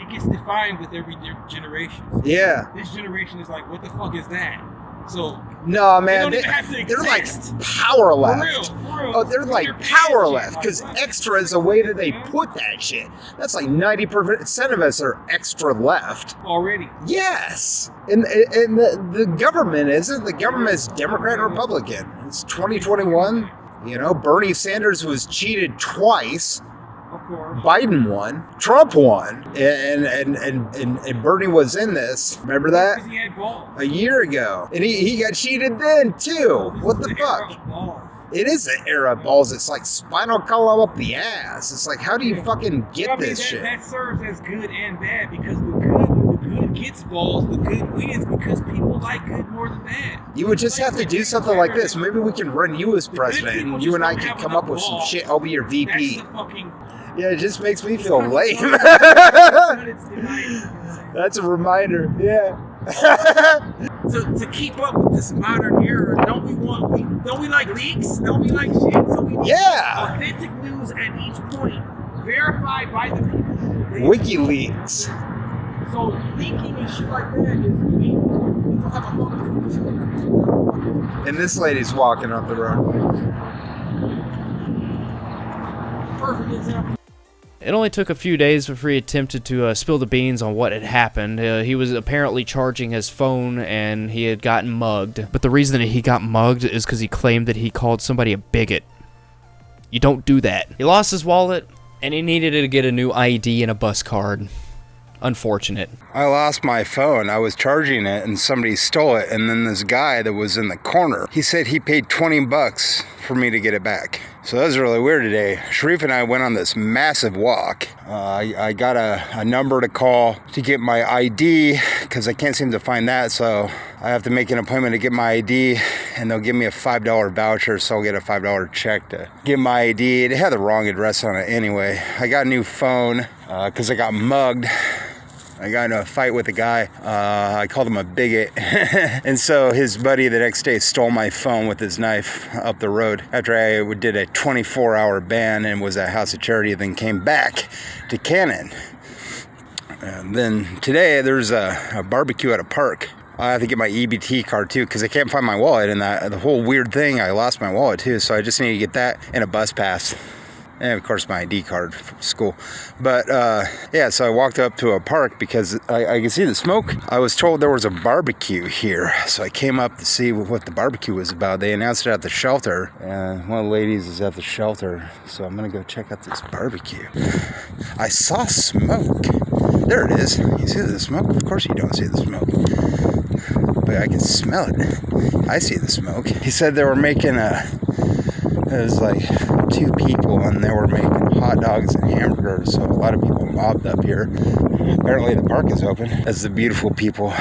it gets defined with every generation. So yeah. This generation is like, what the fuck is that? So no, man, they they're like power left. For real. Oh, they're like power left, because extra is the way that they put that shit. That's like 90% of us are extra left already. Yes, and the government isn't. The government's Democrat and Republican. It's 2021. You know, Bernie Sanders was cheated twice. Of course. Biden won, Trump won, and Bernie was in this. Remember that? He had balls. A year ago, and he got cheated then too. What the fuck? It is an era of balls. It's like spinal column up the ass. It's like, how do you fucking get this shit? That serves as good and bad, because the good gets balls, the good wins, because people like good more than bad. You would just have to do something like this. Maybe we can run you as president, and you and I can come up with some shit. I'll be your VP. Yeah, it just makes me feel lame. That's a reminder. Yeah. To keep up with this modern era, don't we like leaks? Don't we like shit? So we need authentic news at each point verified by the people. WikiLeaks. So leaking and shit like that is illegal. And this lady's walking up the road. Perfect example. It only took a few days before he attempted to spill the beans on what had happened. He was apparently charging his phone and he had gotten mugged. But the reason that he got mugged is because he claimed that he called somebody a bigot. You don't do that. He lost his wallet and he needed to get a new ID and a bus card. Unfortunate. I lost my phone. I was charging it and somebody stole it. And then this guy that was in the corner, he said he paid 20 bucks for me to get it back. So that was really weird today. Sharif and I went on this massive walk. I got a number to call to get my ID because I can't seem to find that. So I have to make an appointment to get my ID and they'll give me a $5 voucher. So I'll get a $5 check to get my ID. It had the wrong address on it anyway. I got a new phone because I got mugged. I got in a fight with a guy. I called him a bigot. And so his buddy the next day stole my phone with his knife up the road after I did a 24-hour ban and was at House of Charity, then came back to Cannon. And then today there's a barbecue at a park. I have to get my EBT card too because I can't find my wallet, and the whole weird thing, I lost my wallet too, so I just need to get that and a bus pass. And of course my ID card from school. But yeah, so I walked up to a park because I could see the smoke. I was told there was a barbecue here, so I came up to see what the barbecue was about. They announced it at the shelter, and one of the ladies is at the shelter, so I'm gonna go check out this barbecue. I saw smoke. There it is. You see the smoke? Of course you don't see the smoke, but I can smell it. I see the smoke. He said they were making it was like 2 people and they were making hot dogs and hamburgers, so a lot of people mobbed up here. Apparently the park is open as the beautiful people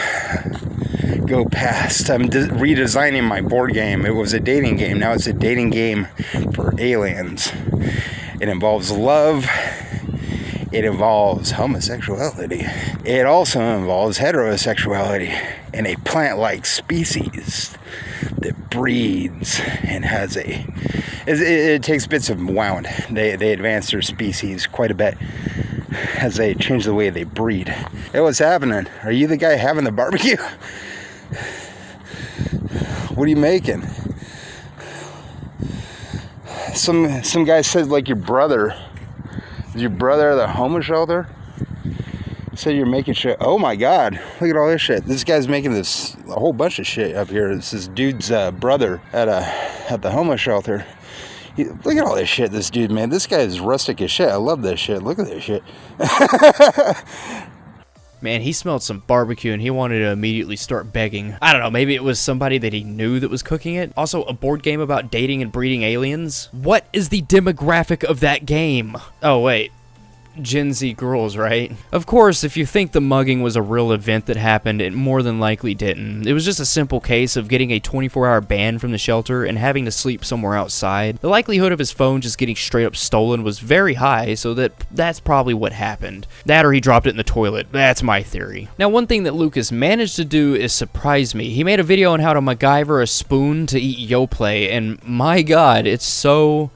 go past. I'm redesigning my board game. It was a dating game. Now it's a dating game for aliens. It involves love. It involves homosexuality. It also involves heterosexuality and a plant-like species that breeds and has it takes bits of wound. They advance their species quite a bit as they change the way they breed. Hey, what's happening? Are you the guy having the barbecue? What are you making? Some guy said like your brother. Is your brother at the homeless shelter? Said you're making shit. Oh my god, look at all this shit. This guy's making a whole bunch of shit up here. This is dude's brother at the homeless shelter. Look at all this shit this dude made. This guy is rustic as shit. I love this shit. Look at this shit. Man, he smelled some barbecue and he wanted to immediately start begging. I don't know, maybe it was somebody that he knew that was cooking it. Also, a board game about dating and breeding aliens? What is the demographic of that game? Oh, wait. Gen Z girls, right? Of course, if you think the mugging was a real event that happened, it more than likely didn't. It was just a simple case of getting a 24-hour ban from the shelter and having to sleep somewhere outside. The likelihood of his phone just getting straight up stolen was very high, so that's probably what happened. That or he dropped it in the toilet. That's my theory. Now, one thing that Lucas managed to do is surprise me. He made a video on how to MacGyver a spoon to eat Yoplait, and my god, it's so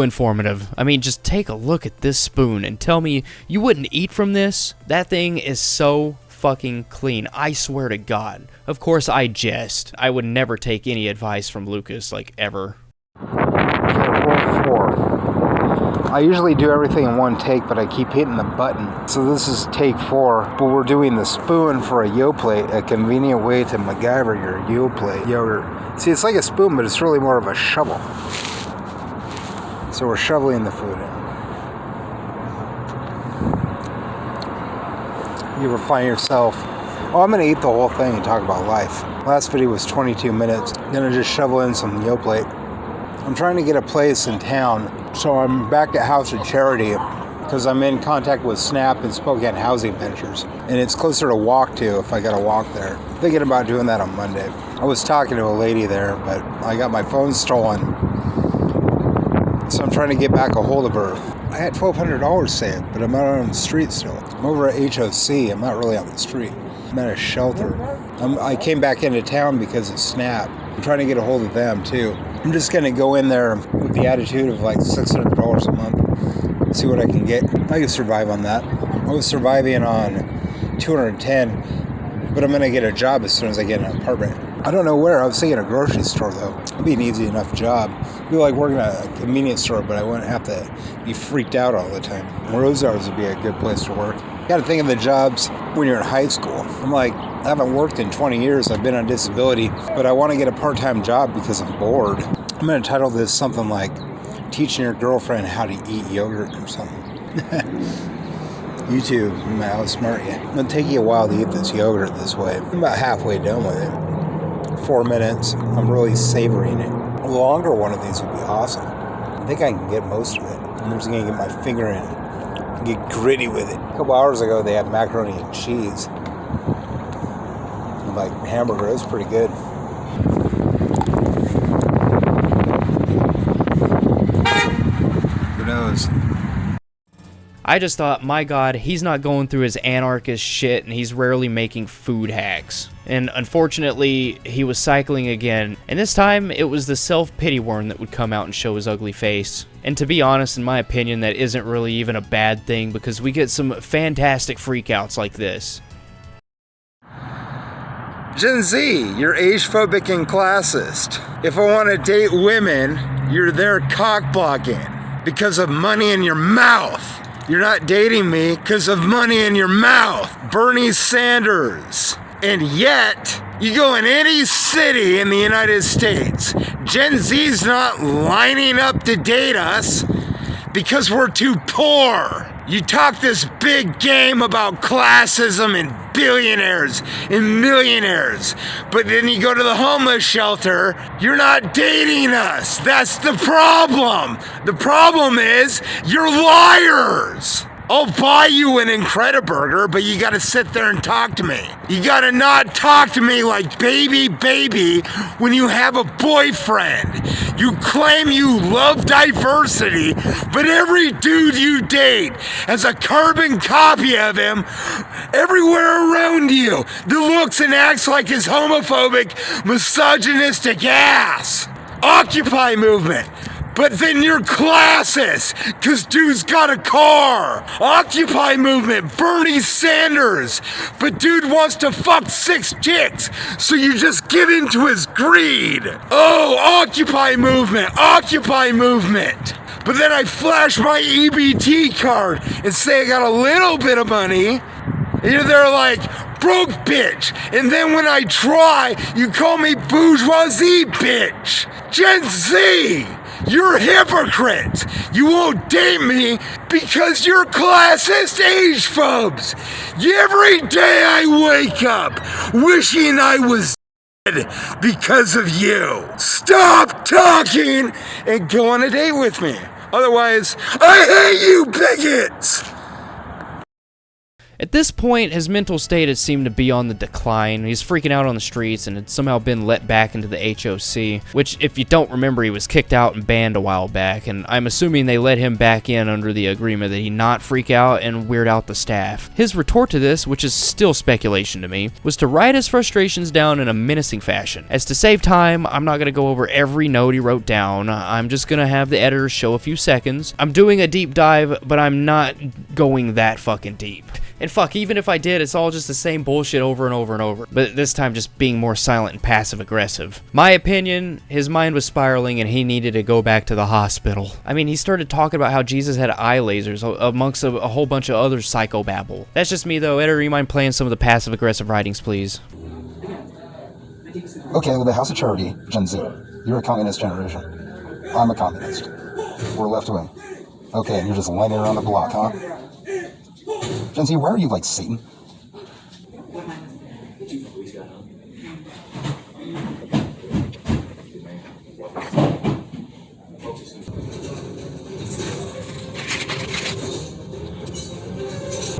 informative. I mean, just take a look at this spoon and tell me you wouldn't eat from this. That thing is so fucking clean. I swear to God. Of course, I jest. I would never take any advice from Lucas, like, ever. Okay, roll 4. I usually do everything in one take, but I keep hitting the button. So this is take 4, but we're doing the spoon for a Yoplait, a convenient way to MacGyver your Yoplait yogurt. See, it's like a spoon, but it's really more of a shovel. So we're shoveling the food in. You ever find yourself, oh, I'm going to eat the whole thing and talk about life. Last video was 22 minutes. I'm going to just shovel in some Yoplait. I'm trying to get a place in town, so I'm back at House of Charity because I'm in contact with SNAP and Spokane Housing Ventures. And it's closer to walk to if I got to walk there. I'm thinking about doing that on Monday. I was talking to a lady there, but I got my phone stolen. So I'm trying to get back a hold of her. I had $1,200 saved, but I'm out on the street still. I'm over at HOC. I'm not really on the street. I'm at a shelter. I came back into town because of SNAP. I'm trying to get a hold of them too. I'm just going to go in there with the attitude of like $600 a month. see what I can get. I can survive on that. I was surviving on $210, but I'm going to get a job as soon as I get an apartment. I don't know where. I was thinking a grocery store, though. It'd be an easy enough job. It'd be like working at a convenience store, but I wouldn't have to be freaked out all the time. Rosar's would be a good place to work. You got to think of the jobs when you're in high school. I'm like, I haven't worked in 20 years. I've been on disability, but I want to get a part-time job because I'm bored. I'm going to title this something like Teaching Your Girlfriend How to Eat Yogurt or something. YouTube, might outsmart you. It's going to take you a while to eat this yogurt this way. I'm about halfway done with it. 4 minutes. I'm really savoring it. A longer one of these would be awesome. I think I can get most of it. I'm just going to get my finger in it and get gritty with it. A couple hours ago, they had macaroni and cheese. And like hamburger, it was pretty good. Who knows? I just thought, my god, he's not going through his anarchist shit and he's rarely making food hacks. And unfortunately, he was cycling again, and this time it was the self-pity worm that would come out and show his ugly face. And to be honest, in my opinion, that isn't really even a bad thing because we get some fantastic freakouts like this. Gen Z, you're age-phobic and classist. If I want to date women, you're there cock-blocking because of money in your mouth. You're not dating me because of money in your mouth. Bernie Sanders. And yet, you go in any city in the United States, Gen Z's not lining up to date us because we're too poor. You talk this big game about classism and billionaires and millionaires, but then you go to the homeless shelter, you're not dating us. That's the problem. The problem is you're liars. I'll buy you an Incrediburger, but you gotta sit there and talk to me. You gotta not talk to me like baby when you have a boyfriend. You claim you love diversity, but every dude you date has a carbon copy of him everywhere around you that looks and acts like his homophobic, misogynistic ass. Occupy movement. But then you're classist, cause dude's got a car. Occupy movement, Bernie Sanders. But dude wants to fuck 6 chicks, so you just give in to his greed. Oh, Occupy movement, Occupy movement. But then I flash my EBT card and say I got a little bit of money. And you're there like, broke bitch. And then when I try, you call me bourgeoisie bitch. Gen Z. You're hypocrites! You won't date me because you're classist age phobes! Every day I wake up wishing I was dead because of you! Stop talking and go on a date with me! Otherwise, I hate you bigots! At this point, his mental state had seemed to be on the decline. He's freaking out on the streets and had somehow been let back into the HOC, which, if you don't remember, he was kicked out and banned a while back, and I'm assuming they let him back in under the agreement that he not freak out and weird out the staff. His retort to this, which is still speculation to me, was to write his frustrations down in a menacing fashion. As to save time, I'm not going to go over every note he wrote down. I'm just going to have the editor show a few seconds. I'm doing a deep dive, but I'm not going that fucking deep. And fuck, even if I did, it's all just the same bullshit over and over and over. But this time just being more silent and passive-aggressive. My opinion, his mind was spiraling and he needed to go back to the hospital. I mean, he started talking about how Jesus had eye lasers amongst a whole bunch of other psychobabble. That's just me though. Editor, you mind playing some of the passive-aggressive writings, please? Okay, well, the House of Charity, Gen Z. You're a communist generation. I'm a communist. We're left wing. Okay, and you're just lining around the block, huh? Gen Z, where are you, like Satan?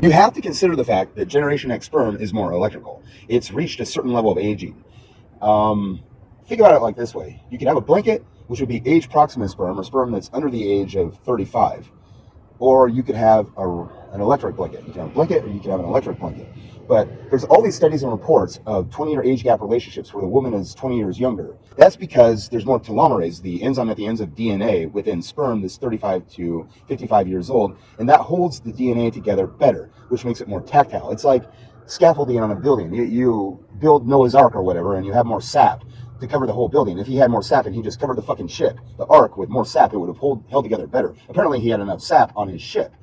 You have to consider the fact that Generation X sperm is more electrical. It's reached a certain level of aging. Think about it like this way. You could have a blanket, which would be age proximate sperm, or sperm that's under the age of 35. Or you could have an electric blanket. You can have a blanket or you can have an electric blanket. But there's all these studies and reports of 20-year age gap relationships where the woman is 20 years younger. That's because there's more telomerase, the enzyme at the ends of DNA within sperm that's 35 to 55 years old, and that holds the DNA together better, which makes it more tactile. It's like scaffolding on a building. You build Noah's Ark or whatever, and you have more sap to cover the whole building. If he had more sap and he just covered the fucking ship, the Ark with more sap, it would have held together better. Apparently he had enough sap on his ship.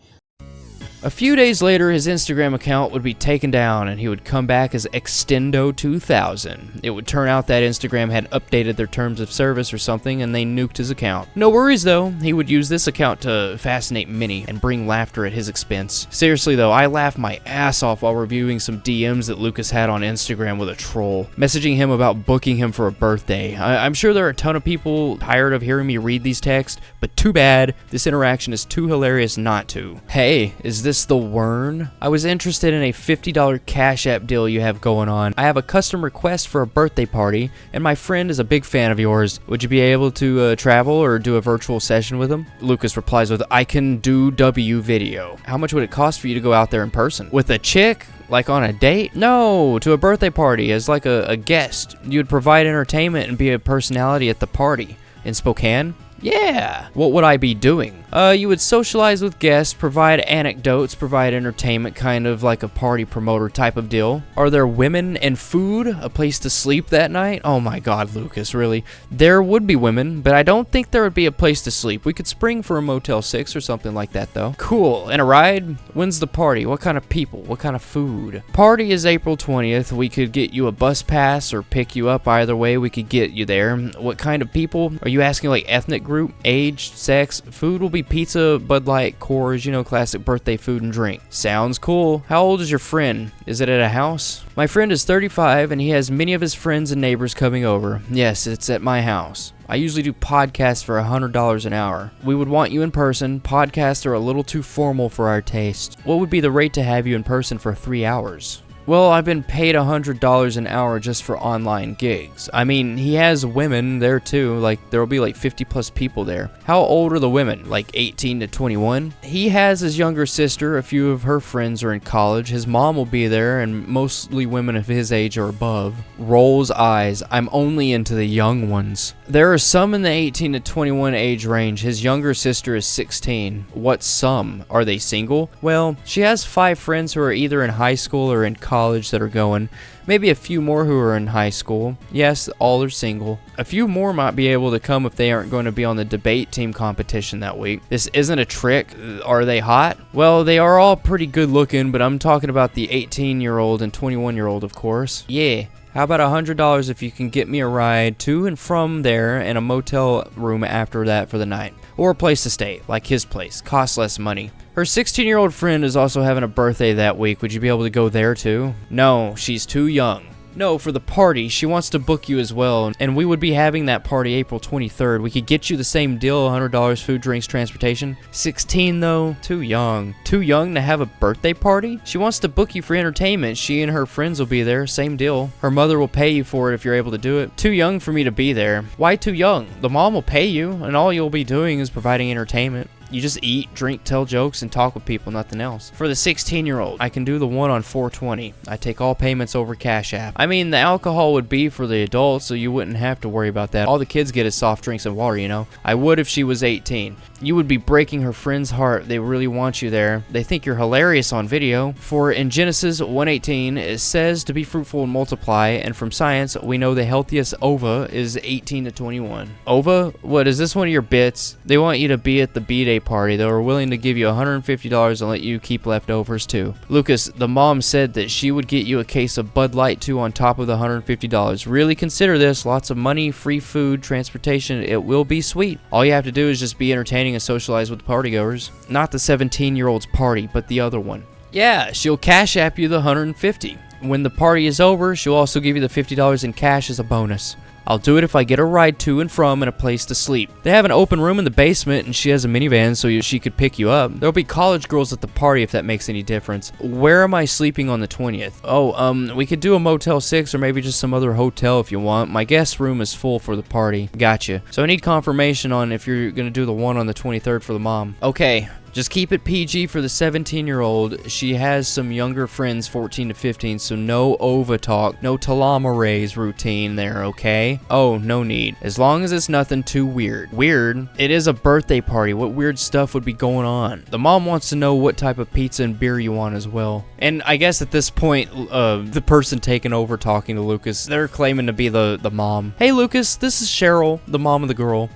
A few days later, his Instagram account would be taken down and he would come back as Extendo2000. It would turn out that Instagram had updated their terms of service or something and they nuked his account. No worries though, he would use this account to fascinate many and bring laughter at his expense. Seriously though, I laughed my ass off while reviewing some DMs that Lucas had on Instagram with a troll, messaging him about booking him for a birthday. I'm sure there are a ton of people tired of hearing me read these texts, but too bad, this interaction is too hilarious not to. Hey, is this the Wern? I was interested in a $50 Cash App deal you have going on. I have a custom request for a birthday party, and my friend is a big fan of yours. Would you be able to travel or do a virtual session with him? Lucas replies with, I can do W video. How much would it cost for you to go out there in person? With a chick? Like on a date? No, to a birthday party as like a guest. You would provide entertainment and be a personality at the party. In Spokane? Yeah. What would I be doing? You would socialize with guests, provide anecdotes, provide entertainment, kind of like a party promoter type of deal. Are there women and food? A place to sleep that night? Oh my god, Lucas, really? There would be women, but I don't think there would be a place to sleep. We could spring for a Motel 6 or something like that, though. Cool. And a ride? When's the party? What kind of people? What kind of food? Party is April 20th. We could get you a bus pass or pick you up. Either way, we could get you there. What kind of people? Are you asking like ethnic group, age, sex? Food will be pizza, Bud Light, Coors, you know, classic birthday food and drink. Sounds cool. How old is your friend? Is it at a house? My friend is 35 and he has many of his friends and neighbors coming over. Yes, it's at my house. I usually do podcasts for $100 an hour. We would want you in person. Podcasts are a little too formal for our taste. What would be the rate to have you in person for 3 hours? Well, I've been paid $100 an hour just for online gigs. I mean, he has women there too, like there'll be like 50 plus people there. How old are the women? Like 18 to 21? He has his younger sister, a few of her friends are in college, his mom will be there, and mostly women of his age or above. Rolls eyes, I'm only into the young ones. There are some in the 18 to 21 age range, his younger sister is 16. What some? Are they single? Well, she has 5 friends who are either in high school or in college that are going. Maybe a few more who are in high school. Yes, all are single. A few more might be able to come if they aren't going to be on the debate team competition that week. This isn't a trick. Are they hot? Well, they are all pretty good looking, but I'm talking about the 18-year-old and 21-year-old, of course. Yeah. How about $100 if you can get me a ride to and from there and a motel room after that for the night? Or a place to stay, like his place. Costs less money. Her 16-year-old friend is also having a birthday that week. Would you be able to go there too? No, she's too young. No, for the party, she wants to book you as well, and we would be having that party April 23rd. We could get you the same deal, $100 food, drinks, transportation. 16 though, too young. Too young to have a birthday party? She wants to book you for entertainment. She and her friends will be there, same deal. Her mother will pay you for it if you're able to do it. Too young for me to be there. Why too young? The mom will pay you, and all you'll be doing is providing entertainment. You just eat, drink, tell jokes, and talk with people, nothing else. For the 16-year-old, I can do the one on 420. I take all payments over Cash App. I mean, the alcohol would be for the adults, so you wouldn't have to worry about that. All the kids get is soft drinks and water, you know? I would if she was 18. You would be breaking her friend's heart. They really want you there. They think you're hilarious on video. For in Genesis 1:18, it says to be fruitful and multiply, and from science, we know the healthiest ova is 18 to 21. Ova? What, is this one of your bits? They want you to be at the B-Day party. They were willing to give you $150 and let you keep leftovers too. Lucas, the mom said that she would get you a case of Bud Light too on top of the $150. Really consider this. Lots of money, free food, transportation. It will be sweet. All you have to do is just be entertaining and socialize with the partygoers. Not the 17-year-old's party, but the other one. Yeah, she'll Cash App you the $150. When the party is over, she'll also give you the $50 in cash as a bonus. I'll do it if I get a ride to and from and a place to sleep. They have an open room in the basement and she has a minivan so she could pick you up. There'll be college girls at the party if that makes any difference. Where am I sleeping on the 20th? Oh, we could do a Motel 6 or maybe just some other hotel if you want. My guest room is full for the party. Gotcha. So I need confirmation on if you're gonna do the one on the 23rd for the mom. Okay. Just keep it PG for the 17-year-old. She has some younger friends, 14 to 15, so no OVA talk, no telomerase routine there, okay? Oh, no need. As long as it's nothing too weird. Weird? It is a birthday party. What weird stuff would be going on? The mom wants to know what type of pizza and beer you want as well. And I guess at this point, the person taking over talking to Lucas, they're claiming to be the mom. Hey, Lucas, this is Cheryl, the mom of the girl.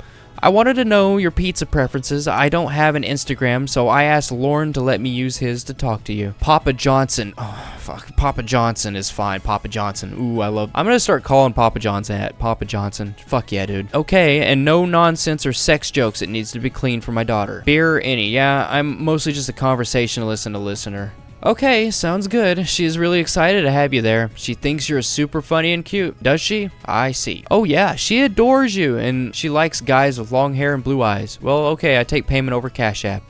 I wanted to know your pizza preferences. I don't have an Instagram, so I asked Lauren to let me use his to talk to you. Papa Johnson. Oh, fuck. Papa Johnson is fine. Papa Johnson. Ooh, I'm gonna start calling Papa Johnson at Papa Johnson. Fuck yeah, dude. Okay, and no nonsense or sex jokes. It needs to be clean for my daughter. Beer, any. Yeah, I'm mostly just a conversationalist and a listener. Okay, sounds good. She is really excited to have you there. She thinks you're super funny and cute. Does she? I see. Oh yeah, she adores you, and she likes guys with long hair and blue eyes. Well, okay, I take payment over Cash App.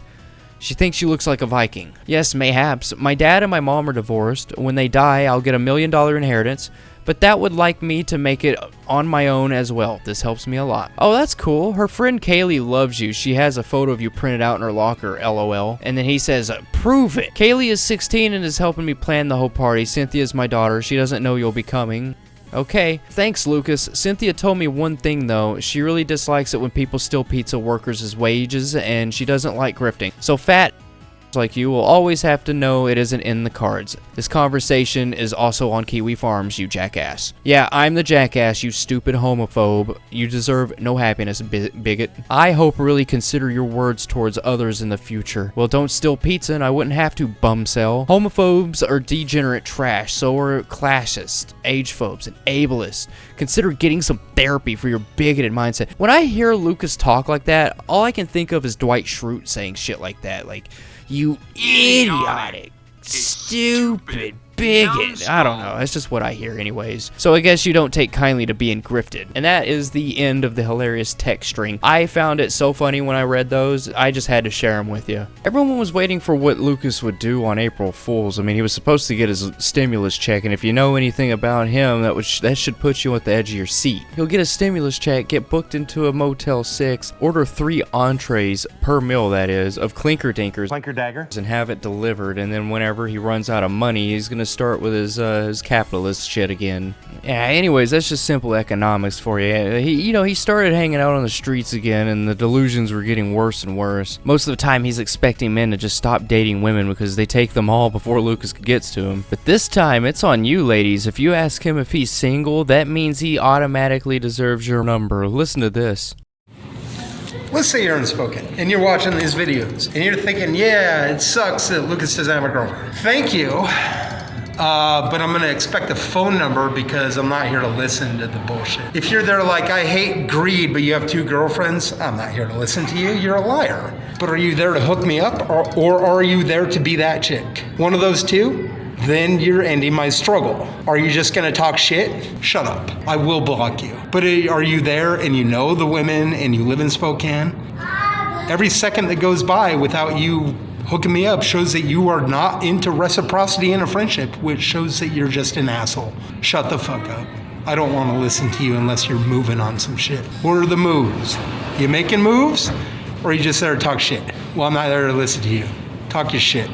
She thinks she looks like a Viking. Yes, mayhaps. My dad and my mom are divorced. When they die, I'll get $1 million inheritance, but that would like me to make it on my own as well. This helps me a lot. Oh, that's cool. Her friend Kaylee loves you. She has a photo of you printed out in her locker, LOL. And then he says, prove it. Kaylee is 16 and is helping me plan the whole party. Cynthia's my daughter. She doesn't know you'll be coming. Okay, thanks, Lucas. Cynthia told me one thing, though. She really dislikes it when people steal pizza workers' wages, and she doesn't like grifting. So fat like you will always have to know it isn't in the cards. This conversation is also on Kiwi Farms, you jackass. Yeah, I'm the jackass, you stupid homophobe. You deserve no happiness, bigot. I hope really consider your words towards others in the future. Well, don't steal pizza and I wouldn't have to, bumcell. Homophobes are degenerate trash, so are classist, agephobes, and ableists. Consider getting some therapy for your bigoted mindset. When I hear Lucas talk like that, all I can think of is Dwight Schrute saying shit like that, like, you idiotic, stupid bigot. I don't know. That's just what I hear anyways. So I guess you don't take kindly to being grifted. And that is the end of the hilarious text string. I found it so funny when I read those, I just had to share them with you. Everyone was waiting for what Lucas would do on April Fool's. I mean, he was supposed to get his stimulus check, and if you know anything about him, that should put you at the edge of your seat. He'll get a stimulus check, get booked into a Motel 6, order 3 entrees per meal, that is, of Clinker Dinkers, Clinker Dagger, and have it delivered, and then whenever he runs out of money, he's gonna start with his capitalist shit again. Yeah, anyways, that's just simple economics for you. He started hanging out on the streets again, and the delusions were getting worse and worse. Most of the time, he's expecting men to just stop dating women because they take them all before Lucas gets to him. But this time, it's on you, ladies. If you ask him if he's single, that means he automatically deserves your number. Listen to this. Let's say you're in Spokane and you're watching these videos and you're thinking, yeah, it sucks that Lucas doesn't have a girlfriend. Thank you, but I'm gonna expect a phone number because I'm not here to listen to the bullshit. If you're there like, I hate greed, but you have 2 girlfriends, I'm not here to listen to you, you're a liar. But are you there to hook me up or are you there to be that chick? One of those two? Then you're ending my struggle. Are you just gonna talk shit? Shut up. I will block you. But are you there and you know the women and you live in Spokane? Every second that goes by without you hooking me up shows that you are not into reciprocity in a friendship, which shows that you're just an asshole. Shut the fuck up. I don't want to listen to you unless you're moving on some shit. What are the moves? You making moves? Or are you just there to talk shit? Well, I'm not there to listen to you. Talk your shit.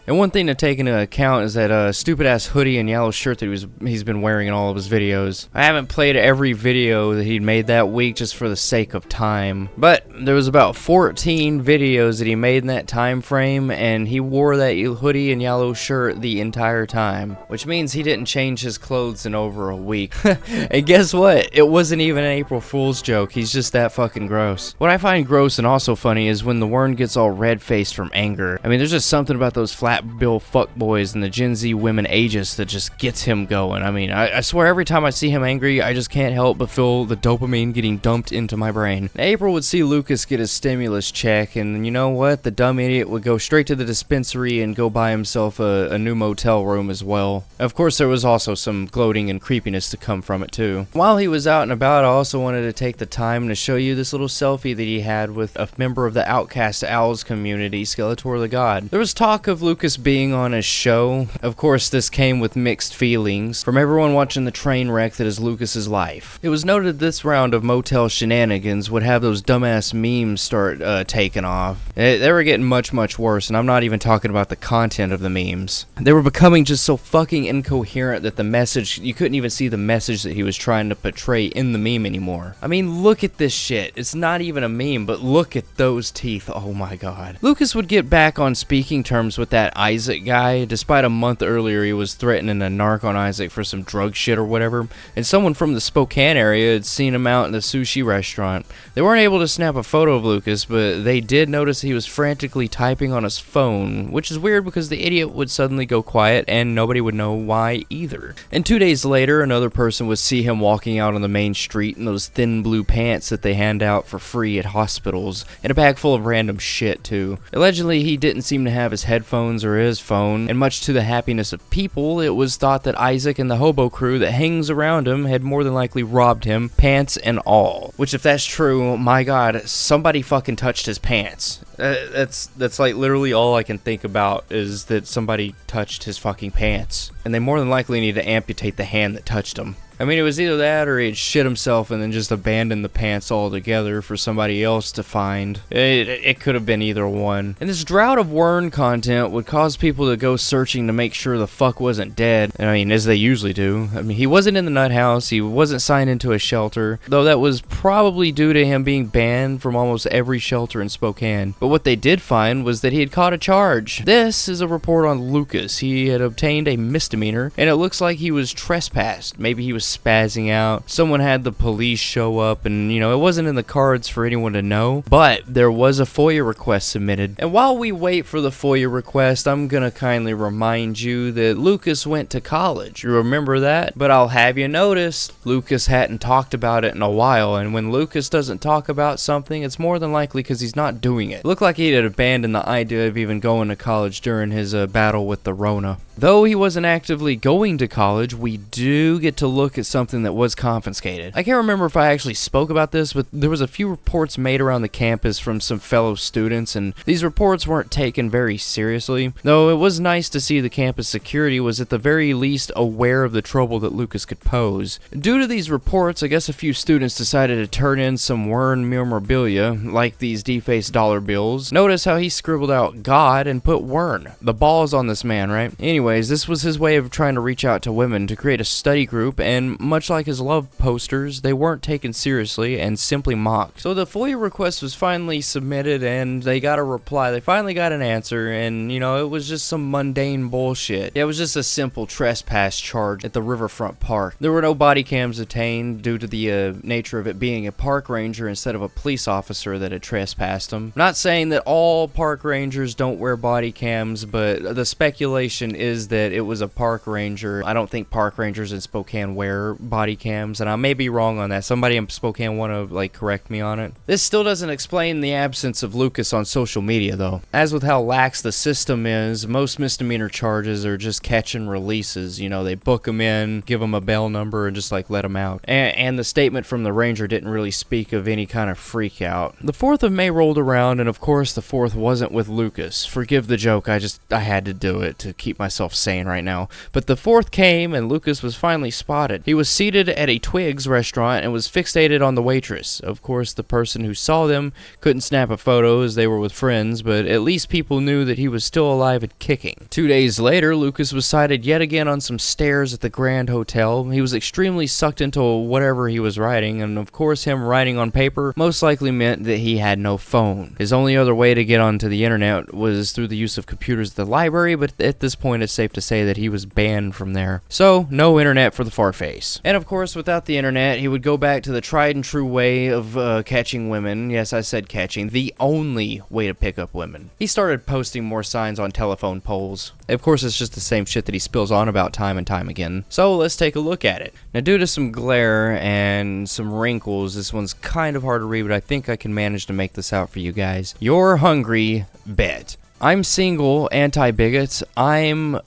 And one thing to take into account is that stupid-ass hoodie and yellow shirt that he's been wearing in all of his videos. I haven't played every video that he'd made that week just for the sake of time, but there was about 14 videos that he made in that time frame, and he wore that hoodie and yellow shirt the entire time, which means he didn't change his clothes in over a week. And guess what? It wasn't even an April Fool's joke. He's just that fucking gross. What I find gross and also funny is when the Wern gets all red-faced from anger. I mean, there's just something about those flat bill fuckboys and the Gen Z women ageist that just gets him going. I mean, I swear every time I see him angry, I just can't help but feel the dopamine getting dumped into my brain. April would see Lucas get his stimulus check, and you know what? The dumb idiot would go straight to the dispensary and go buy himself a new motel room as well. Of course, there was also some gloating and creepiness to come from it too. While he was out and about, I also wanted to take the time to show you this little selfie that he had with a member of the Outcast Owls community, Skeletor the God. There was talk of Lucas Lucas being on his show, of course this came with mixed feelings from everyone watching the train wreck that is Lucas's life. It was noted this round of motel shenanigans would have those dumbass memes start taking off. They were getting much, much worse, and I'm not even talking about the content of the memes. They were becoming just so fucking incoherent that the message, you couldn't even see the message that he was trying to portray in the meme anymore. I mean, look at this shit. It's not even a meme, but look at those teeth. Oh my god. Lucas would get back on speaking terms with that Isaac guy, despite a month earlier he was threatening to narc on Isaac for some drug shit or whatever, and someone from the Spokane area had seen him out in the sushi restaurant. They weren't able to snap a photo of Lucas, but they did notice he was frantically typing on his phone, which is weird because the idiot would suddenly go quiet and nobody would know why either. And 2 days later, another person would see him walking out on the main street in those thin blue pants that they hand out for free at hospitals, and a bag full of random shit too. Allegedly, he didn't seem to have his headphones or his phone, and much to the happiness of people, it was thought that Isaac and the hobo crew that hangs around him had more than likely robbed him, pants and all. Which, if that's true, my god, somebody fucking touched his pants. That's like literally all I can think about is that somebody touched his fucking pants. And they more than likely need to amputate the hand that touched him. I mean, it was either that or he'd shit himself and then just abandoned the pants altogether for somebody else to find. It could have been either one. And this drought of Wern content would cause people to go searching to make sure the fuck wasn't dead. I mean, as they usually do. I mean, he wasn't in the nut house, he wasn't signed into a shelter, though that was probably due to him being banned from almost every shelter in Spokane. But what they did find was that he had caught a charge. This is a report on Lucas. He had obtained a misdemeanor, and it looks like he was trespassed. Maybe he was spazzing out. Someone had the police show up, and you know, it wasn't in the cards for anyone to know, but there was a FOIA request submitted. And while we wait for the FOIA request, I'm gonna kindly remind you that Lucas went to college. You remember that? But I'll have you notice, Lucas hadn't talked about it in a while, and when Lucas doesn't talk about something, it's more than likely because he's not doing it. Looked like he had abandoned the idea of even going to college during his battle with the Rona. Though he wasn't actively going to college, we do get to look at something that was confiscated. I can't remember if I actually spoke about this, but there was a few reports made around the campus from some fellow students, and these reports weren't taken very seriously. Though it was nice to see the campus security was at the very least aware of the trouble that Lucas could pose. Due to these reports, I guess a few students decided to turn in some Wern memorabilia, like these defaced dollar bills. Notice how he scribbled out God and put Wern. The balls on this man, right? Anyways, this was his way of trying to reach out to women to create a study group, and much like his love posters, they weren't taken seriously and simply mocked. So the FOIA request was finally submitted and they got a reply. They finally got an answer, and you know, it was just some mundane bullshit. It was just a simple trespass charge at the Riverfront Park. There were no body cams obtained due to the nature of it being a park ranger instead of a police officer that had trespassed him. Not saying that all park rangers don't wear body cams, but the speculation is that it was a park ranger. I don't think park rangers in Spokane wear body cams, and I may be wrong on that. Somebody in Spokane want to like correct me on it. This still doesn't explain the absence of Lucas on social media though. As with how lax the system is, most misdemeanor charges are just catch and releases. You know, they book him in, give him a bail number, and just like let him out. And the statement from the ranger didn't really speak of any kind of freak out. The 4th of May rolled around, and of course the 4th wasn't with Lucas. Forgive the joke, I had to do it to keep myself sane right now. But the 4th came and Lucas was finally spotted. He was seated at a Twig's restaurant and was fixated on the waitress. Of course, the person who saw them couldn't snap a photo as they were with friends, but at least people knew that he was still alive and kicking. 2 days later, Lucas was sighted yet again on some stairs at the Grand Hotel. He was extremely sucked into whatever he was writing, and of course him writing on paper most likely meant that he had no phone. His only other way to get onto the internet was through the use of computers at the library, but at this point it's safe to say that he was banned from there. So, no internet for the Farface. And of course, without the internet, he would go back to the tried and true way of catching women. Yes, I said catching. The only way to pick up women. He started posting more signs on telephone poles. Of course, it's just the same shit that he spills on about time and time again. So, let's take a look at it. Now, due to some glare and some wrinkles, this one's kind of hard to read, but I think I can manage to make this out for you guys. You're hungry, bet. I'm single, anti-bigots. I'm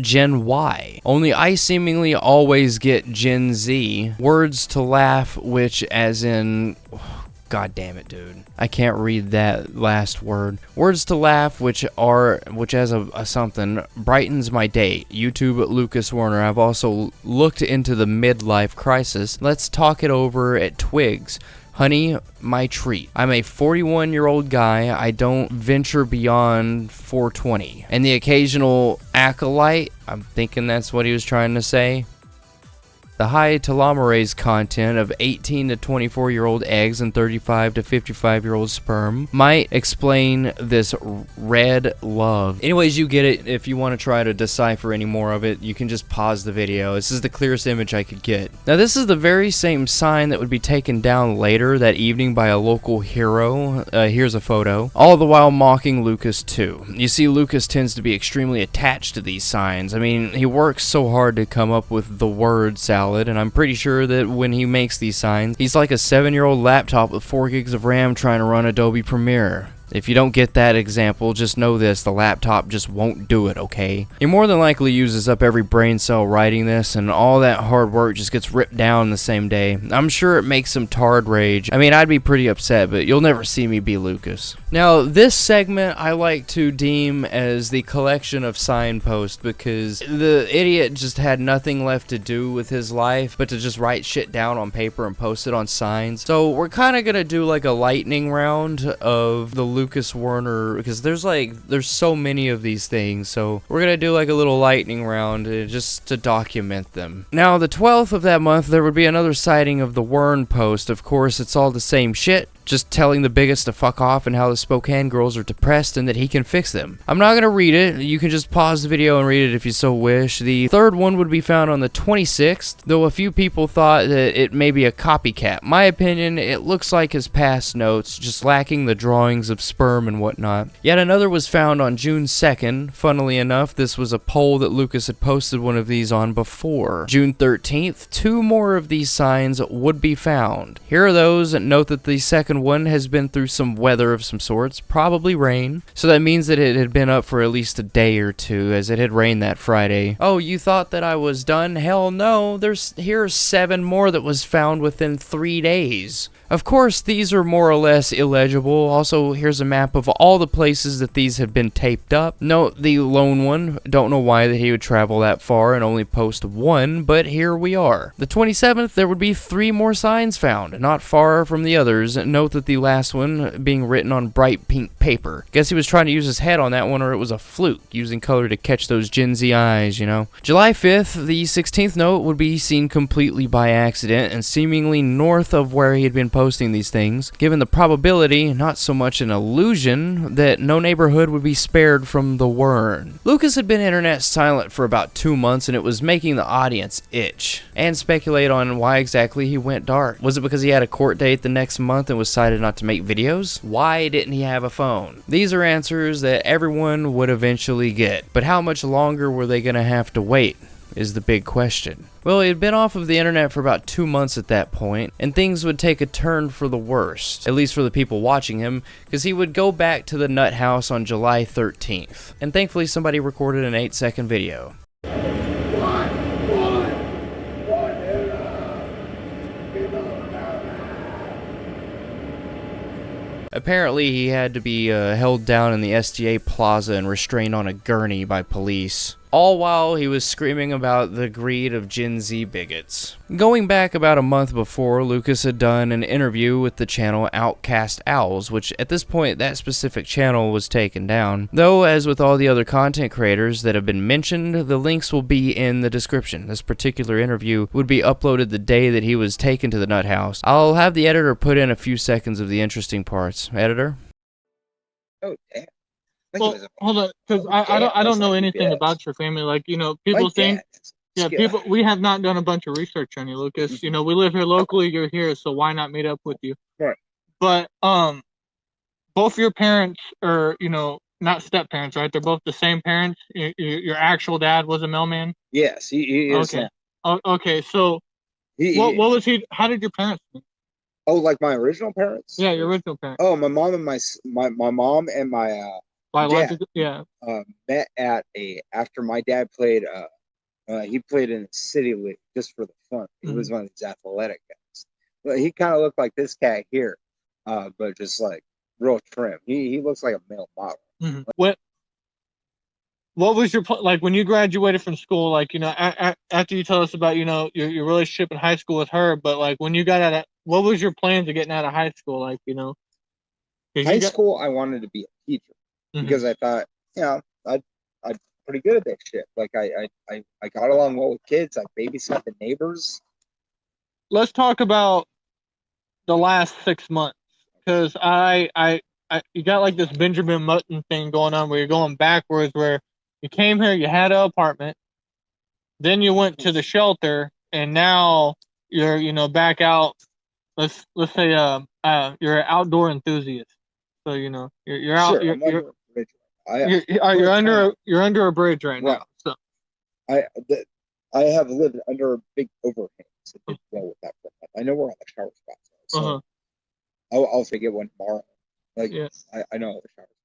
Gen Y. Only I seemingly always get Gen Z. Words to laugh, which as in... God damn it, dude. I can't read that last word. Words to laugh, which as a something, brightens my day. YouTube Lucas Werner. I've also looked into the midlife crisis. Let's talk it over at Twigs. Honey, my treat. I'm a 41-year-old guy. I don't venture beyond 420. And the occasional acolyte, I'm thinking that's what he was trying to say. The high telomerase content of 18 to 24-year-old eggs and 35 to 55-year-old sperm might explain this red love. Anyways, you get it. If you want to try to decipher any more of it, you can just pause the video. This is the clearest image I could get. Now, this is the very same sign that would be taken down later that evening by a local hero. Here's a photo. All the while mocking Lucas too. You see, Lucas tends to be extremely attached to these signs. I mean, he works so hard to come up with the word salad, and I'm pretty sure that when he makes these signs, he's like a 7-year-old laptop with 4 gigs of RAM trying to run Adobe Premiere. If you don't get that example, just know this, the laptop just won't do it, okay? He more than likely uses up every brain cell writing this, and all that hard work just gets ripped down the same day. I'm sure it makes him tard rage. I mean, I'd be pretty upset, but you'll never see me be Lucas. Now, this segment I like to deem as the collection of signposts, because the idiot just had nothing left to do with his life but to just write shit down on paper and post it on signs. So we're kind of gonna do like a lightning round of the Lucas Werner, because there's so many of these things, so we're gonna do like a little lightning round just to document them. Now, the 12th of that month, there would be another sighting of the Wern post. Of course, it's all the same shit, just telling the bigots to fuck off and how the Spokane girls are depressed and that he can fix them. I'm not gonna read it. You can just pause the video and read it if you so wish. The third one would be found on the 26th, though a few people thought that it may be a copycat. My opinion, it looks like his past notes, just lacking the drawings of sperm and whatnot. Yet another was found on June 2nd. Funnily enough, this was a poll that Lucas had posted one of these on before. June 13th, 2 more of these signs would be found. Here are those. Note that the second one has been through some weather of some sorts, probably rain, so that means that it had been up for at least a day or two, as it had rained that Friday. Oh, you thought that I was done? Hell no, here are 7 more that was found within 3 days. Of course, these are more or less illegible. Also, here's a map of all the places that these have been taped up. Note the lone one. Don't know why that he would travel that far and only post 1, but here we are. The 27th, there would be 3 more signs found, not far from the others. Note that the last one being written on bright pink paper. Guess he was trying to use his head on that one, or it was a fluke, using color to catch those Gen Z eyes, you know. July 5th, the 16th note would be seen completely by accident and seemingly north of where he had been posting these things, given the probability, not so much an illusion, that no neighborhood would be spared from the Wern. Lucas had been internet silent for about 2 months, and it was making the audience itch and speculate on why exactly he went dark. Was it because he had a court date the next month and was decided not to make videos? Why didn't he have a phone? These are answers that everyone would eventually get, but how much longer were they gonna have to wait is the big question. Well, he had been off of the internet for about 2 months at that point, and things would take a turn for the worst, at least for the people watching him, because he would go back to the nut house on July 13th. And thankfully somebody recorded an 8-second video. Apparently, he had to be held down in the SDA Plaza and restrained on a gurney by police, all while he was screaming about the greed of Gen Z bigots. Going back about a month before, Lucas had done an interview with the channel Outcast Owls, which at this point, that specific channel was taken down. Though, as with all the other content creators that have been mentioned, the links will be in the description. This particular interview would be uploaded the day that he was taken to the nut house. I'll have the editor put in a few seconds of the interesting parts. Editor? Oh, damn. Well, hold on, because I don't know anything about your family. Like, you know, people think, we have not done a bunch of research on you, Lucas. Mm-hmm. You know, we live here locally, you're here, so why not meet up with you? Right. But both your parents are, you know, not step parents, right? They're both the same parents. Your actual dad was a mailman. Yes, he is. Okay. Okay. So, what was he? How did your parents meet? Oh, like my original parents? Yeah, your original parents. Oh, my mom and my mom and my biological, dad, met at after my dad played. He played in the city league just for the fun. He was one of these athletic guys. But he kind of looked like this cat here. but just like real trim. He looks like a male model. Mm-hmm. What was your like when you graduated from school? Like, you know, after you tell us about, you know, your relationship in high school with her, but like when you got out of, what was your plans of getting out of high school? Like, you know, High school, I wanted to be a teacher because I thought, you know, I'm pretty good at that shit. Like I got along well with kids. I babysat the neighbors. Let's talk about the last 6 months, because you got like this Benjamin Button thing going on where you're going backwards, where you came here, you had an apartment, then you went to the shelter, and now you're, you know, back out. Let's say you're an outdoor enthusiast. So, you know, you're out. Sure, You're under a bridge right now. So I have lived under a big overhang. So I did well with that. I know where all the shower spots are. So I'll also get one tomorrow. Like I know all the shower spots.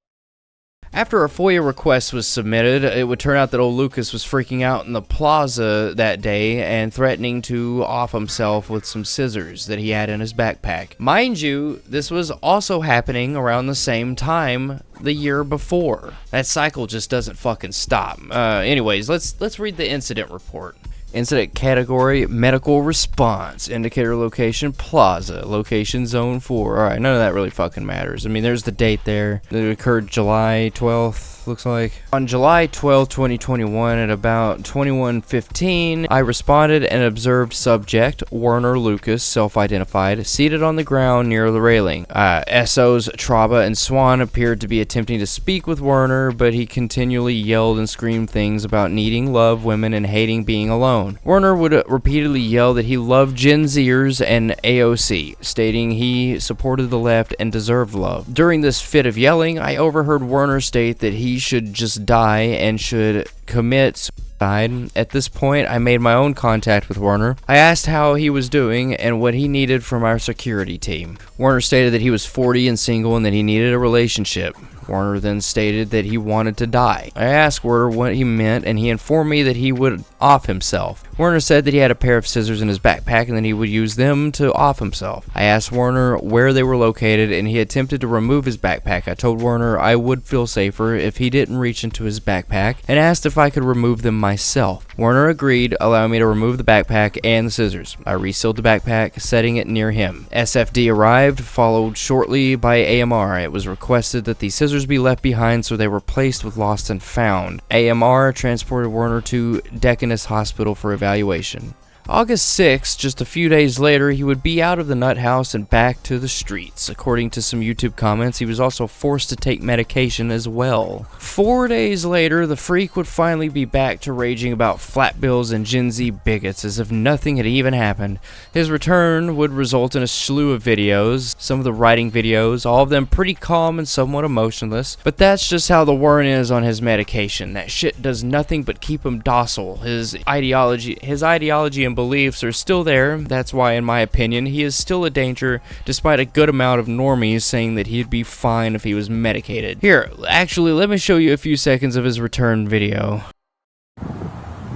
After a FOIA request was submitted, it would turn out that old Lucas was freaking out in the plaza that day and threatening to off himself with some scissors that he had in his backpack. Mind you, this was also happening around the same time the year before. That cycle just doesn't fucking stop. Anyways, let's read the incident report. Incident category, medical response. Indicator location, plaza. Location, zone 4. Alright, none of that really fucking matters. I mean, there's the date there. It occurred July 12th, looks like. On July 12th, 2021, at about 21:15, I responded and observed subject, Werner Lucas, self-identified, seated on the ground near the railing. SOs Traba and Swan appeared to be attempting to speak with Werner, but he continually yelled and screamed things about needing love, women, and hating being alone. Werner would repeatedly yell that he loved Gen Zers and AOC, stating he supported the left and deserved love. During this fit of yelling, I overheard Werner state that he should just die and should commit suicide. At this point, I made my own contact with Werner. I asked how he was doing and what he needed from our security team. Werner stated that he was 40 and single and that he needed a relationship. Werner then stated that he wanted to die. I asked Werner what he meant, and he informed me that he would off himself. Werner said that he had a pair of scissors in his backpack and that he would use them to off himself. I asked Werner where they were located, and he attempted to remove his backpack. I told Werner I would feel safer if he didn't reach into his backpack, and asked if I could remove them myself. Werner agreed, allowing me to remove the backpack and the scissors. I resealed the backpack, setting it near him. SFD arrived, followed shortly by AMR. It was requested that the scissors be left behind, so they were placed with lost and found. AMR transported Werner to Deaconess Hospital for evaluation. August 6th, just a few days later, he would be out of the nut house and back to the streets. According to some YouTube comments, he was also forced to take medication as well. 4 days later, the freak would finally be back to raging about flat bills and Gen Z bigots as if nothing had even happened. His return would result in a slew of videos, some of the writing videos, all of them pretty calm and somewhat emotionless, but that's just how the Warren is on his medication. That shit does nothing but keep him docile. His ideology and beliefs are still there. That's why, in my opinion, he is still a danger, despite a good amount of normies saying that he'd be fine if he was medicated. Here, actually, let me show you a few seconds of his return video.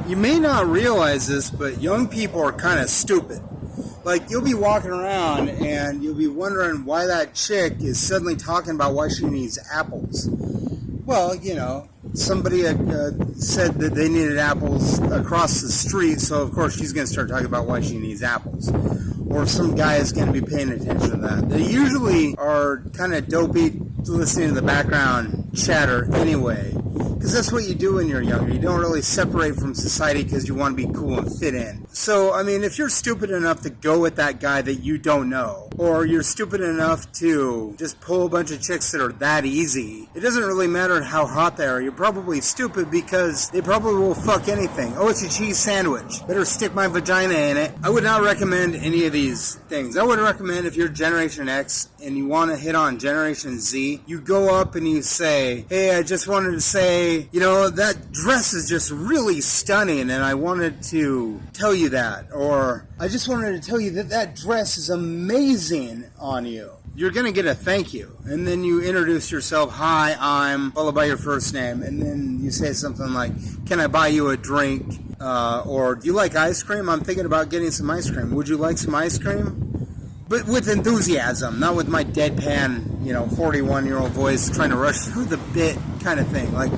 You may not realize this, but young people are kind of stupid. Like, you'll be walking around and you'll be wondering why that chick is suddenly talking about why she needs apples. Well, you know, somebody said that they needed apples across the street, so of course she's going to start talking about why she needs apples. Or some guy is going to be paying attention to that. They usually are kind of dopey listening to the background chatter anyway, because that's what you do when you're younger. You don't really separate from society because you want to be cool and fit in. So, I mean, if you're stupid enough to go with that guy that you don't know, or you're stupid enough to just pull a bunch of chicks that are that easy, it doesn't really matter how hot they are. You're probably stupid because they probably will fuck anything. Oh, it's a cheese sandwich. Better stick my vagina in it. I would not recommend any of these things. I would recommend if you're Generation X and you want to hit on Generation Z, you go up and you say, hey, I just wanted to say, you know, that dress is just really stunning and I wanted to tell you that. Or I just wanted to tell you that that dress is amazing on you. You're going to get a thank you. And then you introduce yourself, hi, I'm, followed by your first name. And then you say something like, can I buy you a drink? Or do you like ice cream? I'm thinking about getting some ice cream. Would you like some ice cream? but with enthusiasm, not with my deadpan, 41-year-old voice trying to rush through the bit kind of thing. Like,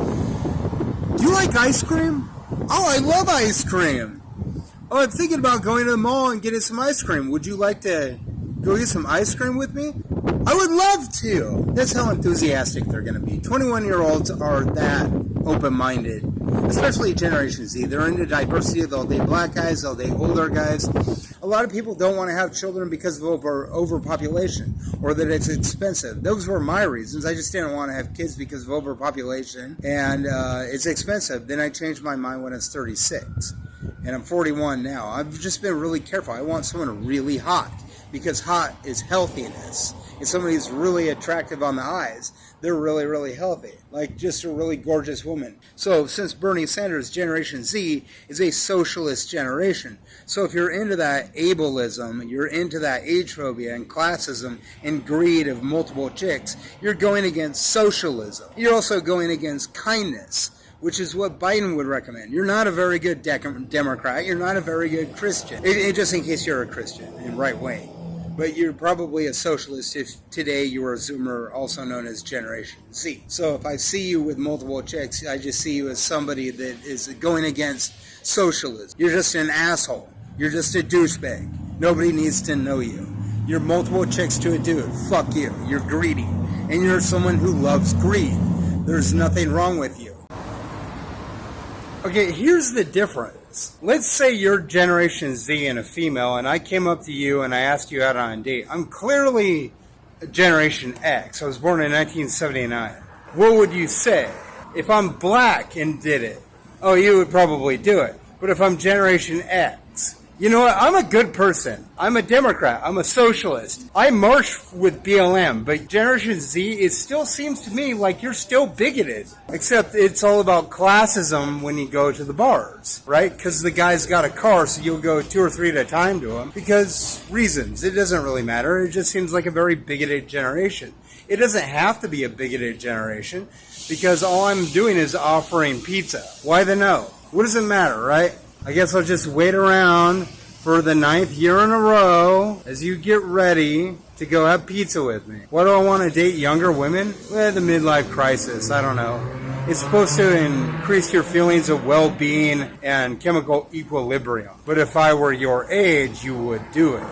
do you like ice cream? Oh, I love ice cream. Oh, I'm thinking about going to the mall and getting some ice cream. Would you like to go get some ice cream with me? I would love to. That's how enthusiastic they're going to be. 21-year-olds are that open-minded, especially Generation Z. They're into diversity. They'll date black guys. They'll date older guys. A lot of people don't want to have children because of overpopulation or that it's expensive. Those were my reasons. I just didn't want to have kids because of overpopulation and it's expensive. Then I changed my mind when I was 36. And I'm 41 now. I've just been really careful. I want someone really hot because hot is healthiness. If somebody's really attractive on the eyes, they're really, really healthy. Like just a really gorgeous woman. So since Bernie Sanders' Generation Z is a socialist generation, so if you're into that ableism, you're into that age phobia and classism and greed of multiple chicks, you're going against socialism. You're also going against kindness, which is what Biden would recommend. You're not a very good Democrat. You're not a very good Christian. Just in case you're a Christian in right way. But you're probably a socialist if today you are a Zoomer, also known as Generation Z. So if I see you with multiple chicks, I just see you as somebody that is going against socialism. You're just an asshole. You're just a douchebag. Nobody needs to know you. You're multiple chicks to a dude. Fuck you. You're greedy. And you're someone who loves greed. There's nothing wrong with you. Okay, here's the difference. Let's say you're Generation Z and a female, and I came up to you and I asked you out on a date. I'm clearly Generation X. I was born in 1979. What would you say? If I'm black and did it, oh, you would probably do it. But if I'm Generation X, you know what? I'm a good person. I'm a Democrat. I'm a socialist. I march with BLM, but Generation Z, it still seems to me like you're still bigoted. Except it's all about classism when you go to the bars, right? Because the guy's got a car, so you'll go 2 or 3 at a time to him. Because reasons. It doesn't really matter. It just seems like a very bigoted generation. It doesn't have to be a bigoted generation, because all I'm doing is offering pizza. Why the no? What does it matter, right? I guess I'll just wait around for the 9th year in a row as you get ready to go have pizza with me. Why do I want to date younger women? The midlife crisis, I don't know. It's supposed to increase your feelings of well-being and chemical equilibrium. But if I were your age, you would do it.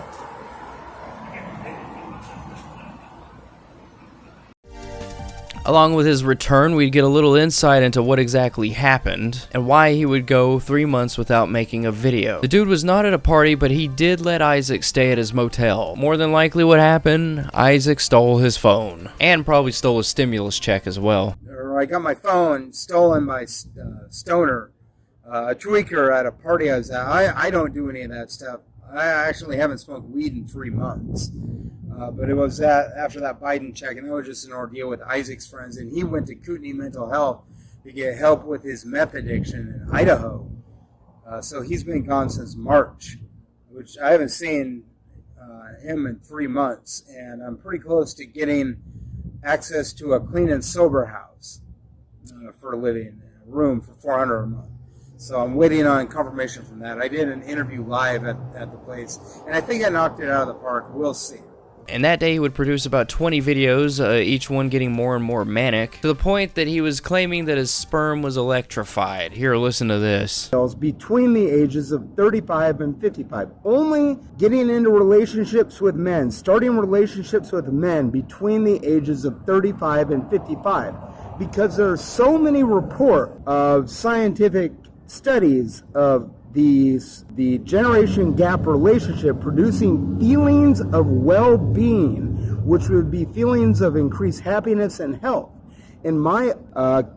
Along with his return, we'd get a little insight into what exactly happened and why he would go 3 months without making a video. The dude was not at a party, but he did let Isaac stay at his motel. More than likely what happened, Isaac stole his phone. And probably stole his stimulus check as well. I got my phone stolen by Stoner, a tweaker at a party I was at. I don't do any of that stuff. I actually haven't smoked weed in 3 months. But it was after that Biden check, and that was just an ordeal with Isaac's friends. And he went to Kootenai Mental Health to get help with his meth addiction in Idaho. So he's been gone since March, which I haven't seen him in 3 months. And I'm pretty close to getting access to a clean and sober house for living, a room for $400 a month. So I'm waiting on confirmation from that. I did an interview live at the place, and I think I knocked it out of the park. We'll see. And that day he would produce about 20 videos, each one getting more and more manic, to the point that he was claiming that his sperm was electrified. Here, listen to this. Between the ages of 35 and 55. Only getting into relationships with men, starting relationships with men between the ages of 35 and 55. Because there are so many reports of scientific studies of the generation gap relationship producing feelings of well-being, which would be feelings of increased happiness and health. And my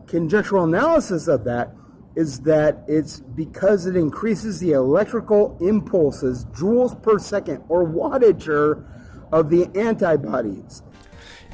conjectural analysis of that is that it's because it increases the electrical impulses, joules per second, or wattature of the antibodies.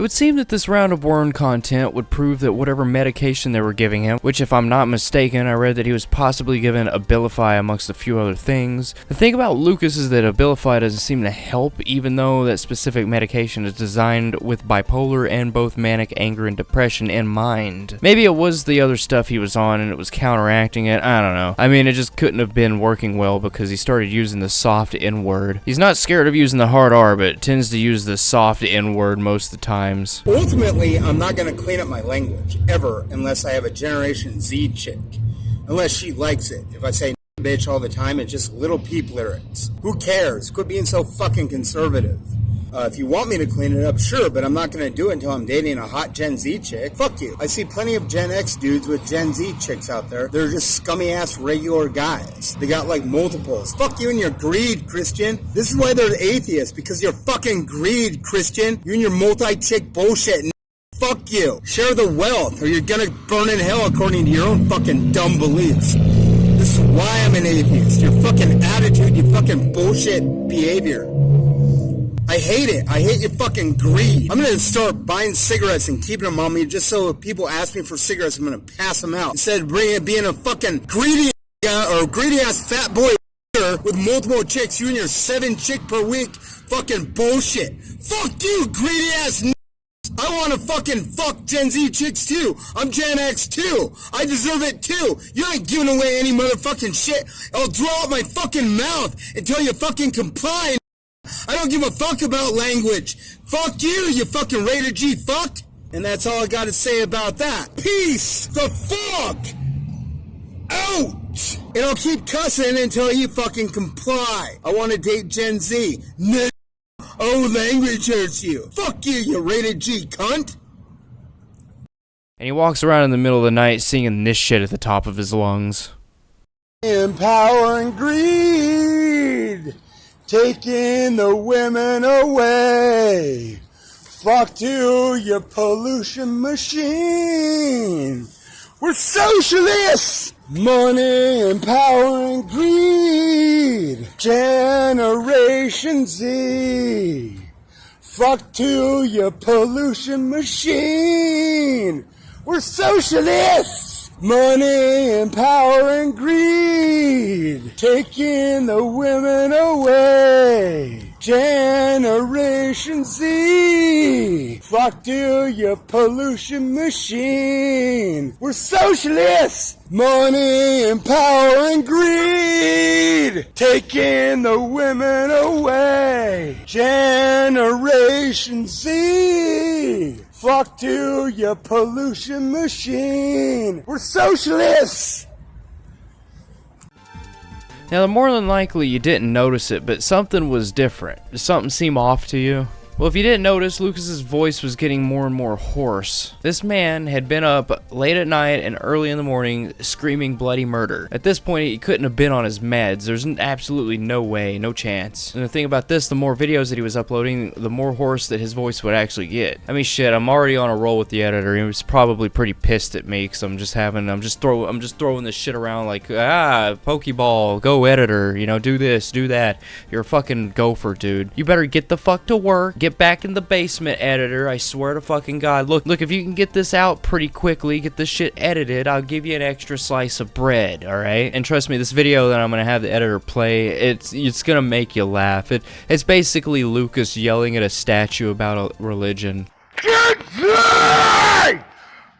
It would seem that this round of Warren content would prove that whatever medication they were giving him, which if I'm not mistaken, I read that he was possibly given Abilify amongst a few other things. The thing about Lucas is that Abilify doesn't seem to help, even though that specific medication is designed with bipolar and both manic anger and depression in mind. Maybe it was the other stuff he was on and it was counteracting it, I don't know. I mean, it just couldn't have been working well because he started using the soft N-word. He's not scared of using the hard R, but tends to use the soft N-word most of the times. Ultimately, I'm not going to clean up my language, ever, unless I have a Generation Z chick. Unless she likes it. If I say bitch all the time, it's just little peep lyrics. Who cares? Quit being so fucking conservative. If you want me to clean it up, sure, but I'm not going to do it until I'm dating a hot Gen Z chick. Fuck you. I see plenty of Gen X dudes with Gen Z chicks out there. They're just scummy-ass regular guys. They got, like, multiples. Fuck you and your greed, Christian. This is why they're atheists, because you're fucking greed, Christian. You and your multi-chick bullshit. Fuck you. Share the wealth, or you're gonna burn in hell according to your own fucking dumb beliefs. This is why I'm an atheist. Your fucking attitude, your fucking bullshit behavior. I hate it. I hate your fucking greed. I'm gonna start buying cigarettes and keeping them on me just so if people ask me for cigarettes, I'm gonna pass them out. Instead of being a fucking greedy or greedy ass fat boy with multiple chicks, you and your 7 chick per week fucking bullshit. Fuck you, greedy ass I wanna fucking fuck Gen Z chicks too. I'm Gen X too. I deserve it too. You ain't giving away any motherfucking shit. I'll draw out my fucking mouth until you fucking comply. I don't give a fuck about language. Fuck you, you fucking rated G fuck. And that's all I gotta say about that. Peace the fuck out. And I'll keep cussing until you fucking comply. I wanna date Gen Z. Oh, language hurts you. Fuck you, you rated G cunt. And he walks around in the middle of the night singing this shit at the top of his lungs. Empowering greed. Taking the women away. Fuck to your pollution machine. We're socialists. Money and power and greed. Generation Z. Fuck to your pollution machine. We're socialists. Money and power and greed. Taking the women away. Generation Z. Fuck to your pollution machine. We're socialists. Money and power and greed. Taking the women away. Generation Z. Fuck to your pollution machine. We're socialists. Now, more than likely you didn't notice it, but something was different. Did something seem off to you? Well, if you didn't notice, Lucas's voice was getting more and more hoarse. This man had been up late at night and early in the morning screaming bloody murder. At this point, he couldn't have been on his meds. There's absolutely no way, no chance. And the thing about this, the more videos that he was uploading, the more hoarse that his voice would actually get. I mean, shit, I'm already on a roll with the editor. He was probably pretty pissed at me because I'm just throwing this shit around like, Pokeball, go editor, you know, do this, do that. You're a fucking gopher, dude. You better get the fuck to work. Get back in the basement, editor. I swear to fucking God. Look, if you can get this out pretty quickly, get this shit edited, I'll give you an extra slice of bread, alright? And trust me, this video that I'm gonna have the editor play, it's gonna make you laugh. It's basically Lucas yelling at a statue about a religion. Gen Z!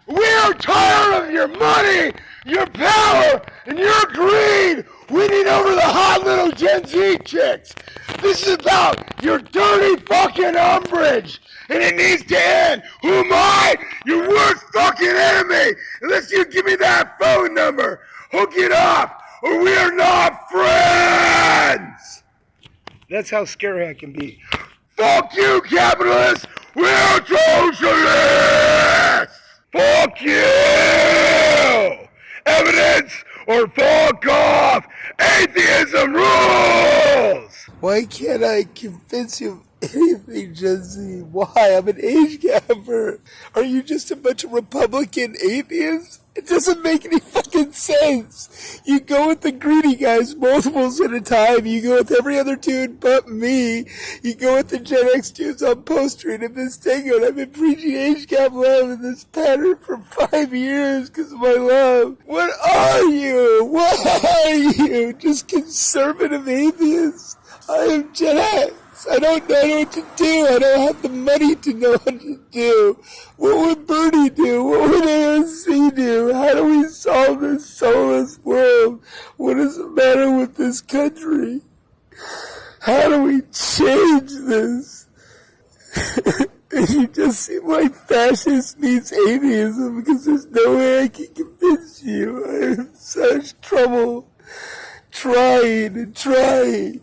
We're tired of your money, your power, and your greed winning over the hot little Gen Z chicks. This is about your dirty fucking umbrage, and it needs to end. Who am I? Your worst fucking enemy. Unless you give me that phone number, hook it up, or we are not friends. That's how scary I can be. Fuck you, capitalists. We're socialists. Fuck you. Evidence or fuck off. Atheism rules! Why can't I convince you of anything, Gen Z? Why? I'm an age gapper. Are you just a bunch of Republican atheists? It doesn't make any fucking sense. You go with the greedy guys multiples at a time. You go with every other dude but me. You go with the Gen X dudes on Post Street and this Tango. And I've been preaching age gap love in this pattern for 5 years because of my love. What are you? What are you? Just conservative atheists? I am Gen X. I don't know what to do. I don't have the money to know what to do. What would Bernie do? What would AOC do? How do we solve this soulless world? What is the matter with this country? How do we change this? You just seem like fascist meets atheism because there's no way I can convince you. I'm in such trouble trying and trying.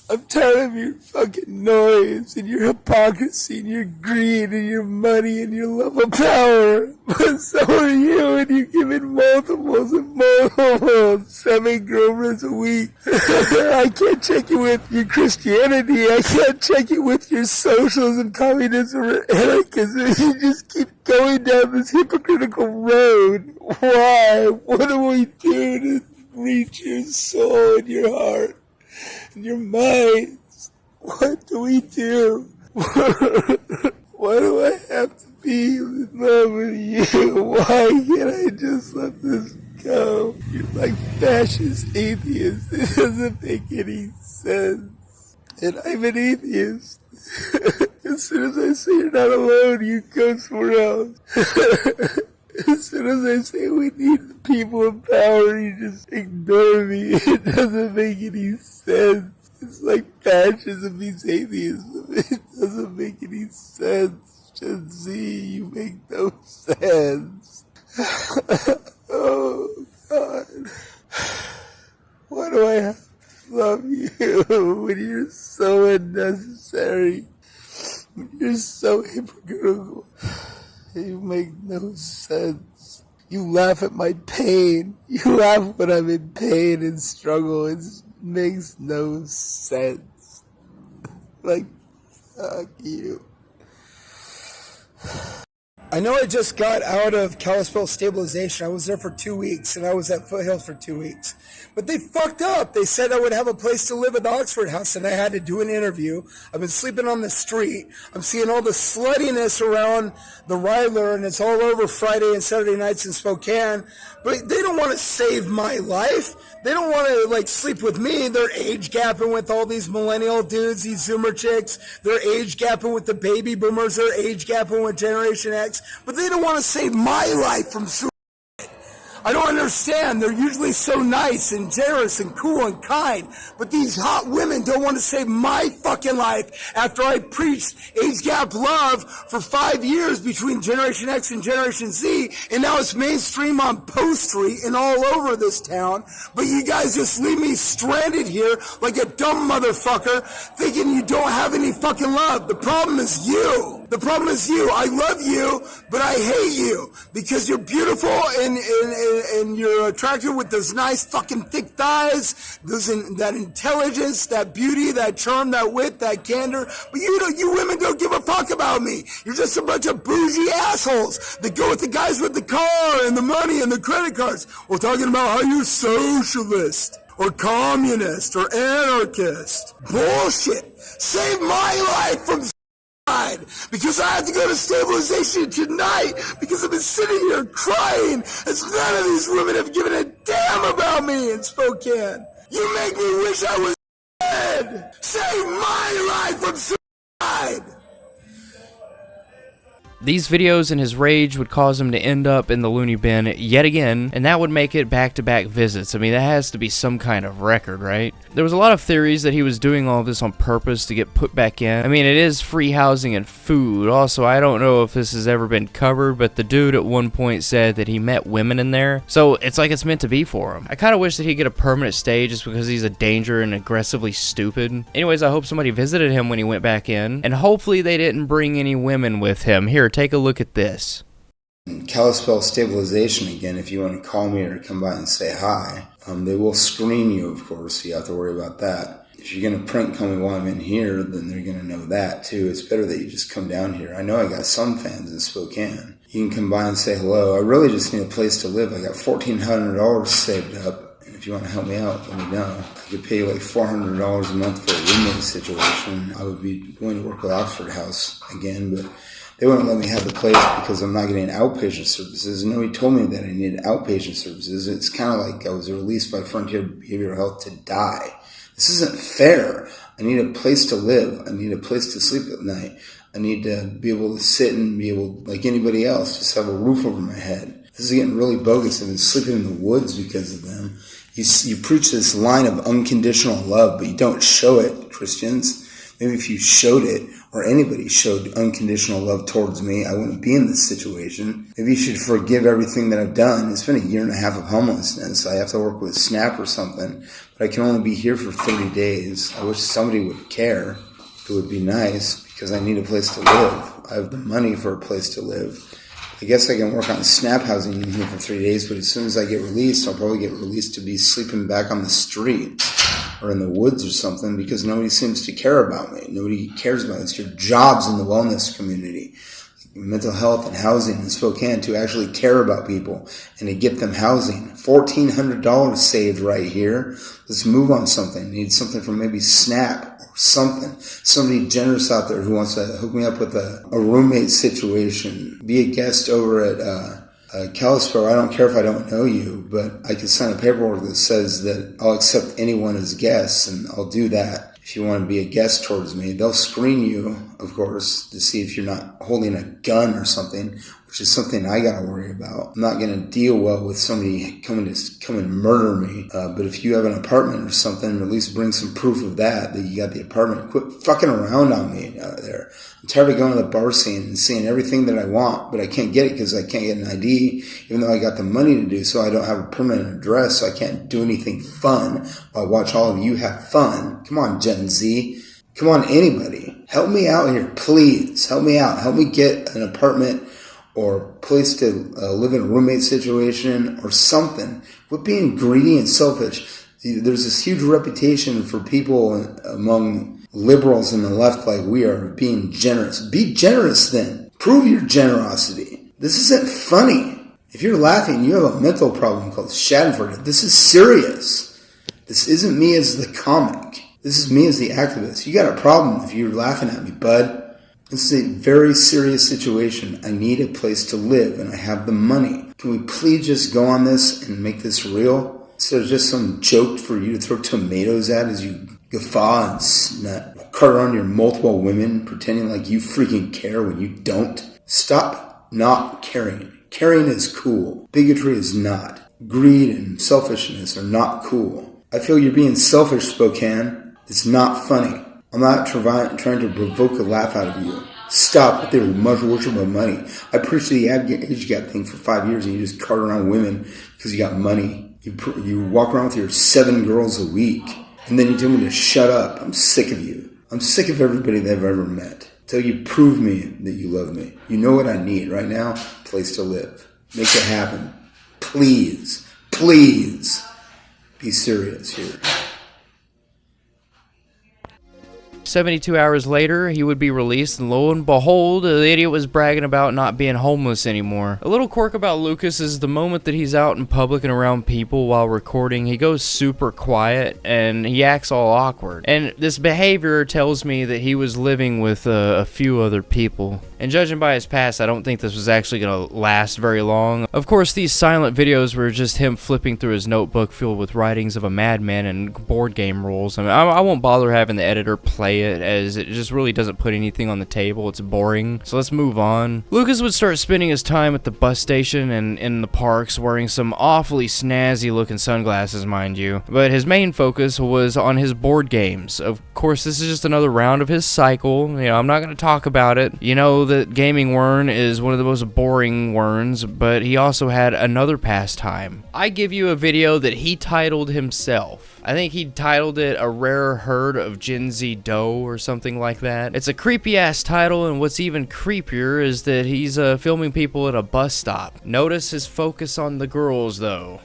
I'm tired of your fucking noise and your hypocrisy and your greed and your money and your love of power. But so are you, and you give it multiples and multiples. 7 girlfriends a week. I can't check it with your Christianity. I can't check it with your socialism, communism, or anarchism. You just keep going down this hypocritical road. Why? What do we do to reach your soul and your heart? In your minds, what do we do? Why do I have to be in love with you? Why can't I just let this go? You're like fascist atheists. It doesn't make any sense. And I'm an atheist. As soon as I say you're not alone, you go somewhere else. As soon as I say we need the people in power, you just ignore me. It doesn't make any sense. It's like fascism meets atheism. It doesn't make any sense. Gen Z, you make no sense. Oh, God. Why do I have to love you when you're so unnecessary? When you're so hypocritical? You make no sense. You laugh at my pain. You laugh when I'm in pain and struggle. It makes no sense. Like, fuck you. I know I just got out of Kalispell stabilization. I was there for 2 weeks, and I was at Foothills for 2 weeks. But they fucked up. They said I would have a place to live at the Oxford House, and I had to do an interview. I've been sleeping on the street. I'm seeing all the sluttiness around the Ryler, and it's all over Friday and Saturday nights in Spokane. But they don't want to save my life. They don't want to, like, sleep with me. They're age gapping with all these millennial dudes, these Zoomer chicks. They're age gapping with the baby boomers. They're age gapping with Generation X. But they don't want to save my life from suicide. I don't understand. They're usually so nice and generous and cool and kind. But these hot women don't want to save my fucking life after I preached age gap love for 5 years between Generation X and Generation Z. And now it's mainstream on Post Street and all over this town. But you guys just leave me stranded here like a dumb motherfucker thinking you don't have any fucking love. The problem is you. The problem is you. I love you, but I hate you because you're beautiful and you're attractive with those nice fucking thick thighs, that intelligence, that beauty, that charm, that wit, that candor. But you women don't give a fuck about me. You're just a bunch of bougie assholes that go with the guys with the car and the money and the credit cards. We're talking about how you're socialist or communist or anarchist. Bullshit. Save my life from because I have to go to stabilization tonight because I've been sitting here crying as none of these women have given a damn about me in Spokane. You make me wish I was dead. Save my life from suicide. These videos and his rage would cause him to end up in the loony bin yet again, and that would make it back-to-back visits. I mean, that has to be some kind of record, right? There was a lot of theories that he was doing all of this on purpose to get put back in. I mean, it is free housing and food. Also, I don't know if this has ever been covered, but the dude at one point said that he met women in there, so it's like it's meant to be for him. I kind of wish that he'd get a permanent stay just because he's a danger and aggressively stupid. Anyways, I hope somebody visited him when he went back in, and hopefully they didn't bring any women with him. Here, take a look at this. Kalispell stabilization again, if you want to call me or come by and say hi. They will screen you, of course, so you have to worry about that. If you're going to prank call me while I'm in here, then they're going to know that too. It's better that you just come down here. I know I got some fans in Spokane. you can come by and say hello. I really just need a place to live. I got $1,400 saved up. And if you want to help me out, let me know. I could pay you like $400 a month for a roommate situation. I would be going to work with Oxford House again, but they wouldn't let me have the place because I'm not getting outpatient services. Nobody told me that I needed outpatient services. It's kind of like I was released by Frontier Behavioral Health to die. This isn't fair. I need a place to live. I need a place to sleep at night. I need to be able to sit and be able, like anybody else, just have a roof over my head. This is getting really bogus. I've been sleeping in the woods because of them. You preach this line of unconditional love, but you don't show it, Christians. Maybe if you showed it, or anybody showed unconditional love towards me, I wouldn't be in this situation. Maybe you should forgive everything that I've done. It's been a year and a half of homelessness. I have to work with SNAP or something, but I can only be here for 30 days. I wish somebody would care. It would be nice, because I need a place to live. I have the money for a place to live. I guess I can work on SNAP housing in here for 3 days, but as soon as I get released, I'll probably get released to be sleeping back on the street or in the woods or something, because nobody seems to care about me. Nobody cares about it. It's your jobs in the wellness community, mental health and housing in Spokane, to actually care about people and to get them housing. $1,400 saved right here. Let's move on something. Need something from maybe SNAP. Something. Somebody generous out there who wants to hook me up with a roommate situation. Be a guest over at Kalispell. I don't care if I don't know you, but I can sign a paperwork that says that I'll accept anyone as guests, and I'll do that. If you want to be a guest towards me, they'll screen you, of course, to see if you're not holding a gun or something, which is something I got to worry about. I'm not going to deal well with somebody come and murder me. But if you have an apartment or something, at least bring some proof of that you got the apartment. Quit fucking around on me out there. I'm tired of going to the bar scene and seeing everything that I want, but I can't get it because I can't get an ID, even though I got the money to do so. I don't have a permanent address, so I can't do anything fun while I watch all of you have fun. Come on, Gen Z. Come on, anybody. Help me out here, please. Help me out. Help me get an apartment or place to live in a roommate situation or something. Quit being greedy and selfish. There's this huge reputation for people among liberals in the left like we are being generous. Be generous then. Prove your generosity. This isn't funny. If you're laughing, you have a mental problem called Schadenfreude. This is serious. This isn't me as the comic. This is me as the activist. You got a problem if you're laughing at me, bud. This is a very serious situation. I need a place to live, and I have the money. Can we please just go on this and make this real? Instead of just some joke for you to throw tomatoes at as you guffaw and cart around your multiple women, pretending like you freaking care when you don't. Stop not caring. Caring is cool. Bigotry is not. Greed and selfishness are not cool. I feel you're being selfish, Spokane. It's not funny. I'm not trying to provoke a laugh out of you. Stop with your much worship of money. I preached the age gap thing for 5 years, and you just cart around women because you got money. You walk around with your 7 girls a week, and then you tell me to shut up. I'm sick of you. I'm sick of everybody that I've ever met. Till you prove me that you love me. You know what I need right now? Place to live. Make it happen. Please. Please. Be serious here. 72 hours later, he would be released, and lo and behold, the idiot was bragging about not being homeless anymore. A little quirk about Lucas is the moment that he's out in public and around people while recording, he goes super quiet, and he acts all awkward. And this behavior tells me that he was living with a few other people. And judging by his past, I don't think this was actually going to last very long. Of course, these silent videos were just him flipping through his notebook filled with writings of a madman and board game rules. I mean, I won't bother having the editor play it, as it just really doesn't put anything on the table. It's boring. So let's move on. Lucas would start spending his time at the bus station and in the parks wearing some awfully snazzy looking sunglasses, mind you. But his main focus was on his board games. Of course, this is just another round of his cycle. You know, I'm not going to talk about it. You know that Gaming Wern is one of the most boring Werns, but he also had another pastime. I give you a video that he titled himself. I think he titled it A Rare Herd of Gen Z Doe or something like that. It's a creepy ass title, and what's even creepier is that he's filming people at a bus stop. Notice his focus on the girls though.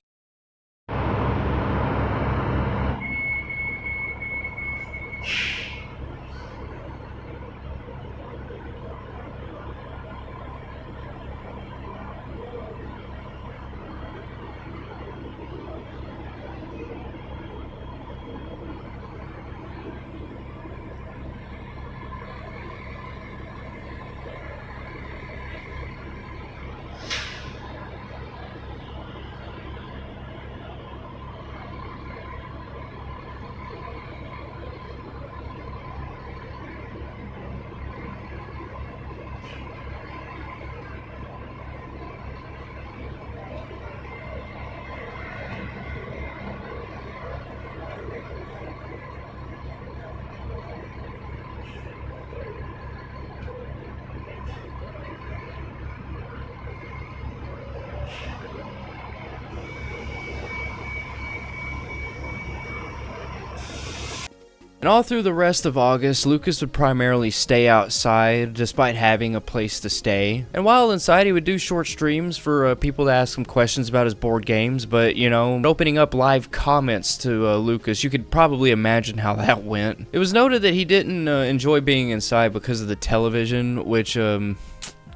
And all through the rest of August, Lucas would primarily stay outside, despite having a place to stay. And while inside, he would do short streams for people to ask him questions about his board games, but, you know, opening up live comments to Lucas, you could probably imagine how that went. It was noted that he didn't enjoy being inside because of the television, which,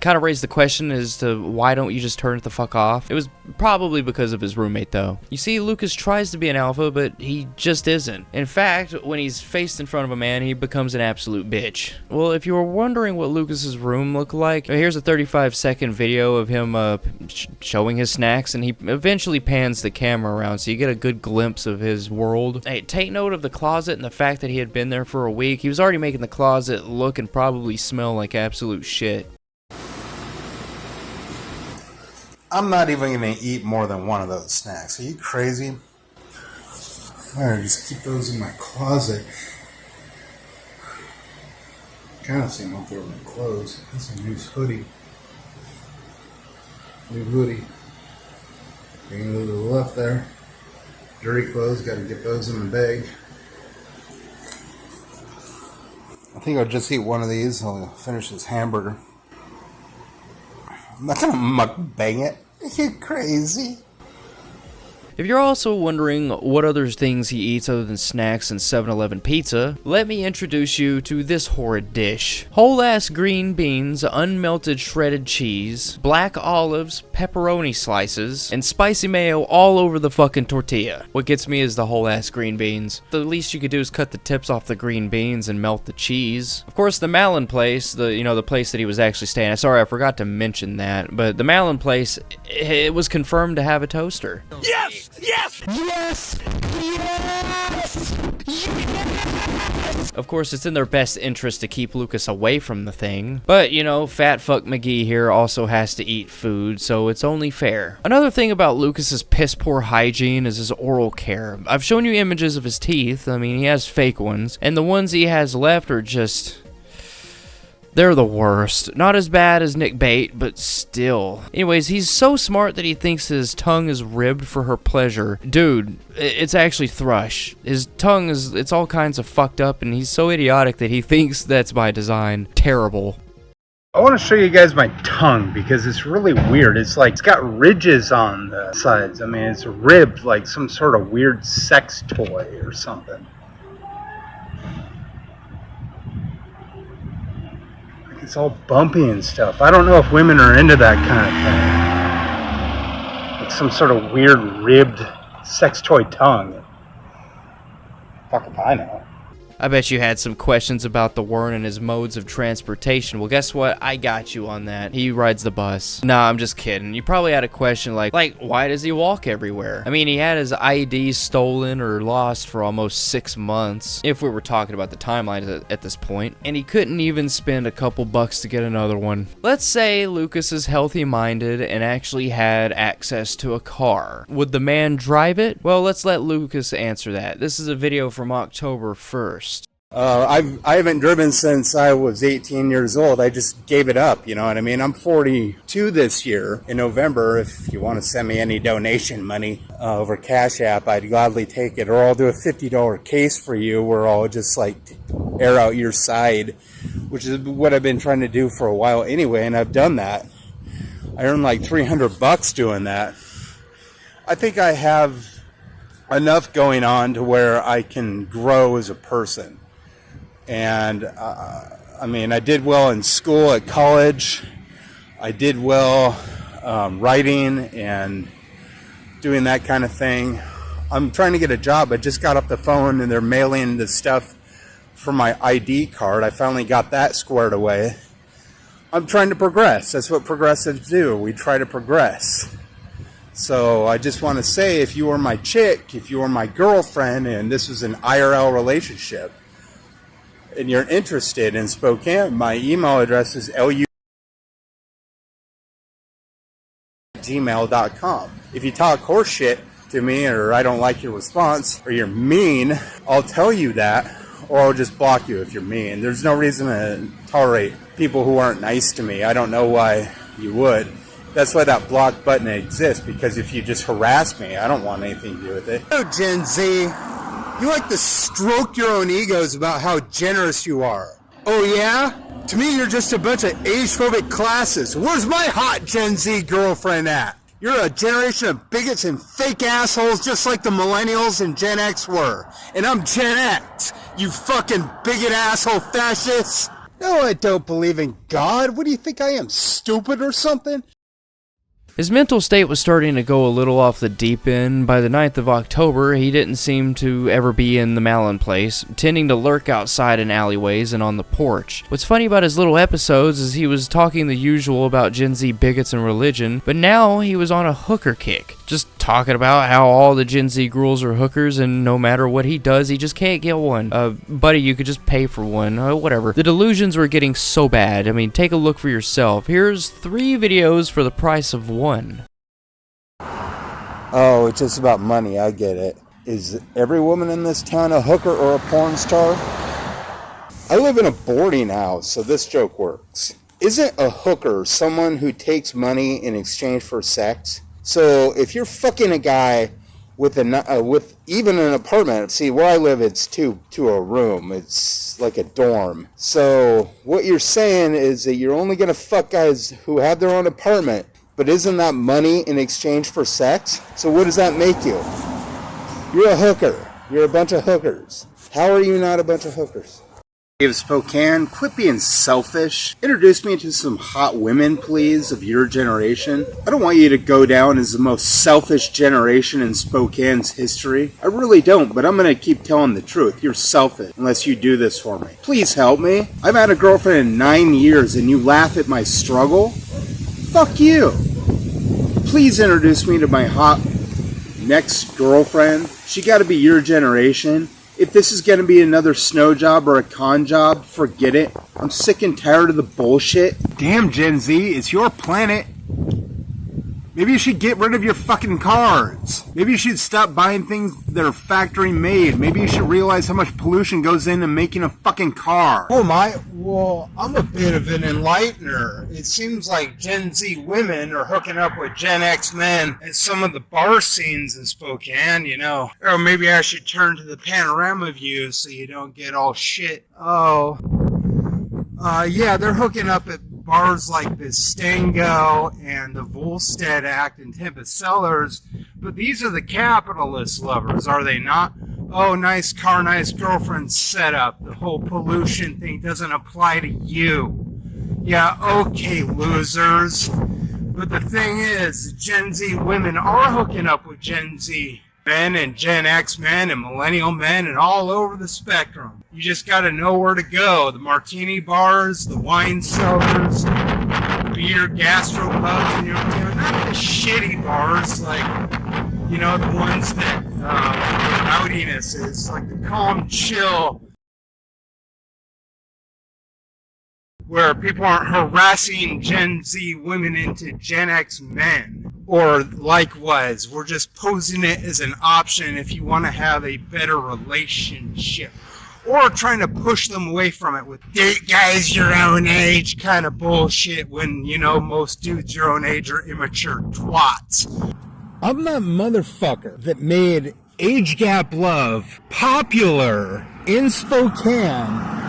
kind of raised the question as to why don't you just turn it the fuck off. It was probably because of his roommate though. You see, Lucas tries to be an alpha, but he just isn't. In fact, when he's faced in front of a man, he becomes an absolute bitch. Well, if you were wondering what Lucas's room looked like, here's a 35-second video of him showing his snacks, and he eventually pans the camera around so you get a good glimpse of his world. Hey, take note of the closet and the fact that he had been there for a week. He was already making the closet look and probably smell like absolute shit. I'm not even going to eat more than one of those snacks. Are you crazy? Alright, just keep those in my closet. Kind of see them up there with my clothes. This is a new hoodie. New hoodie. Bring a little to the left there. Dirty clothes, got to get those in the bag. I think I'll just eat one of these. I'll finish this hamburger. I'm not gonna mukbang it. Are you crazy? If you're also wondering what other things he eats other than snacks and 7-Eleven pizza, let me introduce you to this horrid dish. Whole-ass green beans, unmelted shredded cheese, black olives, pepperoni slices, and spicy mayo all over the fucking tortilla. What gets me is the whole-ass green beans. The least you could do is cut the tips off the green beans and melt the cheese. Of course, the Malin place, the place that he was actually staying at, sorry, I forgot to mention that, but the Malin place, it was confirmed to have a toaster. Yes! Yes! Yes! Yes! Yes! Of course, it's in their best interest to keep Lucas away from the thing. But, you know, Fat Fuck McGee here also has to eat food, so it's only fair. Another thing about Lucas's piss-poor hygiene is his oral care. I've shown you images of his teeth. I mean, he has fake ones. And the ones he has left are just... they're the worst. Not as bad as Nick Bate, but still. Anyways, he's so smart that he thinks his tongue is ribbed for her pleasure. Dude, it's actually thrush. His tongue it's all kinds of fucked up, and he's so idiotic that he thinks that's by design. Terrible. I want to show you guys my tongue because it's really weird. It's like, it's got ridges on the sides. I mean, it's ribbed like some sort of weird sex toy or something. It's all bumpy and stuff. I don't know if women are into that kind of thing. Like some sort of weird ribbed sex toy tongue. Fuck if I know. I bet you had some questions about the Wern and his modes of transportation. Well, guess what? I got you on that. He rides the bus. Nah, I'm just kidding. You probably had a question like, why does he walk everywhere? I mean, he had his ID stolen or lost for almost 6 months, if we were talking about the timeline at this point, and he couldn't even spend a couple bucks to get another one. Let's say Lucas is healthy-minded and actually had access to a car. Would the man drive it? Well, let's let Lucas answer that. This is a video from October 1st. I haven't driven since I was 18 years old. I just gave it up, you know what I mean? I'm 42 this year in November. If you want to send me any donation money over Cash App, I'd gladly take it. Or I'll do a $50 case for you where I'll just like air out your side, which is what I've been trying to do for a while anyway, and I've done that. I earned like $300 doing that. I think I have enough going on to where I can grow as a person. And I mean, I did well in school at college. I did well writing and doing that kind of thing. I'm trying to get a job. I just got off the phone and they're mailing the stuff for my ID card. I finally got that squared away. I'm trying to progress. That's what progressives do. We try to progress. So I just want to say, if you were my chick, if you were my girlfriend, and this was an IRL relationship, and you're interested in Spokane, my email address is lu@gmail.com. If you talk horse shit to me, or I don't like your response, or you're mean, I'll tell you that, or I'll just block you if you're mean. There's no reason to tolerate people who aren't nice to me. I don't know why you would. That's why that block button exists, because if you just harass me, I don't want anything to do with it. Hello, Gen Z. You like to stroke your own egos about how generous you are. Oh yeah? To me, you're just a bunch of age-phobic classes. Where's my hot Gen Z girlfriend at? You're a generation of bigots and fake assholes just like the millennials and Gen X were. And I'm Gen X, you fucking bigot asshole fascists. No, I don't believe in God. What do you think I am, stupid or something? His mental state was starting to go a little off the deep end. By the 9th of October, he didn't seem to ever be in the Malin place, tending to lurk outside in alleyways and on the porch. What's funny about his little episodes is he was talking the usual about Gen Z bigots and religion, but now he was on a hooker kick. Just talking about how all the Gen Z girls are hookers and no matter what he does, he just can't get one. Buddy, you could just pay for one. Whatever. The delusions were getting so bad. I mean, take a look for yourself. Here's 3 videos for the price of 1. Oh, it's just about money. I get it. Is every woman in this town a hooker or a porn star? I live in a boarding house, so this joke works. Isn't a hooker someone who takes money in exchange for sex? So if you're fucking a guy with even an apartment, see where I live, it's to a room. It's like a dorm. So what you're saying is that you're only gonna fuck guys who have their own apartment. But isn't that money in exchange for sex? So what does that make you? You're a hooker. You're a bunch of hookers. How are you not a bunch of hookers? Of Spokane, quit being selfish. Introduce me to some hot women, please, of your generation. I don't want you to go down as the most selfish generation in Spokane's history. I really don't, but I'm gonna keep telling the truth. You're selfish unless you do this for me. Please help me. I've had a girlfriend in 9 years and you laugh at my struggle? Fuck you. Please introduce me to my hot next girlfriend. She gotta be your generation. If this is going to be another snow job or a con job, forget it. I'm sick and tired of the bullshit. Damn, Gen Z, it's your planet. Maybe you should get rid of your fucking cars. Maybe you should stop buying things that are factory made. Maybe you should realize how much pollution goes into making a fucking car. Oh my, well, I'm a bit of an enlightener. It seems like Gen Z women are hooking up with Gen X men at some of the bar scenes in Spokane, you know. Or maybe I should turn to the panorama view so you don't get all shit. Oh. Yeah, they're hooking up at bars like the Stango and the Volstead Act and Tempest Cellars, but these are the capitalist lovers, are they not? Oh, nice car, nice girlfriend setup. The whole pollution thing doesn't apply to you. Yeah, okay, losers. But the thing is, Gen Z women are hooking up with Gen Z men and Gen X men and millennial men and all over the spectrum. You just gotta know where to go. The martini bars, the wine cellars, beer gastro pubs, you know, not the shitty bars like, you know, the ones that rowdiness is, like the calm, chill, where people aren't harassing Gen Z women into Gen X men. Or likewise, we're just posing it as an option if you want to have a better relationship. Or trying to push them away from it with date guys your own age kind of bullshit when, you know, most dudes your own age are immature twats. I'm that motherfucker that made age gap love popular in Spokane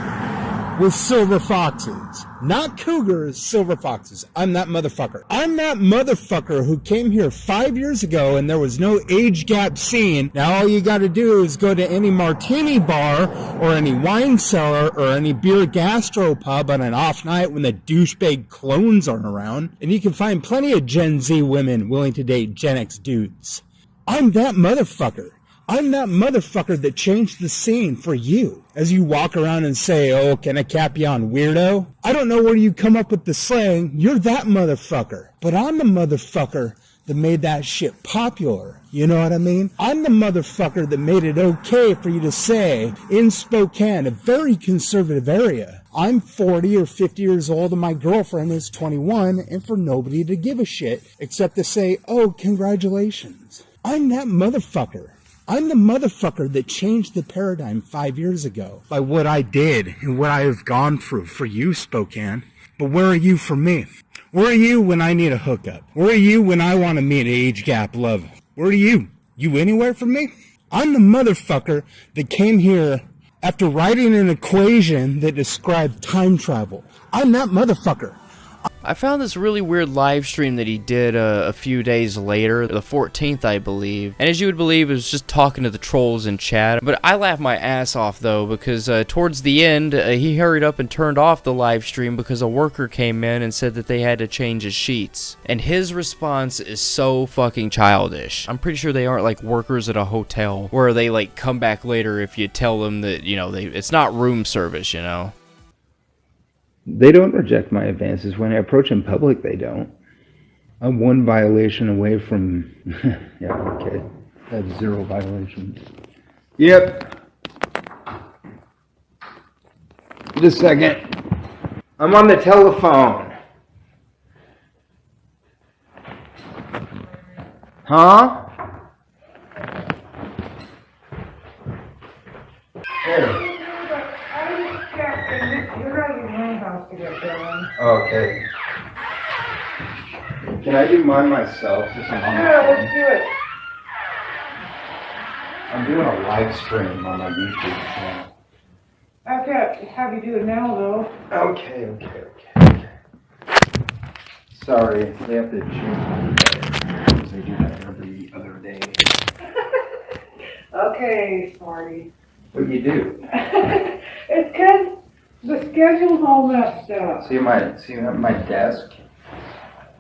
with silver foxes. Not cougars, silver foxes. I'm that motherfucker. I'm that motherfucker who came here 5 years ago and there was no age gap scene. Now all you gotta do is go to any martini bar or any wine cellar or any beer gastro pub on an off night when the douchebag clones aren't around, and you can find plenty of Gen Z women willing to date Gen X dudes. I'm that motherfucker. I'm that motherfucker that changed the scene for you. As you walk around and say, oh, can I cap you on, weirdo? I don't know where you come up with the slang. You're that motherfucker. But I'm the motherfucker that made that shit popular. You know what I mean? I'm the motherfucker that made it okay for you to say, in Spokane, a very conservative area, I'm 40 or 50 years old and my girlfriend is 21, and for nobody to give a shit except to say, oh, congratulations. I'm that motherfucker. I'm the motherfucker that changed the paradigm 5 years ago by what I did and what I have gone through for you, Spokane. But where are you for me? Where are you when I need a hookup? Where are you when I want to meet age gap love? Where are you? You anywhere for me? I'm the motherfucker that came here after writing an equation that described time travel. I'm that motherfucker. I found this really weird live stream that he did a few days later, the 14th, I believe. And as you would believe, it was just talking to the trolls in chat. But I laughed my ass off, though, because towards the end, he hurried up and turned off the live stream because a worker came in and said that they had to change his sheets. And his response is so fucking childish. I'm pretty sure they aren't like workers at a hotel where they like come back later if you tell them that, you know, it's not room service, you know. They don't reject my advances. When I approach in public, they don't. I'm one violation away from... yeah, okay. I have 0 violations. Yep. Just a second. I'm on the telephone. Huh? Hey. Okay. Can I do mine myself? Yeah, let's do it. I'm doing a live stream on my YouTube channel. I have to have you do it now, though. Okay. Sorry, they have to choose because they do that every other day. Okay, Smarty. What do you do? It's because the schedule's all messed up. See my desk?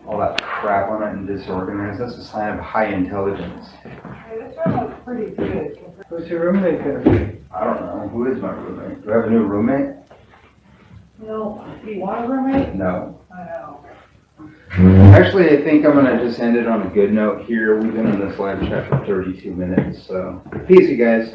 All that crap on it and disorganized. That's a sign of high intelligence. Hey, this one looks pretty good. Who's your roommate gonna be? I don't know. Who is my roommate? Do I have a new roommate? No, do you want a roommate? No. I know. Actually, I think I'm gonna just end it on a good note here. We've been in this live chat for 32 minutes, so peace, you guys.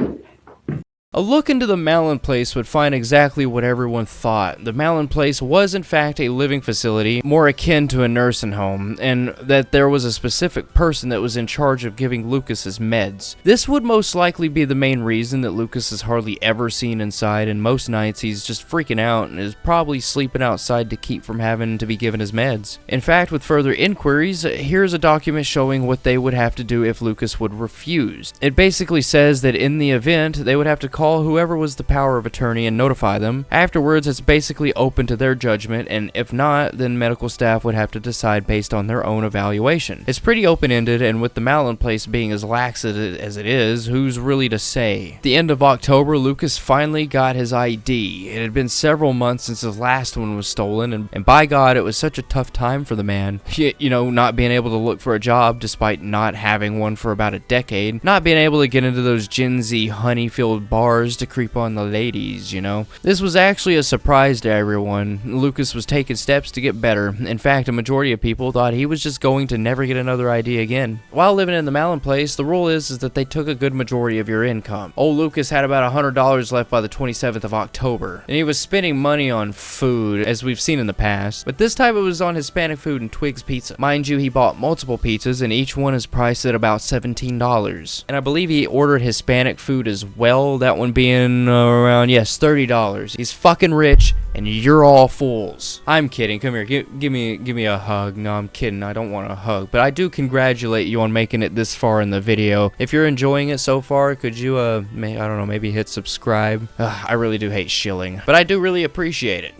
A look into the Malin place would find exactly what everyone thought. The Malin place was in fact a living facility, more akin to a nursing home, and that there was a specific person that was in charge of giving Lucas his meds. This would most likely be the main reason that Lucas is hardly ever seen inside, and most nights he's just freaking out and is probably sleeping outside to keep from having to be given his meds. In fact, with further inquiries, here's a document showing what they would have to do if Lucas would refuse. It basically says that in the event, they would have to call whoever was the power of attorney and notify them. Afterwards, it's basically open to their judgment, and if not, then medical staff would have to decide based on their own evaluation. It's pretty open-ended, and with the Malin place being as lax as it is, who's really to say? At the end of October, Lucas finally got his ID. It had been several months since his last one was stolen, and by God, it was such a tough time for the man. You know, not being able to look for a job despite not having one for about a decade, not being able to get into those Gen Z honey-filled bars to creep on the ladies, you know. This was actually a surprise to everyone. Lucas was taking steps to get better. In fact, a majority of people thought he was just going to never get another ID again. While living in the Malin place, the rule is that they took a good majority of your income. Old Lucas had about $100 left by the 27th of October, and he was spending money on food, as we've seen in the past, but this time it was on Hispanic food and Twig's Pizza. Mind you, he bought multiple pizzas, and each one is priced at about $17. And I believe he ordered Hispanic food as well, that one being around, yes, $30. He's fucking rich, and you're all fools. I'm kidding. Come here, give me a hug. No, I'm kidding. I don't want a hug, but I do congratulate you on making it this far in the video. If you're enjoying it so far, could you, I don't know, maybe hit subscribe? I really do hate shilling, but I do really appreciate it.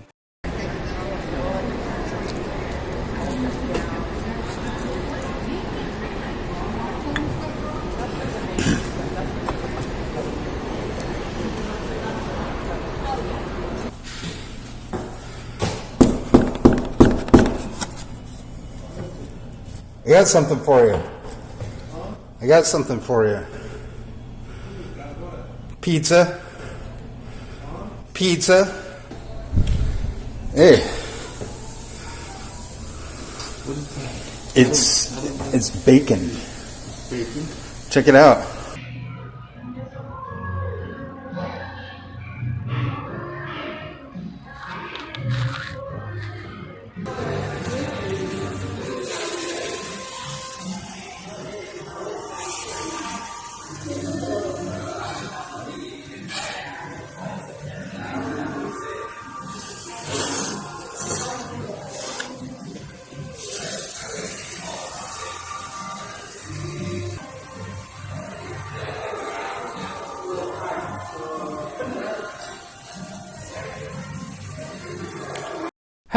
I got something for you. Pizza. Hey. It's bacon. Check it out.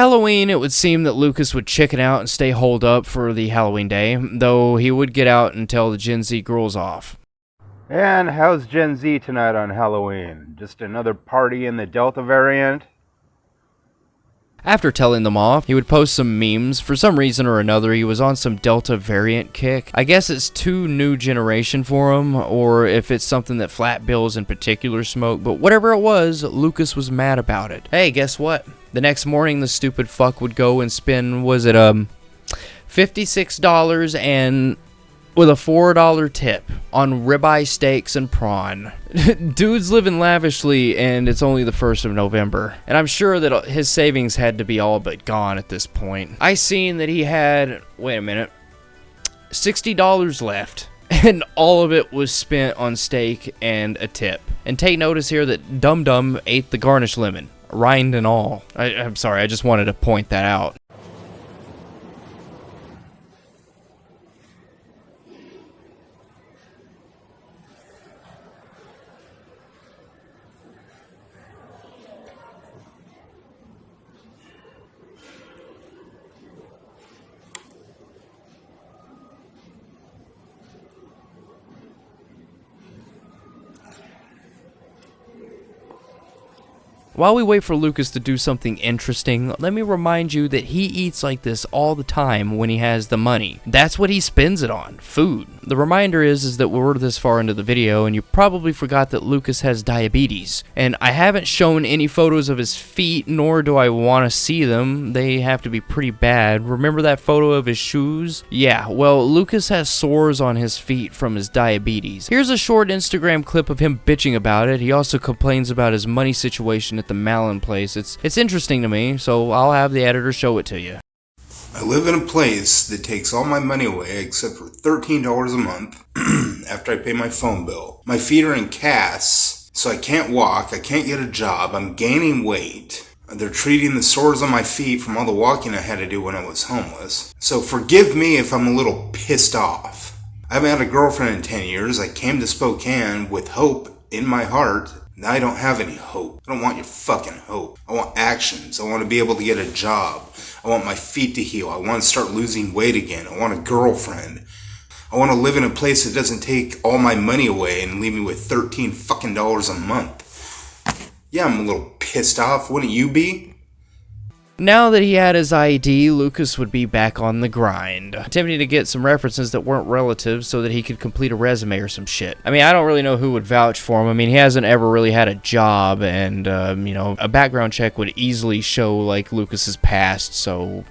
Halloween, it would seem that Lucas would chicken out and stay holed up for the Halloween day, though he would get out and tell the Gen Z girls off. And how's Gen Z tonight on Halloween? Just another party in the Delta variant? After telling them off, he would post some memes. For some reason or another, he was on some Delta variant kick. I guess it's too new generation for him, or if it's something that Flat Bills in particular smoke, but whatever it was, Lucas was mad about it. Hey, guess what? The next morning, the stupid fuck would go and spend, $56 and with a $4 tip on ribeye steaks and prawn. Dude's living lavishly, and it's only the 1st of November. And I'm sure that his savings had to be all but gone at this point. I seen that he had, wait a minute, $60 left. And all of it was spent on steak and a tip. And take notice here that Dum Dum ate the garnish lemon, rind and all. I'm sorry, I just wanted to point that out. While we wait for Lucas to do something interesting, let me remind you that he eats like this all the time when he has the money. That's what he spends it on, food. The reminder is that we're this far into the video and you probably forgot that Lucas has diabetes. And I haven't shown any photos of his feet, nor do I want to see them. They have to be pretty bad. Remember that photo of his shoes? Yeah, well, Lucas has sores on his feet from his diabetes. Here's a short Instagram clip of him bitching about it. He also complains about his money situation at the Malin place. It's interesting to me, so I'll have the editor show it to you. I live in a place that takes all my money away except for $13 a month after I pay my phone bill. My feet are in casts, so I can't walk, I can't get a job, I'm gaining weight. They're treating the sores on my feet from all the walking I had to do when I was homeless. So forgive me if I'm a little pissed off. I haven't had a girlfriend in 10 years. I came to Spokane with hope in my heart. Now I don't have any hope. I don't want your fucking hope. I want actions. I want to be able to get a job. I want my feet to heal. I want to start losing weight again. I want a girlfriend. I want to live in a place that doesn't take all my money away and leave me with $13 fucking a month. Yeah, I'm a little pissed off. Wouldn't you be? Now that he had his ID, Lucas would be back on the grind, attempting to get some references that weren't relatives so that he could complete a resume or some shit. I mean, I don't really know who would vouch for him. I mean, he hasn't ever really had a job, and, a background check would easily show, like, Lucas's past, so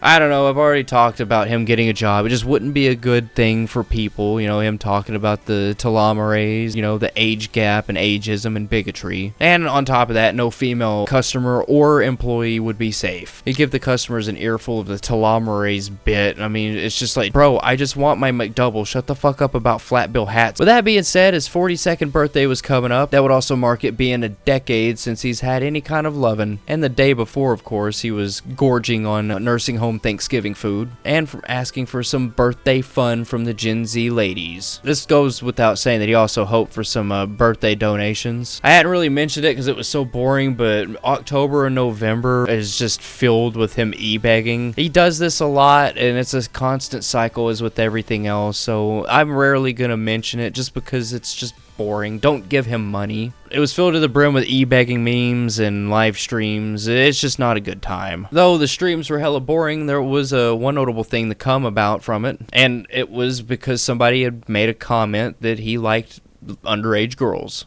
I don't know, I've already talked about him getting a job. It just wouldn't be a good thing for people, him talking about the telomerase, the age gap and ageism and bigotry. And on top of that, no female customer or employee would be safe. He'd give the customers an earful of the telomerase bit. I mean, it's just like, bro, I just want my McDouble. Shut the fuck up about flat bill hats. With that being said, his 42nd birthday was coming up. That would also mark it being a decade since he's had any kind of lovin'. And the day before, of course, he was gorging on nursing home Thanksgiving food and from asking for some birthday fun from the Gen Z ladies. This goes without saying that he also hoped for some birthday donations. I hadn't really mentioned it because it was so boring, but October and November is just filled with him e-begging. He does this a lot, and it's a constant cycle as with everything else, so I'm rarely gonna mention it just because it's just boring. Don't give him money. It was filled to the brim with e-begging memes and live streams. It's just not a good time. Though the streams were hella boring, there was one notable thing to come about from it, and it was because somebody had made a comment that he liked underage girls.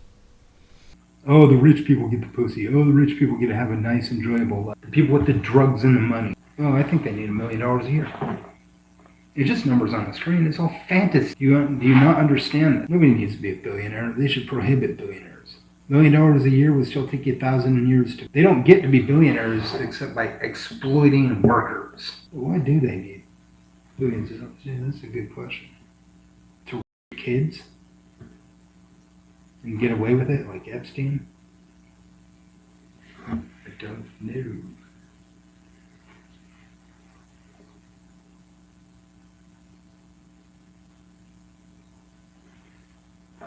Oh, the rich people get the pussy. Oh, the rich people get to have a nice, enjoyable life. The people with the drugs and the money. Oh, I think they need $1 million a year. It's just numbers on the screen. It's all fantasy. Do you not understand that? Nobody needs to be a billionaire. They should prohibit billionaires. $1 million a year would still take you 1,000 years to. They don't get to be billionaires except by exploiting workers. Why do they need billions of dollars? Yeah, that's a good question. To rape kids and get away with it like Epstein? I don't know.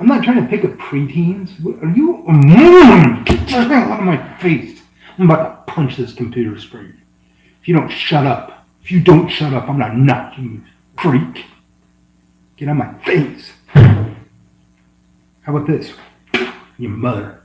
I'm not trying to pick up preteens. Are you? Get the hell out of my face. I'm about to punch this computer screen. If you don't shut up, I'm gonna knock you, freak. Get out of my face. How about this? Your mother.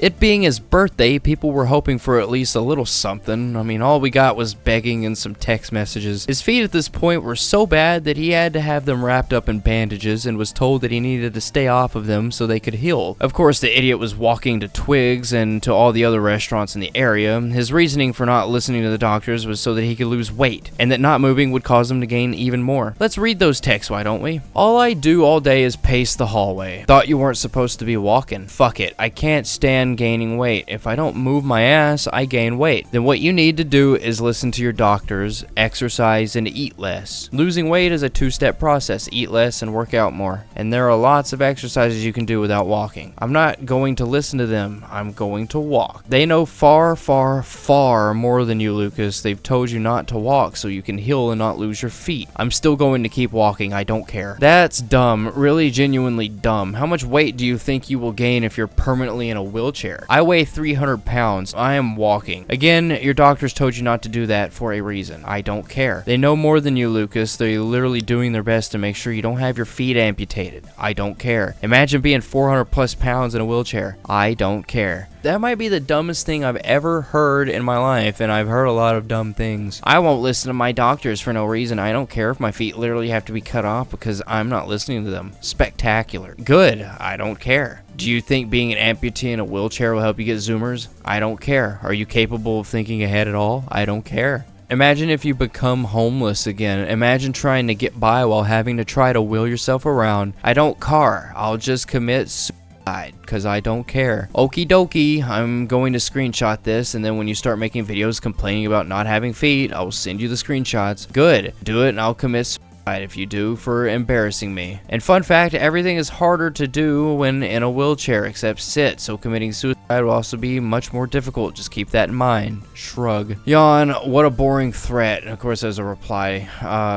It being his birthday, people were hoping for at least a little something. I mean, all we got was begging and some text messages. His feet at this point were so bad that he had to have them wrapped up in bandages and was told that he needed to stay off of them so they could heal. Of course, the idiot was walking to Twigs and to all the other restaurants in the area. His reasoning for not listening to the doctors was so that he could lose weight, and that not moving would cause him to gain even more. Let's read those texts, why don't we? All I do all day is pace the hallway. Thought you weren't supposed to be walking. Fuck it. I can't stand gaining weight. If I don't move my ass, I gain weight. Then what you need to do is listen to your doctors, exercise, and eat less. Losing weight is a two-step process. Eat less and work out more. And there are lots of exercises you can do without walking. I'm not going to listen to them. I'm going to walk. They know far, far, far more than you, Lucas. They've told you not to walk so you can heal and not lose your feet. I'm still going to keep walking. I don't care. That's dumb. Really genuinely dumb. How much weight do you think you will gain if you're permanently in a wheelchair? I weigh 300 pounds. I am walking. Again, your doctors told you not to do that for a reason. I don't care. They know more than you, Lucas. They're literally doing their best to make sure you don't have your feet amputated. I don't care. Imagine being 400 plus pounds in a wheelchair. I don't care. That might be the dumbest thing I've ever heard in my life, and I've heard a lot of dumb things. I won't listen to my doctors for no reason. I don't care if my feet literally have to be cut off because I'm not listening to them. Spectacular. Good. I don't care. Do you think being an amputee in a wheelchair will help you get Zoomers? I don't care. Are you capable of thinking ahead at all? I don't care. Imagine if you become homeless again. Imagine trying to get by while having to try to wheel yourself around. I don't care. I'll just commit suicide because I don't care. Okie dokie, I'm going to screenshot this, and then when you start making videos complaining about not having feet, I will send you the screenshots. Good. Do it and I'll commit suicide if you do for embarrassing me. And fun fact, everything is harder to do when in a wheelchair except sit, so committing suicide will also be much more difficult. Just keep that in mind. Shrug. Yawn, what a boring threat. And of course there's a reply.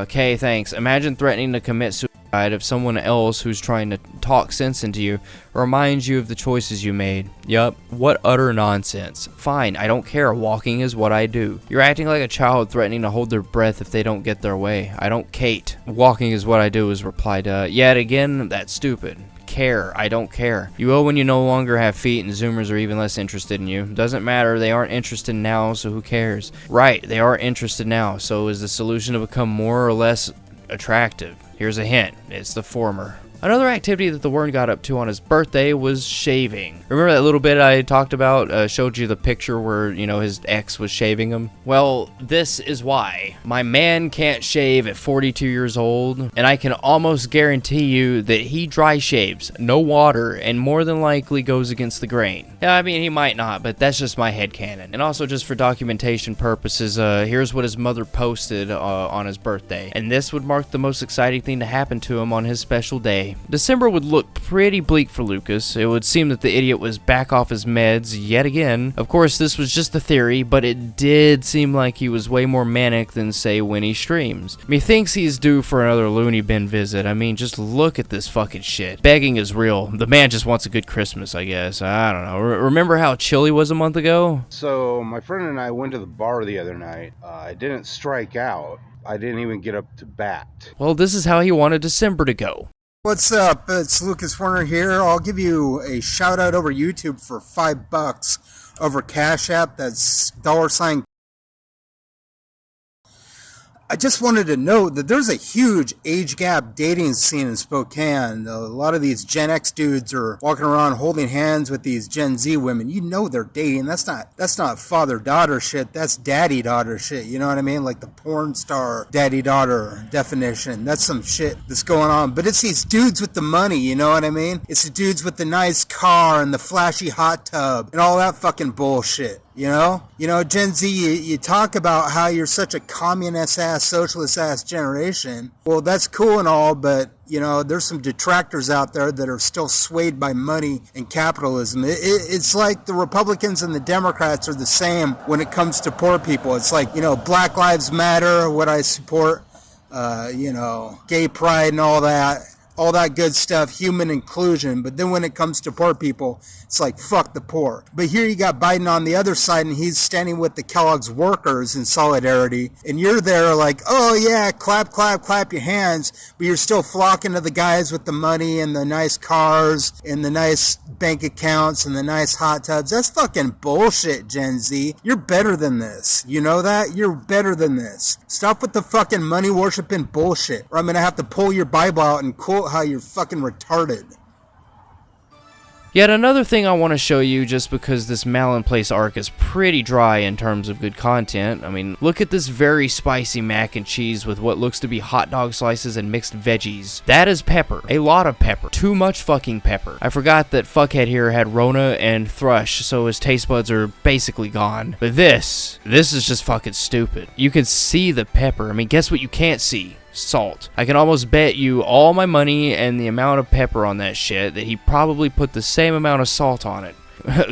Okay, thanks. Imagine threatening to commit suicide if someone else who's trying to talk sense into you reminds you of the choices you made. Yup, what utter nonsense. Fine, I don't care. Walking is what I do. You're acting like a child threatening to hold their breath if they don't get their way. I don't Kate. Walking is what I do is replied, yet again, that's stupid. Care. I don't care. You will when you no longer have feet and Zoomers are even less interested in you. Doesn't matter. They aren't interested now, so who cares? Right, they are interested now, so is the solution to become more or less attractive? Here's a hint. It's the former. Another activity that the Wern got up to on his birthday was shaving. Remember that little bit I talked about? Showed you the picture where, you know, his ex was shaving him? Well, this is why. My man can't shave at 42 years old, and I can almost guarantee you that he dry shaves, no water, and more than likely goes against the grain. Yeah, I mean, he might not, but that's just my headcanon. And also just for documentation purposes, here's what his mother posted on his birthday. And this would mark the most exciting thing to happen to him on his special day. December would look pretty bleak for Lucas. It would seem that the idiot was back off his meds yet again. Of course, this was just a theory, but it did seem like he was way more manic than, say, when he streams. Methinks he's due for another loony bin visit. I mean, just look at this fucking shit. Begging is real. The man just wants a good Christmas, I guess. I don't know. Remember how chill he was a month ago? So, my friend and I went to the bar the other night. I didn't strike out. I didn't even get up to bat. Well, this is how he wanted December to go. What's up? It's Lucas Werner here. I'll give you a shout out over YouTube for $5 over Cash App. That's $. I just wanted to note that there's a huge age gap dating scene in Spokane. A lot of these Gen X dudes are walking around holding hands with these Gen Z women. You know they're dating. That's not father-daughter shit. That's daddy-daughter shit. You know what I mean? Like the porn star daddy-daughter definition. That's some shit that's going on. But it's these dudes with the money. You know what I mean? It's the dudes with the nice car and the flashy hot tub and all that fucking bullshit. You know, Gen Z, you talk about how you're such a communist-ass, socialist-ass generation. Well, that's cool and all, but, you know, there's some detractors out there that are still swayed by money and capitalism. It's like the Republicans and the Democrats are the same when it comes to poor people. It's like, you know, Black Lives Matter, what I support, you know, gay pride and all that. all that good stuff, human inclusion. But then when it comes to poor people, it's like, fuck the poor. But here you got Biden on the other side, and he's standing with the Kellogg's workers in solidarity. And you're there like, oh yeah, clap, clap, clap your hands. But you're still flocking to the guys with the money and the nice cars and the nice bank accounts and the nice hot tubs. That's fucking bullshit, Gen Z. You're better than this. You know that? You're better than this. Stop with the fucking money worshiping bullshit, or I'm gonna have to pull your Bible out and quote how you're fucking retarded. Yet another thing I want to show you, just because this Malin Place arc is pretty dry in terms of good content. I mean, look at this very spicy mac and cheese with what looks to be hot dog slices and mixed veggies. That is pepper. A lot of pepper. Too much fucking pepper. I forgot that fuckhead here had Rona and Thrush, so his taste buds are basically gone. But this is just fucking stupid. You can see the pepper. I mean, guess what you can't see? Salt. I can almost bet you all my money and the amount of pepper on that shit that he probably put the same amount of salt on it.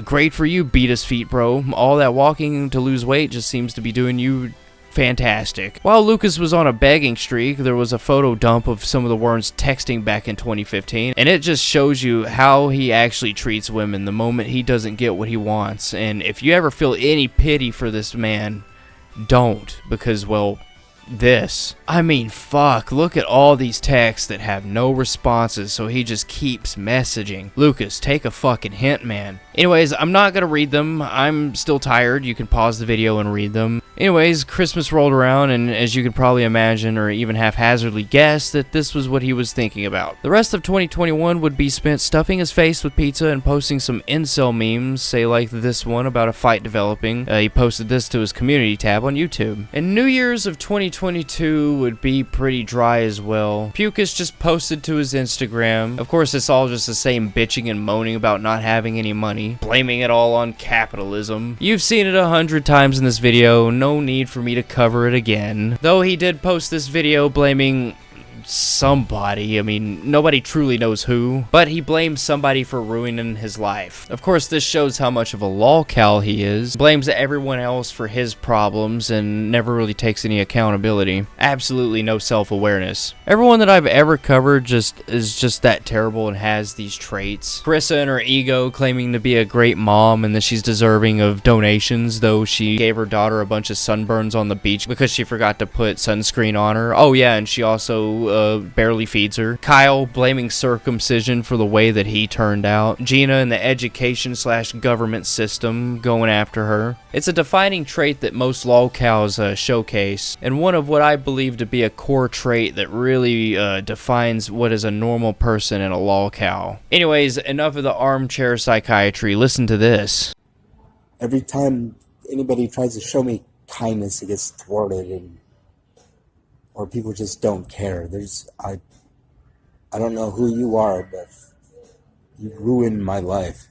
Great for you, beat his feet, bro. All that walking to lose weight just seems to be doing you fantastic. While Lucas was on a begging streak, there was a photo dump of some of the Werns texting back in 2015, and it just shows you how he actually treats women the moment he doesn't get what he wants. And if you ever feel any pity for this man, don't, because, well, I mean, fuck, look at all these texts that have no responses, so he just keeps messaging. Lucas, take a fucking hint, man. Anyways, I'm not gonna read them. I'm still tired. You can pause the video and read them. Anyways, Christmas rolled around, and as you can probably imagine, or even haphazardly guess, that this was what he was thinking about. The rest of 2021 would be spent stuffing his face with pizza and posting some incel memes, say like this one about a fight developing. He posted this to his community tab on YouTube. And New Year's of 2022 would be pretty dry as well. Pucus just posted to his Instagram. Of course, it's all just the same bitching and moaning about not having any money, blaming it all on capitalism. You've seen it 100 times in this video. No need for me to cover it again. Though he did post this video blaming somebody. I mean, nobody truly knows who, but he blames somebody for ruining his life. Of course, this shows how much of a lolcow he is. Blames everyone else for his problems and never really takes any accountability. Absolutely no self-awareness. Everyone that I've ever covered is just that terrible and has these traits. Carissa and her ego, claiming to be a great mom and that she's deserving of donations, though she gave her daughter a bunch of sunburns on the beach because she forgot to put sunscreen on her. Oh yeah, and she also barely feeds her. Kyle blaming circumcision for the way that he turned out. Gina and the education/government system going after her. It's a defining trait that most lolcows showcase, and one of what I believe to be a core trait that really defines what is a normal person in a lolcow. Anyways, enough of the armchair psychiatry. Listen to this. Every time anybody tries to show me kindness, it gets thwarted, or people just don't care. I don't know who you are, but you ruined my life.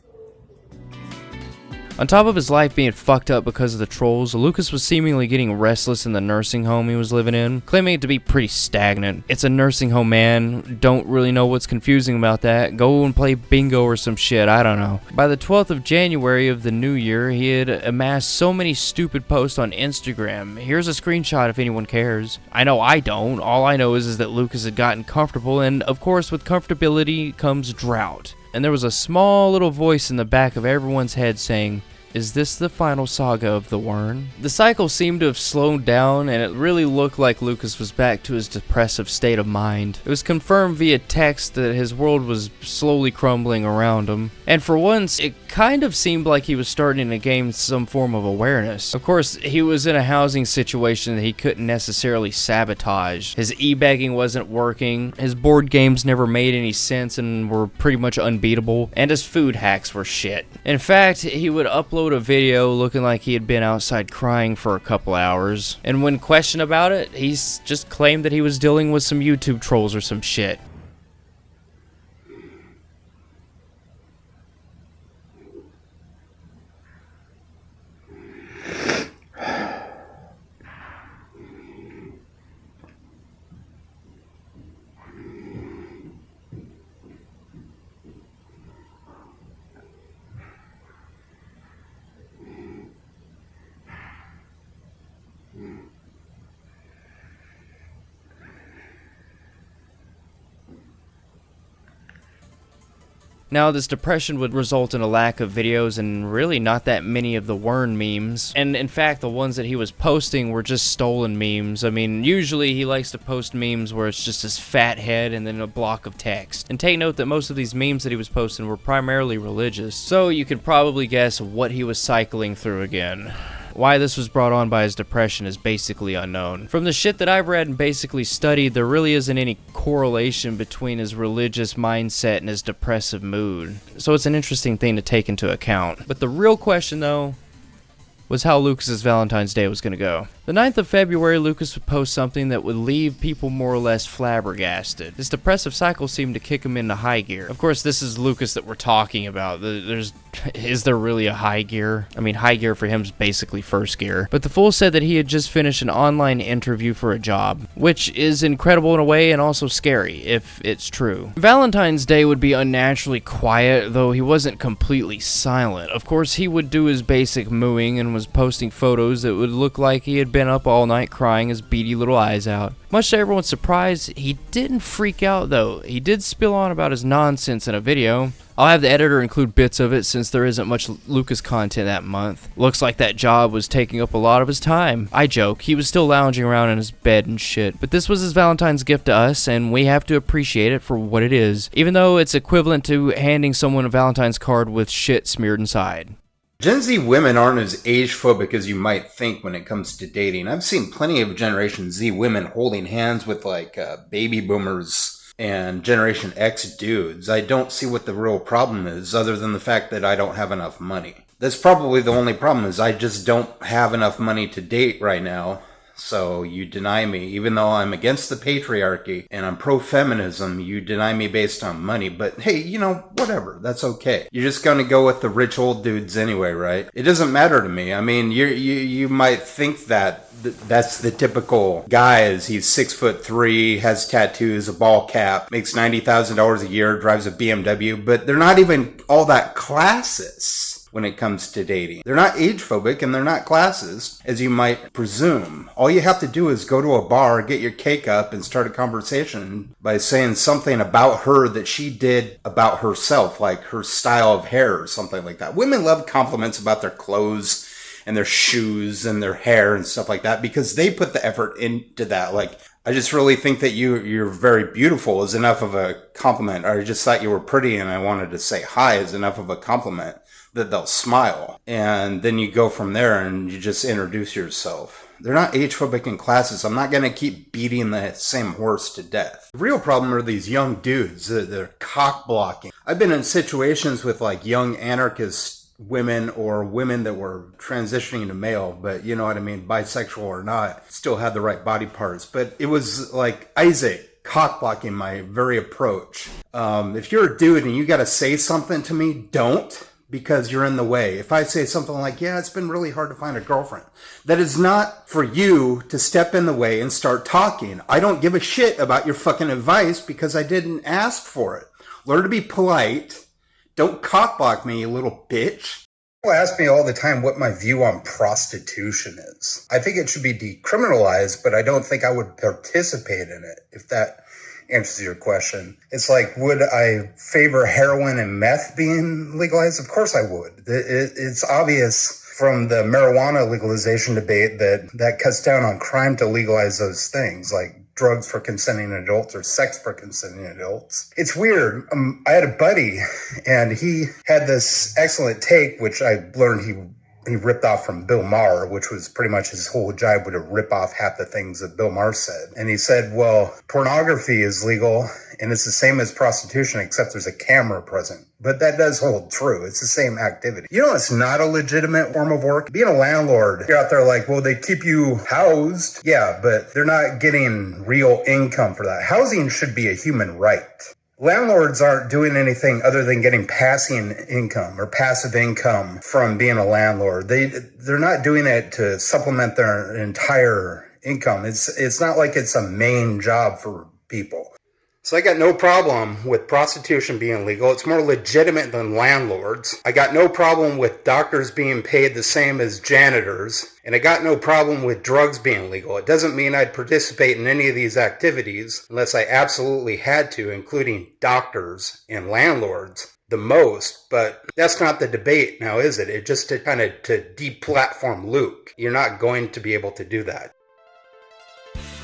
On top of his life being fucked up because of the trolls, Lucas was seemingly getting restless in the nursing home he was living in, claiming it to be pretty stagnant. It's a nursing home, man. Don't really know what's confusing about that. Go and play bingo or some shit, I don't know. By the 12th of January of the new year, he had amassed so many stupid posts on Instagram. Here's a screenshot if anyone cares. I know I don't. All I know is that Lucas had gotten comfortable, and of course with comfortability comes drought. And there was a small little voice in the back of everyone's head saying, "Is this the final saga of the Wern?" The cycle seemed to have slowed down, and it really looked like Lucas was back to his depressive state of mind. It was confirmed via text that his world was slowly crumbling around him, and for once, it kind of seemed like he was starting to gain some form of awareness. Of course, he was in a housing situation that he couldn't necessarily sabotage. His e-begging wasn't working, his board games never made any sense and were pretty much unbeatable, and his food hacks were shit. In fact, he would upload a video looking like he had been outside crying for a couple hours, and when questioned about it, he's just claimed that he was dealing with some YouTube trolls or some shit. Now, this depression would result in a lack of videos and really not that many of the Wern memes. And in fact, the ones that he was posting were just stolen memes. I mean, usually he likes to post memes where it's just his fat head and then a block of text. And take note that most of these memes that he was posting were primarily religious. So you could probably guess what he was cycling through again. Why this was brought on by his depression is basically unknown. From the shit that I've read and basically studied, there really isn't any correlation between his religious mindset and his depressive mood. So it's an interesting thing to take into account. But the real question, though, was how Lucas's Valentine's Day was going to go. The 9th of February, Lucas would post something that would leave people more or less flabbergasted. This depressive cycle seemed to kick him into high gear. Of course, this is Lucas that we're talking about. Is there really a high gear? I mean, high gear for him is basically first gear. But the fool said that he had just finished an online interview for a job, which is incredible in a way and also scary, if it's true. Valentine's Day would be unnaturally quiet, though he wasn't completely silent. Of course, he would do his basic mooing and was posting photos that would look like he had been up all night crying his beady little eyes out. Much to everyone's surprise, he didn't freak out though. He did spill on about his nonsense in a video. I'll have the editor include bits of it since there isn't much Lucas content that month. Looks like that job was taking up a lot of his time. I joke, he was still lounging around in his bed and shit. But this was his Valentine's gift to us, and we have to appreciate it for what it is, even though it's equivalent to handing someone a Valentine's card with shit smeared inside. Gen Z women aren't as age-phobic as you might think when it comes to dating. I've seen plenty of Generation Z women holding hands with, like, baby boomers and Generation X dudes. I don't see what the real problem is, other than the fact that I don't have enough money. That's probably the only problem, is I just don't have enough money to date right now. So you deny me, even though I'm against the patriarchy and I'm pro-feminism, you deny me based on money. But hey, you know, whatever, that's okay. You're just gonna go with the rich old dudes anyway, right? It doesn't matter to me. I mean, you might think that that's the typical guy, is he's 6'3", has tattoos, a ball cap, makes $90,000 a year, drives a BMW, but they're not even all that classist when it comes to dating. They're not age phobic and they're not classist, as you might presume. All you have to do is go to a bar, get your cake up, and start a conversation by saying something about her that she did about herself, like her style of hair or something like that. Women love compliments about their clothes and their shoes and their hair and stuff like that, because they put the effort into that. Like, I just really think that you're very beautiful is enough of a compliment, or I just thought you were pretty and I wanted to say hi is enough of a compliment that they'll smile. And then you go from there and you just introduce yourself. They're not age-phobic in classes. I'm not going to keep beating the same horse to death. The real problem are these young dudes that are cock-blocking. I've been in situations with like young anarchist women or women that were transitioning to male, but you know what I mean, bisexual or not, still had the right body parts. But it was like Isaac cock-blocking my very approach. If you're a dude and you got to say something to me, don't. Because you're in the way. If I say something like, yeah, it's been really hard to find a girlfriend, that is not for you to step in the way and start talking. I don't give a shit about your fucking advice because I didn't ask for it. Learn to be polite. Don't cockblock me, you little bitch. People ask me all the time what my view on prostitution is. I think it should be decriminalized, but I don't think I would participate in it, if that answers your question. It's like, would I favor heroin and meth being legalized? Of course I would. It's obvious from the marijuana legalization debate that cuts down on crime to legalize those things, like drugs for consenting adults or sex for consenting adults. It's weird. I had a buddy and he had this excellent take, which I learned he ripped off from Bill Maher, which was pretty much his whole job, would to rip off half the things that Bill Maher said. And he said, well, pornography is legal and it's the same as prostitution, except there's a camera present. But that does hold true. It's the same activity. You know, it's not a legitimate form of work. Being a landlord, you're out there like, well, they keep you housed. Yeah, but they're not getting real income for that. Housing should be a human right. Landlords aren't doing anything other than getting passive income from being a landlord. They're not doing it to supplement their entire income. It's not like it's a main job for people. So I got no problem with prostitution being legal. It's more legitimate than landlords. I got no problem with doctors being paid the same as janitors. And I got no problem with drugs being legal. It doesn't mean I'd participate in any of these activities unless I absolutely had to, including doctors and landlords the most. But that's not the debate now, is it? It just to kind of to deplatform Luke. You're not going to be able to do that.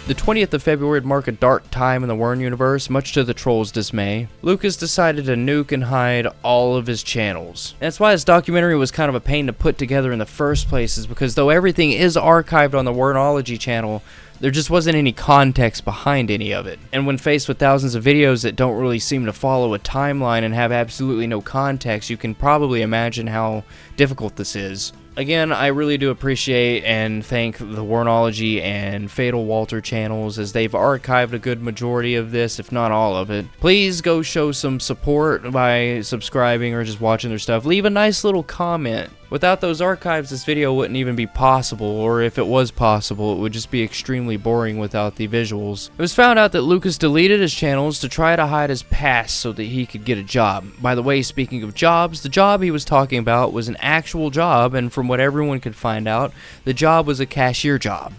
The 20th of February would mark a dark time in the Wern universe, much to the trolls' dismay. Lucas decided to nuke and hide all of his channels. That's why this documentary was kind of a pain to put together in the first place, is because though everything is archived on the Wernology channel, there just wasn't any context behind any of it. And when faced with thousands of videos that don't really seem to follow a timeline and have absolutely no context, you can probably imagine how difficult this is. Again, I really do appreciate and thank the Wernology and Fatal Walter channels, as they've archived a good majority of this, if not all of it. Please go show some support by subscribing or just watching their stuff. Leave a nice little comment. Without those archives, this video wouldn't even be possible, or if it was possible, it would just be extremely boring without the visuals. It was found out that Lucas deleted his channels to try to hide his past so that he could get a job. By the way, speaking of jobs, the job he was talking about was an actual job, and from what everyone could find out, the job was a cashier job.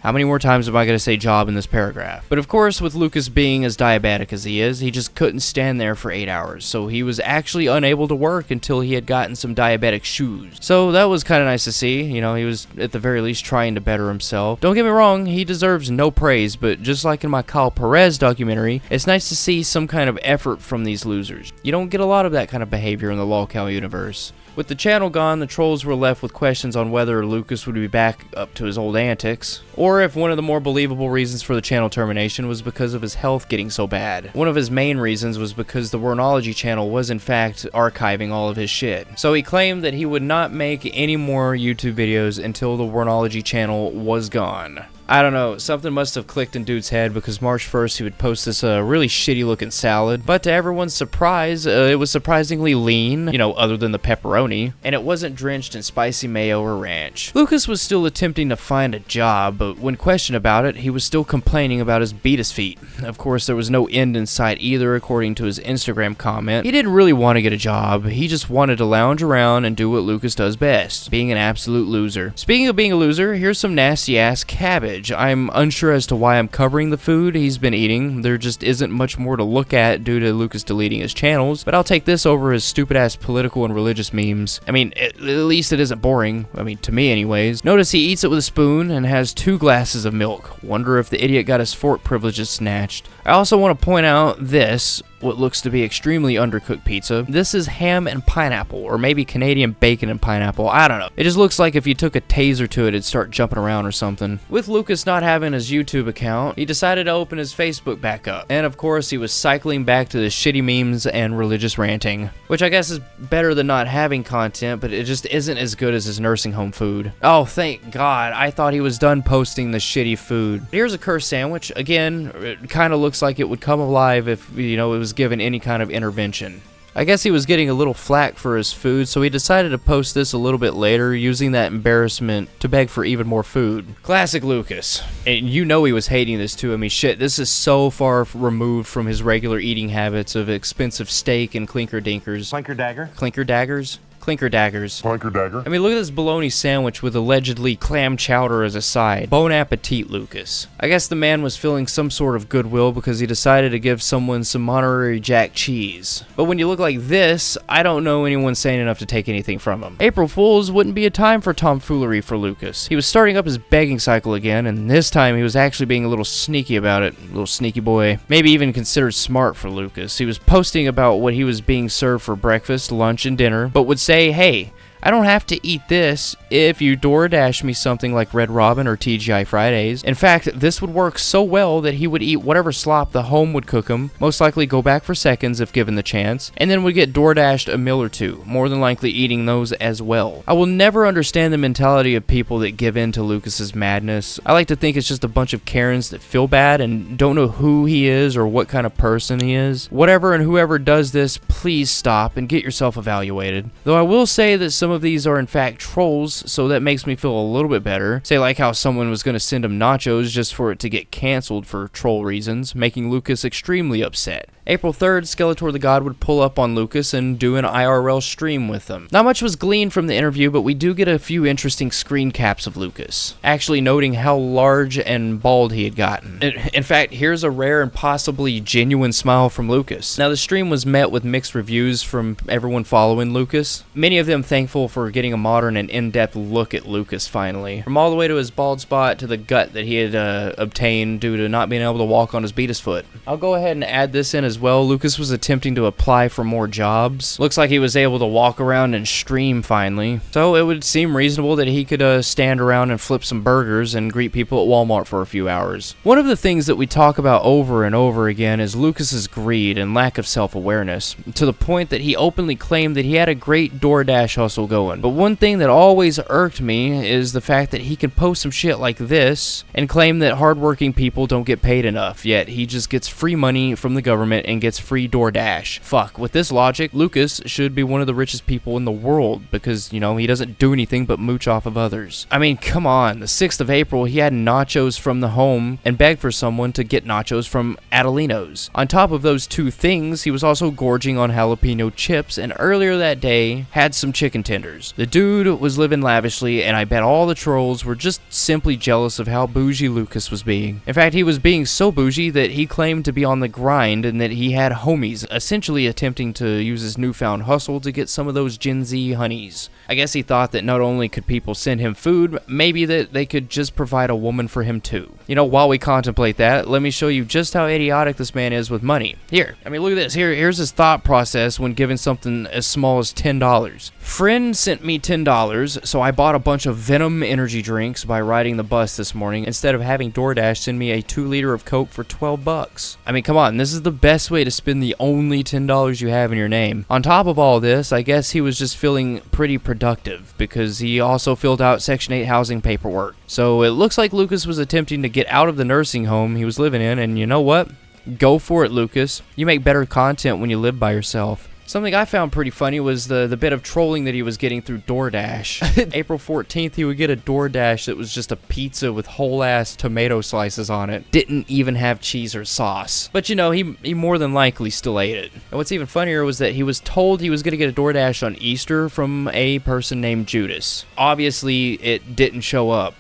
How many more times am I going to say job in this paragraph? But of course, with Lucas being as diabetic as he is, he just couldn't stand there for 8 hours, so he was actually unable to work until he had gotten some diabetic shoes. So that was kind of nice to see. You know, he was at the very least trying to better himself. Don't get me wrong, he deserves no praise, but just like in my Kyle Perez documentary, it's nice to see some kind of effort from these losers. You don't get a lot of that kind of behavior in the LOLcow universe. With the channel gone, the trolls were left with questions on whether Lucas would be back up to his old antics, or if one of the more believable reasons for the channel termination was because of his health getting so bad. One of his main reasons was because the Wernology channel was in fact archiving all of his shit. So he claimed that he would not make any more YouTube videos until the Wernology channel was gone. I don't know, something must have clicked in dude's head, because March 1st he would post this really shitty looking salad, but to everyone's surprise, it was surprisingly lean, you know, other than the pepperoni, and it wasn't drenched in spicy mayo or ranch. Lucas was still attempting to find a job, but when questioned about it, he was still complaining about his beatus feet. Of course, there was no end in sight either, according to his Instagram comment. He didn't really want to get a job, he just wanted to lounge around and do what Lucas does best, being an absolute loser. Speaking of being a loser, here's some nasty ass cabbage. I'm unsure as to why I'm covering the food he's been eating. There just isn't much more to look at due to Lucas deleting his channels, but I'll take this over his stupid ass political and religious memes. I mean, at least it isn't boring. I mean, to me anyways. Notice he eats it with a spoon and has 2 glasses of milk. Wonder if the idiot got his fork privileges snatched. I also want to point out this, what looks to be extremely undercooked pizza. This is ham and pineapple, or maybe Canadian bacon and pineapple, I don't know. It just looks like if you took a taser to it, it'd start jumping around or something. With Lucas not having his YouTube account, he decided to open his Facebook back up. And of course, he was cycling back to the shitty memes and religious ranting, which I guess is better than not having content, but it just isn't as good as his nursing home food. Oh, thank God, I thought he was done posting the shitty food. Here's a cursed sandwich. Again, it kind of looks like it would come alive if, you know, it was given any kind of intervention. I guess he was getting a little flack for his food, so he decided to post this a little bit later, using that embarrassment to beg for even more food. Classic Lucas. And you know he was hating this too. I mean, shit, this is so far removed from his regular eating habits of expensive steak and clinker dinkers. Clinker dagger? Clinker daggers? Clinker daggers. Clinker dagger. I mean, look at this bologna sandwich with allegedly clam chowder as a side. Bon appetit, Lucas. I guess the man was feeling some sort of goodwill because he decided to give someone some Monterey Jack cheese. But when you look like this, I don't know anyone sane enough to take anything from him. April Fools wouldn't be a time for tomfoolery for Lucas. He was starting up his begging cycle again, and this time he was actually being a little sneaky about it. Little sneaky boy. Maybe even considered smart for Lucas. He was posting about what he was being served for breakfast, lunch, and dinner, but would say, hey, I don't have to eat this if you DoorDash me something like Red Robin or TGI Fridays. In fact, this would work so well that he would eat whatever slop the home would cook him, most likely go back for seconds if given the chance, and then would get DoorDashed a meal or two, more than likely eating those as well. I will never understand the mentality of people that give in to Lucas's madness. I like to think it's just a bunch of Karens that feel bad and don't know who he is or what kind of person he is. Whatever and whoever does this, please stop and get yourself evaluated. Though I will say that some some of these are in fact trolls, so that makes me feel a little bit better. Say like how someone was going to send him nachos just for it to get canceled for troll reasons, making Lucas extremely upset. April 3rd, Skeletor the God would pull up on Lucas and do an IRL stream with him. Not much was gleaned from the interview, but we do get a few interesting screen caps of Lucas, actually noting how large and bald he had gotten. In fact, here's a rare and possibly genuine smile from Lucas. Now, the stream was met with mixed reviews from everyone following Lucas, many of them thankful for getting a modern and in-depth look at Lucas finally. From all the way to his bald spot to the gut that he had obtained due to not being able to walk on his Beatus foot. I'll go ahead and add this in as well. Lucas was attempting to apply for more jobs. Looks like he was able to walk around and stream finally. So it would seem reasonable that he could stand around and flip some burgers and greet people at Walmart for a few hours. One of the things that we talk about over and over again is Lucas's greed and lack of self-awareness, to the point that he openly claimed that he had a great DoorDash hustle going. But one thing that always irked me is the fact that he can post some shit like this and claim that hardworking people don't get paid enough, yet he just gets free money from the government and gets free DoorDash. Fuck, with this logic, Lucas should be one of the richest people in the world because, you know, he doesn't do anything but mooch off of others. I mean, come on, the 6th of April, he had nachos from the home and begged for someone to get nachos from Adelino's. On top of those two things, he was also gorging on jalapeno chips, and earlier that day, had some chicken tenders. The dude was living lavishly, and I bet all the trolls were just simply jealous of how bougie Lucas was being. In fact, he was being so bougie that he claimed to be on the grind and that he had homies, essentially attempting to use his newfound hustle to get some of those Gen Z honeys. I guess he thought that not only could people send him food, maybe that they could just provide a woman for him too. You know, while we contemplate that, let me show you just how idiotic this man is with money. Here, I mean, look at this. Here's his thought process when given something as small as $10. Friend sent me $10, so I bought a bunch of Venom energy drinks by riding the bus this morning instead of having DoorDash send me a 2-liter of Coke for $12. I mean, come on, this is the best way to spend the only $10 you have in your name. On top of all this, I guess he was just feeling pretty productive because he also filled out Section 8 housing paperwork. So it looks like Lucas was attempting to get out of the nursing home he was living in, and you know what? Go for it, Lucas. You make better content when you live by yourself. Something I found pretty funny was the bit of trolling that he was getting through DoorDash. April 14th, he would get a DoorDash that was just a pizza with whole-ass tomato slices on it. Didn't even have cheese or sauce. But you know, he more than likely still ate it. And what's even funnier was that he was told he was going to get a DoorDash on Easter from a person named Judas. Obviously, it didn't show up.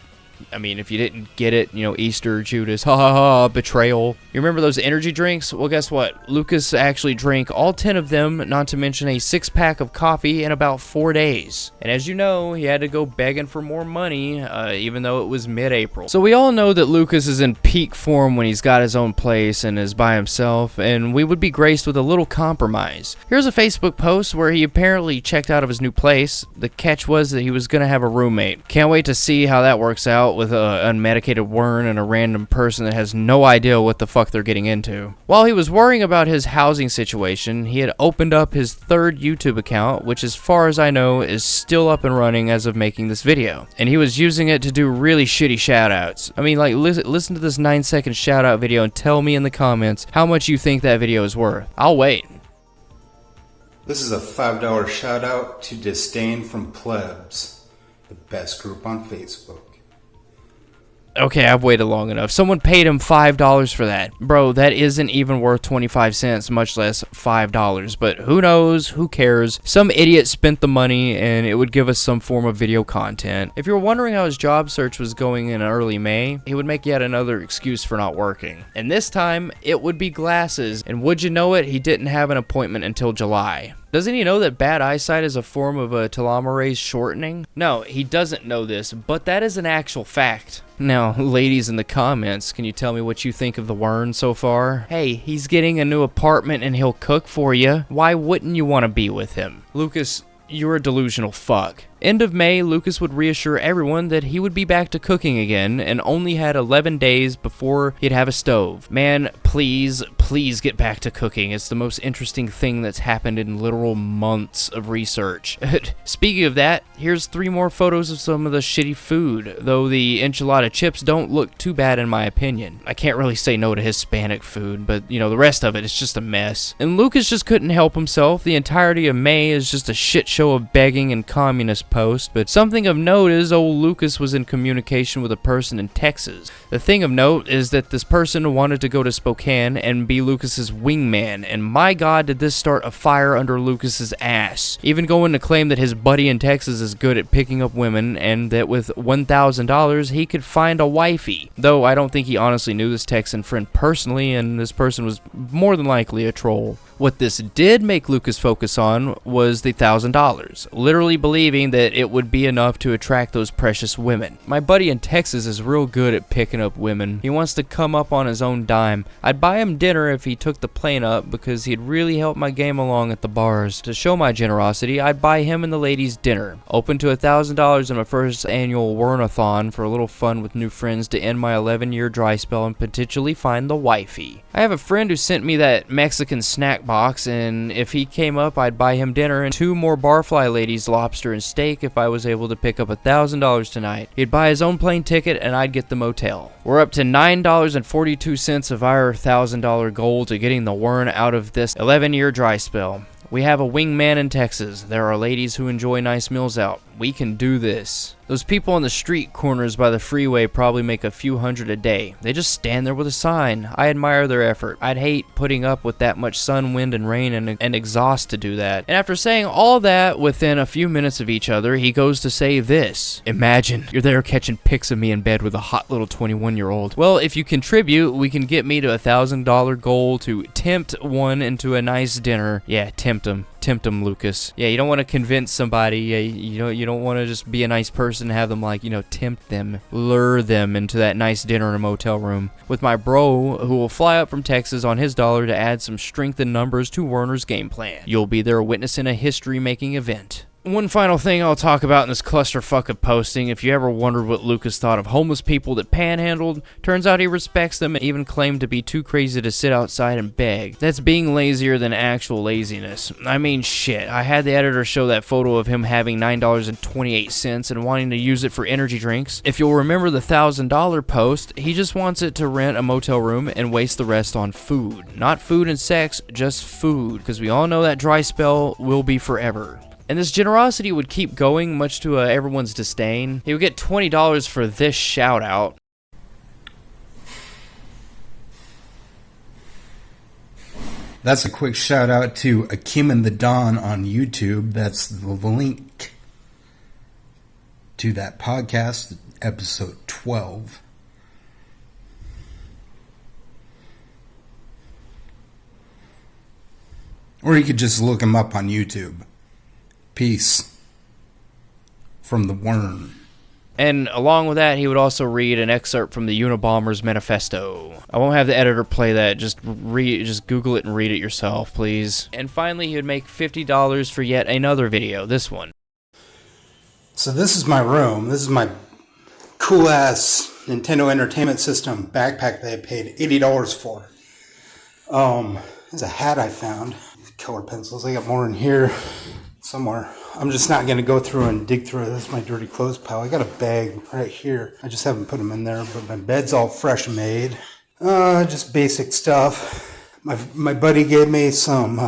I mean, if you didn't get it, you know, Easter, Judas, ha ha ha, betrayal. You remember those energy drinks? Well, guess what? Lucas actually drank all 10 of them, not to mention a 6-pack of coffee in about 4 days. And as you know, he had to go begging for more money, even though it was mid-April. So we all know that Lucas is in peak form when he's got his own place and is by himself, and we would be graced with a little compromise. Here's a Facebook post where he apparently checked out of his new place. The catch was that he was going to have a roommate. Can't wait to see how that works out with an unmedicated Wern and a random person that has no idea what the fuck they're getting into. While he was worrying about his housing situation, he had opened up his 3rd YouTube account, which as far as I know is still up and running as of making this video. And he was using it to do really shitty shoutouts. I mean, like, listen to this 9-second shoutout video and tell me in the comments how much you think that video is worth. I'll wait. This is a $5 shout out to Disdain from Plebs, the best group on Facebook. Okay, I've waited long enough. Someone paid him $5 for that. Bro, that isn't even worth 25 cents, much less $5. But who knows? Who cares? Some idiot spent the money and it would give us some form of video content. If you were wondering how his job search was going in early May, he would make yet another excuse for not working. And this time, it would be glasses. And would you know it, he didn't have an appointment until July. Doesn't he know that bad eyesight is a form of a telomerase shortening? No, he doesn't know this, but that is an actual fact. Now, ladies in the comments, can you tell me what you think of the Wern so far? Hey, he's getting a new apartment and he'll cook for you. Why wouldn't you want to be with him? Lucas, you're a delusional fuck. End of May, Lucas would reassure everyone that he would be back to cooking again and only had 11 days before he'd have a stove. Man, please get back to cooking. It's the most interesting thing that's happened in literal months of research. Speaking of that, here's 3 more photos of some of the shitty food, though the enchilada chips don't look too bad in my opinion. I can't really say no to Hispanic food, but you know, the rest of it is just a mess. And Lucas just couldn't help himself. The entirety of May is just a shit show of begging and communist posts, but something of note is old Lucas was in communication with a person in Texas. The thing of note is that this person wanted to go to Spokane and be Lucas's wingman, and my god did this start a fire under Lucas's ass. Even going to claim that his buddy in Texas is good at picking up women and that with $1,000 he could find a wifey. Though I don't think he honestly knew this Texan friend personally, and this person was more than likely a troll. What this did make Lucas focus on was the $1,000, literally believing that it would be enough to attract those precious women. My buddy in Texas is real good at picking up women. He wants to come up on his own dime. I'd buy him dinner if he took the plane up because he'd really help my game along at the bars. To show my generosity, I'd buy him and the ladies dinner. Open to $1,000 in my first annual Wernathon for a little fun with new friends to end my 11-year dry spell and potentially find the wifey. I have a friend who sent me that Mexican snack box, and if he came up, I'd buy him dinner and 2 more barfly ladies lobster and steak if I was able to pick up $1,000 tonight. He'd buy his own plane ticket and I'd get the motel. We're up to $9.42 of our $1,000 goal to getting the Wern out of this 11-year dry spell. We have a wingman in Texas. There are ladies who enjoy nice meals out. We can do this. Those people on the street corners by the freeway probably make a few hundred a day. They just stand there with a sign. I admire their effort. I'd hate putting up with that much sun, wind, and rain and exhaust to do that. And after saying all that within a few minutes of each other, he goes to say this. Imagine you're there catching pics of me in bed with a hot little 21-year-old. Well, if you contribute, we can get me to $1,000 goal to tempt one into a nice dinner. Yeah, tempt him. Tempt them, Lucas. Yeah, you don't want to convince somebody. You don't want to just be a nice person and have them, like, tempt them, lure them into that nice dinner in a motel room with my bro who will fly up from Texas on his dollar to add some strength and numbers to Werner's game plan. You'll be there witnessing a history-making event. One final thing I'll talk about in this clusterfuck of posting. If you ever wondered what Lucas thought of homeless people that panhandled, turns out he respects them and even claimed to be too crazy to sit outside and beg. That's being lazier than actual laziness. I mean, shit. I had the editor show that photo of him having $9.28 and wanting to use it for energy drinks. If you'll remember the $1,000 post, he just wants it to rent a motel room and waste the rest on food. Not food and sex, just food, because we all know that dry spell will be forever. And this generosity would keep going, much to everyone's disdain. He would get $20 for this shout-out. That's a quick shout out to Akim and the Don on YouTube. That's the link to that podcast, episode 12. Or you could just look him up on YouTube. Peace from the Worm. And along with that, he would also read an excerpt from the Unabomber's Manifesto. I won't have the editor play that. Just Google it and read it yourself, please. And finally, he would make $50 for yet another video. This one. So this is my room. This is my cool-ass Nintendo Entertainment System backpack that I paid $80 for. There's a hat I found. Color pencils. I got more in here somewhere. I'm just not going to go through and dig through it. This is my dirty clothes pile. I got a bag right here. I just haven't put them in there, but my bed's all fresh made. Just basic stuff. My buddy gave me some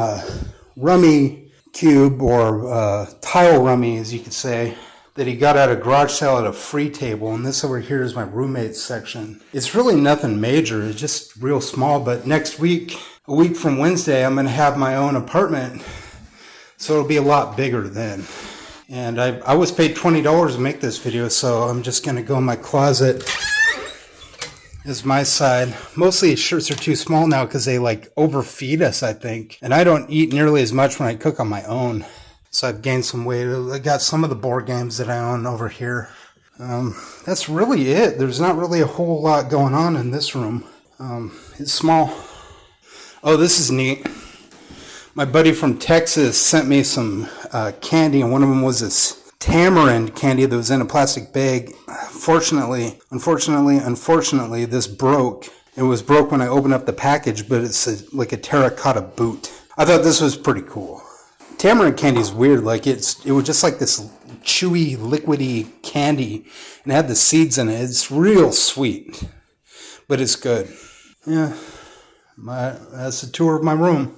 rummy cube, or tile rummy, as you could say, that he got at a garage sale at a free table. And this over here is my roommate's section. It's really nothing major. It's just real small. But next week, a week from Wednesday, I'm going to have my own apartment. So it'll be a lot bigger then. And I was paid $20 to make this video, so I'm just going to go in my closet. This is my side. Mostly shirts are too small now because they overfeed us, I think. And I don't eat nearly as much when I cook on my own. So I've gained some weight. I got some of the board games that I own over here. That's really it. There's not really a whole lot going on in this room. It's small. Oh, this is neat. My buddy from Texas sent me some candy, and one of them was this tamarind candy that was in a plastic bag. Unfortunately, this broke. It was broke when I opened up the package, but it's like a terracotta boot. I thought this was pretty cool. Tamarind candy is weird. Like it was just like this chewy, liquidy candy, and it had the seeds in it. It's real sweet, but it's good. Yeah, that's a tour of my room.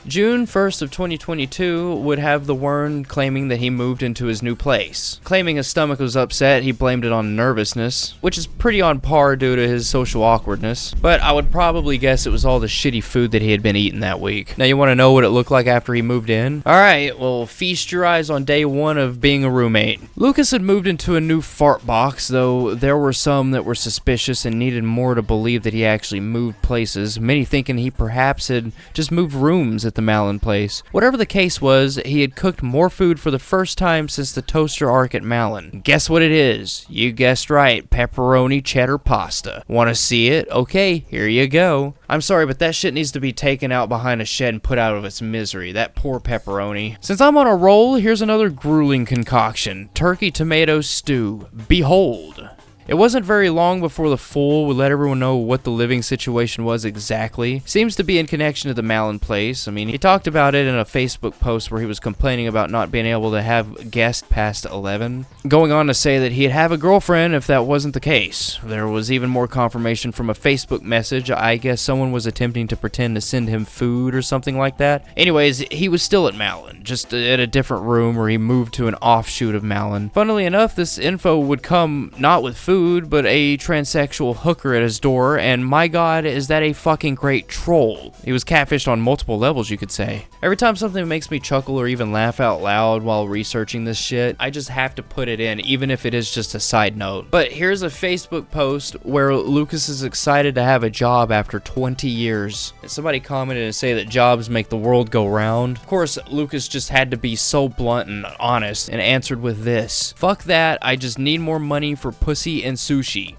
June 1st of 2022 would have the Wern claiming that he moved into his new place. Claiming his stomach was upset, he blamed it on nervousness, which is pretty on par due to his social awkwardness, but I would probably guess it was all the shitty food that he had been eating that week. Now you want to know what it looked like after he moved in? Alright, well feast your eyes on day one of being a roommate. Lucas had moved into a new fart box, though there were some that were suspicious and needed more to believe that he actually moved places, many thinking he perhaps had just moved rooms at the Malin place. Whatever the case was, he had cooked more food for the first time since the toaster arc at Malin. Guess what it is? You guessed right, pepperoni cheddar pasta. Want to see it? Okay, here you go. I'm sorry, but that shit needs to be taken out behind a shed and put out of its misery. That poor pepperoni. Since I'm on a roll, here's another grueling concoction. Turkey tomato stew. Behold. It wasn't very long before the fool would let everyone know what the living situation was exactly. Seems to be in connection to the Malin place. I mean, he talked about it in a Facebook post where he was complaining about not being able to have guests past 11. Going on to say that he'd have a girlfriend if that wasn't the case. There was even more confirmation from a Facebook message. I guess someone was attempting to pretend to send him food or something like that. Anyways, he was still at Malin, just at a different room where he moved to an offshoot of Malin. Funnily enough, this info would come not with food, but a transsexual hooker at his door, and my god, is that a fucking great troll. He was catfished on multiple levels, you could say. Every time something makes me chuckle or even laugh out loud while researching this shit, I just have to put it in, even if it is just a side note. But here's a Facebook post where Lucas is excited to have a job after 20 years. Somebody commented and say that jobs make the world go round. Of course, Lucas just had to be so blunt and honest and answered with this: fuck that, I just need more money for pussy and sushi.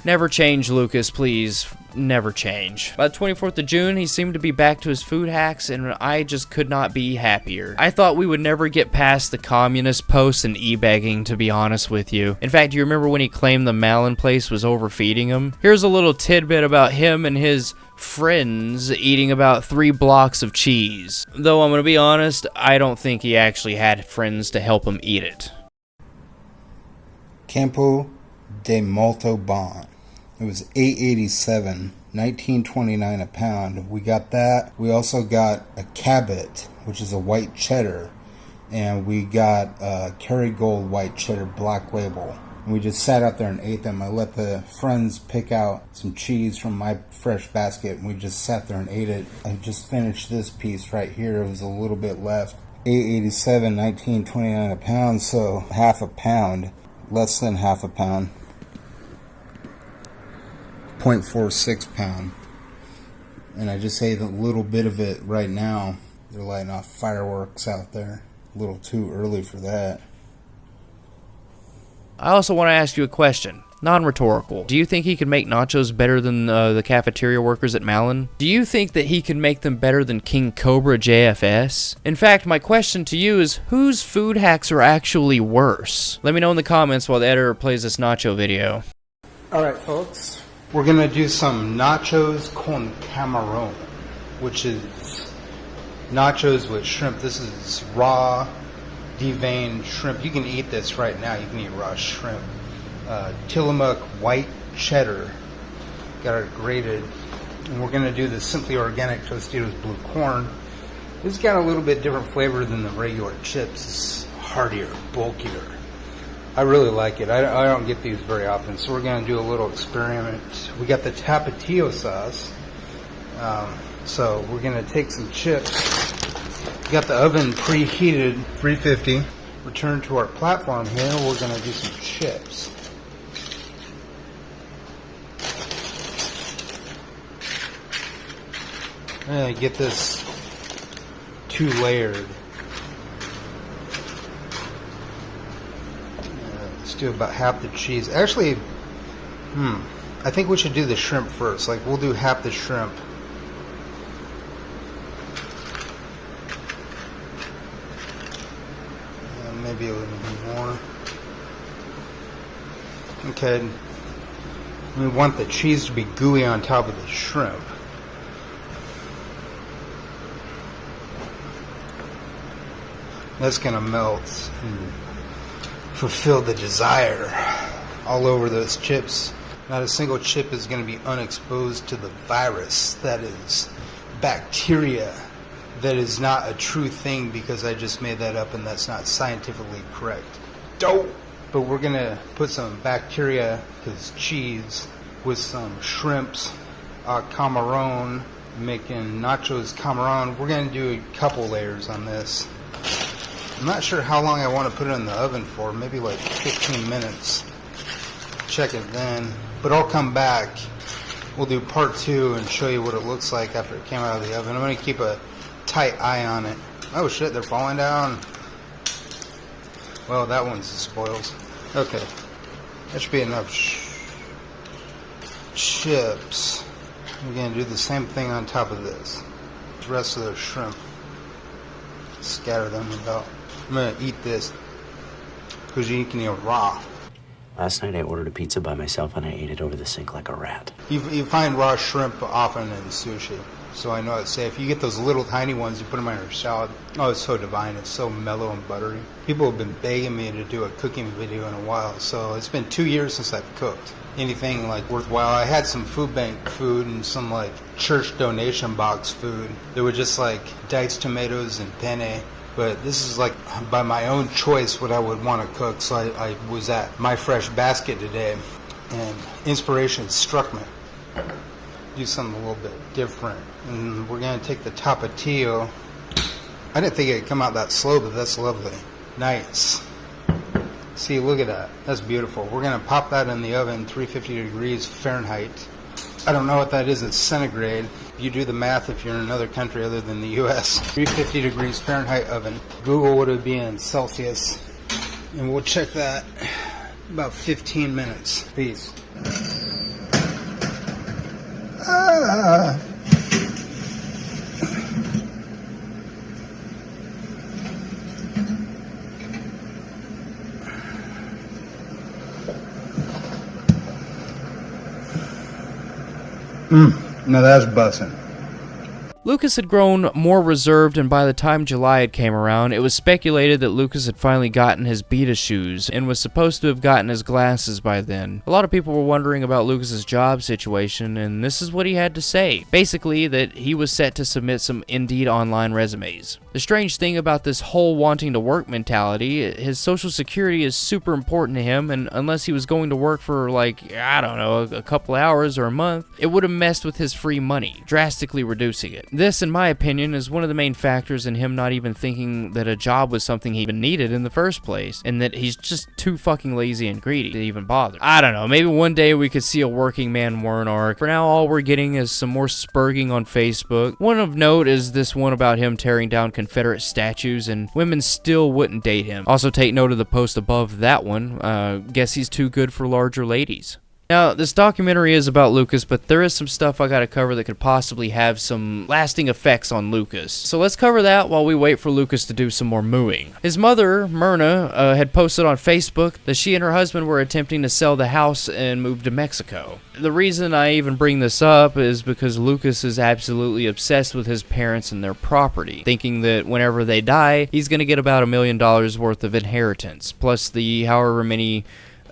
Never change, Lucas, please. Never change. By the 24th of June, he seemed to be back to his food hacks, and I just could not be happier. I thought we would never get past the communist posts and e-begging, to be honest with you. In fact, do you remember when he claimed the Malin place was overfeeding him? Here's a little tidbit about him and his friends eating about 3 blocks of cheese. Though I'm gonna be honest, I don't think he actually had friends to help him eat it. Campo de Montalban. It was $8.87, $19.29 a pound. We got that. We also got a Cabot, which is a white cheddar, and we got a Kerrygold white cheddar black label. And we just sat out there and ate them. I let the friends pick out some cheese from my fresh basket, and we just sat there and ate it. I just finished this piece right here. It was a little bit left. $8.87, $19.29 a pound, so half a pound. Less than half a pound. 0.46 pound. And I just ate a little bit of it right now. They're lighting off fireworks out there. A little too early for that. I also want to ask you a question. Non-rhetorical. Do you think he could make nachos better than the cafeteria workers at Malin? Do you think that he can make them better than King Cobra JFS? In fact, my question to you is, whose food hacks are actually worse? Let me know in the comments while the editor plays this nacho video. Alright folks, we're gonna do some nachos con camarón, which is nachos with shrimp. This is raw, deveined shrimp. You can eat this right now. You can eat raw shrimp. Tillamook white cheddar, got it grated, and we're going to do the Simply Organic Tostitos blue corn. It's got a little bit different flavor than the regular chips. It's heartier, bulkier. I really like it. I don't get these very often, so we're going to do a little experiment. We got the Tapatio sauce, so we're going to take some chips. We got the oven preheated, 350. Return to our platform here. We're going to do some chips. Get this 2-layered. Let's do about half the cheese. Actually, I think we should do the shrimp first. Like, we'll do half the shrimp. And maybe a little bit more. Okay. We want the cheese to be gooey on top of the shrimp. That's gonna melt and fulfill the desire all over those chips. Not a single chip is gonna be unexposed to the virus that is bacteria. That is not a true thing because I just made that up and that's not scientifically correct. Dope! But we're gonna put some bacteria, because cheese, with some shrimps, camarón, making nachos camarón. We're gonna do a couple layers on this. I'm not sure how long I want to put it in the oven for, maybe like 15 minutes. Check it then. But I'll come back. We'll do part 2 and show you what it looks like after it came out of the oven. I'm going to keep a tight eye on it. Oh shit, they're falling down. Well, that one's spoils. Okay. That should be enough chips. We're going to do the same thing on top of this. The rest of the shrimp. Scatter them about. I'm going to eat this because you can eat it raw. Last night I ordered a pizza by myself and I ate it over the sink like a rat. You find raw shrimp often in sushi, so I know it's safe. You get those little tiny ones, you put them on your salad. Oh, it's so divine. It's so mellow and buttery. People have been begging me to do a cooking video in a while, so it's been 2 years since I've cooked anything like worthwhile. I had some food bank food and some like church donation box food. They were just like diced tomatoes and penne. But this is like by my own choice what I would want to cook. So I was at My Fresh Basket today and inspiration struck me. Do something a little bit different. And we're going to take the tapatio. I didn't think it'd come out that slow, but that's lovely. Nice. See, look at that. That's beautiful. We're going to pop that in the oven, 350 degrees Fahrenheit. I don't know what that is in centigrade. You do the math if you're in another country other than the U.S. 350 degrees Fahrenheit oven. Google what it would be in Celsius. And we'll check that about 15 minutes. Peace. Now that's bussin'. Lucas had grown more reserved, and by the time July had came around, it was speculated that Lucas had finally gotten his Beta shoes and was supposed to have gotten his glasses by then. A lot of people were wondering about Lucas's job situation, and this is what he had to say. Basically, that he was set to submit some Indeed online resumes. The strange thing about this whole wanting to work mentality, his social security is super important to him, and unless he was going to work for like, I don't know, a couple hours or a month, it would have messed with his free money, drastically reducing it. This, in my opinion, is one of the main factors in him not even thinking that a job was something he even needed in the first place, and that he's just too fucking lazy and greedy to even bother. I don't know, maybe one day we could see a working man Werner arc. For now, all we're getting is some more spurging on Facebook. One of note is this one about him tearing down Confederate statues, and women still wouldn't date him. Also take note of the post above that one. Guess he's too good for larger ladies. Now, this documentary is about Lucas, but there is some stuff I gotta cover that could possibly have some lasting effects on Lucas. So let's cover that while we wait for Lucas to do some more mooing. His mother, Myrna, had posted on Facebook that she and her husband were attempting to sell the house and move to Mexico. The reason I even bring this up is because Lucas is absolutely obsessed with his parents and their property, thinking that whenever they die, he's gonna get about $1 million worth of inheritance, plus the however many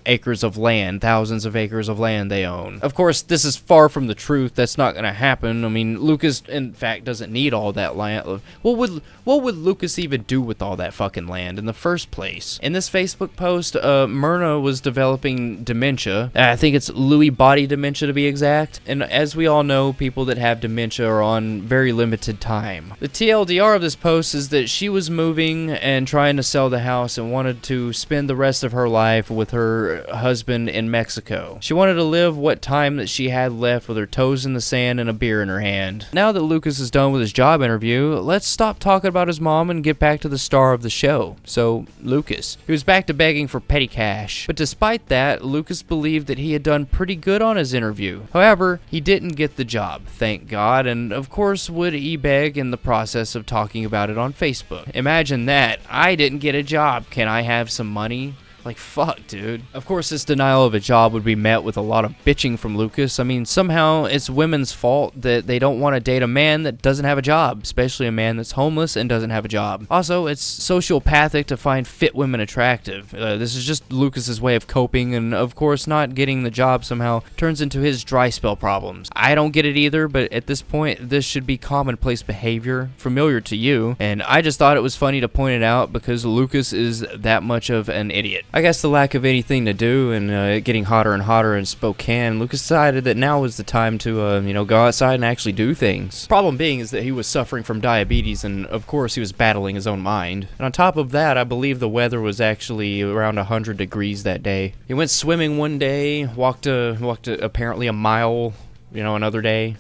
acres of land, thousands of acres of land they own. Of course, this is far from the truth. That's not going to happen. I mean, Lucas, in fact, doesn't need all that land. What would Lucas even do with all that fucking land in the first place? In this Facebook post, Myrna was developing dementia. I think it's Lewy body dementia to be exact. And as we all know, people that have dementia are on very limited time. The TLDR of this post is that she was moving and trying to sell the house and wanted to spend the rest of her life with her her husband in Mexico. She wanted to live what time that she had left with her toes in the sand and a beer in her hand. Now that Lucas is done with his job interview, let's stop talking about his mom and get back to the star of the show. So, Lucas. He was back to begging for petty cash. But despite that, Lucas believed that he had done pretty good on his interview. However, he didn't get the job, thank God, and of course would e-beg in the process of talking about it on Facebook. Imagine that. I didn't get a job. Can I have some money? Like, fuck, dude. Of course, this denial of a job would be met with a lot of bitching from Lucas. I mean, somehow it's women's fault that they don't want to date a man that doesn't have a job, especially a man that's homeless and doesn't have a job. Also, it's sociopathic to find fit women attractive. This is just Lucas's way of coping, and of course, not getting the job somehow turns into his dry spell problems. I don't get it either, but at this point, this should be commonplace behavior, familiar to you, and I just thought it was funny to point it out because Lucas is that much of an idiot. I guess the lack of anything to do and it getting hotter and hotter in Spokane, Lucas decided that now was the time to, go outside and actually do things. Problem being is that he was suffering from diabetes and, of course, he was battling his own mind. And on top of that, I believe the weather was actually around 100 degrees that day. He went swimming one day, walked apparently a mile, another day.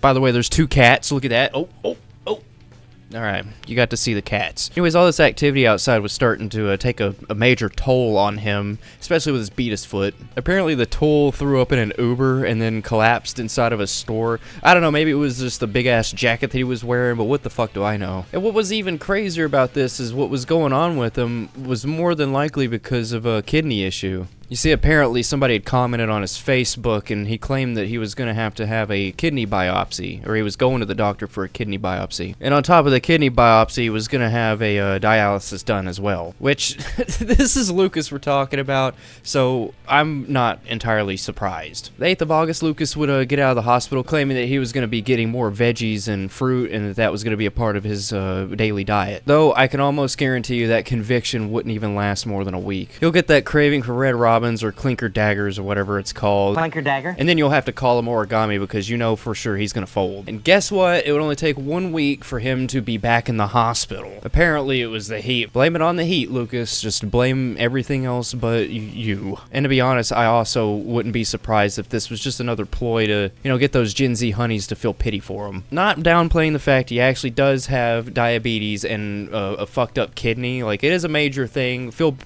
By the way, there's 2 cats. Look at that. Oh. Alright, you got to see the cats. Anyways, all this activity outside was starting to take a major toll on him, especially with his beatus foot. Apparently the toll threw up in an Uber and then collapsed inside of a store. I don't know, maybe it was just the big-ass jacket that he was wearing, but what the fuck do I know? And what was even crazier about this is what was going on with him was more than likely because of a kidney issue. You see, apparently somebody had commented on his Facebook and he claimed that he was going to have a kidney biopsy, or he was going to the doctor for a kidney biopsy. And on top of the kidney biopsy, he was going to have a dialysis done as well. Which, this is Lucas we're talking about, so I'm not entirely surprised. The 8th of August, Lucas would get out of the hospital claiming that he was going to be getting more veggies and fruit and that was going to be a part of his daily diet. Though, I can almost guarantee you that conviction wouldn't even last more than a week. He'll get that craving for Red Robin or clinker daggers or whatever it's called. Clinker dagger? And then you'll have to call him origami because you know for sure he's gonna fold. And guess what? It would only take 1 week for him to be back in the hospital. Apparently it was the heat. Blame it on the heat, Lucas. Just blame everything else but you. And to be honest, I also wouldn't be surprised if this was just another ploy to, get those Gen Z honeys to feel pity for him. Not downplaying the fact he actually does have diabetes and a fucked up kidney. Like, it is a major thing. Feel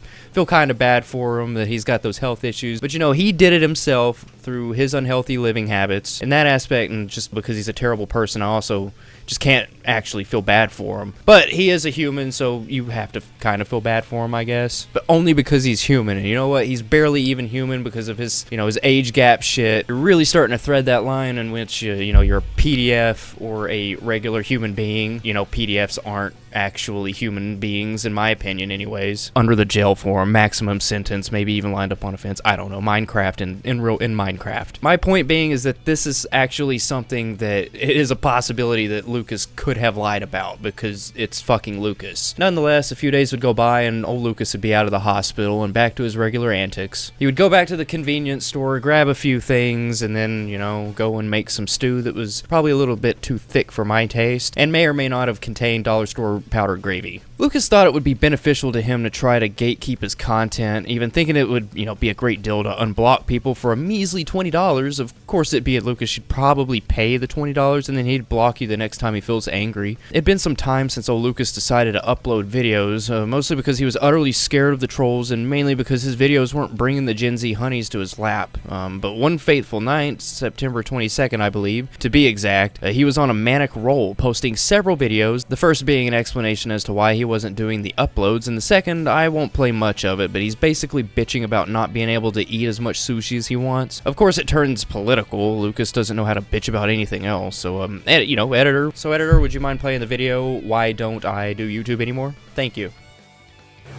kind of bad for him that he's got those health issues, but he did it himself through his unhealthy living habits. In that aspect, and just because he's a terrible person, I also just can't actually feel bad for him. But he is a human, so you have to kind of feel bad for him, I guess. But only because he's human. And you know what? He's barely even human because of his, his age gap shit. You're really starting to thread that line in which, you're a PDF or a regular human being. PDFs aren't actually human beings, in my opinion, anyways. Under the jail for him, maximum sentence, maybe even lined up on a fence. I don't know. Minecraft in Minecraft. My point being is that this is actually something that it is a possibility that Lucas could have lied about because it's fucking Lucas. Nonetheless, a few days would go by and old Lucas would be out of the hospital and back to his regular antics. He would go back to the convenience store, grab a few things, and then, go and make some stew that was probably a little bit too thick for my taste and may or may not have contained dollar store powdered gravy. Lucas thought it would be beneficial to him to try to gatekeep his content, even thinking it would, be a great deal to unblock people for a measly $20. Of course, it'd be at Lucas, you'd probably pay the $20 and then he'd block you the next time he feels angry. It'd been some time since old Lucas decided to upload videos, mostly because he was utterly scared of the trolls and mainly because his videos weren't bringing the Gen Z honeys to his lap. But one fateful night, September 22nd, I believe, to be exact, he was on a manic roll, posting several videos, the first being an explanation as to why he wasn't doing the uploads, and the second, I won't play much of it, but he's basically bitching about not being able to eat as much sushi as he wants. Of course, it turns political. Lucas doesn't know how to bitch about anything else, so, editor. So, editor, would you mind playing the video, Why Don't I Do YouTube Anymore? Thank you.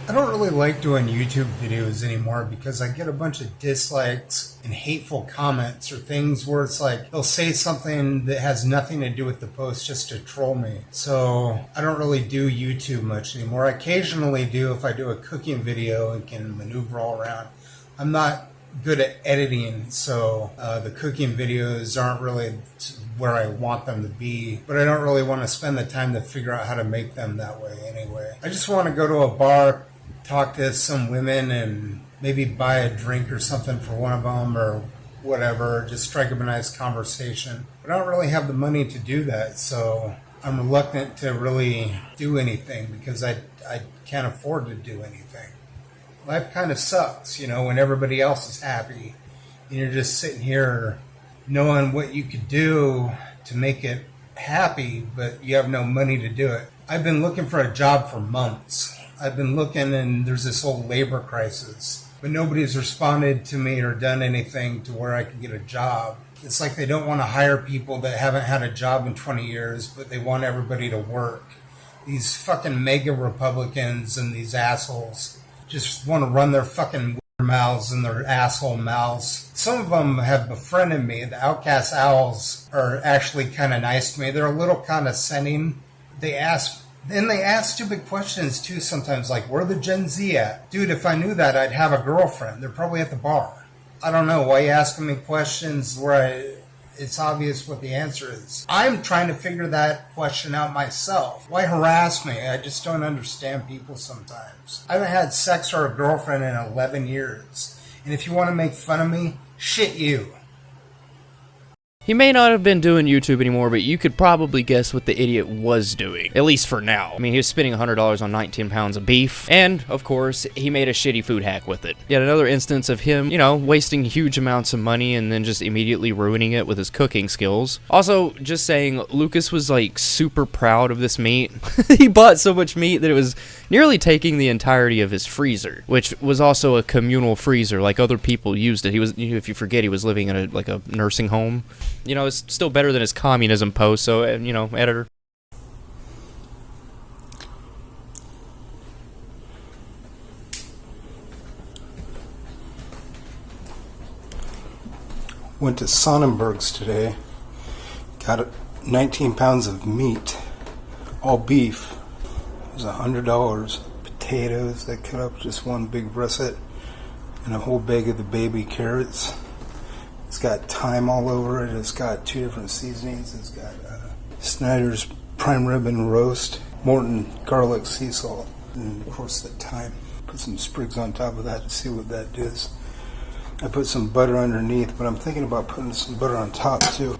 I don't really like doing YouTube videos anymore because I get a bunch of dislikes and hateful comments or things where it's like they'll say something that has nothing to do with the post just to troll me. So I don't really do YouTube much anymore. I occasionally do if I do a cooking video and can maneuver all around. I'm not good at editing, so the cooking videos aren't really where I want them to be, but I don't really want to spend the time to figure out how to make them that way anyway. I just want to go to a bar, talk to some women and maybe buy a drink or something for one of them or whatever, just strike up a nice conversation. But I don't really have the money to do that, so I'm reluctant to really do anything because I can't afford to do anything. Life kind of sucks, you know, when everybody else is happy and you're just sitting here knowing what you could do to make it happy, but you have no money to do it. I've been looking for a job for months. I've been looking, and there's this whole labor crisis, but nobody's responded to me or done anything to where I can get a job. It's like they don't want to hire people that haven't had a job in 20 years, but they want everybody to work. These fucking mega Republicans and these assholes just want to run their fucking mouths and their asshole mouths. Some of them have befriended me. The Outcast Owls are actually kind of nice to me. They're a little condescending. They ask stupid questions too sometimes, like, where the Gen Z at? Dude, if I knew that, I'd have a girlfriend. They're probably at the bar. I don't know. Why are you asking me questions where it's obvious what the answer is? I'm trying to figure that question out myself. Why harass me? I just don't understand people sometimes. I haven't had sex or a girlfriend in 11 years. And if you want to make fun of me, shit you. He may not have been doing YouTube anymore, but you could probably guess what the idiot was doing, at least for now. I mean, he was spending $100 on 19 pounds of beef, and, of course, he made a shitty food hack with it. Yet another instance of him, you know, wasting huge amounts of money and then just immediately ruining it with his cooking skills. Also, just saying, Lucas was, like, super proud of this meat. He bought so much meat that it was nearly taking the entirety of his freezer, which was also a communal freezer, like other people used it. He was, if you forget, he was living in a nursing home. You know, it's still better than his communism post, so, you know, editor. Went to Sonnenberg's today. Got 19 pounds of meat, all beef. It was $100. Potatoes, they cut up just one big russet, and a whole bag of the baby carrots. It's got thyme all over it. It's got 2 different seasonings. It's got Snyder's prime rib and roast, Morton garlic sea salt, and of course the thyme. Put some sprigs on top of that to see what that does. I put some butter underneath, but I'm thinking about putting some butter on top too.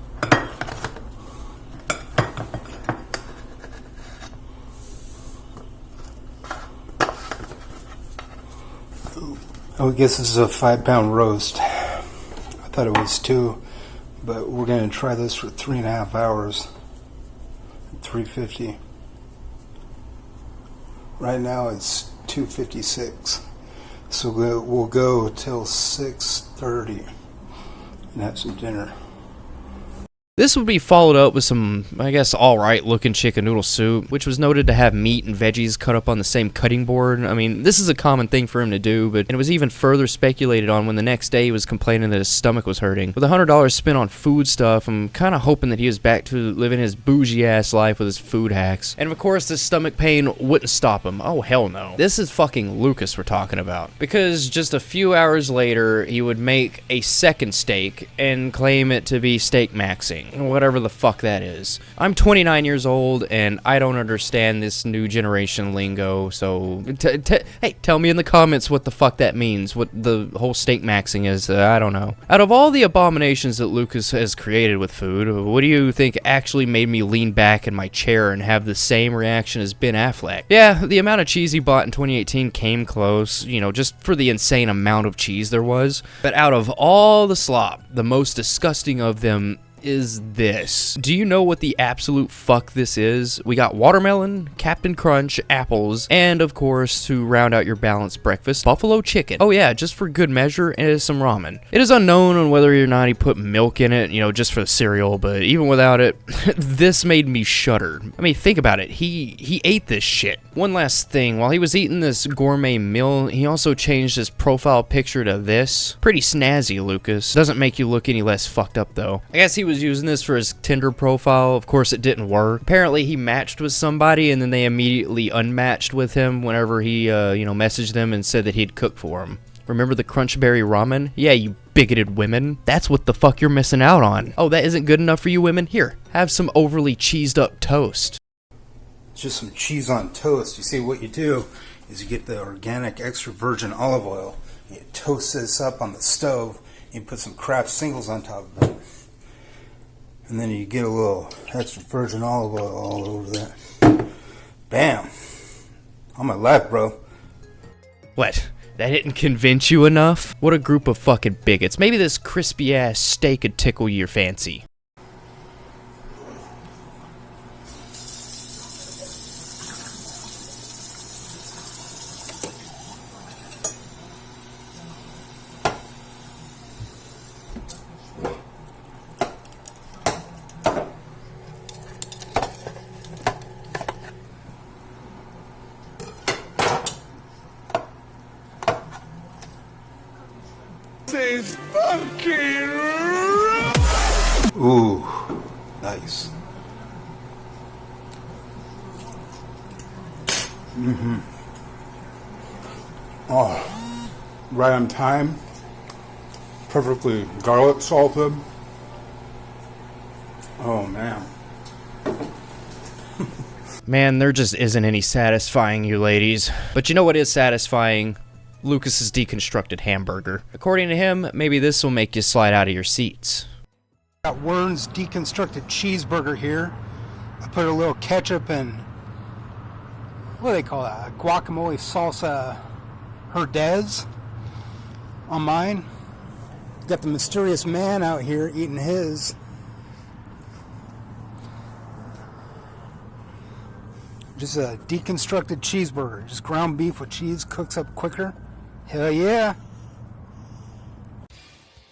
I guess this is a 5-pound roast. I thought it was 2, but we're going to try this for 3.5 hours at $3.50. Right now it's $2.56, so we'll go till 6:30 and have some dinner. This would be followed up with some, I guess, alright looking chicken noodle soup, which was noted to have meat and veggies cut up on the same cutting board. I mean, this is a common thing for him to do, but it was even further speculated on when the next day he was complaining that his stomach was hurting. With $100 spent on food stuff, I'm kind of hoping that he was back to living his bougie-ass life with his food hacks. And of course, this stomach pain wouldn't stop him. Oh, hell no. This is fucking Lucas we're talking about. Because just a few hours later, he would make a second steak and claim it to be steak maxing. Whatever the fuck that is. I'm 29 years old and I don't understand this new generation lingo, so hey, tell me in the comments what the fuck that means, what the whole steak maxing is. I don't know. Out of all the abominations that Lucas has created with food, what do you think actually made me lean back in my chair and have the same reaction as Ben Affleck? Yeah, the amount of cheese he bought in 2018 came close, you know, just for the insane amount of cheese there was. But out of all the slop, the most disgusting of them is this. Do you know what the absolute fuck this is? We got watermelon, Captain Crunch, apples, and of course, to round out your balanced breakfast, buffalo chicken. Oh yeah, just for good measure, and some ramen. It is unknown on whether or not he put milk in it, you know, just for the cereal, but even without it, this made me shudder. I mean, think about it. He ate this shit. One last thing, while he was eating this gourmet meal, he also changed his profile picture to this. Pretty snazzy, Lucas. Doesn't make you look any less fucked up, though. I guess he was using this for his Tinder profile. Of course, it didn't work. Apparently, he matched with somebody, and then they immediately unmatched with him whenever he, messaged them and said that he'd cook for him. Remember the Crunchberry ramen? Yeah, you bigoted women. That's what the fuck you're missing out on. Oh, that isn't good enough for you women? Here, have some overly cheesed up toast. Just some cheese on toast. You see, what you do is you get the organic extra virgin olive oil, and you toast this up on the stove, and you put some Kraft singles on top of it. And then you get a little extra virgin olive oil all over that. Bam! On my life, bro. What? That didn't convince you enough? What a group of fucking bigots. Maybe this crispy ass steak could tickle your fancy. This is fucking Ooh, nice. Oh, right on time. Perfectly garlic salted. Oh, man. Man, there just isn't any satisfying you ladies. But you know what is satisfying? Lucas's deconstructed hamburger. According to him, maybe this will make you slide out of your seats. Got Wern's deconstructed cheeseburger here. I put a little ketchup and what do they call that? Guacamole salsa Herdez on mine. Got the mysterious man out here eating his. Just a deconstructed cheeseburger. Just ground beef with cheese, cooks up quicker. Hell yeah.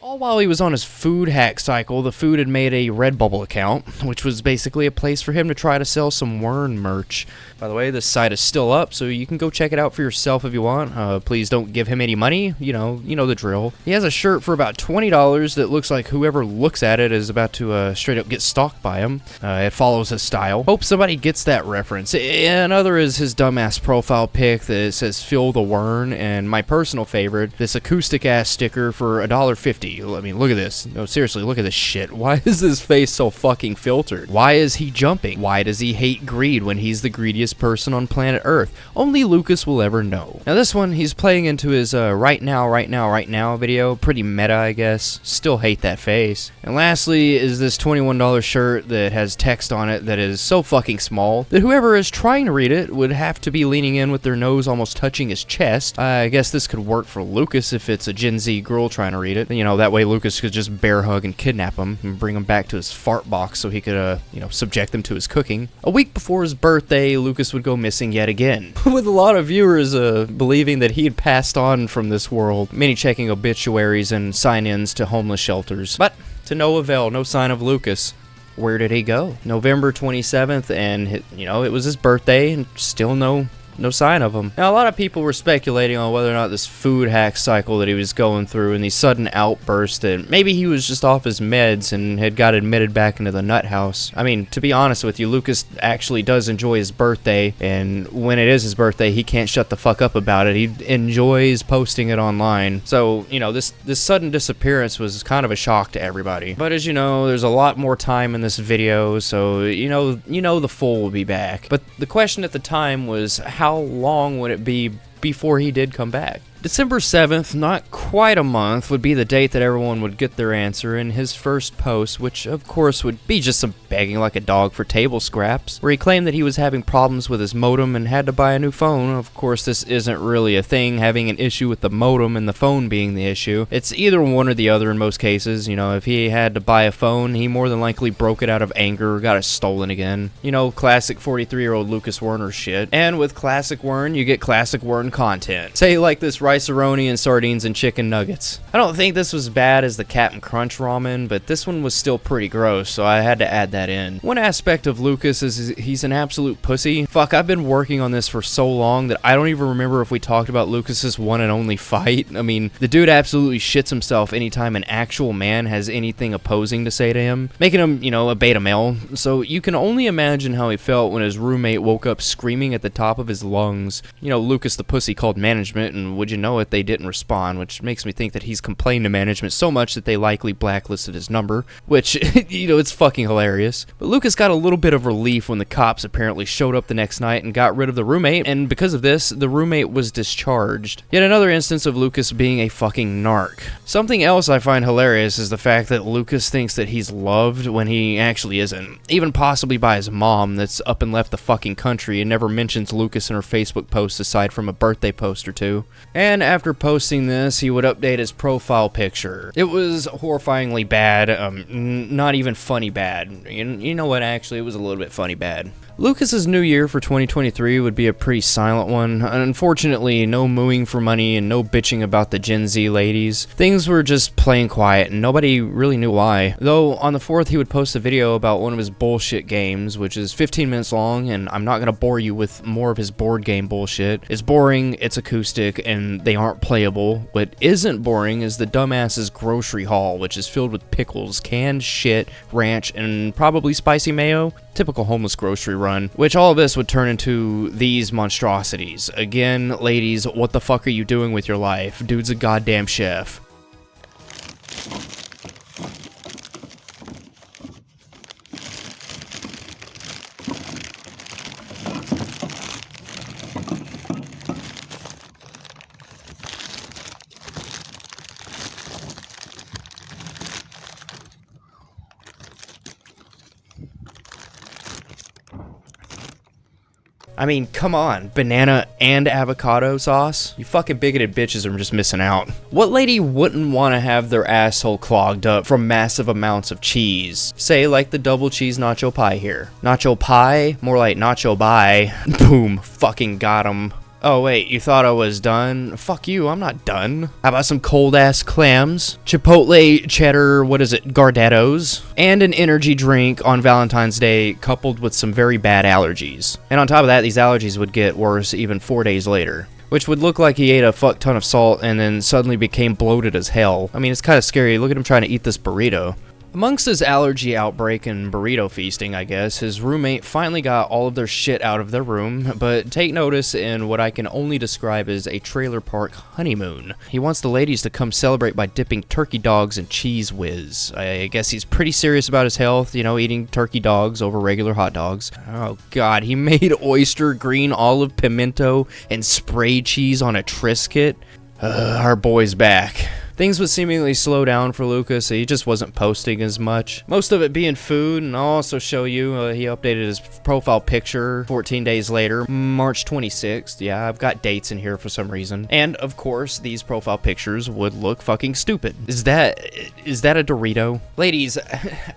All while he was on his food hack cycle, the Food had made a Redbubble account, which was basically a place for him to try to sell some Wern merch. By the way, this site is still up, so you can go check it out for yourself if you want. Please don't give him any money. You know the drill. He has a shirt for about $20 that looks like whoever looks at it is about to straight up get stalked by him. It follows his style. Hope somebody gets that reference. Another is his dumbass profile pic that says "Feel the Wern," and my personal favorite, this acoustic ass sticker for $1.50. I mean, look at this. No, seriously, look at this shit. Why is his face so fucking filtered? Why is he jumping? Why does he hate greed when he's the greediest person on planet Earth? Only Lucas will ever know. Now this one, he's playing into his right now video. Pretty meta, I guess. Still hate that face. And lastly is this $21 shirt that has text on it that is so fucking small that whoever is trying to read it would have to be leaning in with their nose almost touching his chest. I guess this could work for Lucas if it's a Gen Z girl trying to read it. You know, that way Lucas could just bear hug and kidnap him and bring him back to his fart box so he could, subject them to his cooking. A week before his birthday, Lucas would go missing yet again, with a lot of viewers believing that he had passed on from this world, many checking obituaries and sign-ins to homeless shelters. But to no avail, no sign of Lucas. Where did he go? November 27th, and it was his birthday, and still no sign of him. Now, a lot of people were speculating on whether or not this food hack cycle that he was going through and these sudden outbursts, that maybe he was just off his meds and had got admitted back into the nut house. I mean, to be honest with you, Lucas actually does enjoy his birthday, and when it is his birthday, he can't shut the fuck up about it. He enjoys posting it online. So, this sudden disappearance was kind of a shock to everybody. But as you know, there's a lot more time in this video, so the fool will be back. But the question at the time was, how long would it be before he did come back? December 7th, not quite a month, would be the date that everyone would get their answer in his first post, which of course would be just some begging like a dog for table scraps, where he claimed that he was having problems with his modem and had to buy a new phone. Of course, this isn't really a thing, having an issue with the modem and the phone being the issue. It's either one or the other in most cases. If he had to buy a phone, he more than likely broke it out of anger or got it stolen again. Classic 43-year-old Lucas Werner shit. And with classic Wern, you get classic Wern content. Say like this rice-a-roni and sardines and chicken nuggets. I don't think this was as bad as the Captain Crunch ramen, but this one was still pretty gross, so I had to add that in. One aspect of Lucas is he's an absolute pussy. Fuck, I've been working on this for so long that I don't even remember if we talked about Lucas's one and only fight. I mean, the dude absolutely shits himself anytime an actual man has anything opposing to say to him, making him, a beta male. So you can only imagine how he felt when his roommate woke up screaming at the top of his lungs. Lucas the pussy called management, and would you you know it, they didn't respond, which makes me think that he's complained to management so much that they likely blacklisted his number, which, it's fucking hilarious. But Lucas got a little bit of relief when the cops apparently showed up the next night and got rid of the roommate, and because of this, the roommate was discharged. Yet another instance of Lucas being a fucking narc. Something else I find hilarious is the fact that Lucas thinks that he's loved when he actually isn't, even possibly by his mom that's up and left the fucking country and never mentions Lucas in her Facebook posts aside from a birthday post or two. And after posting this, he would update his profile picture. It was horrifyingly bad, not even funny bad. You know what, actually, it was a little bit funny bad. Lucas's new year for 2023 would be a pretty silent one. Unfortunately, no mooing for money and no bitching about the Gen Z ladies. Things were just plain quiet and nobody really knew why. Though on the 4th he would post a video about one of his bullshit games, which is 15 minutes long, and I'm not gonna bore you with more of his board game bullshit. It's boring, it's acoustic, and they aren't playable. What isn't boring is the dumbass's grocery haul, which is filled with pickles, canned shit, ranch, and probably spicy mayo. Typical homeless grocery run, which all of this would turn into these monstrosities. Again, ladies, what the fuck are you doing with your life? Dude's a goddamn chef. I mean, come on, banana and avocado sauce? You fucking bigoted bitches are just missing out. What lady wouldn't want to have their asshole clogged up from massive amounts of cheese? Say, like the double cheese nacho pie here. Nacho pie? More like nacho bye. Boom, fucking got 'em. Oh wait, you thought I was done? Fuck you, I'm not done. How about some cold-ass clams? Chipotle cheddar, what is it, Gardettos? And an energy drink on Valentine's Day coupled with some very bad allergies. And on top of that, these allergies would get worse even 4 days later. Which would look like he ate a fuck ton of salt and then suddenly became bloated as hell. I mean, it's kind of scary. Look at him trying to eat this burrito. Amongst his allergy outbreak and burrito feasting, I guess, his roommate finally got all of their shit out of their room, but take notice in what I can only describe as a trailer park honeymoon. He wants the ladies to come celebrate by dipping turkey dogs in cheese whiz. I guess he's pretty serious about his health, you know, eating turkey dogs over regular hot dogs. Oh god, he made oyster, green olive, pimento, and spray cheese on a Triscuit. Our boy's back. Things would seemingly slow down for Lucas, he just wasn't posting as much. Most of it being food, and I'll also show you, he updated his profile picture 14 days later, March 26th. Yeah, I've got dates in here for some reason. And, of course, these profile pictures would look fucking stupid. Is that a Dorito? Ladies,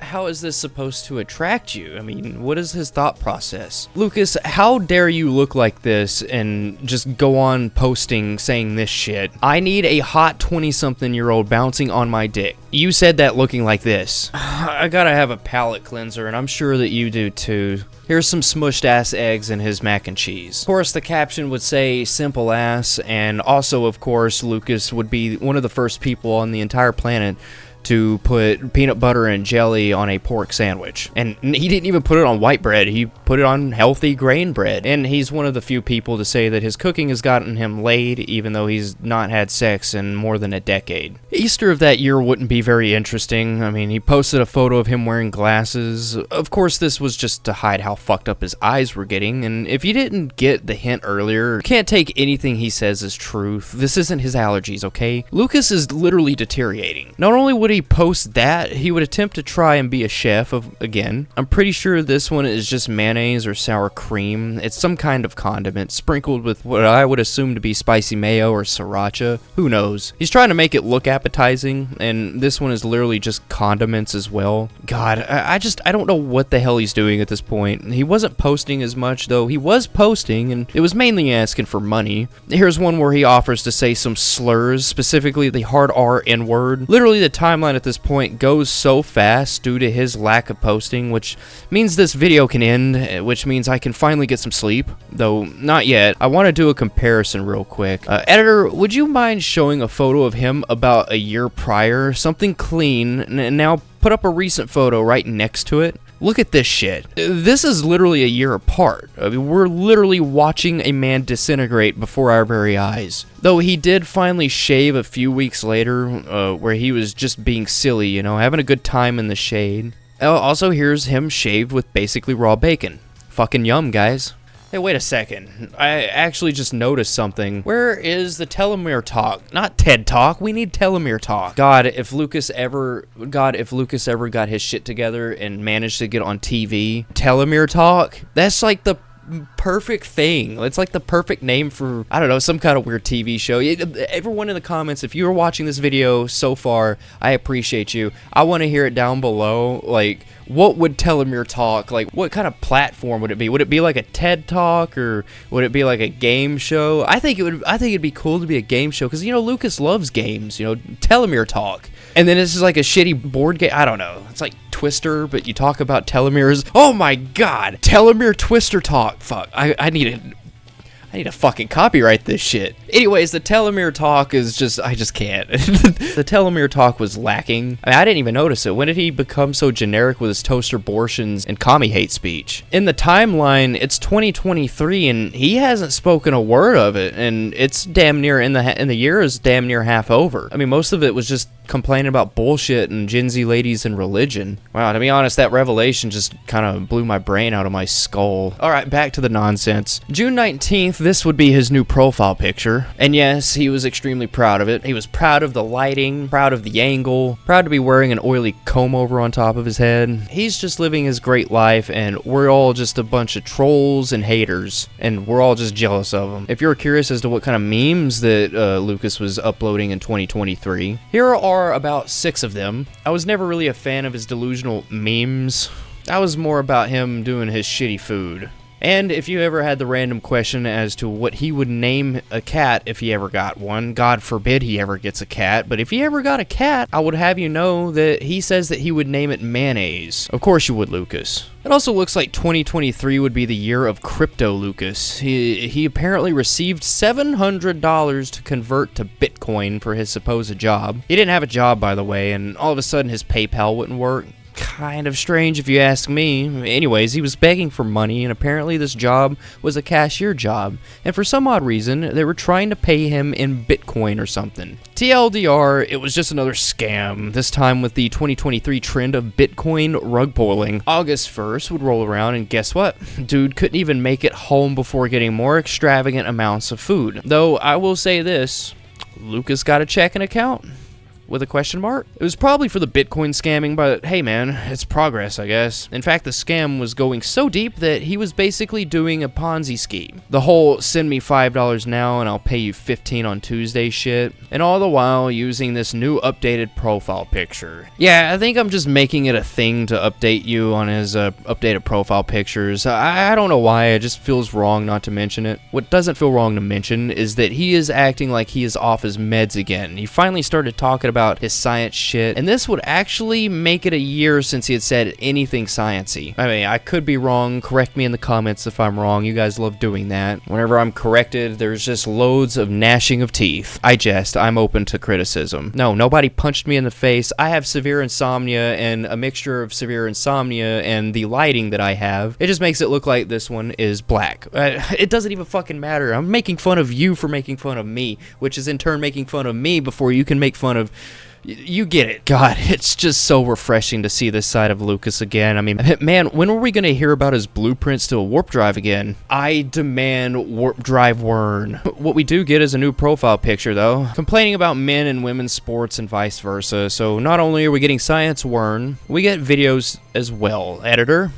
how is this supposed to attract you? I mean, what is his thought process? Lucas, how dare you look like this and just go on posting saying this shit? I need a hot 20-something-year-old bouncing on my dick. You said that looking like this. I gotta have a palate cleanser, and I'm sure that you do too. Here's some smushed ass eggs and his mac and cheese. Of course, the caption would say simple ass, and also, of course, Lucas would be one of the first people on the entire planet to put peanut butter and jelly on a pork sandwich. And he didn't even put it on white bread, he put it on healthy grain bread. And he's one of the few people to say that his cooking has gotten him laid, even though he's not had sex in more than a decade. Easter of that year wouldn't be very interesting. I mean, he posted a photo of him wearing glasses. Of course, this was just to hide how fucked up his eyes were getting, and if you didn't get the hint earlier, you can't take anything he says as truth. This isn't his allergies, okay? Lucas is literally deteriorating. Not only would he post that, he would attempt to try and be a chef again. I'm pretty sure this one is just mayonnaise or sour cream. It's some kind of condiment sprinkled with what I would assume to be spicy mayo or sriracha. Who knows? He's trying to make it look appetizing, and this one is literally just condiments as well. God, I don't know what the hell he's doing at this point. He wasn't posting as much, though. He was posting, and it was mainly asking for money. Here's one where he offers to say some slurs, specifically the hard R N-word. Literally, the timeline at this point goes so fast due to his lack of posting, which means this video can end, which means I can finally get some sleep, though not yet. I want to do a comparison real quick. Editor, would you mind showing a photo of him about a year prior, something clean, and now put up a recent photo right next to it? Look at this shit. This is literally a year apart. I mean, we're literally watching a man disintegrate before our very eyes. Though he did finally shave a few weeks later, where he was just being silly, you know, having a good time in the shade. Also, here's him shaved with basically raw bacon. Fucking yum, guys. Hey, wait a second. I actually just noticed something. Where is the telomere talk? Not TED Talk. We need telomere talk. God, if Lucas ever got his shit together and managed to get on TV, telomere talk, that's like the perfect thing. It's like the perfect name for, I don't know, some kind of weird TV show. Everyone in the comments, if you are watching this video so far, I appreciate you. I want to hear it down below. Like, what would telomere talk, like, what kind of platform would it be? Would it be like a TED Talk, or would it be like a game show? I think it'd be cool to be a game show, because, you know, Lucas loves games, you know, telomere talk. And then it's just like a shitty board game. I don't know. It's like Twister, but you talk about telomeres. Oh my god! Telomere Twister talk. Fuck. I need to fucking copyright this shit. Anyways, the telomere talk is just, I just can't. The telomere talk was lacking. I mean, I didn't even notice it. When did he become so generic with his toaster abortions and commie hate speech? In the timeline, it's 2023 and he hasn't spoken a word of it, and it's damn near, in the year is damn near half over. I mean, most of it was just complaining about bullshit and Gen Z ladies and religion. Wow, to be honest, that revelation just kind of blew my brain out of my skull. Alright, back to the nonsense. June 19th, this would be his new profile picture. And yes, he was extremely proud of it. He was proud of the lighting, proud of the angle, proud to be wearing an oily comb over on top of his head. He's just living his great life, and we're all just a bunch of trolls and haters, and we're all just jealous of him. If you're curious as to what kind of memes that Lucas was uploading in 2023, here are about 6 of them. I was never really a fan of his delusional memes. I was more about him doing his shitty food. And if you ever had the random question as to what he would name a cat if he ever got one, God forbid he ever gets a cat, but if he ever got a cat, I would have you know that he says that he would name it Mayonnaise. Of course you would, Lucas. It also looks like 2023 would be the year of Crypto Lucas. He apparently received $700 to convert to Bitcoin for his supposed job. He didn't have a job, by the way, and all of a sudden his PayPal wouldn't work. Kind of strange if you ask me. Anyways, he was begging for money, and apparently this job was a cashier job, and for some odd reason, they were trying to pay him in Bitcoin or something. TLDR, it was just another scam, this time with the 2023 trend of Bitcoin rug pulling. August 1st would roll around, and guess what? Dude couldn't even make it home before getting more extravagant amounts of food. Though, I will say this, Lucas got a checking account? With a question mark? It was probably for the Bitcoin scamming, but hey man, it's progress, I guess. In fact, the scam was going so deep that he was basically doing a Ponzi scheme. The whole send me $5 now and I'll pay you $15 on Tuesday shit, and all the while using this new updated profile picture. Yeah, I think I'm just making it a thing to update you on his updated profile pictures. I don't know why, it just feels wrong not to mention it. What doesn't feel wrong to mention is that he is acting like he is off his meds again. He finally started talking about his science shit, and this would actually make it a year since he had said anything sciencey. I mean, I could be wrong. Correct me in the comments if I'm wrong. You guys love doing that. Whenever I'm corrected, there's just loads of gnashing of teeth. I'm open to criticism. No, nobody punched me in the face. I have severe insomnia, and a mixture of severe insomnia and the lighting that I have, it just makes it look like this one is black. It doesn't even fucking matter. I'm making fun of you for making fun of me, which is in turn making fun of me before you can make fun of... You get it. God, it's just so refreshing to see this side of Lucas again. I mean, man, when were we going to hear about his blueprints to a warp drive again? I demand warp drive Wern. What we do get is a new profile picture, though, complaining about men and women's sports and vice versa. So not only are we getting science Wern, we get videos as well. Editor?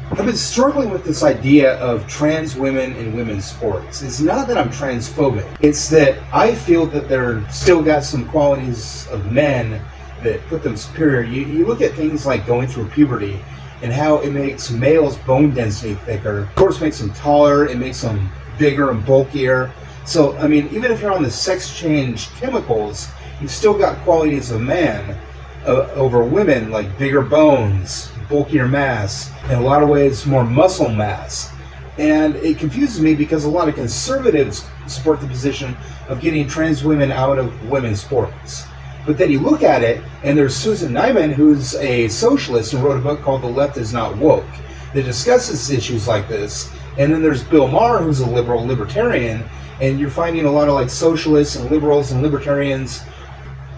I've been struggling with this idea of trans women in women's sports. It's not that I'm transphobic. It's that I feel that they're still got some qualities of men that put them superior. You look at things like going through puberty and how it makes males' bone density thicker. Of course, it makes them taller. It makes them bigger and bulkier. So, I mean, even if you're on the sex change chemicals, you've still got qualities of man over women, like bigger bones, bulkier mass, in a lot of ways more muscle mass. And it confuses me because a lot of conservatives support the position of getting trans women out of women's sports. But then you look at it, and there's Susan Nyman, who's a socialist and wrote a book called The Left Is Not Woke that discusses issues like this. And then there's Bill Maher, who's a libertarian, and you're finding a lot of like socialists and liberals and libertarians,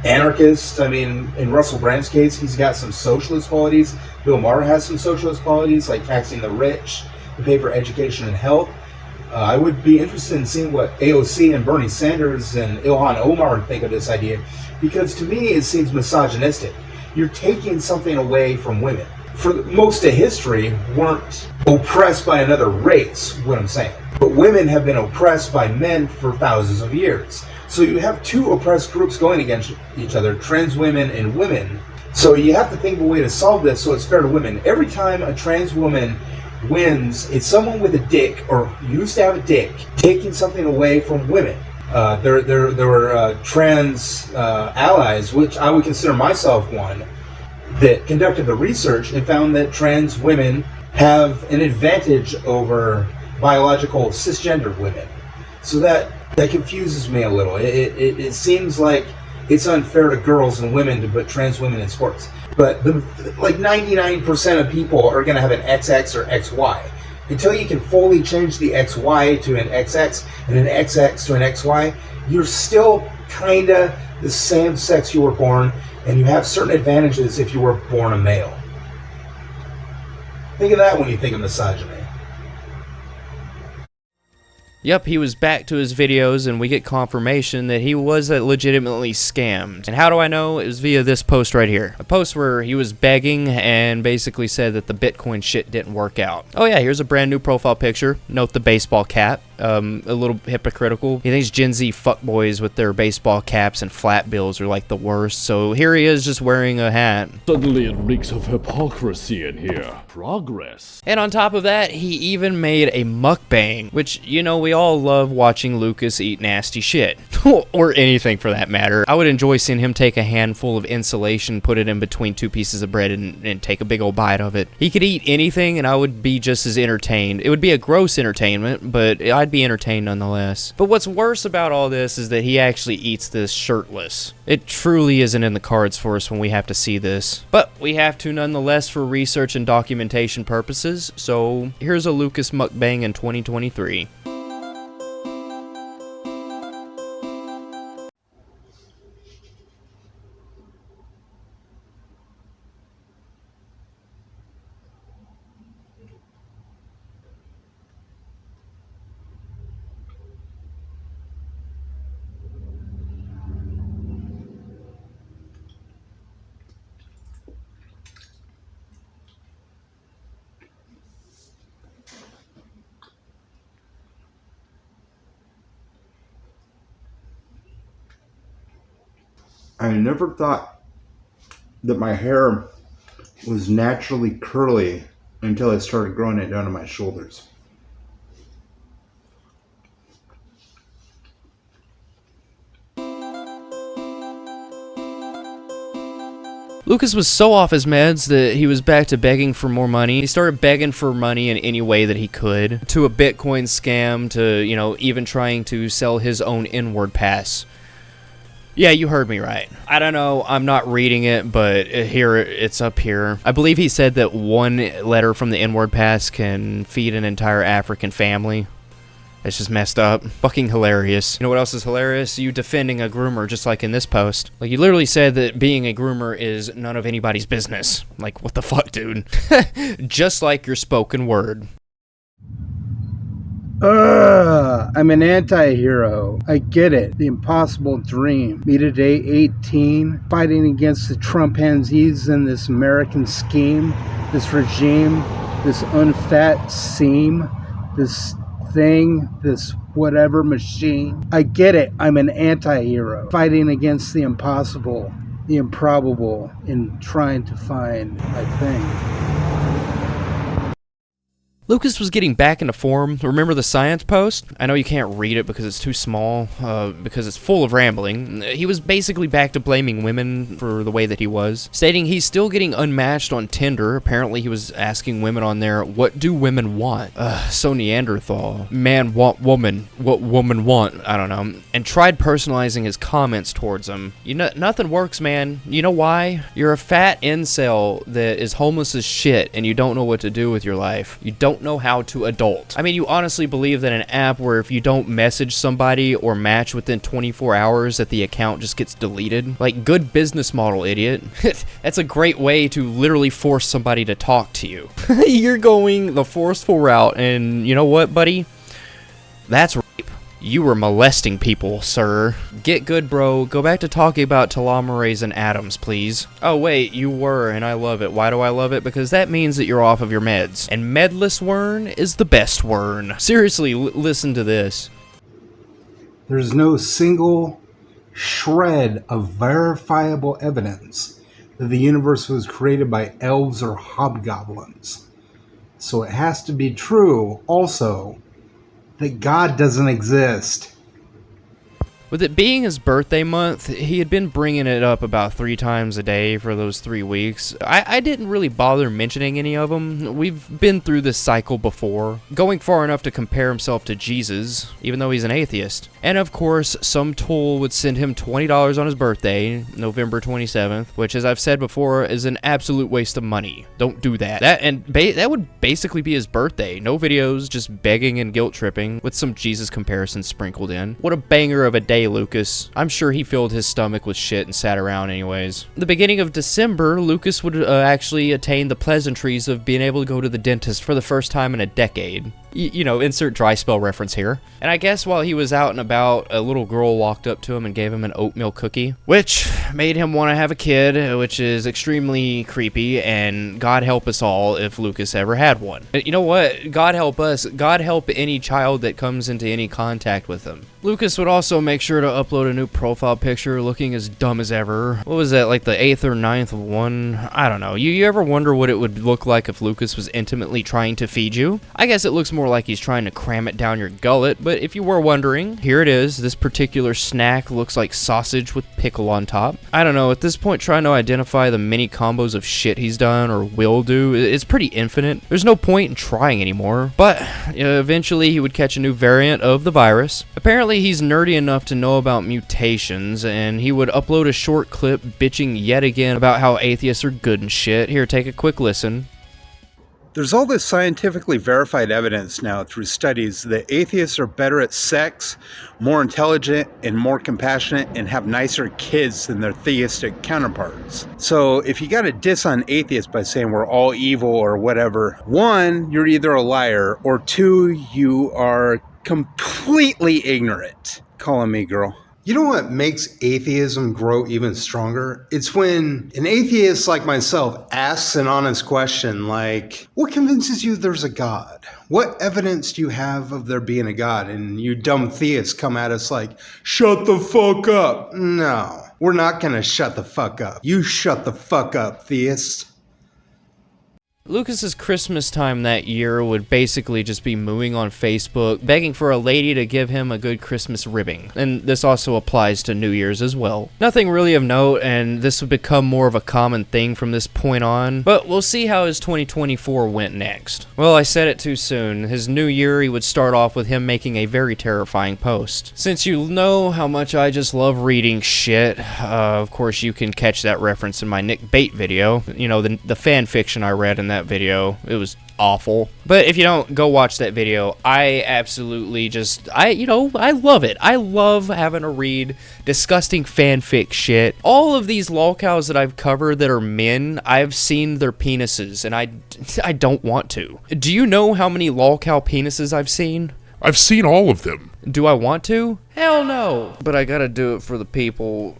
anarchists. I mean, in Russell Brand's case, he's got some socialist qualities. Bill Maher has some socialist qualities, like taxing the rich to pay for education and health. I would be interested in seeing what AOC and Bernie Sanders and Ilhan Omar think of this idea, because to me it seems misogynistic. You're taking something away from women. For most of history, weren't oppressed by another race, what I'm saying. But women have been oppressed by men for thousands of years. So you have two oppressed groups going against each other, trans women and women. So you have to think of a way to solve this so it's fair to women. Every time a trans woman wins, it's someone with a dick, or used to have a dick, taking something away from women. There were trans allies, which I would consider myself one, that conducted the research and found that trans women have an advantage over biological cisgender women. So that confuses me a little. It seems like it's unfair to girls and women to put trans women in sports. But like 99% of people are going to have an XX or XY. Until you can fully change the XY to an XX and an XX to an XY, you're still kind of the same sex you were born, and you have certain advantages if you were born a male. Think of that when you think of misogyny. Yep, he was back to his videos, and we get confirmation that he was legitimately scammed. And how do I know? It was via this post right here. A post where he was begging and basically said that the Bitcoin shit didn't work out. Oh yeah, here's a brand new profile picture. Note the baseball cap. A little hypocritical. He thinks Gen Z fuckboys with their baseball caps and flat bills are like the worst. So here he is just wearing a hat. Suddenly it reeks of hypocrisy in here. Progress. And on top of that, he even made a mukbang, which, you know, we all love watching Lucas eat nasty shit. Or anything for that matter. I would enjoy seeing him take a handful of insulation, put it in between two pieces of bread, and take a big old bite of it. He could eat anything and I would be just as entertained. It would be a gross entertainment, but I'd be entertained nonetheless. But what's worse about all this is that he actually eats this shirtless. It truly isn't in the cards for us when we have to see this. But we have to nonetheless for research and documentation purposes, so here's a Lucas mukbang in 2023. I never thought that my hair was naturally curly until I started growing it down to my shoulders. Lucas was so off his meds that he was back to begging for more money. He started begging for money in any way that he could, to a Bitcoin scam, to, you know, even trying to sell his own inward pass. Yeah, you heard me right. I don't know, I'm not reading it, but here, it's up here. I believe he said that one letter from the inward pass can feed an entire African family. It's just messed up. Fucking hilarious. You know what else is hilarious? You defending a groomer, just like in this post. Like, you literally said that being a groomer is none of anybody's business. Like, what the fuck, dude? Just like your spoken word. I'm an anti-hero. I get it. The impossible dream. Me today, 18, fighting against the Trumpanzees and this American scheme, this regime, this unfat seam, this thing, this whatever machine. I get it. I'm an anti-hero. Fighting against the impossible, the improbable, in trying to find my thing. Lucas was getting back into form. Remember the science post? I know you can't read it because it's too small, because it's full of rambling. He was basically back to blaming women for the way that he was, stating he's still getting unmatched on Tinder. Apparently he was asking women on there, what do women want? So Neanderthal. Man want woman. What woman want? I don't know. And tried personalizing his comments towards him. You know, nothing works, man. You know why? You're a fat incel that is homeless as shit and you don't know what to do with your life. You don't know how to adult. I mean, you honestly believe that an app where if you don't message somebody or match within 24 hours that the account just gets deleted? Like, good business model, idiot. That's a great way to literally force somebody to talk to you. You're going the forceful route, and you know what, buddy? That's rape. You were molesting people, sir. Get good, bro. Go back to talking about telomerase and atoms, please. Oh, wait, you were, and I love it. Why do I love it? Because that means that you're off of your meds. And medless Wern is the best Wern. Seriously, listen to this. There's no single shred of verifiable evidence that the universe was created by elves or hobgoblins. So it has to be true, also, that God doesn't exist. With it being his birthday month, he had been bringing it up about 3 times a day for those 3 weeks. I didn't really bother mentioning any of them. We've been through this cycle before, going far enough to compare himself to Jesus, even though he's an atheist. And of course, some tool would send him $20 on his birthday, November 27th, which, as I've said before, is an absolute waste of money. Don't do that. That would basically be his birthday. No videos, just begging and guilt tripping, with some Jesus comparisons sprinkled in. What a banger of a day, Lucas. I'm sure he filled his stomach with shit and sat around anyways. The beginning of December, Lucas would actually attain the pleasantries of being able to go to the dentist for the first time in a decade. You know, insert dry spell reference here. And I guess while he was out and about, a little girl walked up to him and gave him an oatmeal cookie, which made him want to have a kid, which is extremely creepy, and God help us all if Lucas ever had one. You know what? God help us. God help any child that comes into any contact with him. Lucas would also make sure to upload a new profile picture looking as dumb as ever. What was that, like the 8th or 9th one? I don't know. You ever wonder what it would look like if Lucas was intimately trying to feed you? I guess it looks more like he's trying to cram it down your gullet, but if you were wondering, here it is. This particular snack looks like sausage with pickle on top. I don't know, at this point trying to identify the many combos of shit he's done or will do, it's pretty infinite. There's no point in trying anymore, but eventually he would catch a new variant of the virus. Apparently he's nerdy enough to know about mutations, and he would upload a short clip bitching yet again about how atheists are good and shit. Here, take a quick listen. There's all this scientifically verified evidence now through studies that atheists are better at sex, more intelligent, and more compassionate, and have nicer kids than their theistic counterparts. So if you got a diss on atheists by saying we're all evil or whatever, 1, you're either a liar, or 2, you are completely ignorant. Calling me, girl. You know what makes atheism grow even stronger? It's when an atheist like myself asks an honest question like, what convinces you there's a God? What evidence do you have of there being a God? And you dumb theists come at us like, shut the fuck up. No, we're not gonna shut the fuck up. You shut the fuck up, theist. Lucas's Christmas time that year would basically just be mooing on Facebook, begging for a lady to give him a good Christmas ribbing. And this also applies to New Year's as well. Nothing really of note, and this would become more of a common thing from this point on, but we'll see how his 2024 went next. Well, I said it too soon. His new year, he would start off with him making a very terrifying post. Since you know how much I just love reading shit, of course you can catch that reference in my Nick Bait video. You know, the fan fiction I read in that video. It was awful. But if you don't, go watch that video. I absolutely just, I love it. I love having to read disgusting fanfic shit. All of these lolcows that I've covered that are men, I've seen their penises, and I don't want to. Do you know how many lolcow penises I've seen? I've seen all of them. Do I want to? Hell no. But I gotta do it for the people.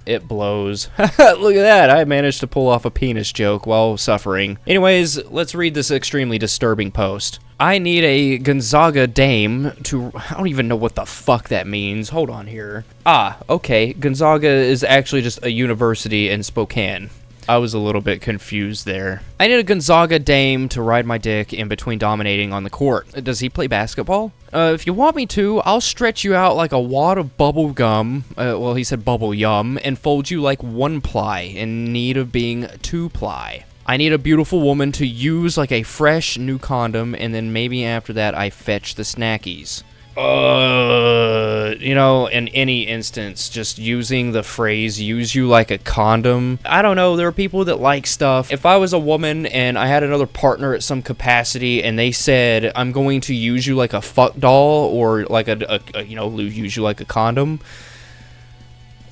It blows. Look at that, I managed to pull off a penis joke while suffering. Anyways, let's read this extremely disturbing post. I need a Gonzaga dame to... I don't even know what the fuck that means. Hold on here. Ah, okay. Gonzaga is actually just a university in Spokane. I was a little bit confused there. I need a Gonzaga dame to ride my dick in between dominating on the court. Does he play basketball? If you want me to, I'll stretch you out like a wad of bubble gum, well, he said bubble yum, and fold you like 1-ply in need of being 2-ply. I need a beautiful woman to use like a fresh new condom, and then maybe after that I fetch the snackies. You know, in any instance, just using the phrase, use you like a condom. I don't know, there are people that like stuff. If I was a woman and I had another partner at some capacity and they said, I'm going to use you like a fuck doll, or like you know, use you like a condom,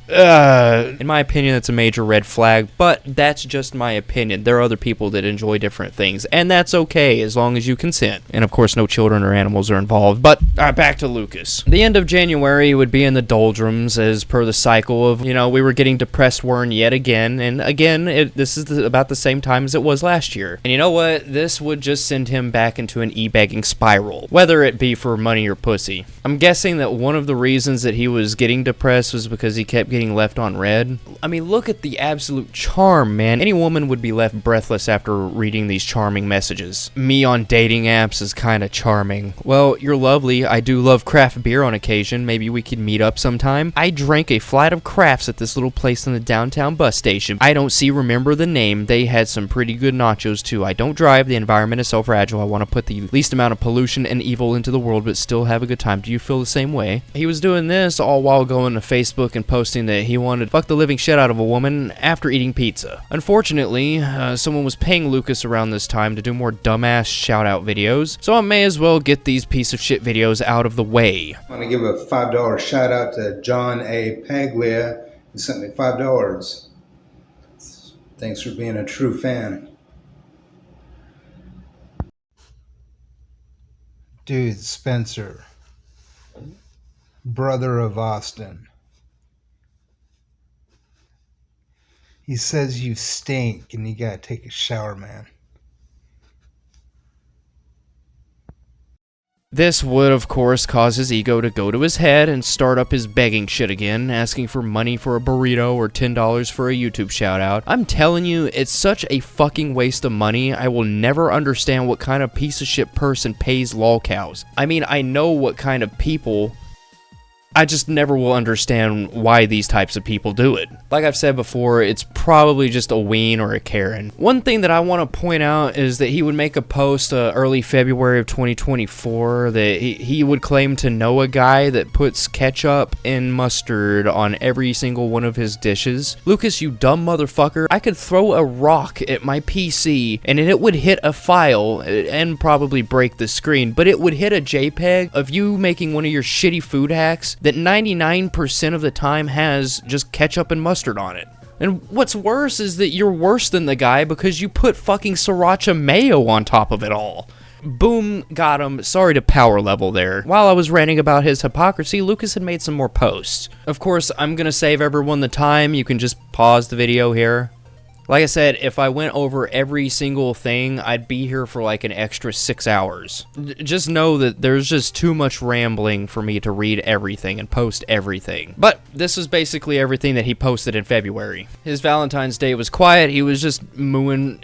in my opinion, that's a major red flag, but that's just my opinion. There are other people that enjoy different things, and that's okay as long as you consent. And of course, no children or animals are involved. But back to Lucas. The end of January would be in the doldrums, as per the cycle of, you know, we were getting depressed Wern yet again, and again, this is about the same time as it was last year. And you know what? This would just send him back into an e-begging spiral, whether it be for money or pussy. I'm guessing that one of the reasons that he was getting depressed was because he kept getting left on red. I mean, look at the absolute charm, man. Any woman would be left breathless after reading these charming messages. Me on dating apps is kind of charming. Well, you're lovely. I do love craft beer on occasion. Maybe we could meet up sometime. I drank a flight of crafts at this little place in the downtown bus station. I don't remember the name. They had some pretty good nachos too. I don't drive. The environment is so fragile. I want to put the least amount of pollution and evil into the world, but still have a good time. Do you feel the same way? He was doing this all while going to Facebook and posting that he wanted to fuck the living shit out of a woman after eating pizza. Unfortunately, someone was paying Lucas around this time to do more dumbass shout-out videos, so I may as well get these piece of shit videos out of the way. I want to give a $5 shout out to John A. Paglia, who sent me $5. Thanks for being a true fan. Dude, Spencer, brother of Austin. He says you stink and you gotta take a shower, man. This would, of course, cause his ego to go to his head and start up his begging shit again, asking for money for a burrito or $10 for a YouTube shoutout. I'm telling you, it's such a fucking waste of money. I will never understand what kind of piece of shit person pays lolcows. I mean, I know what kind of people... I just never will understand why these types of people do it. Like I've said before, it's probably just a ween or a Karen. One thing that I want to point out is that he would make a post early February of 2024 that he would claim to know a guy that puts ketchup and mustard on every single one of his dishes. Lucas, you dumb motherfucker, I could throw a rock at my PC and it would hit a file and probably break the screen, but it would hit a JPEG of you making one of your shitty food hacks that 99% of the time has just ketchup and mustard on it. And what's worse is that you're worse than the guy because you put fucking sriracha mayo on top of it all. Boom, got him. Sorry to power level there. While I was ranting about his hypocrisy, Lucas had made some more posts. Of course, I'm gonna save everyone the time. You can just pause the video here. Like I said, if I went over every single thing, I'd be here for like an extra 6 hours. Just know that there's just too much rambling for me to read everything and post everything. But this is basically everything that he posted in February. His Valentine's Day was quiet. He was just mooing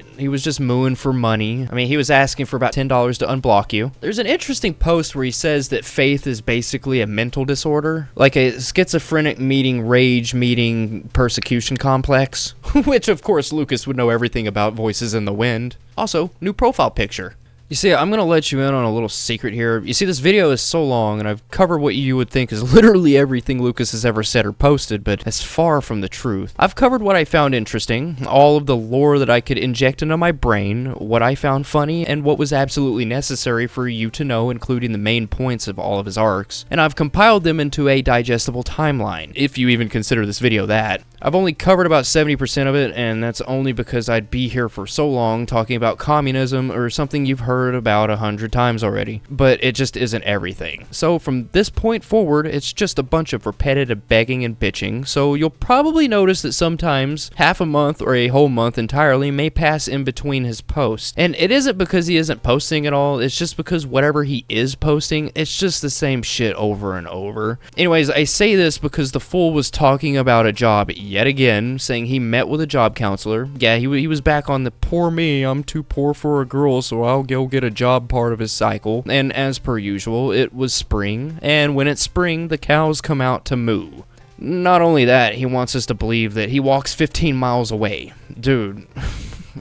for money. I mean, he was asking for about $10 to unblock you. There's an interesting post where he says that faith is basically a mental disorder, like a schizophrenic meeting rage meeting persecution complex, which of course Lucas would know everything about Voices in the Wind. Also, new profile picture. You see, I'm gonna let you in on a little secret here. You see, this video is so long, and I've covered what you would think is literally everything Lucas has ever said or posted, but it's far from the truth. I've covered what I found interesting, all of the lore that I could inject into my brain, what I found funny, and what was absolutely necessary for you to know, including the main points of all of his arcs, and I've compiled them into a digestible timeline, if you even consider this video that. I've only covered about 70% of it, and that's only because I'd be here for so long talking about communism or something you've heard heard about 100 times already, but it just isn't everything. So from this point forward, it's just a bunch of repetitive begging and bitching, so you'll probably notice that sometimes half a month or a whole month entirely may pass in between his posts. And it isn't because he isn't posting at all, it's just because whatever he is posting, it's just the same shit over and over. Anyways, I say this because the fool was talking about a job yet again, saying he met with a job counselor. Yeah, he was back on the poor me, I'm too poor for a girl, so I'll go get a job part of his cycle. And as per usual, it was spring, and when it's spring, the cows come out to moo. Not only that, he wants us to believe that he walks 15 miles away. Dude,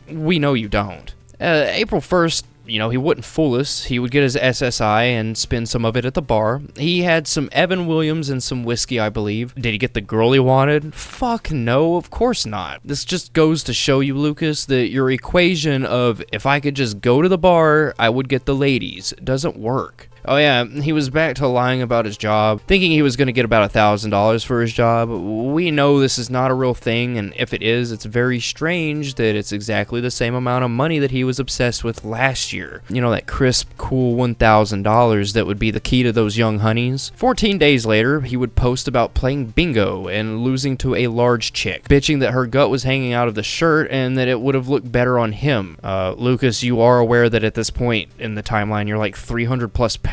we know you don't. April 1st, you know, he wouldn't fool us. He would get his SSI and spend some of it at the bar. He had some Evan Williams and some whiskey, I believe. Did he get the girl he wanted? Fuck no, of course not. This just goes to show you, Lucas, that your equation of if I could just go to the bar, I would get the ladies doesn't work. Oh yeah, he was back to lying about his job, thinking he was going to get about $1,000 for his job. We know this is not a real thing, and if it is, it's very strange that it's exactly the same amount of money that he was obsessed with last year. You know, that crisp, cool $1,000 that would be the key to those young honeys. 14 days later, he would post about playing bingo and losing to a large chick, bitching that her gut was hanging out of the shirt and that it would have looked better on him. Lucas, you are aware that at this point in the timeline, you're like 300 plus pounds.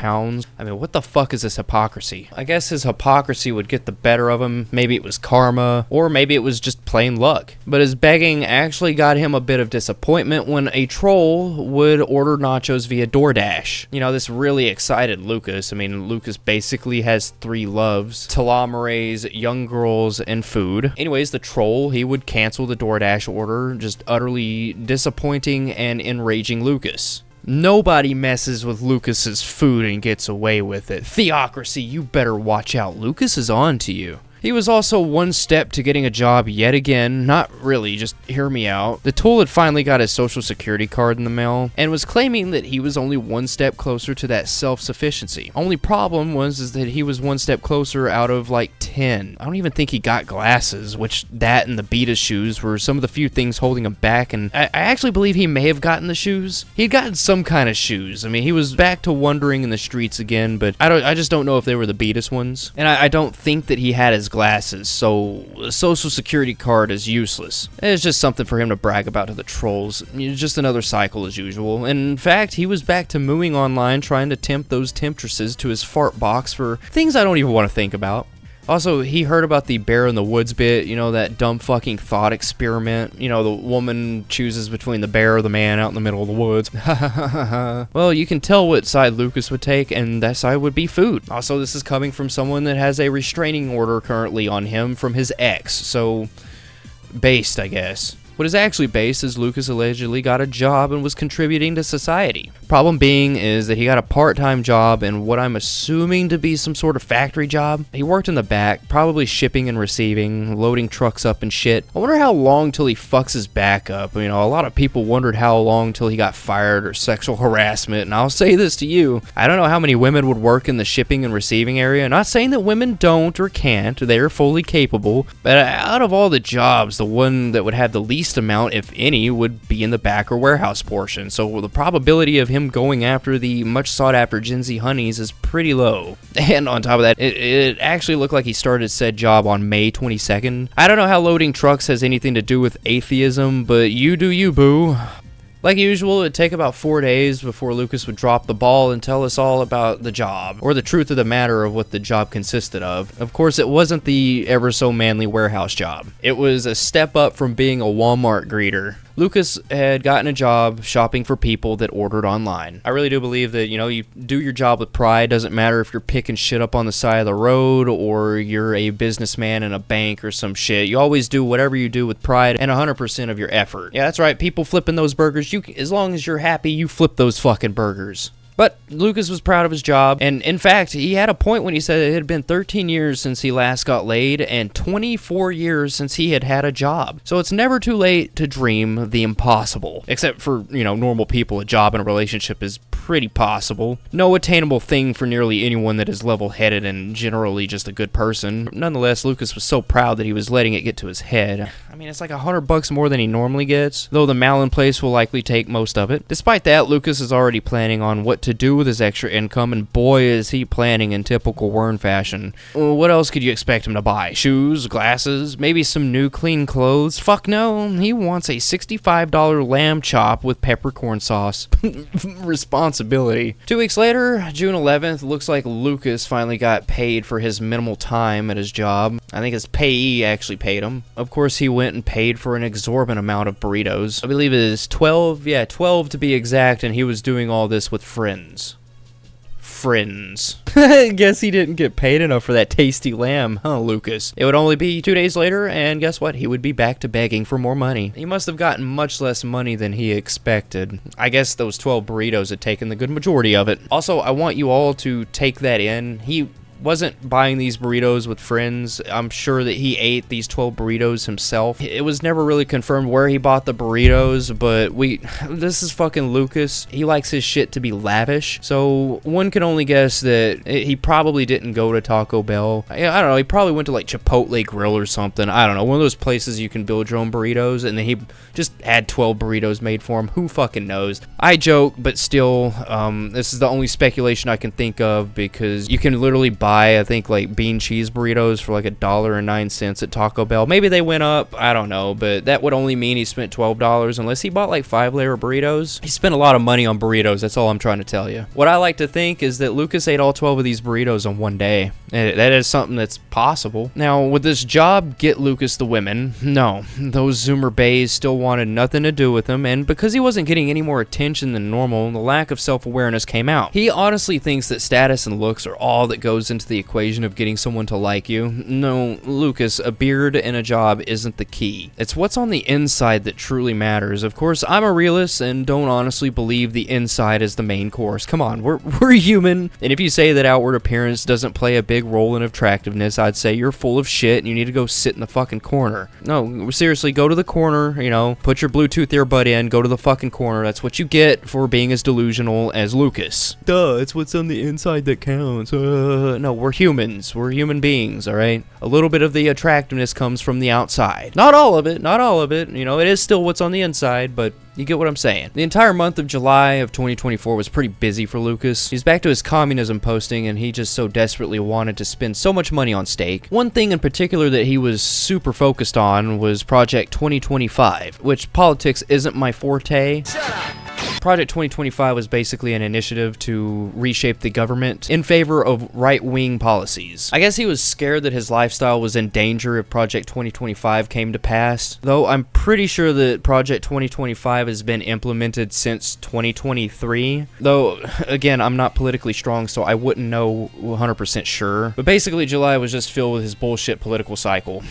I mean, what the fuck is this hypocrisy? I guess his hypocrisy would get the better of him. Maybe it was karma, or maybe it was just plain luck. But his begging actually got him a bit of disappointment when a troll would order nachos via DoorDash. You know, this really excited Lucas. I mean, Lucas basically has three loves: telomerase, young girls, and food. Anyways, the troll, he would cancel the DoorDash order, just utterly disappointing and enraging Lucas. Nobody messes with Lucas's food and gets away with it. Theocracy, you better watch out. Lucas is on to you. He was also one step to getting a job yet again. Not really, just hear me out. The tool had finally got his social security card in the mail and was claiming that he was only one step closer to that self-sufficiency. Only problem was that he was one step closer out of like 10. I don't even think he got glasses, which that and the Beta shoes were some of the few things holding him back, and I actually believe he may have gotten the shoes. He'd gotten some kind of shoes. I mean, he was back to wandering in the streets again, but I just don't know if they were the Beatus ones. And I don't think that he had his glasses, so the social security card is useless. It's just something for him to brag about to the trolls. Just another cycle as usual. And in fact, he was back to mooing online trying to tempt those temptresses to his fart box for things I don't even want to think about. Also, he heard about the bear in the woods bit, you know, that dumb fucking thought experiment. You know, the woman chooses between the bear or the man out in the middle of the woods. Well, you can tell what side Lucas would take, and that side would be food. Also, this is coming from someone that has a restraining order currently on him from his ex, so based, I guess. What is actually based is Lucas allegedly got a job and was contributing to society. Problem being is that he got a part-time job in what I'm assuming to be some sort of factory job. He worked in the back, probably shipping and receiving, loading trucks up and shit. I wonder how long till he fucks his back up. You know, a lot of people wondered how long till he got fired or sexual harassment, and I'll say this to you. I don't know how many women would work in the shipping and receiving area. Not saying that women don't or can't, they're fully capable, but out of all the jobs, the one that would have the least amount, if any, would be in the back or warehouse portion, so the probability of him going after the much sought after Gen Z honeys is pretty low. And on top of that, it actually looked like he started said job on May 22nd. I don't know how loading trucks has anything to do with atheism, but you do you, boo. Like usual, it'd take about 4 days before Lucas would drop the ball and tell us all about the job, or the truth of the matter of what the job consisted of. Of course, it wasn't the ever so manly warehouse job. It was a step up from being a Walmart greeter. Lucas had gotten a job shopping for people that ordered online. I really do believe that, you know, you do your job with pride. Doesn't matter if you're picking shit up on the side of the road or you're a businessman in a bank or some shit. You always do whatever you do with pride and 100% of your effort. Yeah, that's right. People flipping those burgers. As long as you're happy, you flip those fucking burgers. But Lucas was proud of his job, and in fact, he had a point when he said it had been 13 years since he last got laid and 24 years since he had had a job. So it's never too late to dream the impossible. Except for, normal people, a job and a relationship is pretty possible. No attainable thing for nearly anyone that is level-headed and generally just a good person. Nonetheless, Lucas was so proud that he was letting it get to his head. I mean, it's like $100 more than he normally gets, though the Malin place will likely take most of it. Despite that, Lucas is already planning on what to do with his extra income, and boy is he planning in typical Wern fashion. Well, what else could you expect him to buy? Shoes, glasses, maybe some new clean clothes? Fuck no, he wants a $65 lamb chop with peppercorn sauce. Responsibility. 2 weeks later, June 11th, looks like Lucas finally got paid for his minimal time at his job. I think his payee actually paid him. Of course, he went and paid for an exorbitant amount of burritos. I believe it is 12 to be exact, and he was doing all this with friends. Guess he didn't get paid enough for that tasty lamb, huh, Lucas? It would only be 2 days later, and guess what? He would be back to begging for more money. He must have gotten much less money than he expected. I guess those 12 burritos had taken the good majority of it. Also, I want you all to take that in. He wasn't buying these burritos with friends. I'm sure that he ate these 12 burritos himself. It was never really confirmed where he bought the burritos, but this is fucking Lucas. He likes his shit to be lavish, so one can only guess that he probably didn't go to Taco Bell. I don't know, he probably went to like Chipotle Grill or something. I don't know, one of those places you can build your own burritos, and then he just had 12 burritos made for him. Who fucking knows? I joke, but still, this is the only speculation I can think of, because you can literally buy, I think, like bean cheese burritos for like $1.09 at Taco Bell. Maybe they went up, I don't know, but that would only mean he spent $12 unless he bought like 5-layer burritos. He spent a lot of money on burritos, that's all I'm trying to tell you. What I like to think is that Lucas ate all 12 of these burritos in one day. That is something that's possible. Now, would this job get Lucas the women? No. Those Zoomer bays still wanted nothing to do with him, and because he wasn't getting any more attention than normal, the lack of self-awareness came out. He honestly thinks that status and looks are all that goes into the equation of getting someone to like you. No, Lucas, a beard and a job isn't the key. It's what's on the inside that truly matters. Of course, I'm a realist and don't honestly believe the inside is the main course. Come on, we're human. And if you say that outward appearance doesn't play a big role in attractiveness, I'd say you're full of shit and you need to go sit in the fucking corner. No, seriously, go to the corner, put your Bluetooth earbud in, go to the fucking corner. That's what you get for being as delusional as Lucas. Duh, it's what's on the inside that counts. No, we're humans. We're human beings, alright? A little bit of the attractiveness comes from the outside. Not all of it. It is still what's on the inside, but you get what I'm saying. The entire month of July of 2024 was pretty busy for Lucas. He's back to his communism posting, and he just so desperately wanted to spend so much money on steak. One thing in particular that he was super focused on was Project 2025, which politics isn't my forte. Project 2025 was basically an initiative to reshape the government in favor of right-wing policies. I guess he was scared that his lifestyle was in danger if Project 2025 came to pass, though I'm pretty sure that Project 2025 has been implemented since 2023, though, again, I'm not politically strong, so I wouldn't know 100% sure. But basically, July was just filled with his bullshit political cycle.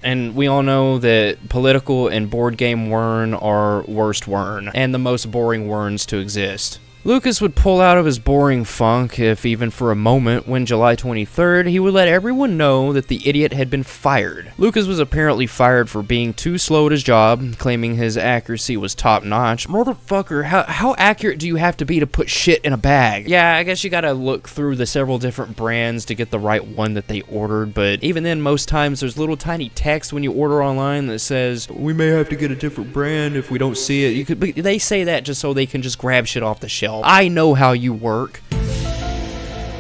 And we all know that political and board game Wern are worst Wern, and the most boring Werns to exist. Lucas would pull out of his boring funk, if even for a moment, when July 23rd, he would let everyone know that the idiot had been fired. Lucas was apparently fired for being too slow at his job, claiming his accuracy was top-notch. Motherfucker, how accurate do you have to be to put shit in a bag? Yeah, I guess you gotta look through the several different brands to get the right one that they ordered, but even then, most times there's little tiny text when you order online that says, we may have to get a different brand if we don't see it. They say that just so they can just grab shit off the shelf. I know how you work.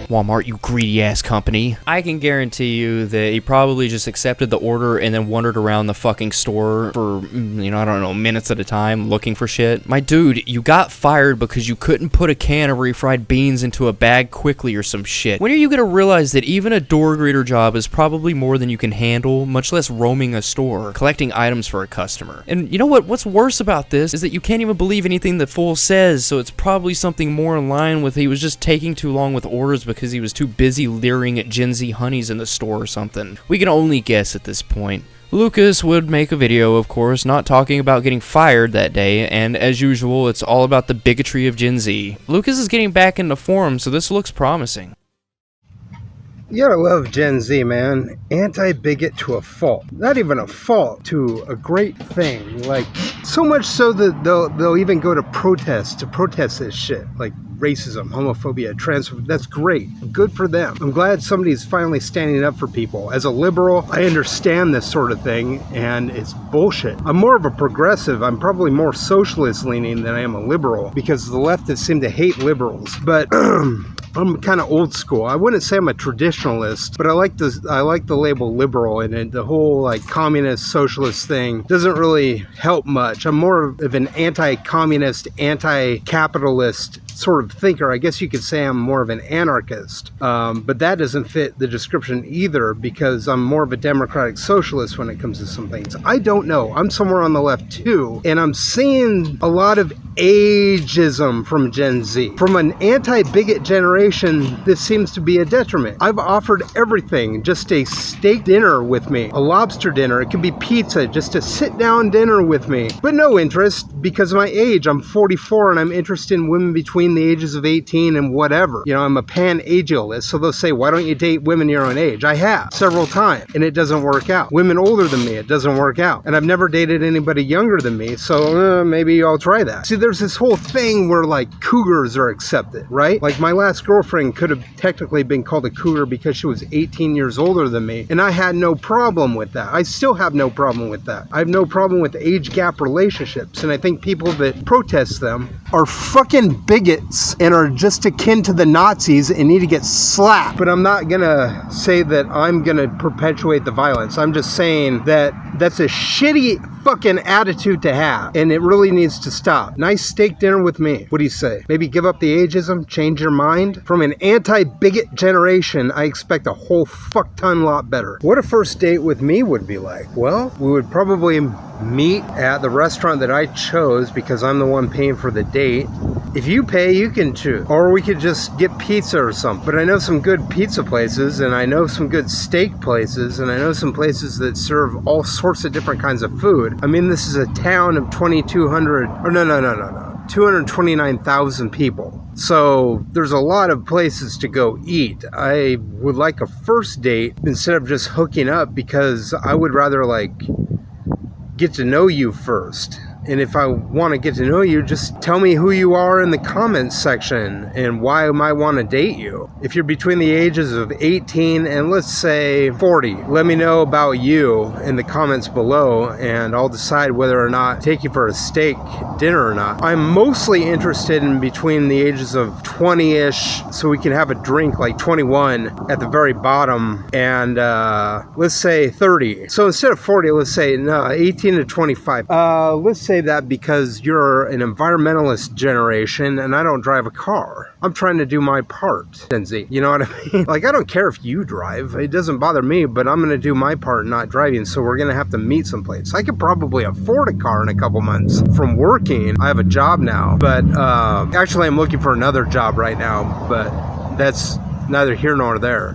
Walmart, you greedy-ass company. I can guarantee you that he probably just accepted the order and then wandered around the fucking store for, I don't know, minutes at a time looking for shit. My dude, you got fired because you couldn't put a can of refried beans into a bag quickly or some shit. When are you gonna realize that even a door greeter job is probably more than you can handle, much less roaming a store, collecting items for a customer? And you know what? What's worse about this is that you can't even believe anything the fool says, so it's probably something more in line with he was just taking too long with orders because he was too busy leering at Gen Z honeys in the store or something. We can only guess at this point. Lucas would make a video, of course, not talking about getting fired that day, and as usual, it's all about the bigotry of Gen Z. Lucas is getting back into form, so this looks promising. You gotta love Gen Z, man. Anti-bigot to a fault. Not even a fault, to a great thing. Like, so much so that they'll even go to protest this shit. Like racism, homophobia, transphobia. That's great. Good for them. I'm glad somebody's finally standing up for people. As a liberal, I understand this sort of thing, and it's bullshit. I'm more of a progressive. I'm probably more socialist leaning than I am a liberal, because the leftists seem to hate liberals. But I'm kind of old school. I wouldn't say I'm a traditionalist, but I like the label liberal, and the whole like communist socialist thing doesn't really help much. I'm more of an anti-communist, anti-capitalist sort of thinker. I guess you could say I'm more of an anarchist, but that doesn't fit the description either, because I'm more of a democratic socialist when it comes to some things. I don't know. I'm somewhere on the left too, and I'm seeing a lot of ageism from Gen Z. From an anti-bigot generation, this seems to be a detriment. I've offered everything. Just a steak dinner with me, a lobster dinner, it could be pizza, just a sit-down dinner with me, but no interest because of my age. I'm 44 and I'm interested in women between the ages of 18 and whatever. You know, I'm a pan-agealist, so they'll say, why don't you date women your own age? I have several times, and it doesn't work out. Women older than me, it doesn't work out. And I've never dated anybody younger than me, so maybe I'll try that. See, there's this whole thing where like cougars are accepted, right? Like my last girlfriend could have technically been called a cougar because she was 18 years older than me, and I had no problem with that. I still have no problem with that. I have no problem with age gap relationships, and I think people that protest them are fucking bigots and are just akin to the Nazis and need to get slapped. But I'm not gonna say that I'm gonna perpetuate the violence. I'm just saying that that's a shitty fucking attitude to have, and it really needs to stop. Nice steak dinner with me. What do you say? Maybe give up the ageism, change your mind? From an anti-bigot generation, I expect a whole fuck ton lot better. What a first date with me would be like? Well, we would probably meet at the restaurant that I chose because I'm the one paying for the date. If you pay, you can choose. Or we could just get pizza or something. But I know some good pizza places, and I know some good steak places, and I know some places that serve all sorts of different kinds of food. I mean, this is a town of 229,000 people. So there's a lot of places to go eat. I would like a first date instead of just hooking up, because I would rather like get to know you first. And if I want to get to know you, just tell me who you are in the comments section and why I might want to date you. If you're between the ages of 18 and let's say 40, let me know about you in the comments below, and I'll decide whether or not to take you for a steak dinner or not. I'm mostly interested in between the ages of 20-ish, so we can have a drink, like 21 at the very bottom, and let's say 30. So instead of 40, let's say 18 to 25. Let's say that because you're an environmentalist generation and I don't drive a car. I'm trying to do my part, Gen Z. You know what I mean? Like, I don't care if you drive. It doesn't bother me, but I'm going to do my part not driving, so we're going to have to meet someplace. I could probably afford a car in a couple months from working. I have a job now, but actually I'm looking for another job right now, but that's neither here nor there.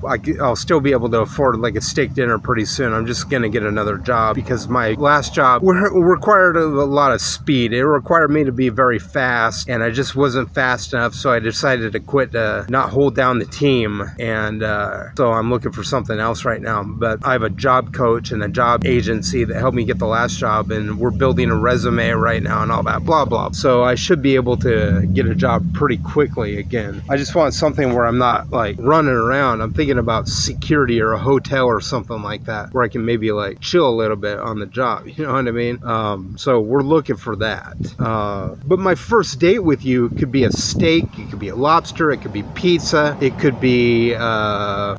I'll still be able to afford like a steak dinner pretty soon. I'm just going to get another job because my last job required a lot of speed. It required me to be very fast, and I just wasn't fast enough, so I decided to quit to not hold down the team, and so I'm looking for something else right now. But I have a job coach and a job agency that helped me get the last job, and we're building a resume right now and all that, blah, blah. So I should be able to get a job pretty quickly again. I just want something where I'm not like running around. I'm thinking about security or a hotel or something like that where I can maybe like chill a little bit on the job, you know what I mean? So we're looking for that. But my first date with you could be a steak, it could be a lobster, it could be pizza, it could be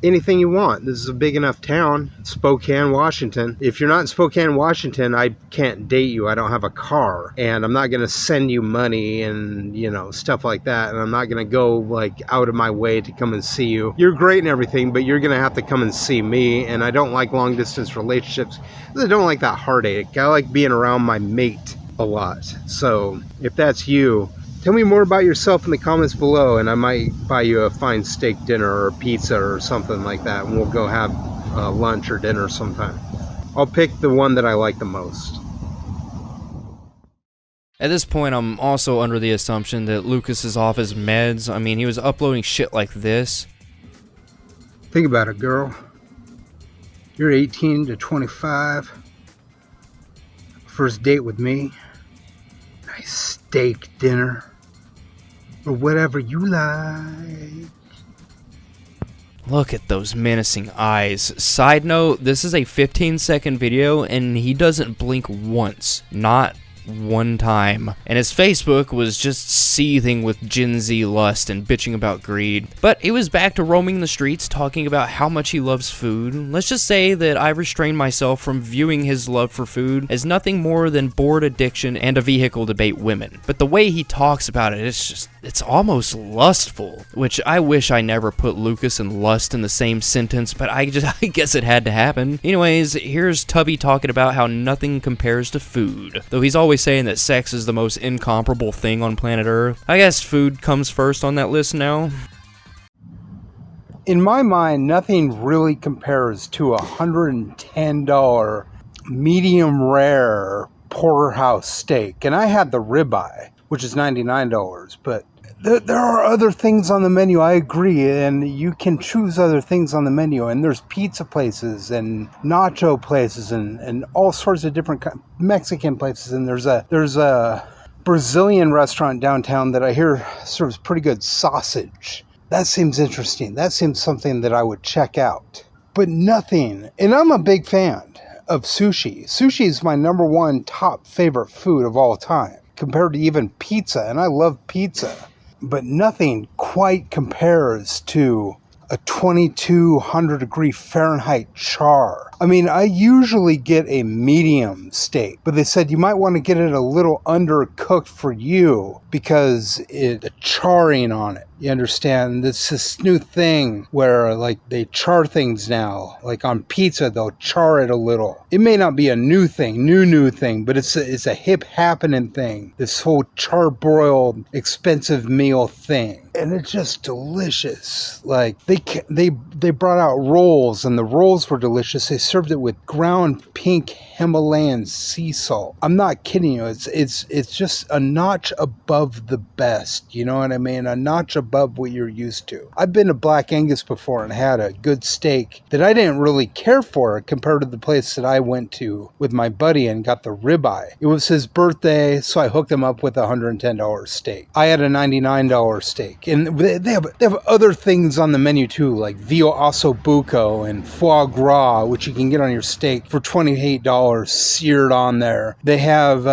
anything you want. This is a big enough town, Spokane, Washington. If you're not in Spokane, Washington, I can't date you. I don't have a car, and I'm not gonna send you money and, you know, stuff like that, and I'm not gonna go like out of my way to come and see you. You're great and everything, but you're gonna have to come and see me, and I don't like long distance relationships. I don't like that heartache. I like being around my mate a lot. So if that's you, tell me more about yourself in the comments below, and I might buy you a fine steak dinner or pizza or something like that, and we'll go have lunch or dinner sometime. I'll pick the one that I like the most. At this point, I'm also under the assumption that Lucas is off his meds. I mean, he was uploading shit like this. Think about it, girl. You're 18 to 25. First date with me. Nice steak dinner. Or whatever you like. Look at those menacing eyes. Side note, this is a 15-second video, and he doesn't blink once. Not one time. And his Facebook was just seething with Gen Z lust and bitching about greed. But he was back to roaming the streets talking about how much he loves food. Let's just say that I restrained myself from viewing his love for food as nothing more than bored addiction and a vehicle to bait women. But the way he talks about it, it's almost lustful, which I wish I never put Lucas and lust in the same sentence, but I guess it had to happen. Anyways, here's Tubby talking about how nothing compares to food, though he's always saying that sex is the most incomparable thing on planet Earth. I guess food comes first on that list now. In my mind, nothing really compares to a $110 medium rare porterhouse steak. And I had the ribeye, which is $99, but there are other things on the menu, I agree, and you can choose other things on the menu, and there's pizza places and nacho places and all sorts of different Mexican places, and there's a Brazilian restaurant downtown that I hear serves pretty good sausage. That seems interesting. That seems something that I would check out. But nothing, and I'm a big fan of sushi. Sushi is my number one top favorite food of all time, compared to even pizza, and I love pizza. But nothing quite compares to a 2200 degree Fahrenheit char. I mean, I usually get a medium steak, but they said you might want to get it a little undercooked for you because the charring on it. You understand? It's this new thing where like they char things now. Like on pizza, they'll char it a little. It may not be a new thing, but it's a hip happening thing. This whole charbroiled expensive meal thing. And it's just delicious. Like they brought out rolls, and the rolls were delicious. They served it with ground pink Himalayan sea salt. I'm not kidding you. It's just a notch above the best. You know what I mean? A notch above what you're used to. I've been to Black Angus before and had a good steak that I didn't really care for compared to the place that I went to with my buddy and got the ribeye. It was his birthday, so I hooked him up with a $110 steak. I had a $99 steak. And they have other things on the menu too, like veal ossobuco and foie gras, which you can get on your steak for $28 seared on there. They have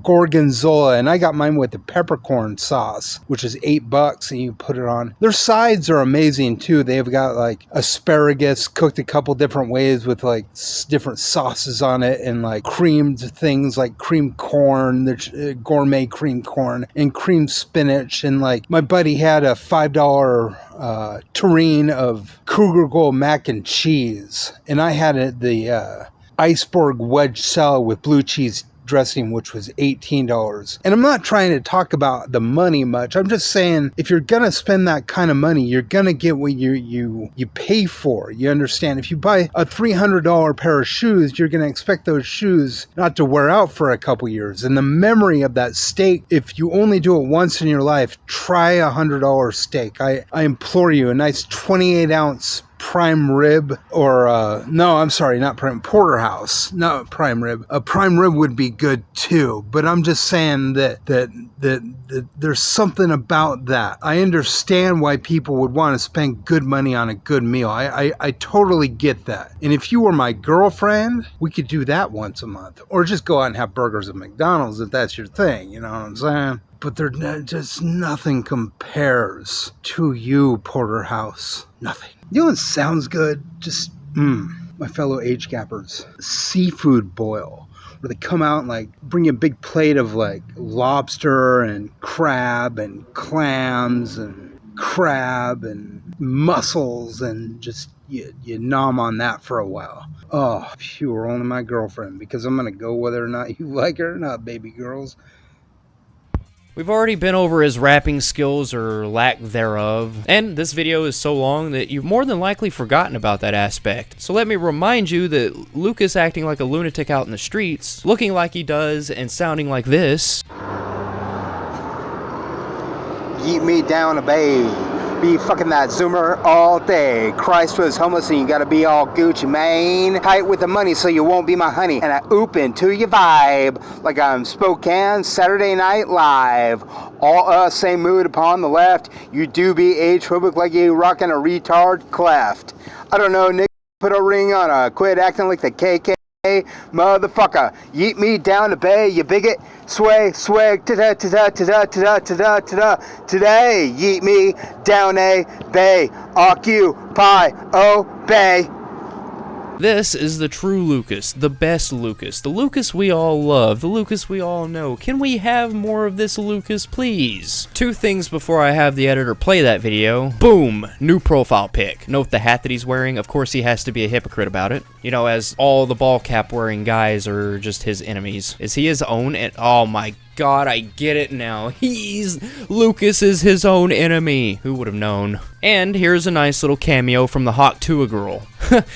gorgonzola, and I got mine with the peppercorn sauce, which is $8, and you put it on. Their sides are amazing too. They've got like asparagus cooked a couple different ways with like different sauces on it, and like creamed things like cream corn, gourmet cream corn, and cream spinach. And like my buddy had a $5 tureen of Cougar Gold mac and cheese, and I had the iceberg wedge salad with blue cheese dressing, which was $18. And I'm not trying to talk about the money much. I'm just saying, if you're gonna spend that kind of money, you're gonna get what you pay for. You understand? If you buy a $300 pair of shoes, you're gonna expect those shoes not to wear out for a couple years. And the memory of that steak, if you only do it once in your life, try a $100 steak. I implore you, a nice 28-ounce prime rib, or no, I'm sorry, not prime, porterhouse, not prime rib. A prime rib would be good too, but I'm just saying that there's something about that. I understand why people would want to spend good money on a good meal. I totally get that. And if you were my girlfriend, we could do that once a month, or just go out and have burgers at McDonald's if that's your thing. You know what I'm saying? But just nothing compares to you, porterhouse. Nothing. You know what sounds good? Just, my fellow age gappers. Seafood boil. Where they come out and like bring you a big plate of like lobster and crab and clams and crab and mussels, and just you nom on that for a while. Oh, if you were only my girlfriend, because I'm going to go whether or not you like her or not, baby girls. We've already been over his rapping skills or lack thereof, and this video is so long that you've more than likely forgotten about that aspect. So let me remind you that Lucas acting like a lunatic out in the streets, looking like he does and sounding like this. Yeet me down a bay. Be fucking that Zoomer all day. Christ was homeless and you gotta be all Gucci Mane. Tight with the money so you won't be my honey. And I oop into your vibe like I'm Spokane Saturday Night Live. All same mood upon the left. You do be age-phobic like you rockin' a retard cleft. I don't know, Nick, put a ring on a quit acting like the KK. Motherfucker, yeet me down the bay, you bigot. Swag, today, yeet me down a bay, occupy, obey. This is the true Lucas, the best Lucas, the Lucas we all love, the Lucas we all know. Can we have more of this Lucas, please? Two things before I have the editor play that video. Boom! New profile pic. Note the hat that he's wearing. Of course he has to be a hypocrite about it. You know, as all the ball cap wearing guys are just his enemies. Is he his own? Oh my God, I get it now. Lucas is his own enemy. Who would have known? And here's a nice little cameo from the Hawk Tuah girl.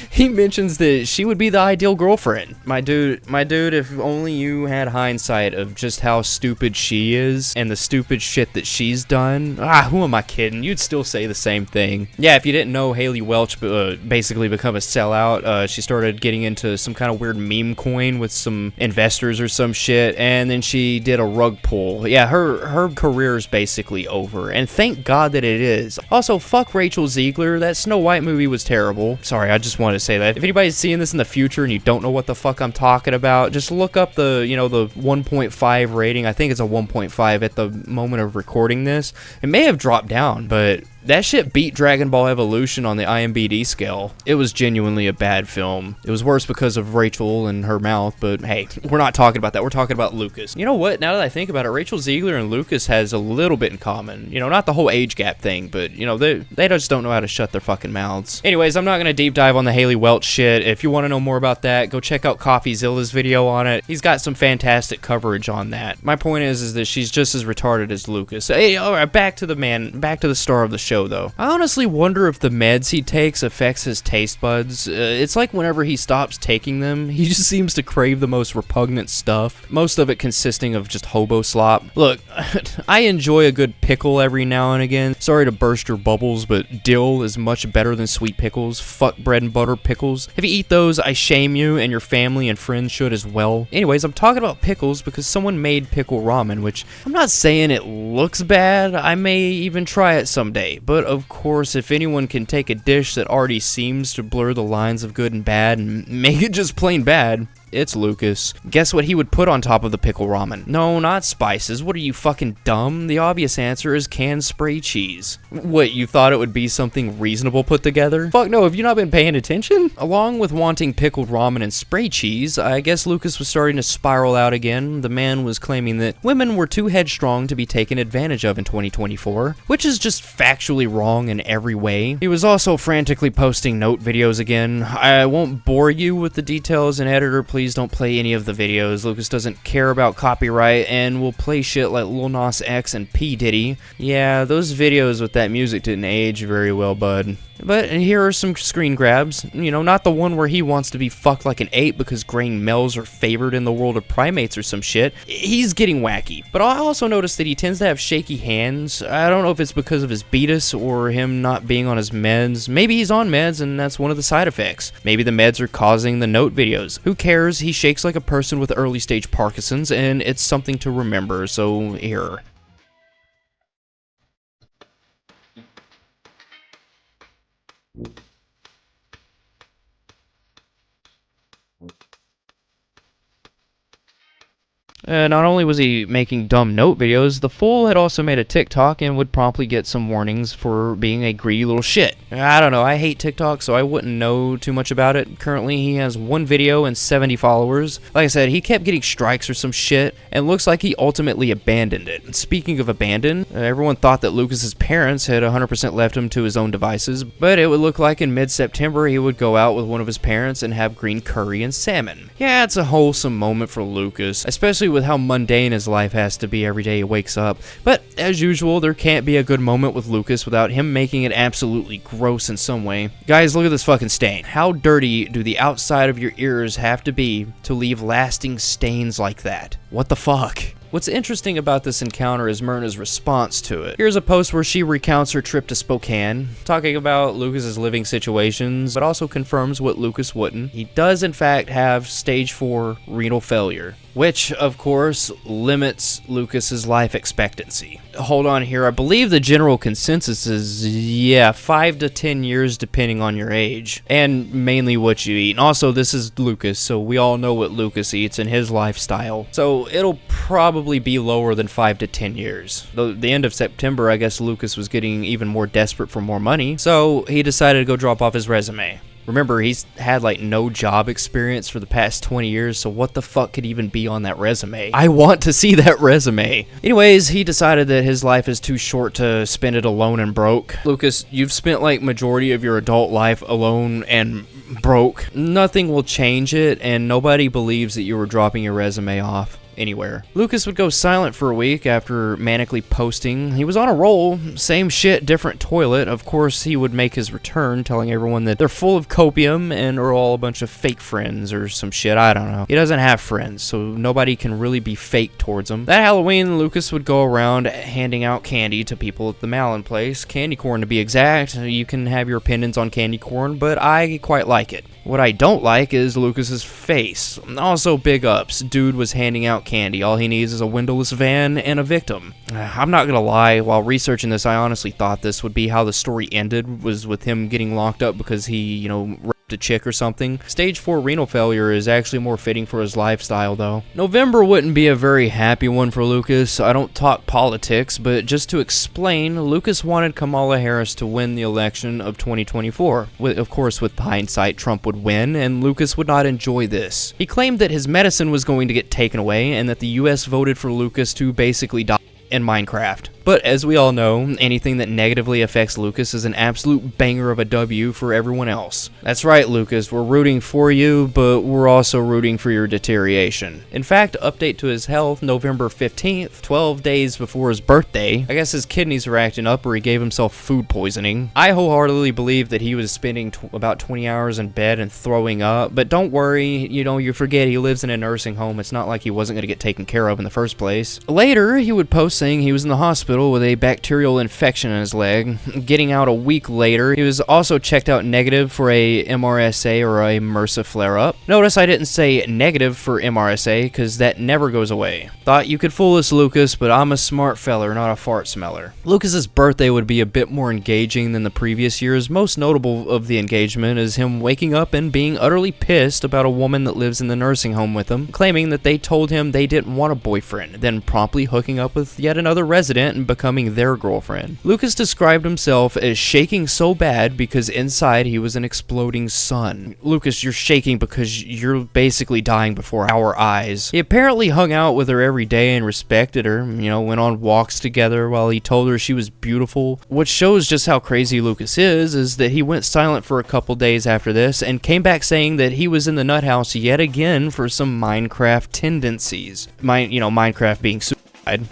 He mentions that she would be the ideal girlfriend. My dude, if only you had hindsight of just how stupid she is and the stupid shit that she's done. Who am I kidding? You'd still say the same thing. Yeah, if you didn't know, Haley Welch basically become a sellout. She started getting into some kind of weird meme coin with some investors or some shit, and then she did a rug pull. Yeah, her career is basically over, and thank God that it is. Also, fuck Rachel Ziegler. That Snow White movie was terrible. Sorry, I just wanted to say that. If anybody's seeing this in the future and you don't know what the fuck I'm talking about, just look up the 1.5 rating. I think it's a 1.5 at the moment of recording this. It may have dropped down, but that shit beat Dragon Ball Evolution on the IMDb scale. It was genuinely a bad film. It was worse because of Rachel and her mouth, but hey, we're not talking about that. We're talking about Lucas. You know what? Now that I think about it, Rachel Ziegler and Lucas has a little bit in common. You know, not the whole age gap thing, but, you know, they just don't know how to shut their fucking mouths. Anyways, I'm not going to deep dive on the Haley Welch shit. If you want to know more about that, go check out CoffeeZilla's video on it. He's got some fantastic coverage on that. My point is that she's just as retarded as Lucas. Hey, alright, back to the star of the show, though. I honestly wonder if the meds he takes affects his taste buds. It's like whenever he stops taking them, he just seems to crave the most repugnant stuff, most of it consisting of just hobo slop. Look, I enjoy a good pickle every now and again. Sorry to burst your bubbles, but dill is much better than sweet pickles. Fuck bread and butter pickles. If you eat those, I shame you, and your family and friends should as well. Anyways, I'm talking about pickles because someone made pickle ramen, which I'm not saying it looks bad. I may even try it someday, but of course, if anyone can take a dish that already seems to blur the lines of good and bad and make it just plain bad, it's Lucas. Guess what he would put on top of the pickle ramen? No, not spices. What are you, fucking dumb? The obvious answer is canned spray cheese. What, you thought it would be something reasonable put together? Fuck no, have you not been paying attention? Along with wanting pickled ramen and spray cheese, I guess Lucas was starting to spiral out again. The man was claiming that women were too headstrong to be taken advantage of in 2024, which is just factually wrong in every way. He was also frantically posting note videos again. I won't bore you with the details, and editor, please don't play any of the videos. Lucas doesn't care about copyright and will play shit like Lil Nas X and P. Diddy. Yeah, those videos with that music didn't age very well, bud. But here are some screen grabs. You know, not the one where he wants to be fucked like an ape because grain males are favored in the world of primates or some shit. He's getting wacky. But I also noticed that he tends to have shaky hands. I don't know if it's because of his beatus or him not being on his meds. Maybe he's on meds and that's one of the side effects. Maybe the meds are causing the note videos. Who cares? He shakes like a person with early stage Parkinson's, and it's something to remember, so here. Not only was he making dumb note videos, the fool had also made a TikTok and would promptly get some warnings for being a greedy little shit. I don't know, I hate TikTok, so I wouldn't know too much about it. Currently, he has 1 video and 70 followers. Like I said, he kept getting strikes or some shit, and looks like he ultimately abandoned it. Speaking of abandon, everyone thought that Lucas's parents had 100% left him to his own devices, but it would look like in mid-September he would go out with one of his parents and have green curry and salmon. Yeah, it's a wholesome moment for Lucas, especially with with how mundane his life has to be every day he wakes up. But as usual, there can't be a good moment with Lucas without him making it absolutely gross in some way. Guys, look at this fucking stain. How dirty do the outside of your ears have to be to leave lasting stains like that? What the fuck? What's interesting about this encounter is Myrna's response to it. Here's a post where she recounts her trip to Spokane, talking about Lucas's living situations, but also confirms what Lucas wouldn't. He does in fact have stage 4 renal failure, which of course limits Lucas's life expectancy. Hold on here, I believe the general consensus is, yeah, 5 to 10 years depending on your age, and mainly what you eat. And also, this is Lucas, so we all know what Lucas eats and his lifestyle. So it'll probably be lower than 5 to 10 years. The end of September, I guess Lucas was getting even more desperate for more money, so he decided to go drop off his resume. Remember, he's had like no job experience for the past 20 years, so what the fuck could even be on that resume? I want to see that resume. Anyways, he decided that his life is too short to spend it alone and broke. Lucas, you've spent like majority of your adult life alone and broke. Nothing will change it, and nobody believes that you were dropping your resume off anywhere. Lucas would go silent for a week after manically posting. He was on a roll, same shit, different toilet. Of course, he would make his return, telling everyone that they're full of copium and are all a bunch of fake friends or some shit, I don't know. He doesn't have friends, so nobody can really be fake towards him. That Halloween, Lucas would go around handing out candy to people at the Malin place. Candy corn to be exact. You can have your opinions on candy corn, but I quite like it. What I don't like is Lucas's face. Also, big ups. Dude was handing out candy. All he needs is a windowless van and a victim. I'm not gonna lie, while researching this, I honestly thought this would be how the story ended, was with him getting locked up because he, raped a chick or something. Stage 4 renal failure is actually more fitting for his lifestyle, though. November wouldn't be a very happy one for Lucas. I don't talk politics, but just to explain, Lucas wanted Kamala Harris to win the election of 2024. Of course, with hindsight, Trump would win, and Lucas would not enjoy this. He claimed that his medicine was going to get taken away, and that the US voted for Lucas to basically die in Minecraft. But as we all know, anything that negatively affects Lucas is an absolute banger of a W for everyone else. That's right, Lucas, we're rooting for you, but we're also rooting for your deterioration. In fact, update to his health, November 15th, 12 days before his birthday. I guess his kidneys were acting up, or he gave himself food poisoning. I wholeheartedly believe that he was spending about 20 hours in bed and throwing up, but don't worry, you forget he lives in a nursing home. It's not like he wasn't going to get taken care of in the first place. Later, he would post saying he was in the hospital with a bacterial infection in his leg. Getting out a week later, he was also checked out negative for a MRSA or a MRSA flare-up. Notice I didn't say negative for MRSA, because that never goes away. Thought you could fool us, Lucas, but I'm a smart feller, not a fart smeller. Lucas's birthday would be a bit more engaging than the previous years. Most notable of the engagement is him waking up and being utterly pissed about a woman that lives in the nursing home with him, claiming that they told him they didn't want a boyfriend, then promptly hooking up with yet another resident and becoming their girlfriend. Lucas described himself as shaking so bad because inside he was an exploding sun. Lucas, you're shaking because you're basically dying before our eyes. He apparently hung out with her every day and respected her, went on walks together while he told her she was beautiful. What shows just how crazy Lucas is that he went silent for a couple days after this and came back saying that he was in the nut house yet again for some Minecraft tendencies. Minecraft being super.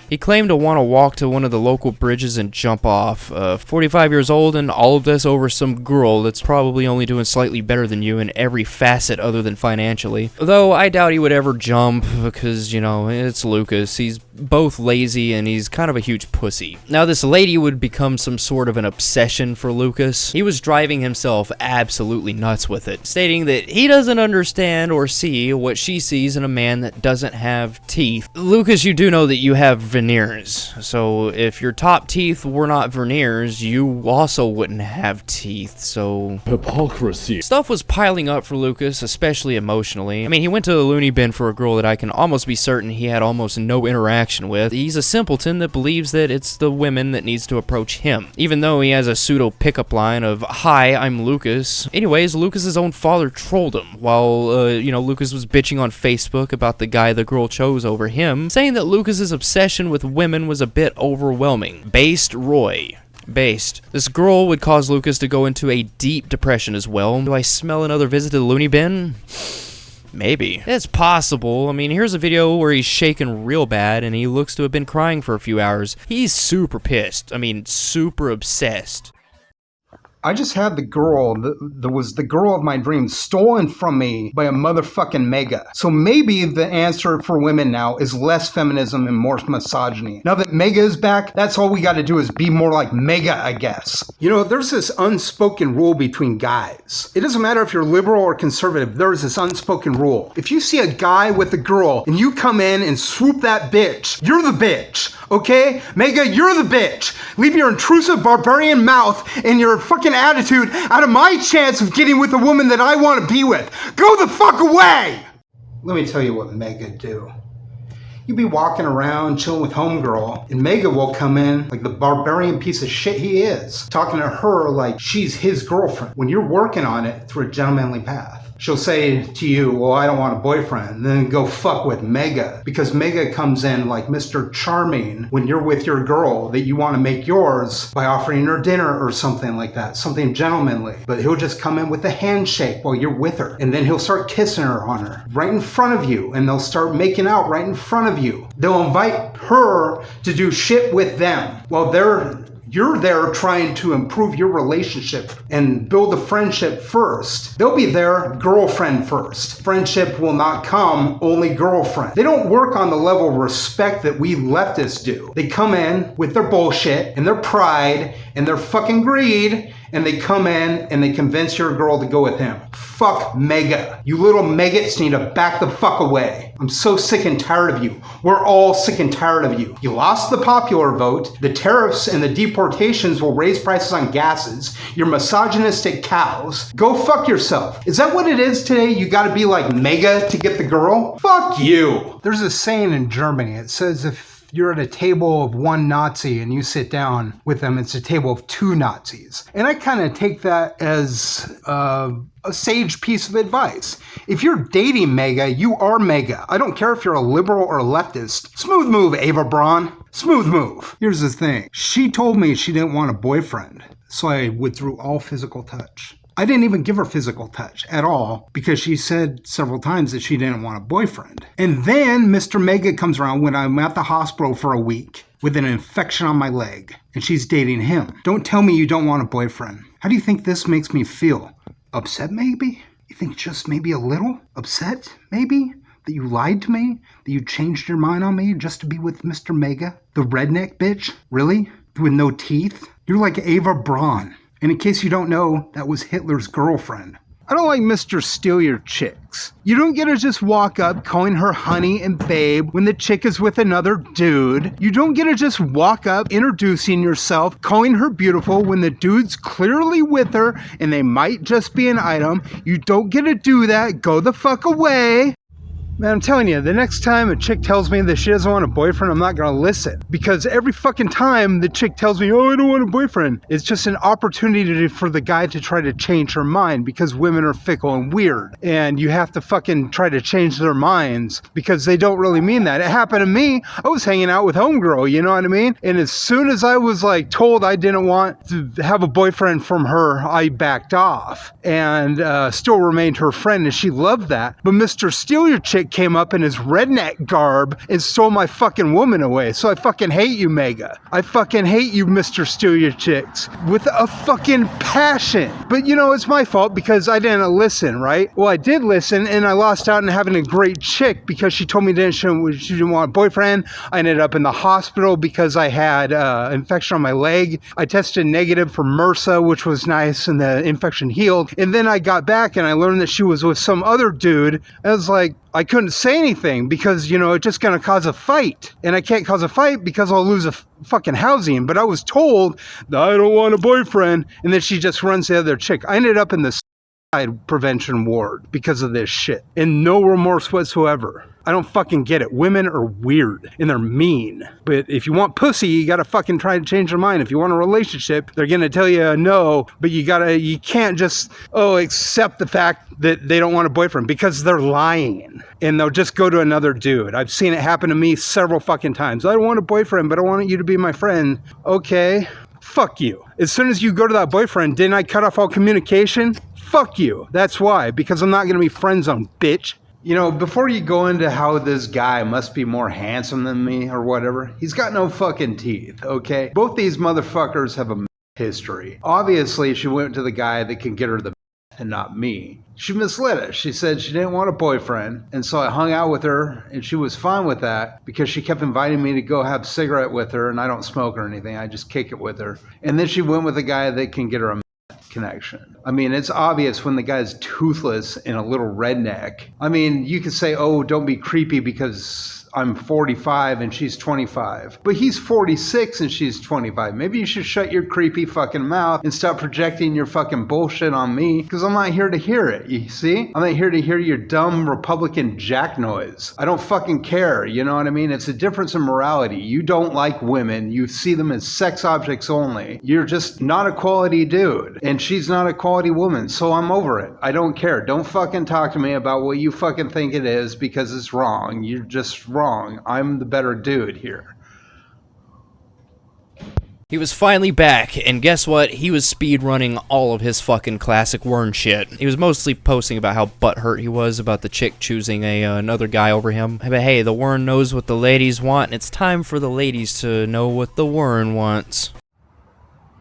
He claimed to want to walk to one of the local bridges and jump off. 45 years old, and all of this over some girl that's probably only doing slightly better than you in every facet other than financially. Though I doubt he would ever jump because, it's Lucas. He's both lazy and he's kind of a huge pussy. Now, this lady would become some sort of an obsession for Lucas. He was driving himself absolutely nuts with it, stating that he doesn't understand or see what she sees in a man that doesn't have teeth. Lucas, you do know that you have veneers, so if your top teeth were not veneers, you also wouldn't have teeth, so... Hypocrisy. Stuff was piling up for Lucas, especially emotionally. I mean, he went to the loony bin for a girl that I can almost be certain he had almost no interaction with. He's a simpleton that believes that it's the women that needs to approach him, even though he has a pseudo pickup line of, "Hi, I'm Lucas." Anyways, Lucas's own father trolled him while, Lucas was bitching on Facebook about the guy the girl chose over him, saying that Lucas's obsession with women was a bit overwhelming. Based Roy. Based. This girl would cause Lucas to go into a deep depression as well. Do I smell another visit to the loony bin? Maybe. It's possible. I mean, here's a video where he's shaking real bad and he looks to have been crying for a few hours. He's super pissed. I mean, super obsessed. I just had the girl that was the girl of my dreams stolen from me by a motherfucking mega. So maybe the answer for women now is less feminism and more misogyny. Now that mega is back, that's all we got to do is be more like mega, I guess. You know, there's this unspoken rule between guys. It doesn't matter if you're liberal or conservative, there's this unspoken rule. If you see a guy with a girl and you come in and swoop that bitch, you're the bitch. Okay? Mega, you're the bitch. Leave your intrusive barbarian mouth and your fucking attitude out of my chance of getting with a woman that I want to be with. Go the fuck away! Let me tell you what Mega do. You be walking around chilling with homegirl, and Mega will come in like the barbarian piece of shit he is, talking to her like she's his girlfriend, when you're working on it through a gentlemanly path. She'll say to you, well, I don't want a boyfriend, and then go fuck with Mega, because Mega comes in like Mr. Charming when you're with your girl that you want to make yours by offering her dinner or something like that, something gentlemanly. But he'll just come in with a handshake while you're with her, and then he'll start kissing her on her right in front of you, and they'll start making out right in front of you. They'll invite her to do shit with them while you're there trying to improve your relationship and build a friendship first. They'll be there girlfriend first. Friendship will not come, only girlfriend. They don't work on the level of respect that we leftists do. They come in with their bullshit and their pride and their fucking greed, and they come in and they convince your girl to go with him. Fuck Mega. You little maggots need to back the fuck away. I'm so sick and tired of you. We're all sick and tired of you. You lost the popular vote. The tariffs and the deportations will raise prices on gases. You're misogynistic cows. Go fuck yourself. Is that what it is today? You gotta be like Mega to get the girl? Fuck you. There's a saying in Germany. It says if you're at a table of one Nazi and you sit down with them, it's a table of two Nazis. And I kind of take that as a sage piece of advice. If you're dating Mega, you are Mega. I don't care if you're a liberal or a leftist. Smooth move, Ava Braun. Smooth move. Here's the thing. She told me she didn't want a boyfriend, so I withdrew all physical touch. I didn't even give her physical touch at all because she said several times that she didn't want a boyfriend. And then Mr. Mega comes around when I'm at the hospital for a week with an infection on my leg, and she's dating him. Don't tell me you don't want a boyfriend. How do you think this makes me feel? Upset maybe? You think just maybe a little? Upset maybe? That you lied to me? That you changed your mind on me just to be with Mr. Mega? The redneck bitch? Really? With no teeth? You're like Ava Braun. And in case you don't know, that was Hitler's girlfriend. I don't like Mr. Steal Your Chicks. You don't get to just walk up calling her honey and babe when the chick is with another dude. You don't get to just walk up introducing yourself, calling her beautiful when the dude's clearly with her and they might just be an item. You don't get to do that. Go the fuck away. Man, I'm telling you, the next time a chick tells me that she doesn't want a boyfriend, I'm not going to listen. Because every fucking time the chick tells me, oh, I don't want a boyfriend, it's just an opportunity for the guy to try to change her mind because women are fickle and weird. And you have to fucking try to change their minds because they don't really mean that. It happened to me. I was hanging out with homegirl, you know what I mean? And as soon as I was like told I didn't want to have a boyfriend from her, I backed off and still remained her friend, and she loved that. But Mr. Steal Your Chick came up in his redneck garb and stole my fucking woman away. So I fucking hate you, Mega. I fucking hate you, Mr. Steal Your Chicks, with a fucking passion. But you know, it's my fault because I didn't listen, right? Well, I did listen, and I lost out on having a great chick because she told me she didn't want a boyfriend. I ended up in the hospital because I had infection on my leg. I tested negative for MRSA, which was nice, and the infection healed. And then I got back and I learned that she was with some other dude. I was like, I couldn't say anything because, you know, it's just going to cause a fight. And I can't cause a fight because I'll lose a fucking housing. But I was told that I don't want a boyfriend. And then she just runs the other chick. I ended up in the suicide prevention ward because of this shit. And no remorse whatsoever. I don't fucking get it. Women are weird and they're mean. But if you want pussy, you gotta fucking try to change your mind. If you want a relationship, they're gonna tell you no, but you can't just, accept the fact that they don't want a boyfriend because they're lying. And they'll just go to another dude. I've seen it happen to me several fucking times. I don't want a boyfriend, but I want you to be my friend. Okay, fuck you. As soon as you go to that boyfriend, didn't I cut off all communication? Fuck you. That's why, because I'm not gonna be friend zoned, bitch. You know, before you go into how this guy must be more handsome than me or whatever, he's got no fucking teeth, okay? Both these motherfuckers have a history. Obviously, she went to the guy that can get her the and not me. She misled us. She said she didn't want a boyfriend, and so I hung out with her, and she was fine with that because she kept inviting me to go have a cigarette with her, and I don't smoke or anything. I just kick it with her. And then she went with a guy that can get her a connection. I mean, it's obvious when the guy's toothless and a little redneck. I mean, you could say, oh, don't be creepy because I'm 45 and she's 25. But he's 46 and she's 25. Maybe you should shut your creepy fucking mouth and stop projecting your fucking bullshit on me, because I'm not here to hear it, you see? I'm not here to hear your dumb Republican jack noise. I don't fucking care, you know what I mean? It's a difference in morality. You don't like women. You see them as sex objects only. You're just not a quality dude. And she's not a quality woman, so I'm over it. I don't care. Don't fucking talk to me about what you fucking think it is, because it's wrong. You're just wrong. I'm the better dude here. He was finally back, and guess what? He was speedrunning all of his fucking classic Wern shit. He was mostly posting about how butthurt he was about the chick choosing another guy over him. But hey, the Wern knows what the ladies want, and it's time for the ladies to know what the Wern wants.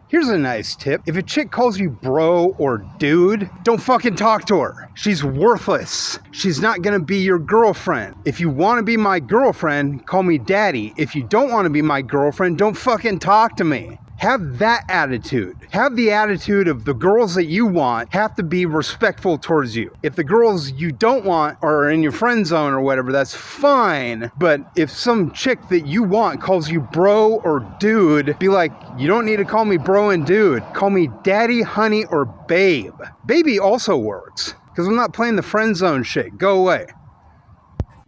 Here's a nice tip. If a chick calls you bro or dude, don't fucking talk to her. She's worthless. She's not gonna be your girlfriend. If you wanna be my girlfriend, call me daddy. If you don't wanna be my girlfriend, don't fucking talk to me. Have that attitude. Have the attitude of the girls that you want have to be respectful towards you. If the girls you don't want are in your friend zone or whatever, that's fine. But if some chick that you want calls you bro or dude, be like, you don't need to call me bro and dude. Call me daddy, honey, or babe. Baby also works, because I'm not playing the friend zone shit. Go away.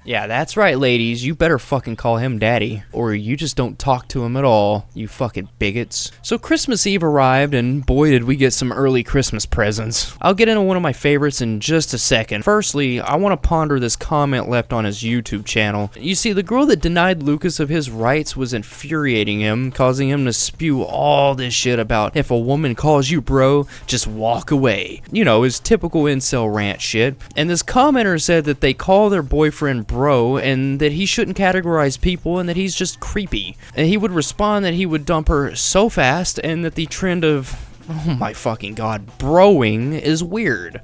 Yeah, that's right, ladies. You better fucking call him daddy, or you just don't talk to him at all, you fucking bigots. So Christmas Eve arrived, and boy did we get some early Christmas presents. I'll get into one of my favorites in just a second. Firstly, I want to ponder this comment left on his YouTube channel. You see, the girl that denied Lucas of his rights was infuriating him, causing him to spew all this shit about if a woman calls you bro, just walk away. You know, his typical incel rant shit. And this commenter said that they call their boyfriend bro, and that he shouldn't categorize people, and that he's just creepy. And he would respond that he would dump her so fast, and that the trend of, oh my fucking god, broing is weird.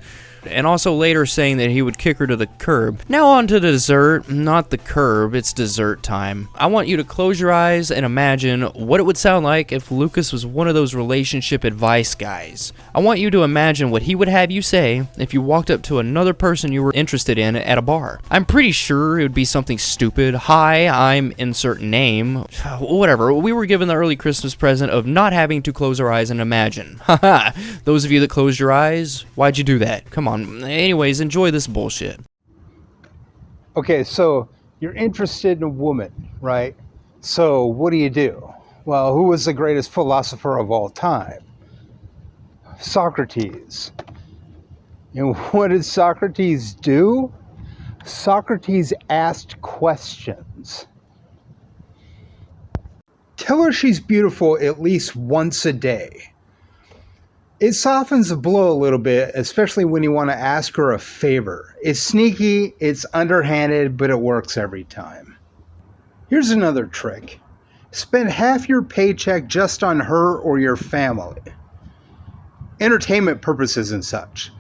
And also later saying that he would kick her to the curb. Now on to dessert, not the curb, it's dessert time. I want you to close your eyes and imagine what it would sound like if Lucas was one of those relationship advice guys. I want you to imagine what he would have you say if you walked up to another person you were interested in at a bar. I'm pretty sure it would be something stupid. Hi, I'm insert name. Whatever, we were given the early Christmas present of not having to close our eyes and imagine. Haha, those of you that closed your eyes, why'd you do that? Come on. Anyways, enjoy this bullshit. Okay, so you're interested in a woman, right? So what do? Well, who was the greatest philosopher of all time? Socrates. And what did Socrates do? Socrates asked questions. Tell her she's beautiful at least once a day. It softens the blow a little bit, especially when you want to ask her a favor. It's sneaky, it's underhanded, but it works every time. Here's another trick. Spend half your paycheck just on her or your family. Entertainment purposes and such.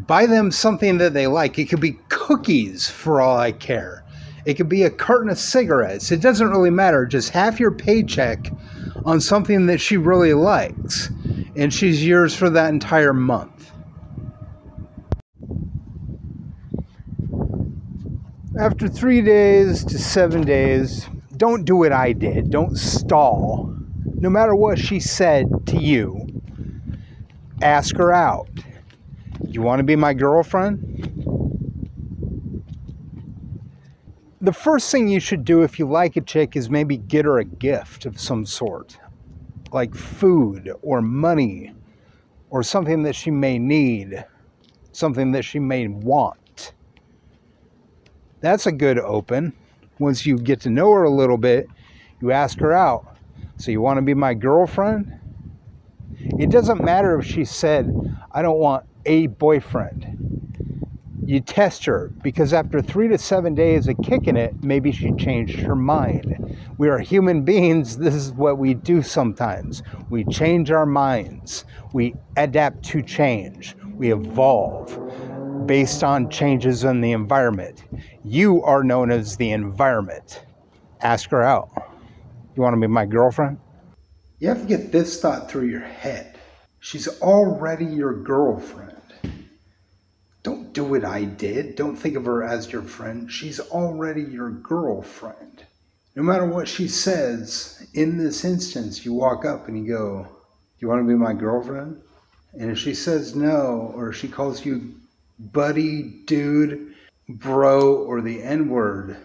Buy them something that they like. It could be cookies for all I care. It could be a carton of cigarettes. It doesn't really matter. Just half your paycheck on something that she really likes. And she's yours for that entire month. After 3 days to 7 days, don't do what I did. Don't stall. No matter what she said to you, ask her out. You want to be my girlfriend? The first thing you should do if you like a chick is maybe get her a gift of some sort. Like food or money or something that she may need, something that she may want. That's a good open. Once you get to know her a little bit, you ask her out. So you want to be my girlfriend? It doesn't matter if she said, I don't want a boyfriend. You test her, because after 3 to 7 days of kicking it, maybe she changed her mind. We are human beings. This is what we do sometimes. We change our minds. We adapt to change. We evolve based on changes in the environment. You are known as the environment. Ask her out. You want to be my girlfriend? You have to get this thought through your head. She's already your girlfriend. Don't do what I did. Don't think of her as your friend. She's already your girlfriend. No matter what she says, in this instance, you walk up and you go, "Do you want to be my girlfriend?" And if she says no, or she calls you buddy, dude, bro, or the N-word,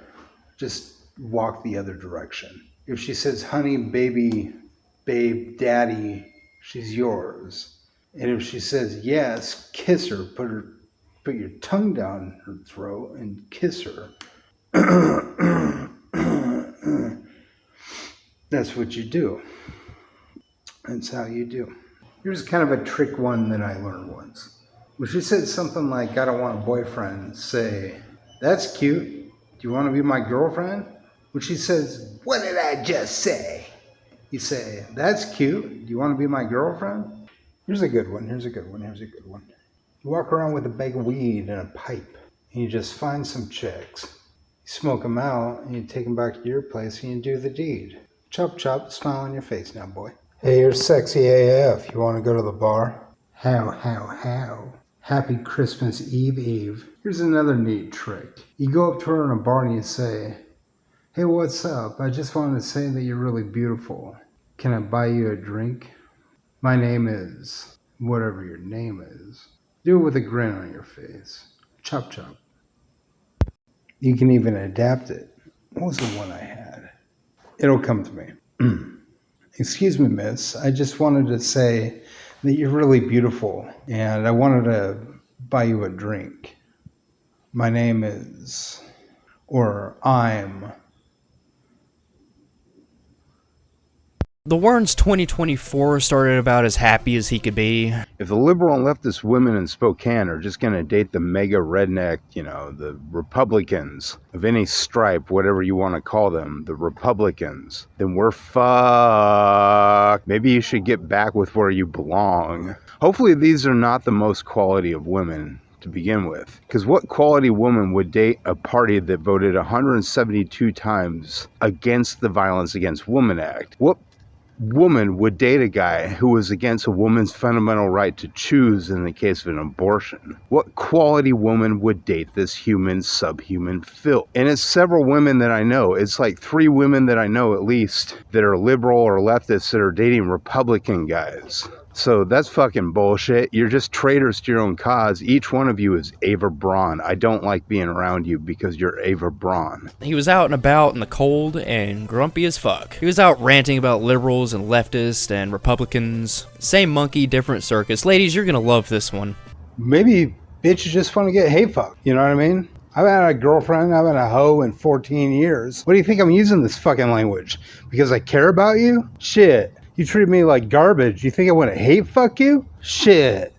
just walk the other direction. If she says honey, baby, babe, daddy, she's yours. And if she says yes, kiss her. Put your tongue down her throat and kiss her. That's what you do. That's how you do. Here's kind of a trick one that I learned once. When she said something like, "I don't want a boyfriend," say, "That's cute. Do you want to be my girlfriend?" When she says, "What did I just say?" you say, "That's cute. Do you want to be my girlfriend?" Here's a good one. You walk around with a bag of weed and a pipe, and you just find some chicks. You smoke them out, and you take them back to your place, and you do the deed. Chop, chop, smile on your face now, boy. Hey, you're sexy AF. You want to go to the bar? How? Happy Christmas Eve. Here's another neat trick. You go up to her in a bar and you say, "Hey, what's up? I just wanted to say that you're really beautiful. Can I buy you a drink? My name is whatever your name is." Do it with a grin on your face. Chop, chop. You can even adapt it. What was the one I had? It'll come to me. "Excuse me, miss. I just wanted to say that you're really beautiful, and I wanted to buy you a drink. My name is, or I'm..." The Wern's 2024 started about as happy as he could be. If the liberal and leftist women in Spokane are just going to date the mega redneck, the Republicans of any stripe, whatever you want to call them, the Republicans, then we're fucked. Maybe you should get back with where you belong. Hopefully these are not the most quality of women to begin with. Because what quality woman would date a party that voted 172 times against the Violence Against Women Act? What woman would date a guy who was against a woman's fundamental right to choose in the case of an abortion? What quality woman would date this human, subhuman filth? And it's several women that I know. It's like 3 women that I know at least that are liberal or leftists that are dating Republican guys. So that's fucking bullshit. You're just traitors to your own cause. Each one of you is Ava Braun. I don't like being around you because you're Ava Braun. He was out and about in the cold and grumpy as fuck. He was out ranting about liberals and leftists and Republicans. Same monkey, different circus. Ladies, you're gonna love this one. Maybe bitches just want to get hey fucked. You know what I mean? I've had a girlfriend, I've had a hoe in 14 years. What do you think I'm using this fucking language? Because I care about you? Shit. You treat me like garbage. You think I want to hate fuck you? Shit.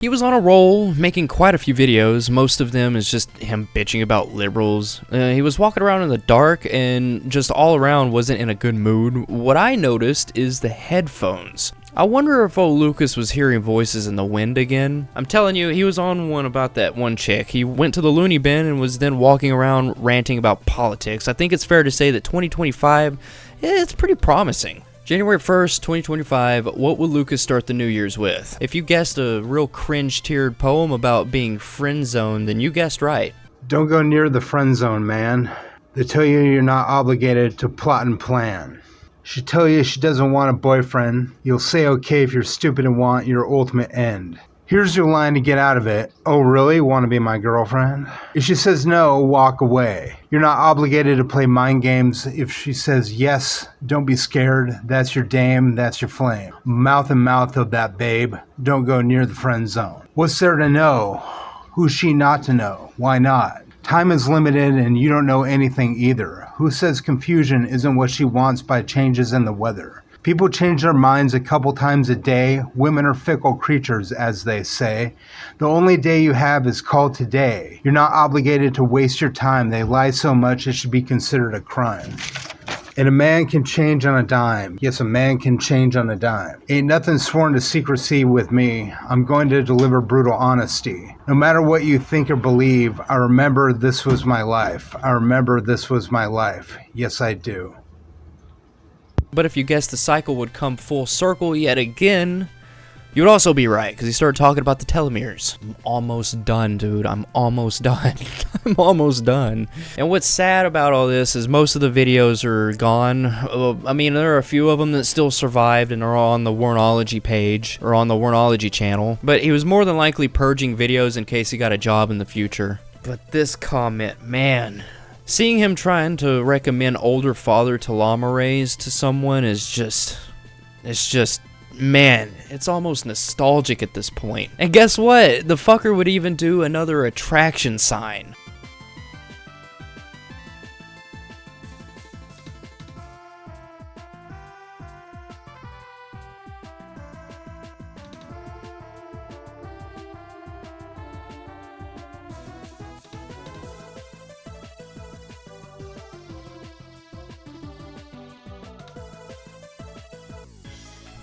He was on a roll, making quite a few videos. Most of them is just him bitching about liberals. He was walking around in the dark and just all around wasn't in a good mood. What I noticed is the headphones. I wonder if old Lucas was hearing voices in the wind again. I'm telling you, he was on one about that one chick. He went to the loony bin and was then walking around ranting about politics. I think it's fair to say that 2025, it's pretty promising. January 1st, 2025, what will Lucas start the New Year's with? If you guessed a real cringe-tiered poem about being friend-zoned, then you guessed right. Don't go near the friend zone, man. They tell you you're not obligated to plot and plan. She tell you she doesn't want a boyfriend. You'll say okay if you're stupid and want your ultimate end. Here's your line to get out of it. "Oh, really? Want to be my girlfriend?" If she says no, walk away. You're not obligated to play mind games. If she says yes, don't be scared. That's your dame. That's your flame. Mouth and mouth of that babe. Don't go near the friend zone. What's there to know? Who's she not to know? Why not? Time is limited and you don't know anything either. Who says confusion isn't what she wants by changes in the weather? People change their minds a couple times a day. Women are fickle creatures, as they say. The only day you have is called today. You're not obligated to waste your time. They lie so much it should be considered a crime. And a man can change on a dime. Yes, a man can change on a dime. Ain't nothing sworn to secrecy with me. I'm going to deliver brutal honesty. No matter what you think or believe, I remember this was my life. I remember this was my life. Yes, I do. But if you guessed the cycle would come full circle yet again, you would also be right, because he started talking about the telomeres. I'm almost done, dude. I'm almost done. I'm almost done. And what's sad about all this is most of the videos are gone. I mean, there are a few of them that still survived and are on the Wernology page, or on the Wernology channel. But he was more than likely purging videos in case he got a job in the future. But this comment, man. Seeing him trying to recommend older father telomerase to someone is just... It's just... Man, it's almost nostalgic at this point. And guess what? The fucker would even do another attraction sign.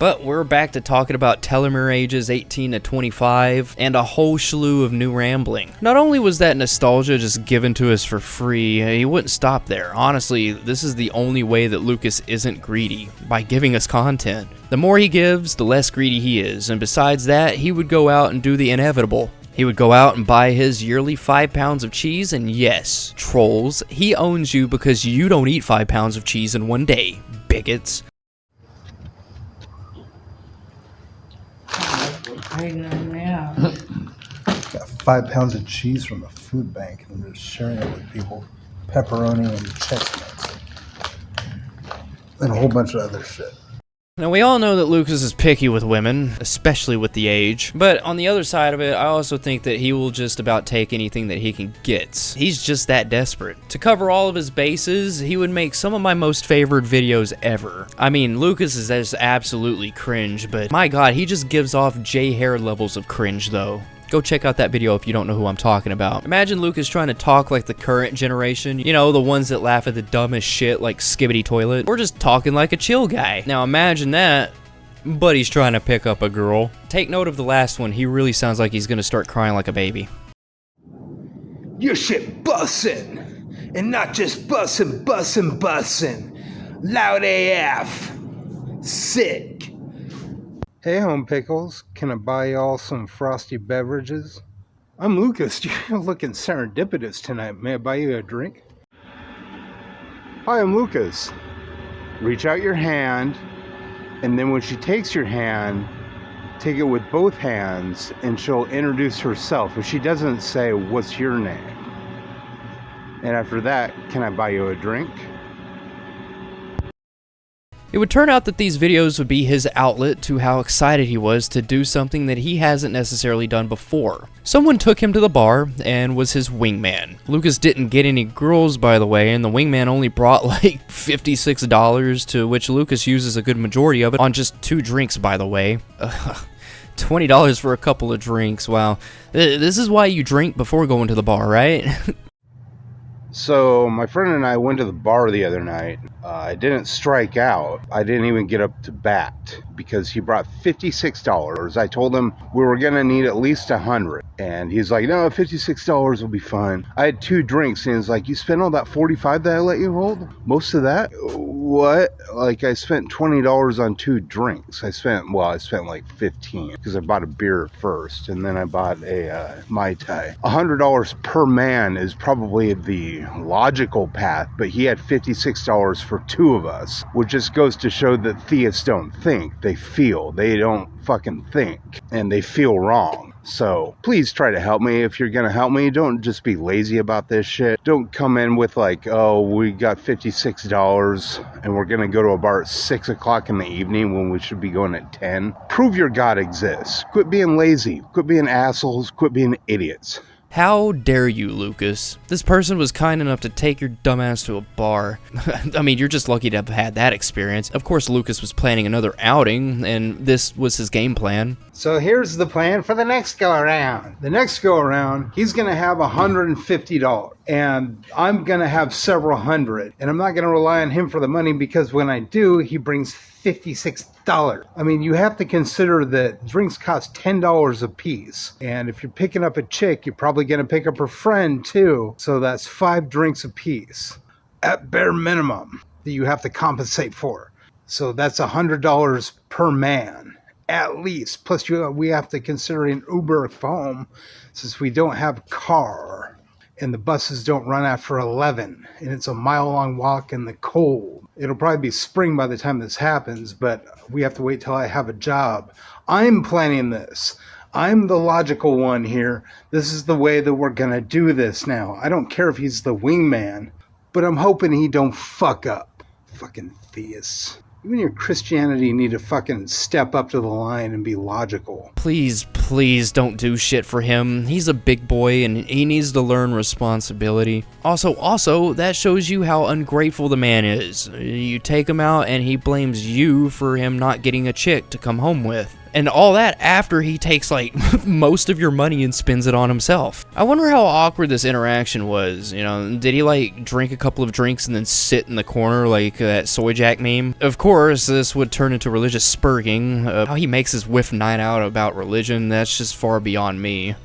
But we're back to talking about telomere ages 18 to 25, and a whole slew of new rambling. Not only was that nostalgia just given to us for free, he wouldn't stop there. Honestly, this is the only way that Lucas isn't greedy, by giving us content. The more he gives, the less greedy he is, and besides that, he would go out and do the inevitable. He would go out and buy his yearly 5 pounds of cheese, and yes, trolls, he owns you because you don't eat 5 pounds of cheese in one day, bigots. Got 5 pounds of cheese from a food bank and they're sharing it with people. Pepperoni and chestnuts. And a whole bunch of other shit. Now, we all know that Lucas is picky with women, especially with the age, but on the other side of it, I also think that he will just about take anything that he can get. He's just that desperate. To cover all of his bases, he would make some of my most favorite videos ever. I mean, Lucas is just absolutely cringe, but my god, he just gives off J-Hair levels of cringe, though. Go check out that video if you don't know who I'm talking about. Imagine Lucas trying to talk like the current generation, you know, the ones that laugh at the dumbest shit like Skibbity Toilet, or just talking like a chill guy. Now imagine that, but he's trying to pick up a girl. Take note of the last one, he really sounds like he's gonna start crying like a baby. Your shit bussin', and not just bussin', bussin', bussin'. Loud AF. Sick. Hey, Home Pickles, can I buy y'all some frosty beverages? I'm Lucas, you're looking serendipitous tonight. May I buy you a drink? Hi, I'm Lucas. Reach out your hand, and then when she takes your hand, take it with both hands, and she'll introduce herself. If she doesn't say, what's your name? And after that, can I buy you a drink? It would turn out that these videos would be his outlet to how excited he was to do something that he hasn't necessarily done before. Someone took him to the bar and was his wingman. Lucas didn't get any girls, by the way, and the wingman only brought like $56, to which Lucas uses a good majority of it on just 2 drinks, by the way. $20 for a couple of drinks, wow. This is why you drink before going to the bar, right? So my friend and I went to the bar the other night. I didn't strike out. I didn't even get up to bat because he brought $56. I told him we were going to need at least 100. And he's like, no, $56 will be fine. I had 2 drinks and he's like, you spent all that $45 that I let you hold? Most of that? What? Like I spent $20 on 2 drinks. I spent like 15 because I bought a beer first and then I bought a Mai Tai. $100 per man is probably the logical path, but he had $56 for 2 of us, which just goes to show that theists don't think, they feel. They don't fucking think, and they feel wrong. So please try to help me. If you're gonna help me, don't just be lazy about this shit. Don't come in with like, oh, we got $56 and we're gonna go to a bar at 6 o'clock in the evening when we should be going at 10. Prove your God exists. Quit being lazy. Quit being assholes. Quit being idiots. How dare you, Lucas? This person was kind enough to take your dumbass to a bar. I mean, you're just lucky to have had that experience. Of course, Lucas was planning another outing, and this was his game plan. So here's the plan for the next go around. The next go around, he's going to have $150, and I'm going to have several hundred. And I'm not going to rely on him for the money, because when I do, he brings $56. I mean, you have to consider that drinks cost $10 a piece. And if you're picking up a chick, you're probably going to pick up her friend too. So that's 5 drinks a piece at bare minimum that you have to compensate for. So that's $100 per man at least. Plus we have to consider an Uber home, since we don't have a car and the buses don't run after 11 and it's a mile-long walk in the cold. It'll probably be spring by the time this happens, but we have to wait till I have a job. I'm planning this. I'm the logical one here. This is the way that we're gonna do this now. I don't care if he's the wingman, but I'm hoping he don't fuck up. Fucking theists. Even your Christianity need to fucking step up to the line and be logical. Please, please don't do shit for him. He's a big boy and he needs to learn responsibility. Also, that shows you how ungrateful the man is. You take him out and he blames you for him not getting a chick to come home with. And all that after he takes, like, most of your money and spends it on himself. I wonder how awkward this interaction was. You know, did he, like, drink a couple of drinks and then sit in the corner like that Soy Jack meme? Of course, this would turn into religious spurging. How he makes his whiff night out about religion, that's just far beyond me.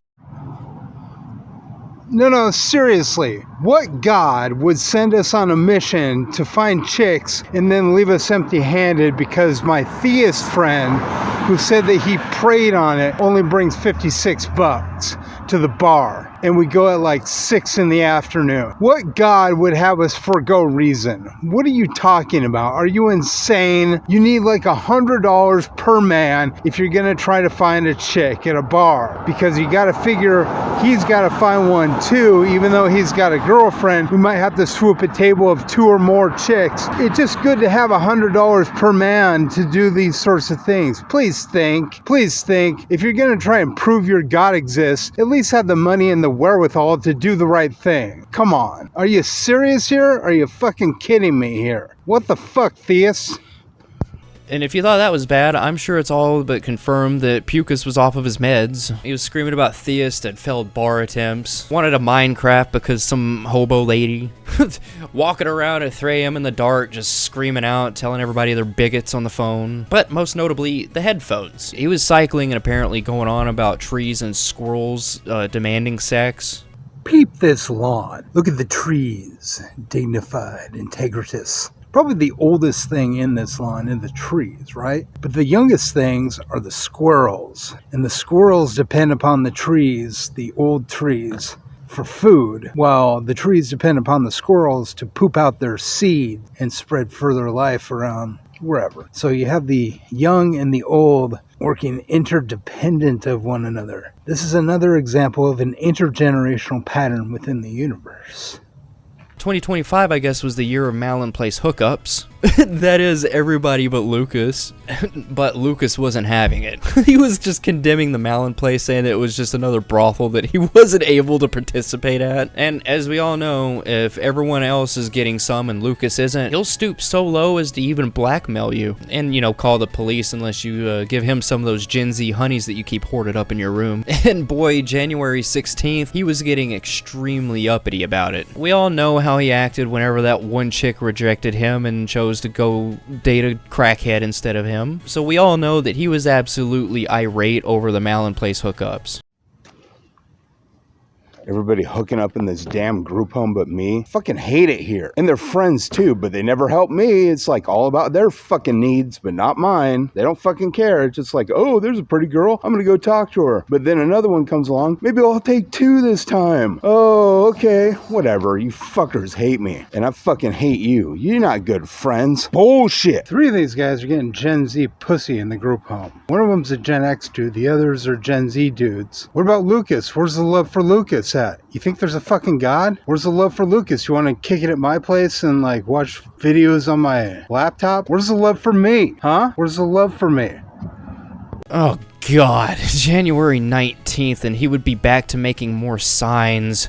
No, seriously. What God would send us on a mission to find chicks and then leave us empty-handed because my theist friend, who said that he prayed on it, only brings $56 to the bar, and we go at like 6 in the afternoon? What God would have us forego reason? What are you talking about? Are you insane? You need like $100 per man if you're gonna try to find a chick at a bar, because you gotta figure he's gotta find one too, even though he's got a girlfriend. We might have to swoop a table of 2 or more chicks. It's just good to have $100 per man to do these sorts of things. Please think, if you're gonna try and prove your God exists, at least have the money and the wherewithal to do the right thing. Come on. Are you serious here? Are you fucking kidding me here? What the fuck, theists? And if you thought that was bad, I'm sure it's all but confirmed that Pucus was off of his meds. He was screaming about theists and failed bar attempts. Wanted a Minecraft because some hobo lady. Walking around at 3 a.m. in the dark, just screaming out, telling everybody they're bigots on the phone. But most notably, the headphones. He was cycling and apparently going on about trees and squirrels demanding sex. Peep this lawn. Look at the trees. Dignified, integritous. Probably the oldest thing in this lawn in the trees, right? But the youngest things are the squirrels. And the squirrels depend upon the trees, the old trees, for food, while the trees depend upon the squirrels to poop out their seed and spread further life around wherever. So you have the young and the old working interdependent of one another. This is another example of an intergenerational pattern within the universe. 2025, I guess, was the year of Malin Place hookups. That is, everybody but Lucas. But Lucas wasn't having it. He was just condemning the Malin Place, saying that it was just another brothel that he wasn't able to participate at. And as we all know, if everyone else is getting some and Lucas isn't, he'll stoop so low as to even blackmail you. And, you know, call the police unless you give him some of those Gen Z honeys that you keep hoarded up in your room. And boy, January 16th, he was getting extremely uppity about it. We all know how he acted whenever that one chick rejected him and chose to go date a crackhead instead of him. So we all know that he was absolutely irate over the Malin Place hookups. Everybody hooking up in this damn group home but me. Fucking hate it here. And they're friends too, but they never help me. It's like all about their fucking needs, but not mine. They don't fucking care. It's just like, oh, there's a pretty girl. I'm gonna go talk to her. But then another one comes along. Maybe I'll take 2 this time. Oh, okay. Whatever. You fuckers hate me. And I fucking hate you. You're not good friends. Bullshit. 3 of these guys are getting Gen Z pussy in the group home. One of them's a Gen X dude. The others are Gen Z dudes. What about Lucas? Where's the love for Lucas at? You think there's a fucking God? Where's the love for Lucas? You want to kick it at my place and like watch videos on my laptop? Where's the love for me? Huh? Where's the love for me? Oh god, January 19th, and he would be back to making more signs.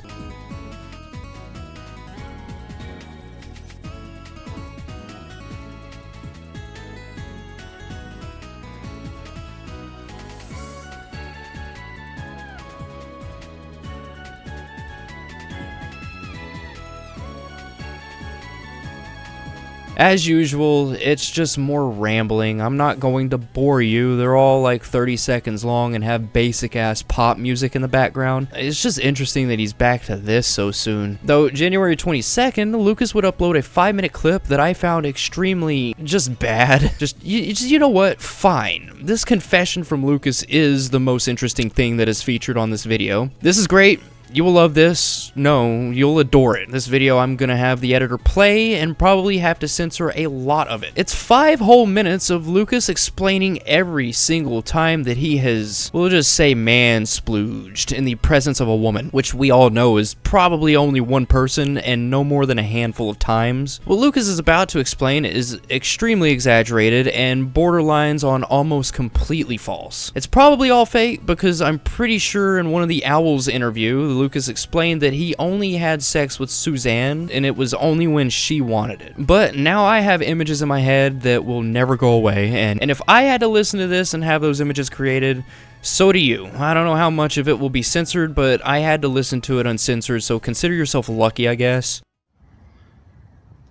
As usual, it's just more rambling. I'm not going to bore you. They're all like 30 seconds long and have basic-ass pop music in the background. It's just interesting that he's back to this so soon. Though, January 22nd, Lucas would upload a 5-minute clip that I found extremely just bad. You know what? Fine. This confession from Lucas is the most interesting thing that is featured on this video. This is great. You will love this. No, you'll adore it. This video I'm gonna have the editor play and probably have to censor a lot of it. It's 5 whole minutes of Lucas explaining every single time that he has, we'll just say, man-splooged in the presence of a woman, which we all know is probably only one person and no more than a handful of times. What Lucas is about to explain is extremely exaggerated and borderlines on almost completely false. It's probably all fake because I'm pretty sure in one of the Owls interview, Lucas explained that he only had sex with Suzanne, and it was only when she wanted it. But now I have images in my head that will never go away, and if I had to listen to this and have those images created, so do you. I don't know how much of it will be censored, but I had to listen to it uncensored, so consider yourself lucky, I guess.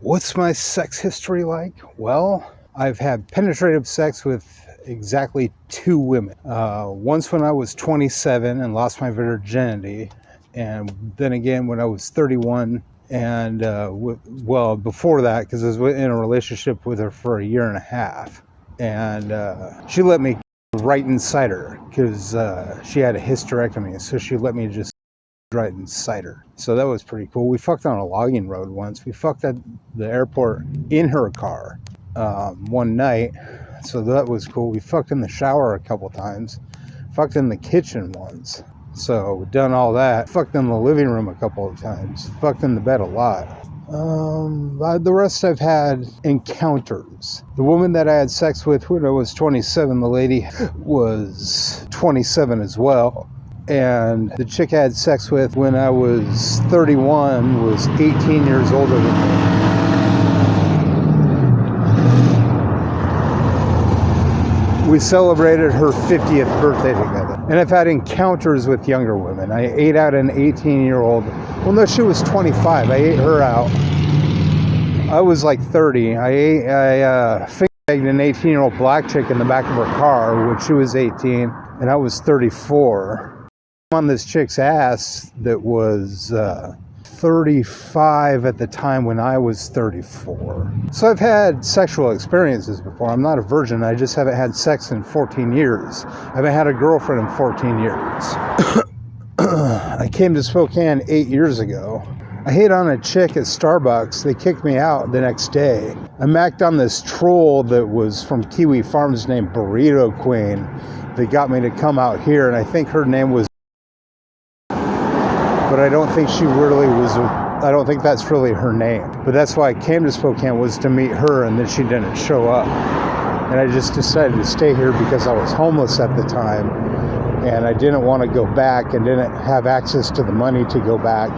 What's my sex history like? Well, I've had penetrative sex with exactly 2 women. Once when I was 27 and lost my virginity, and then again when I was 31, and well, before that, because I was in a relationship with her for 1.5 years, and she let me right inside her because she had a hysterectomy, so she let me just right inside her. So that was pretty cool. We fucked on a logging road once. We fucked at the airport in her car one night, so that was cool. We fucked in the shower a couple times, fucked in the kitchen once. So we've done all that. Fucked in the living room a couple of times. Fucked in the bed a lot. The rest I've had encounters. The woman that I had sex with when I was 27, the lady was 27 as well. And the chick I had sex with when I was 31 was 18 years older than me. We celebrated her 50th birthday together. And I've had encounters with younger women. I ate out an 18-year-old. Well, no, she was 25. I ate her out. I was like 30. I finger-bagged an 18-year-old black chick in the back of her car when she was 18, and I was 34. On this chick's ass that was 35 at the time when I was 34. So I've had sexual experiences before. I'm not a virgin. I just haven't had sex in 14 years. I haven't had a girlfriend in 14 years. I came to Spokane 8 years ago. I hit on a chick at Starbucks. They kicked me out the next day. I macked on this troll that was from Kiwi Farms named Burrito Queen that got me to come out here, and I think her name was, but I don't think she really was, I don't think that's really her name. But that's why I came to Spokane, was to meet her, and then she didn't show up. And I just decided to stay here because I was homeless at the time, and I didn't want to go back and didn't have access to the money to go back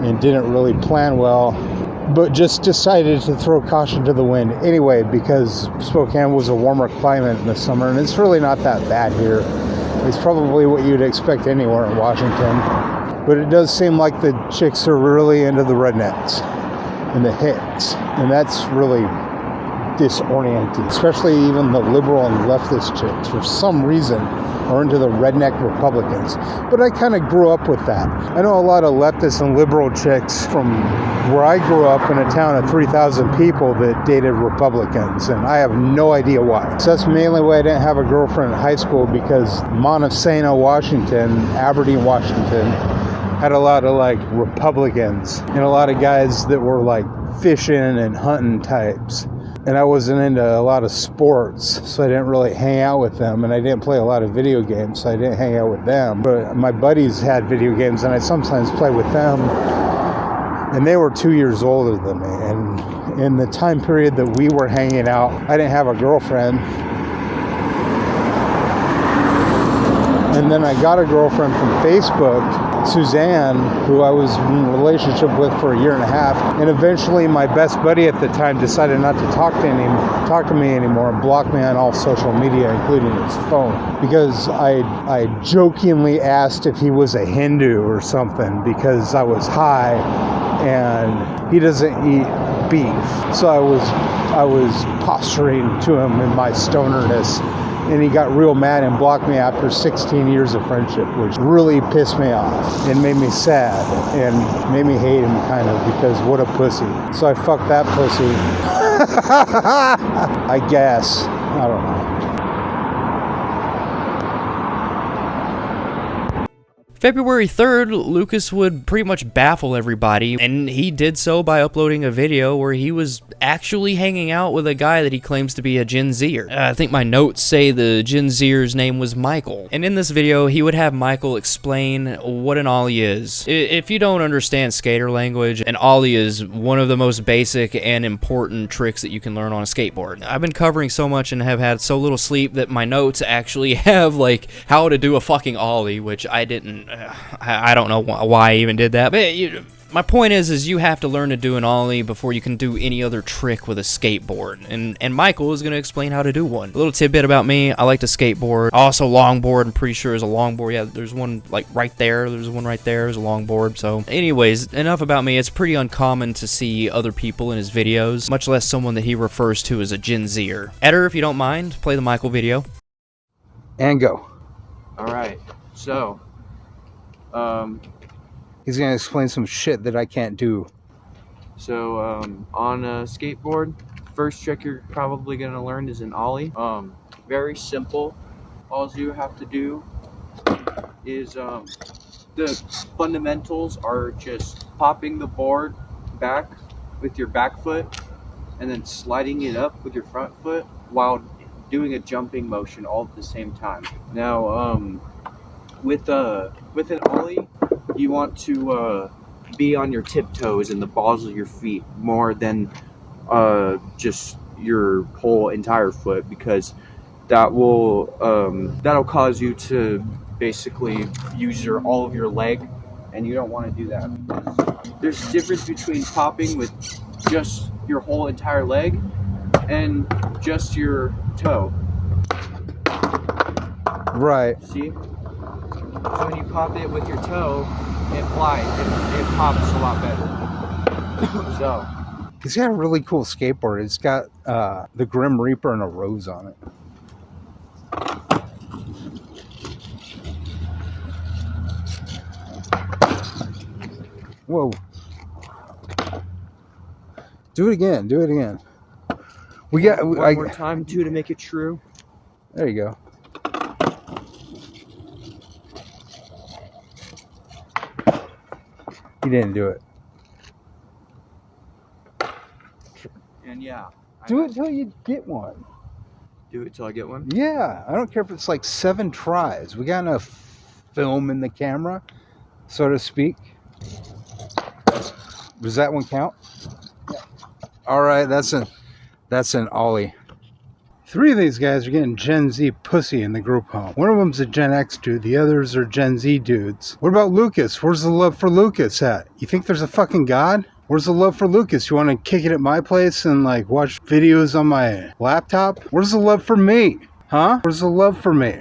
and didn't really plan well, but just decided to throw caution to the wind anyway because Spokane was a warmer climate in the summer, and it's really not that bad here. It's probably what you'd expect anywhere in Washington. But it does seem like the chicks are really into the rednecks and the hicks. And that's really disorienting. Especially even the liberal and leftist chicks, for some reason, are into the redneck Republicans. But I kind of grew up with that. I know a lot of leftist and liberal chicks from where I grew up in a town of 3,000 people that dated Republicans. And I have no idea why. So that's mainly why I didn't have a girlfriend in high school, because Montesano, Washington, Aberdeen, Washington, had a lot of like Republicans and a lot of guys that were like fishing and hunting types. And I wasn't into a lot of sports, so I didn't really hang out with them. And I didn't play a lot of video games, so I didn't hang out with them. But my buddies had video games, and I sometimes play with them. And they were 2 years older than me. And in the time period that we were hanging out, I didn't have a girlfriend. And then I got a girlfriend from Facebook, Suzanne, who I was in a relationship with for a year and a half. And eventually my best buddy at the time decided not to talk to me anymore and blocked me on all social media, including his phone. Because I jokingly asked if he was a Hindu or something because I was high and he doesn't eat beef. So I was posturing to him in my stonerness. And he got real mad and blocked me after 16 years of friendship, which really pissed me off and made me sad and made me hate him kind of because what a pussy. So I fucked that pussy. I guess. I don't know. February 3rd, Lucas would pretty much baffle everybody, and he did so by uploading a video where he was actually hanging out with a guy that he claims to be a Gen Zer. I think my notes say the Gen Zer's name was Michael. And in this video, he would have Michael explain what an ollie is. If you don't understand skater language, an ollie is one of the most basic and important tricks that you can learn on a skateboard. I've been covering so much and have had so little sleep that my notes actually have, like, how to do a fucking ollie, which I didn't. I don't know why I even did that, but my point is you have to learn to do an ollie before you can do any other trick with a skateboard, and Michael is going to explain how to do one. A little tidbit about me, I like to skateboard. I also longboard, I'm pretty sure there's a longboard. Yeah, there's one like right there, there's one right there, there's a longboard. So anyways, enough about me. It's pretty uncommon to see other people in his videos, much less someone that he refers to as a Gen Zer. Editor, if you don't mind, play the Michael video. And go. Alright, so he's gonna explain some shit that I can't do. So on a skateboard, first trick you're probably gonna learn is an ollie. Very simple. All you have to do is the fundamentals are just popping the board back with your back foot and then sliding it up with your front foot while doing a jumping motion all at the same time. Now with an ollie, you want to be on your tiptoes and the balls of your feet more than just your whole entire foot, because that will that'll cause you to basically use all of your leg, and you don't want to do that. There's a difference between popping with just your whole entire leg and just your toe. Right. See? So when you pop it with your toe, it flies. It pops a lot better. So. He's got a really cool skateboard. It's got the Grim Reaper and a rose on it. Whoa. Do it again. Do it again. We got one more time too to make it true. There you go. He didn't do it. And yeah. Do it till you get one. Do it till I get one? Yeah. I don't care if it's like 7 tries. We got enough film in the camera, so to speak. Does that one count? Yeah. All right. That's an ollie. 3 of these guys are getting Gen Z pussy in the group home. One of them's a Gen X dude. The others are Gen Z dudes. What about Lucas? Where's the love for Lucas at? You think there's a fucking God? Where's the love for Lucas? You want to kick it at my place and like watch videos on my laptop? Where's the love for me? Huh? Where's the love for me?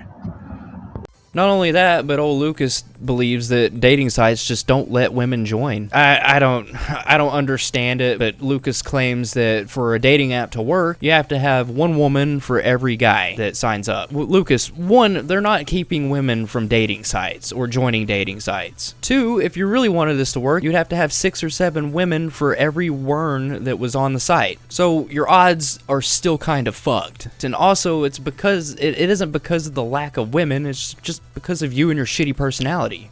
Not only that, but old Lucas believes that dating sites just don't let women join. I don't understand it, but Lucas claims that for a dating app to work, you have to have one woman for every guy that signs up. Lucas, 1, they're not keeping women from dating sites or joining dating sites. 2, if you really wanted this to work, you'd have to have 6 or 7 women for every wern that was on the site. So your odds are still kind of fucked. And also, it's because it isn't because of the lack of women, it's just because of you and your shitty personality.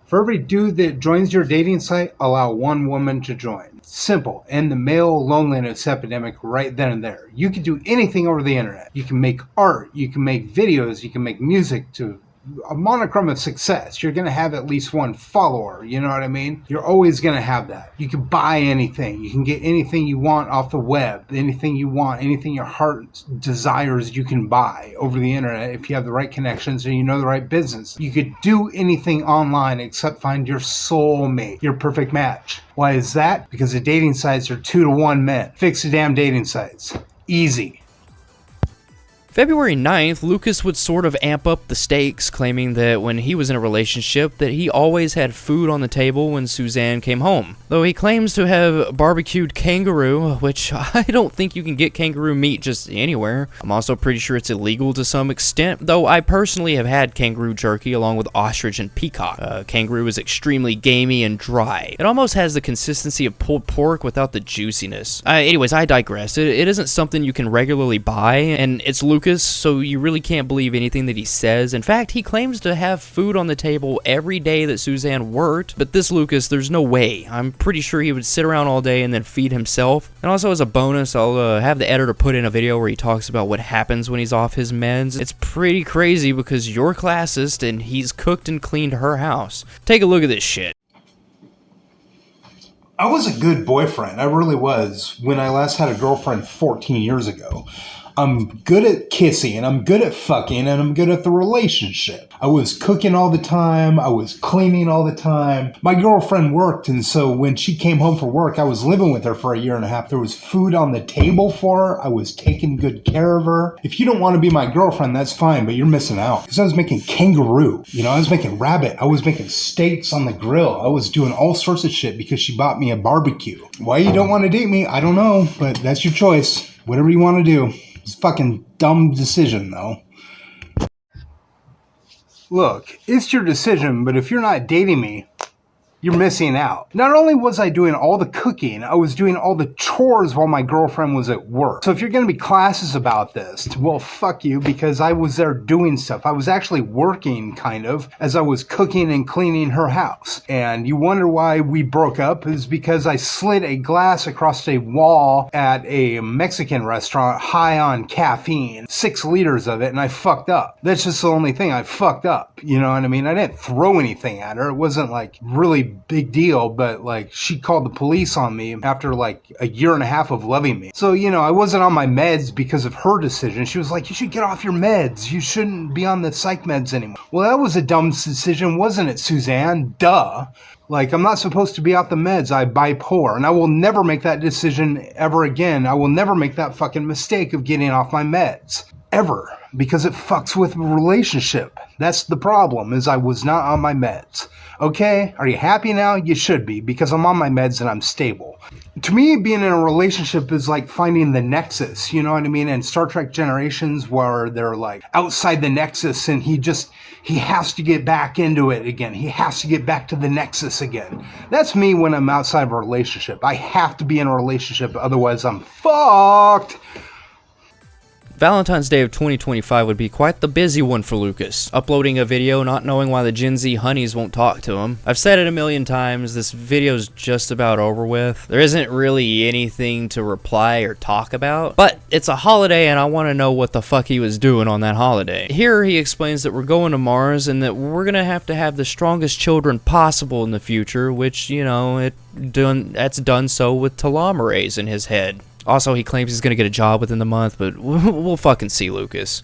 For every dude that joins your dating site, allow 1 woman to join. Simple. End the male loneliness epidemic right then and there. You can do anything over the internet. You can make art, you can make videos, you can make music to a monochrome of success. You're going to have at least one follower. You know what I mean? You're always going to have that. You can buy anything. You can get anything you want off the web. Anything you want, anything your heart desires, you can buy over the internet if you have the right connections and you know the right business. You could do anything online except find your soulmate, your perfect match. Why is that? Because the dating sites are 2-to-1 men. Fix the damn dating sites. Easy. February 9th, Lucas would sort of amp up the stakes, claiming that when he was in a relationship that he always had food on the table when Suzanne came home. Though he claims to have barbecued kangaroo, which I don't think you can get kangaroo meat just anywhere. I'm also pretty sure it's illegal to some extent, though I personally have had kangaroo jerky along with ostrich and peacock. Kangaroo is extremely gamey and dry. It almost has the consistency of pulled pork without the juiciness. Anyways, I digress. It isn't something you can regularly buy, and it's Lucas, so you really can't believe anything that he says. In fact, he claims to have food on the table every day that Suzanne worked, but this Lucas, there's no way. I'm pretty sure he would sit around all day and then feed himself. And also, as a bonus, I'll have the editor put in a video where he talks about what happens when he's off his meds. It's pretty crazy because you're classist and he's cooked and cleaned her house. Take a look at this shit. I was a good boyfriend. I really was. When I last had a girlfriend 14 years ago. I'm good at kissing, and I'm good at fucking, and I'm good at the relationship. I was cooking all the time. I was cleaning all the time. My girlfriend worked, and so when she came home from work, I was living with her for 1.5 years. There was food on the table for her. I was taking good care of her. If you don't want to be my girlfriend, that's fine, but you're missing out. Because I was making kangaroo. I was making rabbit. I was making steaks on the grill. I was doing all sorts of shit because she bought me a barbecue. Why you don't want to date me, I don't know, but that's your choice. Whatever you want to do. It's a fucking dumb decision, though. Look, it's your decision, but if you're not dating me, you're missing out. Not only was I doing all the cooking, I was doing all the chores while my girlfriend was at work. So if you're going to be classist about this, well, fuck you, because I was there doing stuff. I was actually working, kind of, as I was cooking and cleaning her house. And you wonder why we broke up is because I slid a glass across a wall at a Mexican restaurant high on caffeine, 6 liters of it, and I fucked up. That's just the only thing. I fucked up. You know what I mean? I didn't throw anything at her. It wasn't like really big deal, but like she called the police on me after like 1.5 years of loving me. So, I wasn't on my meds because of her decision. She was like, you should get off your meds. You shouldn't be on the psych meds anymore. Well, that was a dumb decision, wasn't it, Suzanne? Duh. Like, I'm not supposed to be off the meds. I'm bipolar, and I will never make that decision ever again. I will never make that fucking mistake of getting off my meds. Ever. Because it fucks with a relationship. That's the problem, is I was not on my meds. Okay? Are you happy now? You should be, because I'm on my meds and I'm stable. To me, being in a relationship is like finding the nexus, you know what I mean? And Star Trek Generations, where they're like outside the nexus and he has to get back into it again. He has to get back to the nexus again. That's me when I'm outside of a relationship. I have to be in a relationship, otherwise I'm fucked. Valentine's Day of 2025 would be quite the busy one for Lucas, uploading a video not knowing why the Gen Z honeys won't talk to him. I've said it 1,000,000 times, this video's just about over with. There isn't really anything to reply or talk about, but it's a holiday and I want to know what the fuck he was doing on that holiday. Here he explains that we're going to Mars and that we're gonna have to have the strongest children possible in the future, which, that's done so with telomerase in his head. Also, he claims he's going to get a job within the month, but we'll fucking see, Lucas.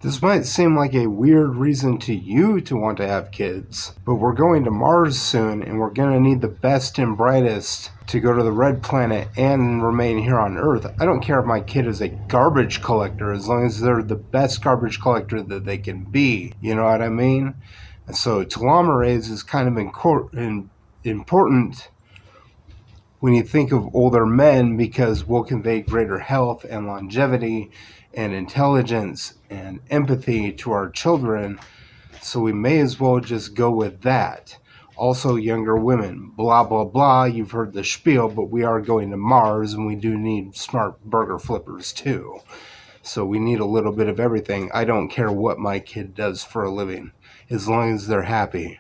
This might seem like a weird reason to you to want to have kids, but we're going to Mars soon, and we're going to need the best and brightest to go to the red planet and remain here on Earth. I don't care if my kid is a garbage collector, as long as they're the best garbage collector that they can be. You know what I mean? And so telomerase is kind of important when you think of older men, because we'll convey greater health and longevity and intelligence and empathy to our children, so we may as well just go with that. Also, younger women, blah, blah, blah, you've heard the spiel, but we are going to Mars, and we do need smart burger flippers too. So we need a little bit of everything. I don't care what my kid does for a living, as long as they're happy.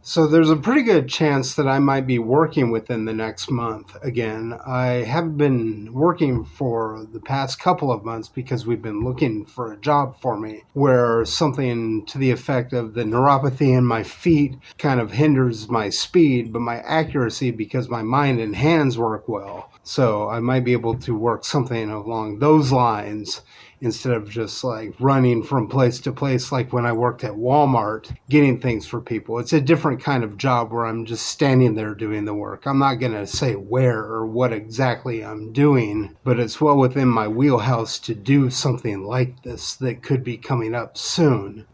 So there's a pretty good chance that I might be working within the next month again. I haven't been working for the past couple of months because we've been looking for a job for me where something to the effect of the neuropathy in my feet kind of hinders my speed, but my accuracy because my mind and hands work well. So I might be able to work something along those lines instead of just like running from place to place like when I worked at Walmart getting things for people. It's a different kind of job where I'm just standing there doing the work. I'm not going to say where or what exactly I'm doing, but it's well within my wheelhouse to do something like this that could be coming up soon.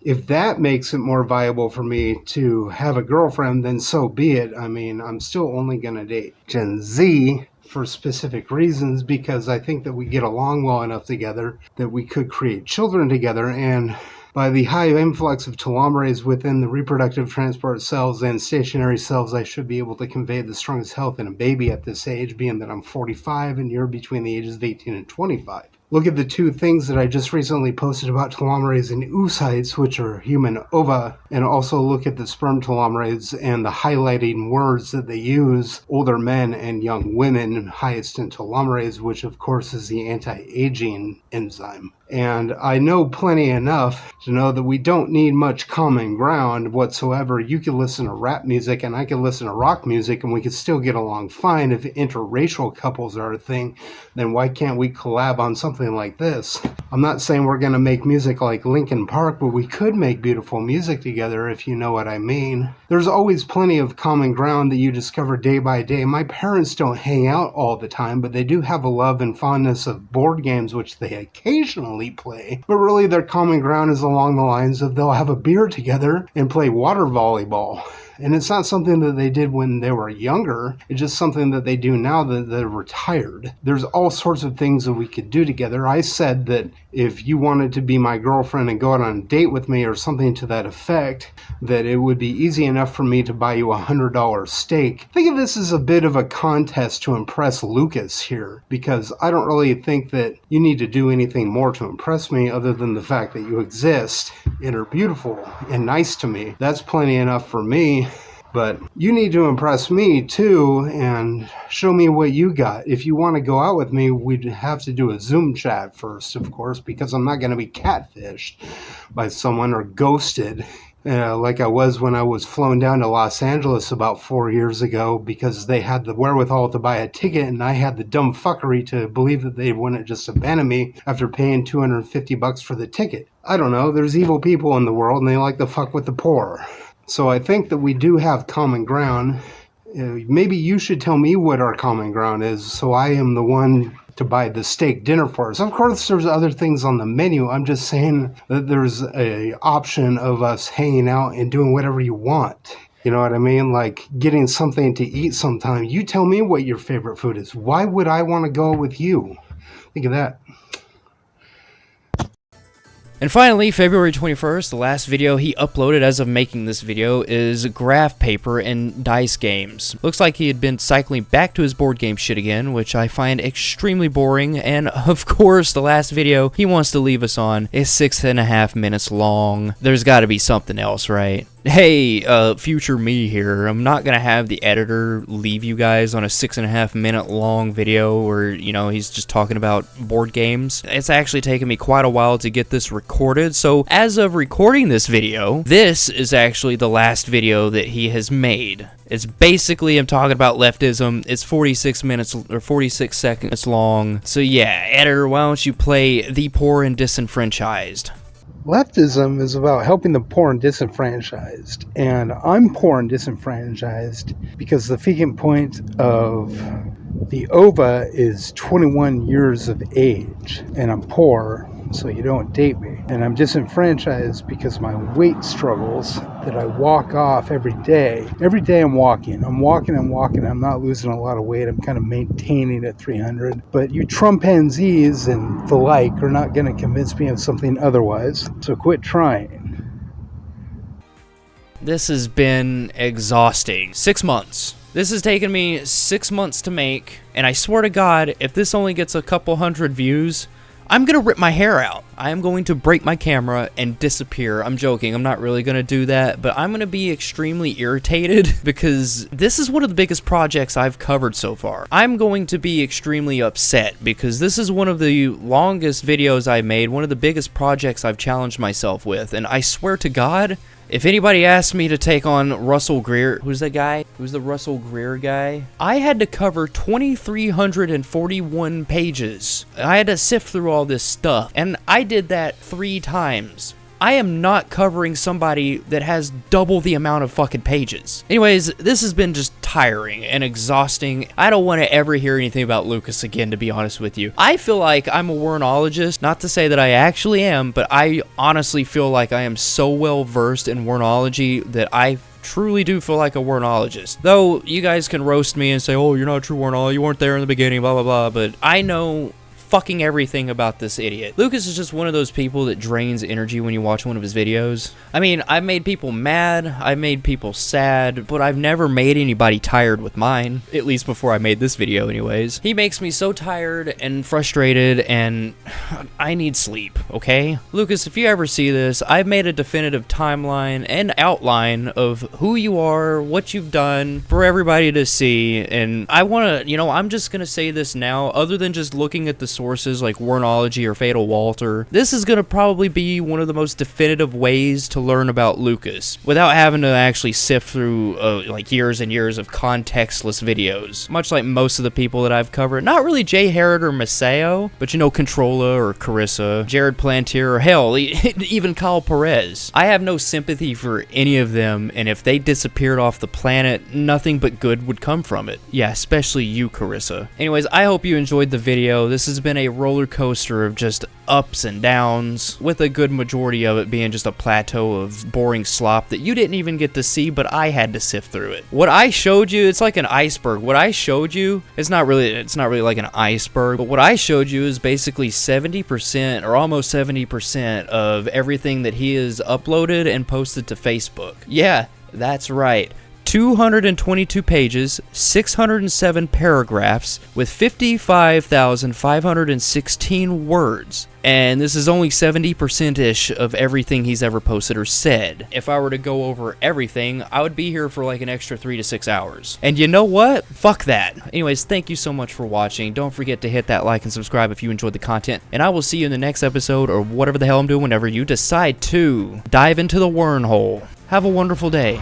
If that makes it more viable for me to have a girlfriend, then so be it. I mean, I'm still only going to date Gen Z for specific reasons because I think that we get along well enough together that we could create children together. And by the high influx of telomerase within the reproductive transport cells and stationary cells, I should be able to convey the strongest health in a baby at this age, being that I'm 45 and you're between the ages of 18 and 25. Look at the two things that I just recently posted about telomerase and oocytes, which are human ova, and also look at the sperm telomerase and the highlighting words that they use, older men and young women, highest in telomerase, which of course is the anti-aging enzyme. And I know plenty enough to know that we don't need much common ground whatsoever. You can listen to rap music and I can listen to rock music and we can still get along fine. If interracial couples are a thing, then why can't we collab on something like this? I'm not saying we're going to make music like Linkin Park, but we could make beautiful music together if you know what I mean. There's always plenty of common ground that you discover day by day. My parents don't hang out all the time, but they do have a love and fondness of board games, which they occasionally play. But really their common ground is along the lines of they'll have a beer together and play water volleyball. And it's not something that they did when they were younger. It's just something that they do now that they're retired. There's all sorts of things that we could do together. I said that if you wanted to be my girlfriend and go out on a date with me or something to that effect, that it would be easy enough for me to buy you $100 steak. Think of this as a bit of a contest to impress Lucas here, because I don't really think that you need to do anything more to impress me other than the fact that you exist and are beautiful and nice to me. That's plenty enough for me. But you need to impress me too and show me what you got. If you want to go out with me, we'd have to do a Zoom chat first, of course, because I'm not going to be catfished by someone or ghosted like I was when I was flown down to Los Angeles about 4 years ago because they had the wherewithal to buy a ticket and I had the dumb fuckery to believe that they wouldn't just abandon me after paying $250 for the ticket. I don't know, there's evil people in the world and they like to fuck with the poor. So I think that we do have common ground. Maybe you should tell me what our common ground is so I am the one to buy the steak dinner for us. Of course, there's other things on the menu. I'm just saying that there's a option of us hanging out and doing whatever you want. You know what I mean? Like getting something to eat sometime. You tell me what your favorite food is. Why would I want to go with you? Think of that. And finally, February 21st, the last video he uploaded as of making this video is graph paper and dice games. Looks like he had been cycling back to his board game shit again, which I find extremely boring, and of course, the last video he wants to leave us on is 6.5 minutes long. There's gotta be something else, right? Hey, future me here, I'm not gonna have the editor leave you guys on a 6.5 minute long video where, you know, he's just talking about board games. It's actually taken me quite a while to get this recorded, so as of recording this video, this is actually the last video that he has made. It's basically him talking about leftism. It's 46 minutes or 46 seconds long. So yeah, editor, why don't you play The Poor and Disenfranchised? Leftism is about helping the poor and disenfranchised, and I'm poor and disenfranchised because the fecund point of the ova is 21 years of age, and I'm poor, so you don't date me. And I'm disenfranchised because my weight struggles that I walk off every day. Every day I'm walking. I'm not losing a lot of weight. I'm kind of maintaining at 300. But you Trumpanzees and the like are not going to convince me of something otherwise. So quit trying. This has been exhausting. 6 months. This has taken me 6 months to make, and I swear to God, if this only gets a couple hundred views, I'm gonna rip my hair out. I am going to break my camera and disappear. I'm joking, I'm not really gonna do that, but I'm gonna be extremely irritated because this is one of the biggest projects I've covered so far. I'm going to be extremely upset because this is one of the longest videos I made, one of the biggest projects I've challenged myself with, and I swear to God, if anybody asked me to take on Russell Greer, who's that guy? Who's the Russell Greer guy? I had to cover 2,341 pages. I had to sift through all this stuff, and I did that 3 times. I am not covering somebody that has double the amount of fucking pages. Anyways, this has been just tiring and exhausting. I don't want to ever hear anything about Lucas again, to be honest with you. I feel like I'm a wernologist, not to say that I actually am, but I honestly feel like I am so well versed in wernology that I truly do feel like a wernologist. Though you guys can roast me and say, oh, you're not a true wernologist, you weren't there in the beginning, blah, blah, blah, but I know fucking everything about this idiot. Lucas is just one of those people that drains energy when you watch one of his videos. I mean, I've made people mad, I've made people sad, but I've never made anybody tired with mine. At least before I made this video anyways. He makes me so tired and frustrated, and I need sleep, okay? Lucas, if you ever see this, I've made a definitive timeline and outline of who you are, what you've done, for everybody to see, and I wanna, you know, I'm just gonna say this now, other than just looking at the sources like Wernology or Fatal Walter, this is gonna probably be one of the most definitive ways to learn about Lucas without having to actually sift through like years and years of contextless videos, much like most of the people that I've covered. Not really Jay Harrod or Maseo, but you know, Controlla or Carissa, Jared Plantier, or hell, even Kyle Perez. I have no sympathy for any of them, and if they disappeared off the planet, nothing but good would come from it. Yeah, especially you, Carissa. Anyways, I hope you enjoyed the video. This has been a roller coaster of just ups and downs, with a good majority of it being just a plateau of boring slop that you didn't even get to see, but I had to sift through it. What I showed you, it's like an iceberg. What I showed you, it's not really like an iceberg, but what I showed you is basically 70% or almost 70% of everything that he has uploaded and posted to Facebook. Yeah, that's right. 222 pages, 607 paragraphs, with 55,516 words. And this is only 70%-ish of everything he's ever posted or said. If I were to go over everything, I would be here for like an extra 3 to 6 hours. And you know what? Fuck that. Anyways, thank you so much for watching. Don't forget to hit that like and subscribe if you enjoyed the content. And I will see you in the next episode, or whatever the hell I'm doing whenever you decide to dive into the wormhole. Have a wonderful day.